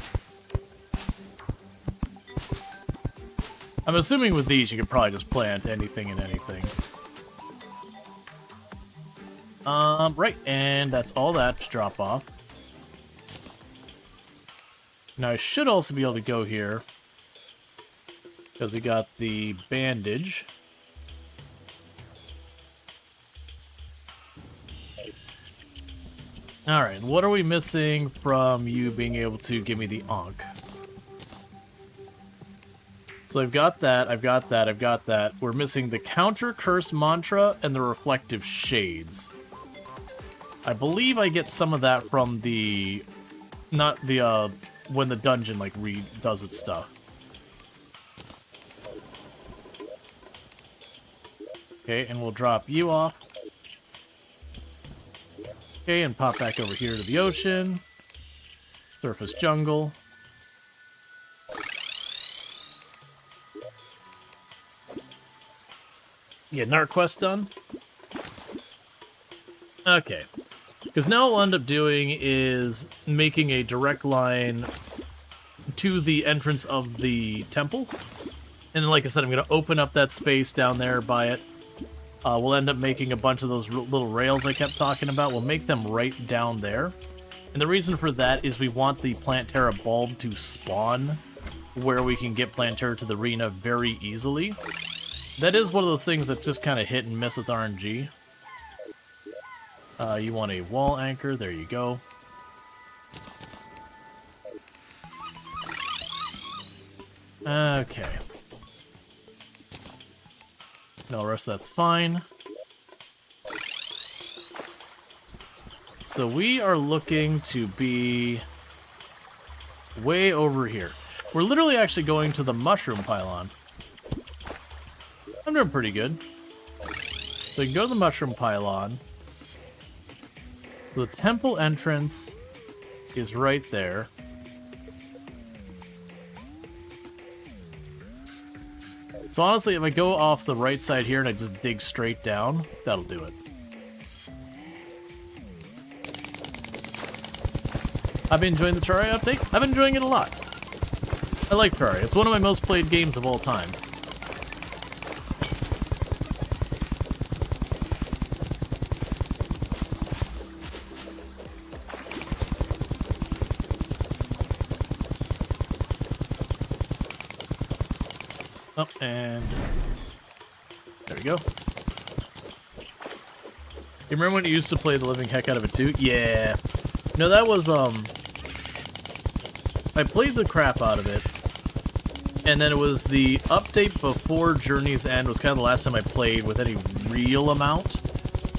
I'm assuming with these you could probably just plant anything and anything. Right, and that's all that to drop off. Now I should also be able to go here, because we got the bandage. Alright, what are we missing from you being able to give me the Ankh? So I've got that, I've got that, I've got that. We're missing the Counter Curse Mantra and the Reflective Shades. I believe I get some of that from the... not the, when the dungeon, like, redoes its stuff. Okay, and we'll drop you off. Okay, and pop back over here to the ocean. Surface jungle. Get another quest done. Okay. Because now what we'll end up doing is making a direct line to the entrance of the temple. And then, like I said, I'm going to open up that space down there by it. We'll end up making a bunch of those little rails I kept talking about. We'll make them right down there. And the reason for that is we want the Plant Terra bulb to spawn where we can get Plant Terra to the arena very easily. That is one of those things that's just kind of hit and miss with RNG. You want a wall anchor. There you go. Okay. No, the rest of that's fine. So we are looking to be way over here. We're literally actually going to the mushroom pylon. I'm doing pretty good. So we can go to the mushroom pylon. So the temple entrance is right there. So honestly, if I go off the right side here and I just dig straight down, that'll do it. I've been enjoying the Terraria update. I've been enjoying it a lot. I like Terraria. It's one of my most played games of all time. Oh, and there we go. You remember when you used to play the living heck out of it too? Yeah. No, that was, I played the crap out of it. And then it was the update before Journey's End was kind of the last time I played with any real amount.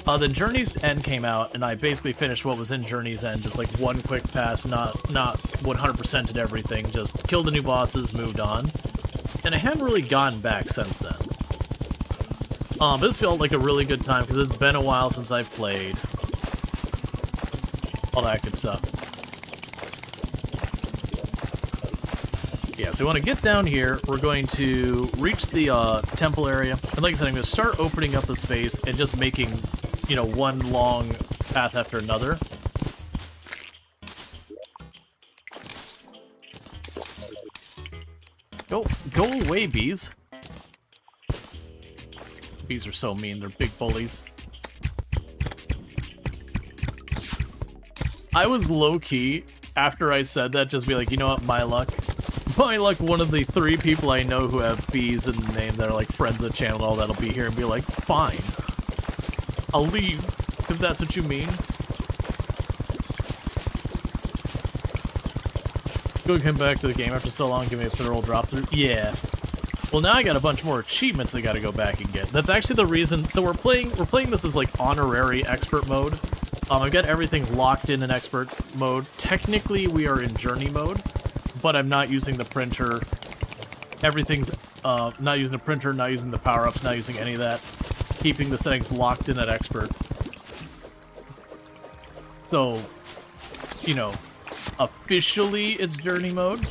Then Journey's End came out, and I basically finished what was in Journey's End, just like one quick pass, not 100%ed everything, just killed the new bosses, moved on. And I haven't really gone back since then. But this felt like a really good time, because it's been a while since I've played. All that good stuff. Yeah, so we want to get down here. We're going to reach the temple area. And like I said, I'm going to start opening up the space and just making, you know, one long path after another. Go away, bees. Bees are so mean. They're big bullies. I was low-key, after I said that, just be like, you know what, my luck. My luck, one of the 3 people I know who have bees in the name that are like friends of the channel and all that'll be here and be like, fine. I'll leave, if that's what you mean. Go come back to the game after so long, give me a thorough drop through. Yeah. Well, now I got a bunch more achievements I gotta go back and get. That's actually the reason. So we're playing this as like honorary expert mode. I've got everything locked in expert mode. Technically, we are in journey mode, but I'm not using the printer. Everything's not using the printer, not using the power-ups, not using any of that. Keeping the settings locked in at expert. So, you know, officially it's journey mode,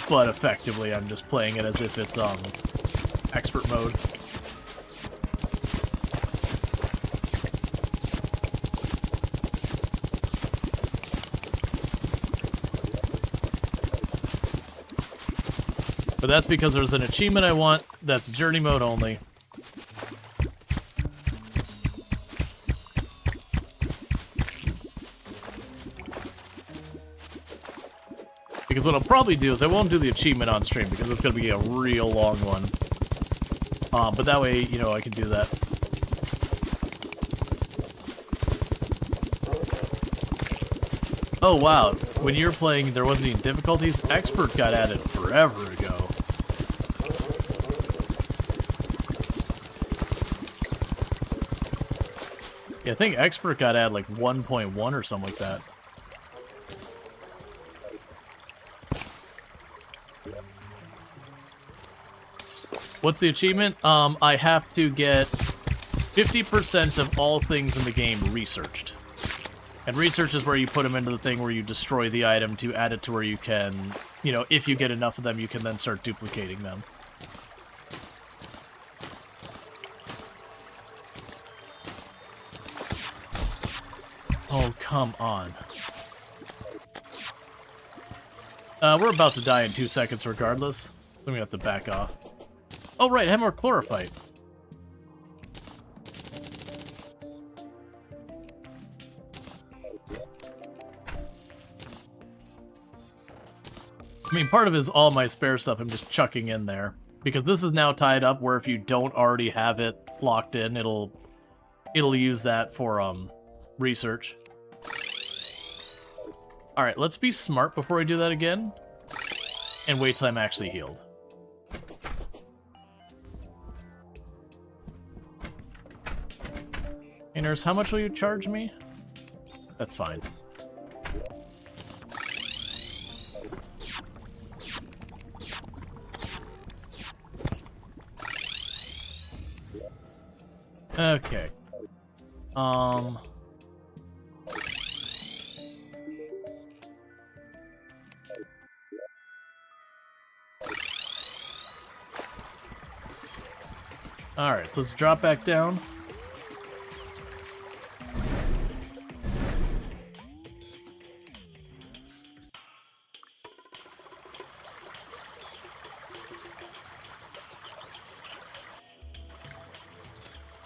but effectively I'm just playing it as if it's expert mode. But that's because there's an achievement I want that's journey mode only. Because what I'll probably do is I won't do the achievement on stream because it's going to be a real long one. But that way, you know, I can do that. Oh wow, when you were playing there wasn't any difficulties? Expert got added forever ago. Yeah, I think Expert got added like 1.1 or something like that. What's the achievement? I have to get 50% of all things in the game researched. And research is where you put them into the thing where you destroy the item to add it to where you can, you know, if you get enough of them, you can then start duplicating them. Oh, come on. We're about to die in 2 seconds regardless. Then we have to back off. Oh, right, I have more chlorophyte. I mean, part of it is all my spare stuff I'm just chucking in there. Because this is now tied up where if you don't already have it locked in, it'll use that for, research. Alright, let's be smart before I do that again. And wait till I'm actually healed. Hey nurse, how much will you charge me? That's fine. Okay. Alright, so let's drop back down.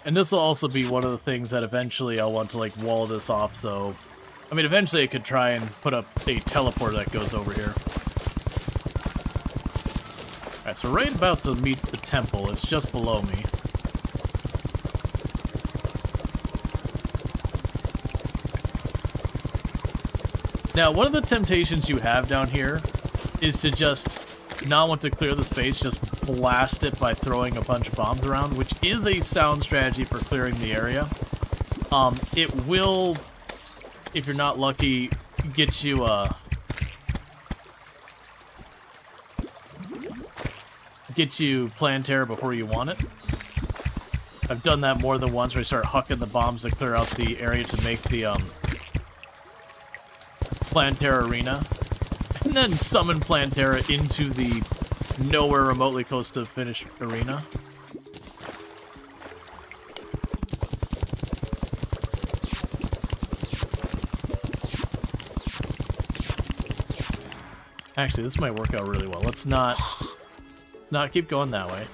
And this will also be one of the things that eventually I'll want to, like, wall this off, so... I mean, eventually I could try and put up a teleport that goes over here. Alright, so right about to meet the temple. It's just below me. Now, one of the temptations you have down here is to just not want to clear the space, just blast it by throwing a bunch of bombs around, which is a sound strategy for clearing the area. It will, if you're not lucky, get you, Planterra before you want it. I've done that more than once, where I start hucking the bombs to clear out the area to make the, Planterra arena, and then summon Planterra into the nowhere remotely close to finished arena. Actually, this might work out really well. Let's not keep going that way.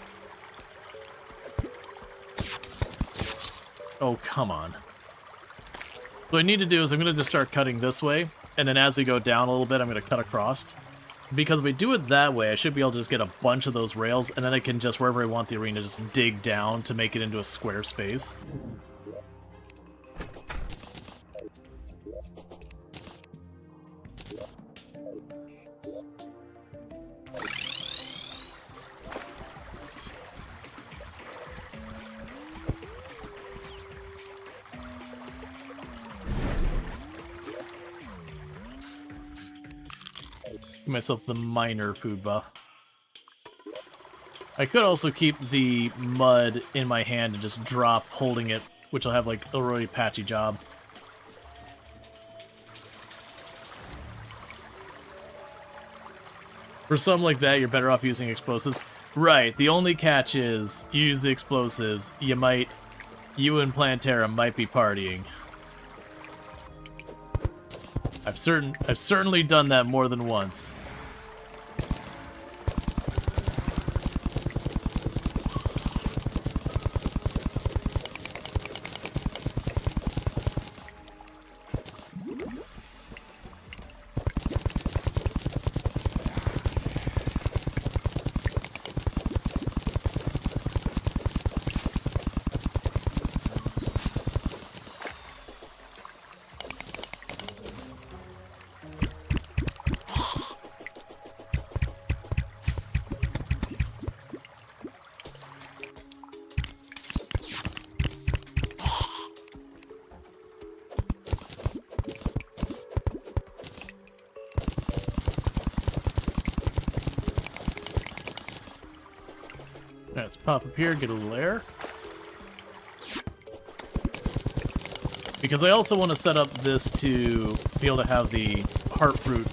Oh, come on. What I need to do is I'm going to just start cutting this way, and then as we go down a little bit, I'm going to cut across. Because if we do it that way, I should be able to just get a bunch of those rails, and then I can just, wherever I want the arena, just dig down to make it into a square space. Give myself the minor food buff. I could also keep the mud in my hand and just drop holding it, which will have like a really patchy job. For something like that, you're better off using explosives. Right, the only catch is, you use the explosives, you and Planterra might be partying. I've certainly done that more than once. Let's pop up here, get a little air. Because I also want to set up this to be able to have the heart fruit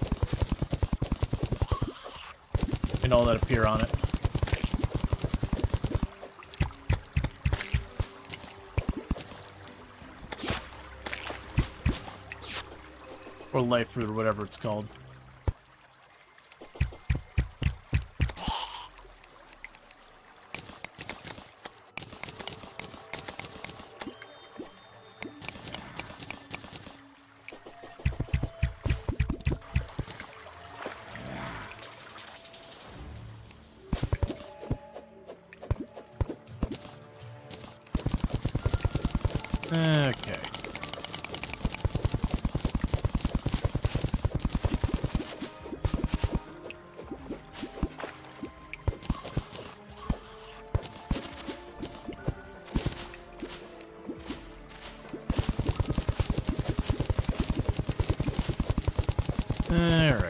and all that appear on it. Or life fruit, or whatever it's called. Okay. All right.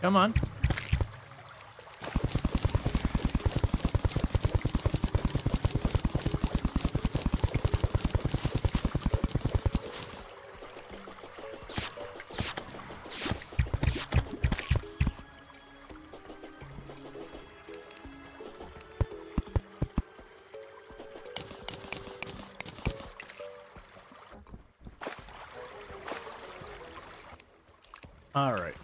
Come on. Alright.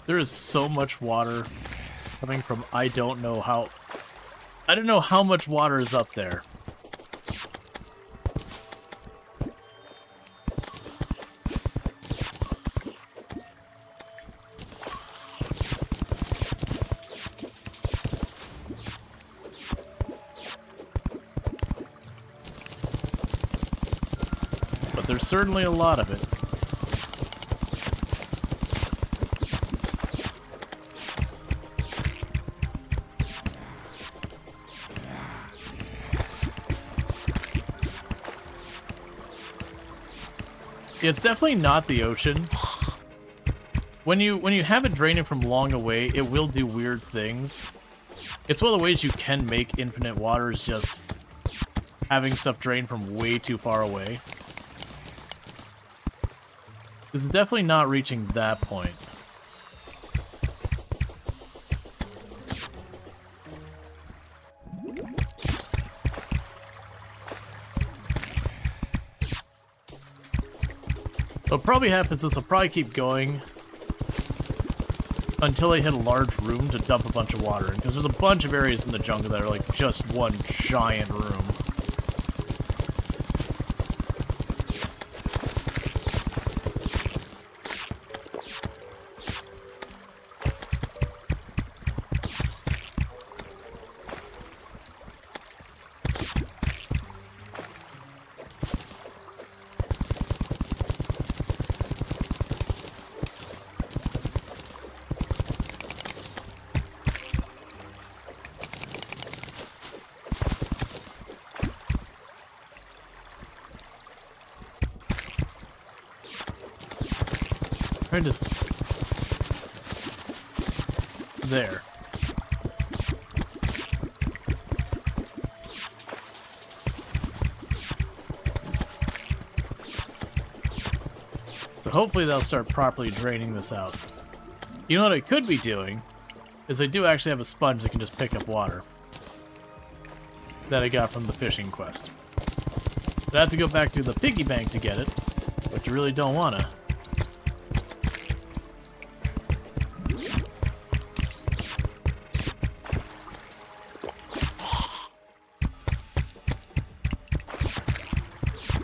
There is so much water coming from I don't know how much water is up there. But there's certainly a lot of it. Yeah, it's definitely not the ocean. When you have it draining from long away, it will do weird things. It's one of the ways you can make infinite water is just having stuff drain from way too far away. This is definitely not reaching that point. What probably happens is I'll probably keep going until I hit a large room to dump a bunch of water in, because there's a bunch of areas in the jungle that are like just one giant room. Just there. So hopefully they'll start properly draining this out. You know what I could be doing is I do actually have a sponge that can just pick up water that I got from the fishing quest. But I have to go back to the piggy bank to get it, but you really don't want to.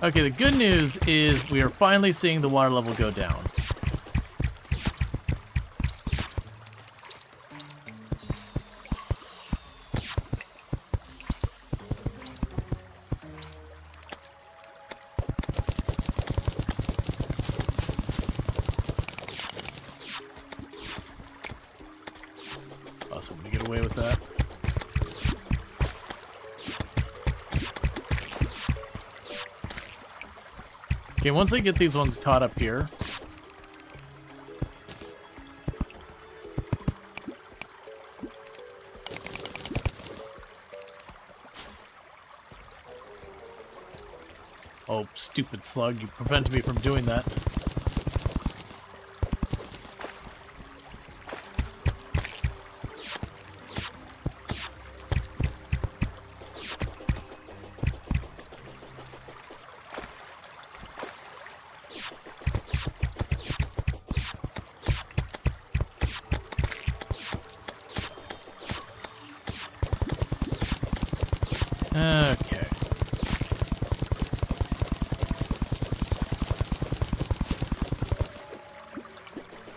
Okay, the good news is we are finally seeing the water level go down. Awesome, we get away with that. Okay, once I get these ones caught up here, oh, stupid slug, you prevented me from doing that. Okay.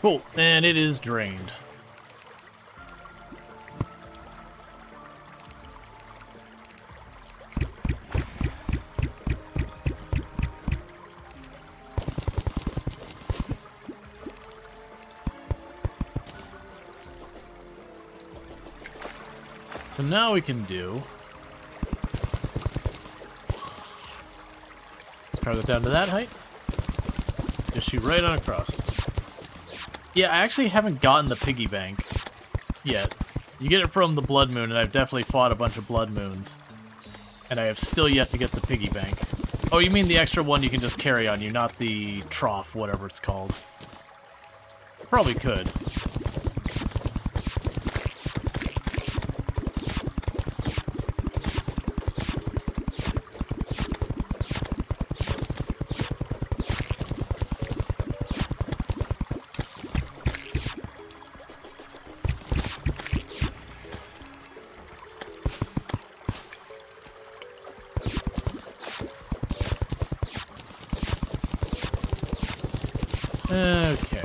Cool, and it is drained. So now we can do... Power that down to that height. Just shoot right on across. Yeah, I actually haven't gotten the piggy bank yet. You get it from the blood moon, and I've definitely fought a bunch of blood moons. And I have still yet to get the piggy bank. Oh, you mean the extra one you can just carry on you, not the trough, whatever it's called. Probably could. Okay.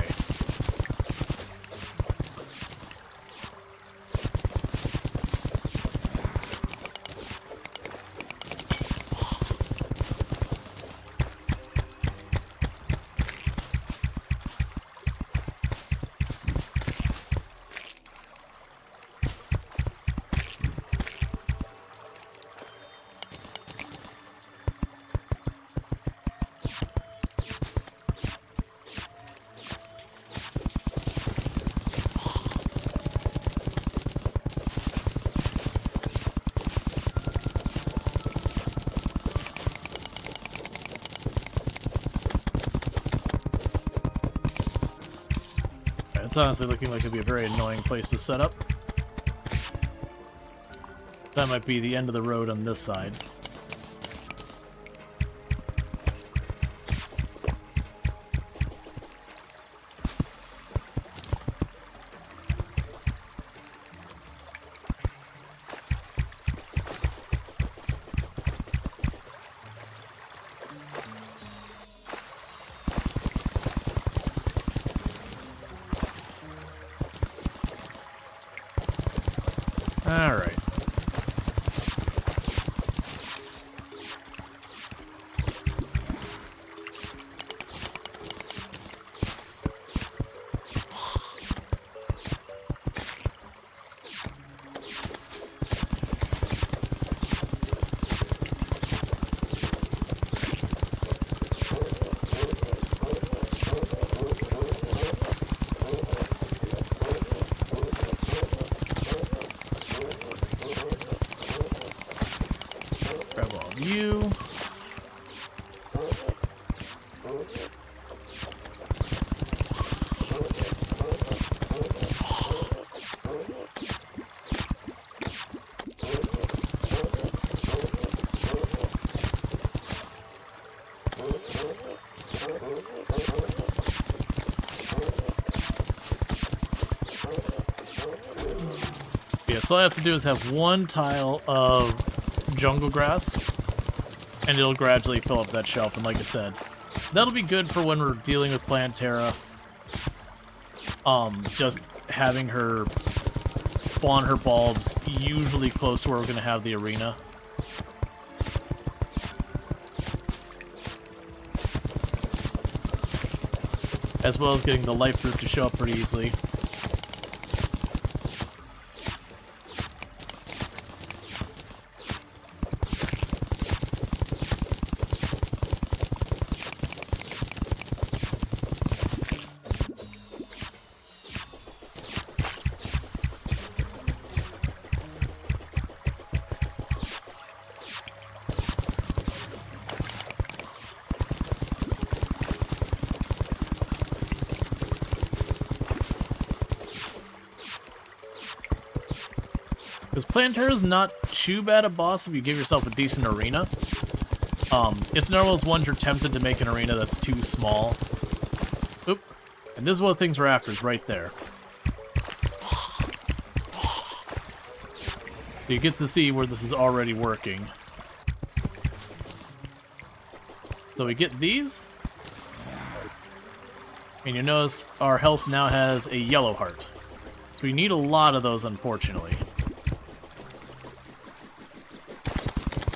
It's honestly looking like it'd be a very annoying place to set up. That might be the end of the road on this side. Alright. Grab all of you. Yeah, so all I have to do is have one tile of jungle grass, and it'll gradually fill up that shelf. And like I said, that'll be good for when we're dealing with Plant Terra. Just having her spawn her bulbs usually close to where we're going to have the arena. As well as getting the life fruit to show up pretty easily. Because Planter is not too bad a boss if you give yourself a decent arena. It's one of those ones you're tempted to make an arena that's too small. Oop. And this is what things are after, is right there. You get to see where this is already working. So we get these. And you notice our health now has a yellow heart. So we need a lot of those, unfortunately.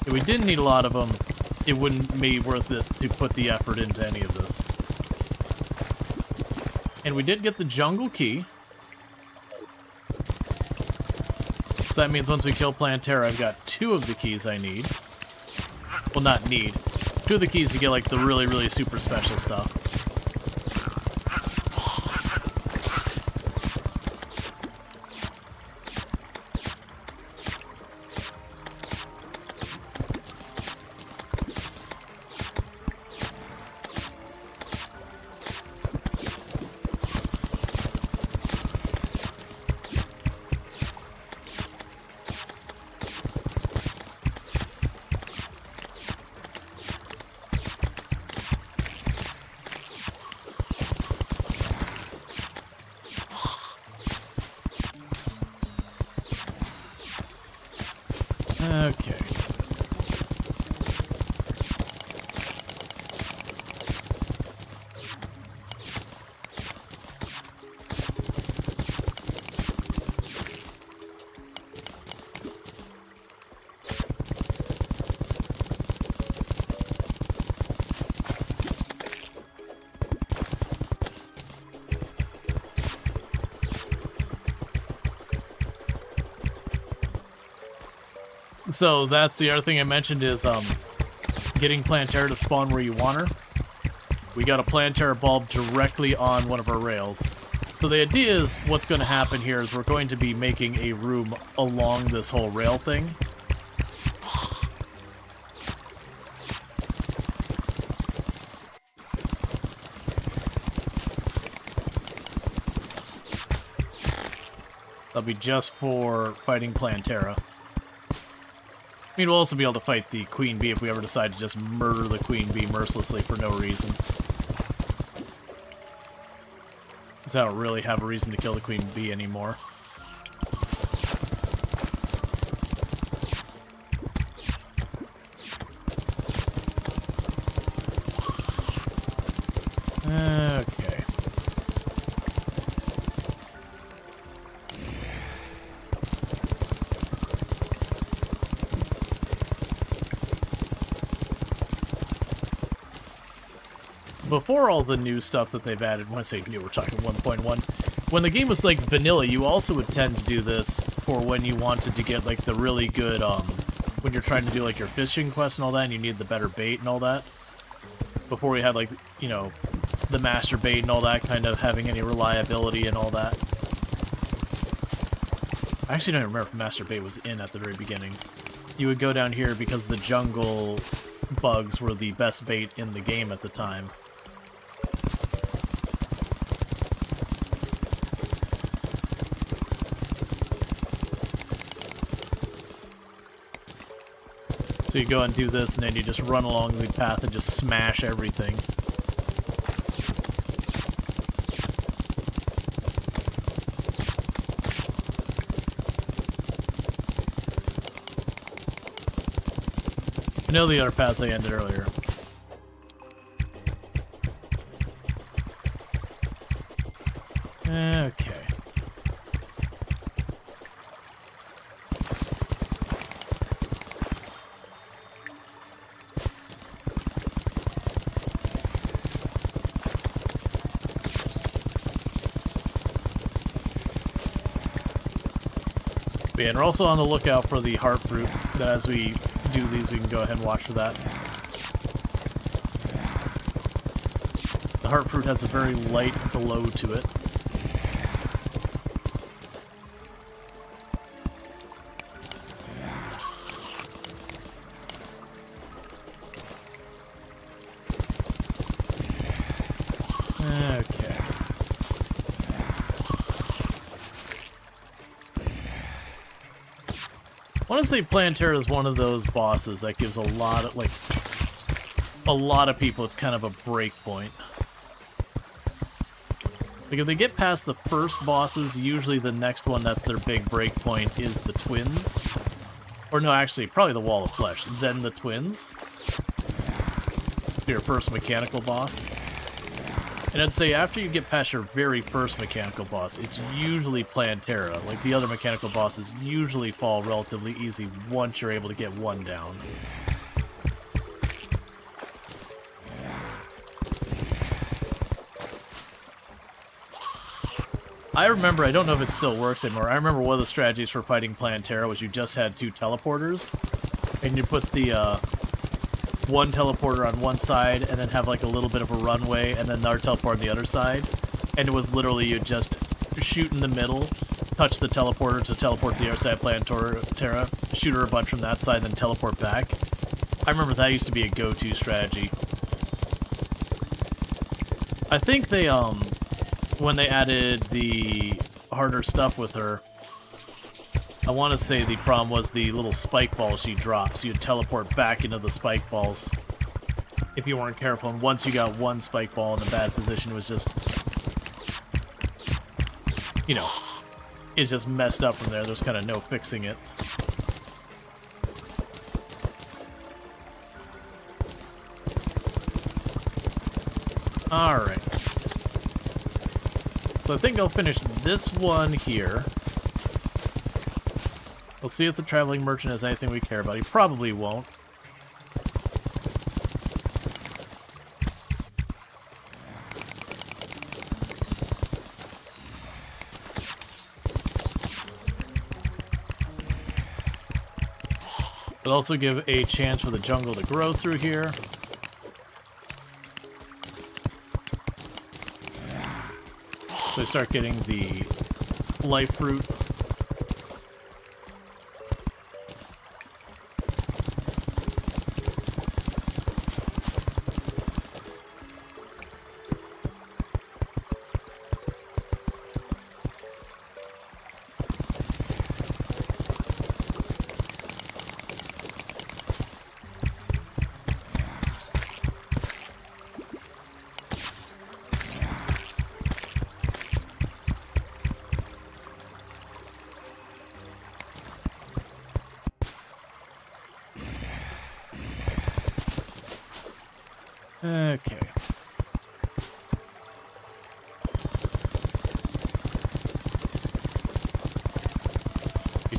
If we didn't need a lot of them, it wouldn't be worth it to put the effort into any of this. And we did get the jungle key. So that means once we kill Plantera, I've got 2 of the keys I need. Well, not need. 2 of the keys to get, like, the really, really super special stuff. Okay. So that's the other thing I mentioned is getting Plantera to spawn where you want her. We got a Plantera bulb directly on one of our rails. So the idea is what's going to happen here is we're going to be making a room along this whole rail thing. That'll be just for fighting Plantera. I mean, we'll also be able to fight the Queen Bee if we ever decide to just murder the Queen Bee mercilessly for no reason. Because I don't really have a reason to kill the Queen Bee anymore. Okay. Before all the new stuff that they've added, when I say new, we're talking 1.1, when the game was like vanilla, you also would tend to do this for when you wanted to get like the really good, when you're trying to do like your fishing quest and all that, and you need the better bait and all that. Before we had like, you know, the master bait and all that kind of having any reliability and all that. I actually don't even remember if master bait was in at the very beginning. You would go down here because the jungle bugs were the best bait in the game at the time. So you go and do this, and then you just run along the path and just smash everything. I know the other paths I ended earlier. Okay. But yeah, and we're also on the lookout for the heart fruit, that as we do these, we can go ahead and watch for that. The heart fruit has a very light glow to it. Okay. I want to say Plantera is one of those bosses that gives a lot of, like, a lot of people, it's kind of a break point. Like, if they get past the first bosses, usually the next one that's their big break point is the twins. Or no, actually, probably the Wall of Flesh, then the twins. Your first mechanical boss. And I'd say after you get past your very first mechanical boss, it's usually Plantera. Like, the other mechanical bosses usually fall relatively easy once you're able to get one down. I remember, I don't know if it still works anymore, I remember one of the strategies for fighting Plantera was you just had 2 teleporters, and you put the, one teleporter on one side, and then have like a little bit of a runway, and then another teleport on the other side. And it was literally you just shoot in the middle, touch the teleporter to teleport to the other side of Plantera, shoot her a bunch from that side, then teleport back. I remember that used to be a go-to strategy. I think they, when they added the harder stuff with her, I want to say the problem was the little spike balls she drops. You'd teleport back into the spike balls if you weren't careful. And once you got one spike ball in a bad position, it was just, you know, it's just messed up from there. There's kind of no fixing it. Alright. So I think I'll finish this one here. We'll see if the traveling merchant has anything we care about. He probably won't. It'll also give a chance for the jungle to grow through here. So I start getting the life fruit. Okay.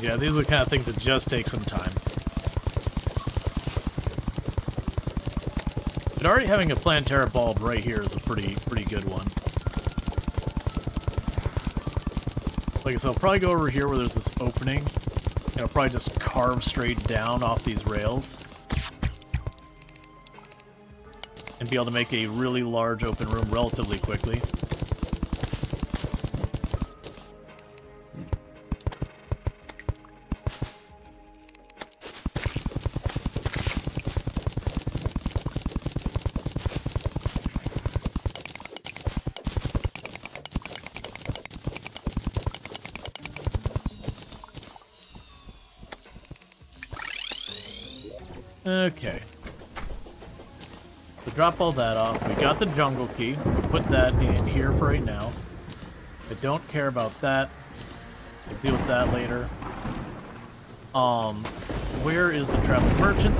Yeah, these are the kind of things that just take some time. But already having a Plantera bulb right here is a pretty good one. Like I said, I'll probably go over here where there's this opening, and I'll probably just carve straight down off these rails. And be able to make a really large open room relatively quickly. Okay. So drop all that off. We got the jungle key. Put that in here for right now. I don't care about that. I'll deal with that later. Where is the traveling merchant?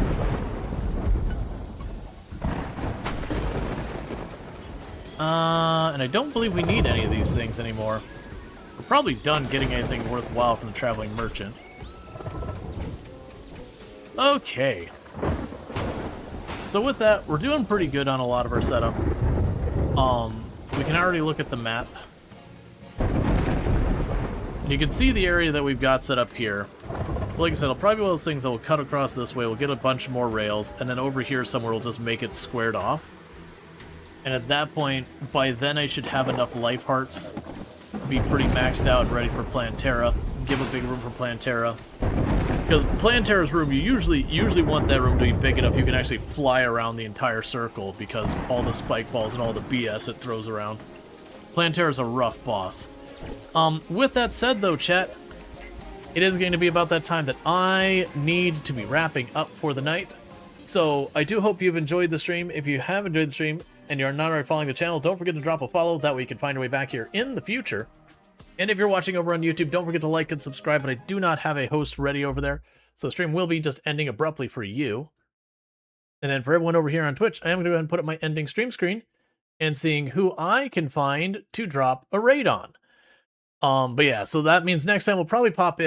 And I don't believe we need any of these things anymore. We're probably done getting anything worthwhile from the traveling merchant. Okay. So with that, we're doing pretty good on a lot of our setup. We can already look at the map. And you can see the area that we've got set up here. Like I said, it'll probably be one of those things that will cut across this way, we'll get a bunch more rails, and then over here somewhere we'll just make it squared off. And at that point, by then I should have enough life hearts, be pretty maxed out and ready for Plantera, give a big room for Plantera. Because Plantera's room, you usually want that room to be big enough you can actually fly around the entire circle because all the spike balls and all the BS it throws around. Plantera's a rough boss. With that said though, chat, it is going to be about that time that I need to be wrapping up for the night. So I do hope you've enjoyed the stream. If you have enjoyed the stream and you're not already following the channel, don't forget to drop a follow. That way you can find your way back here in the future. And if you're watching over on YouTube, don't forget to like and subscribe, but I do not have a host ready over there, so the stream will be just ending abruptly for you. And then for everyone over here on Twitch, I am going to go ahead and put up my ending stream screen and seeing who I can find to drop a raid on. But yeah, so that means next time we'll probably pop in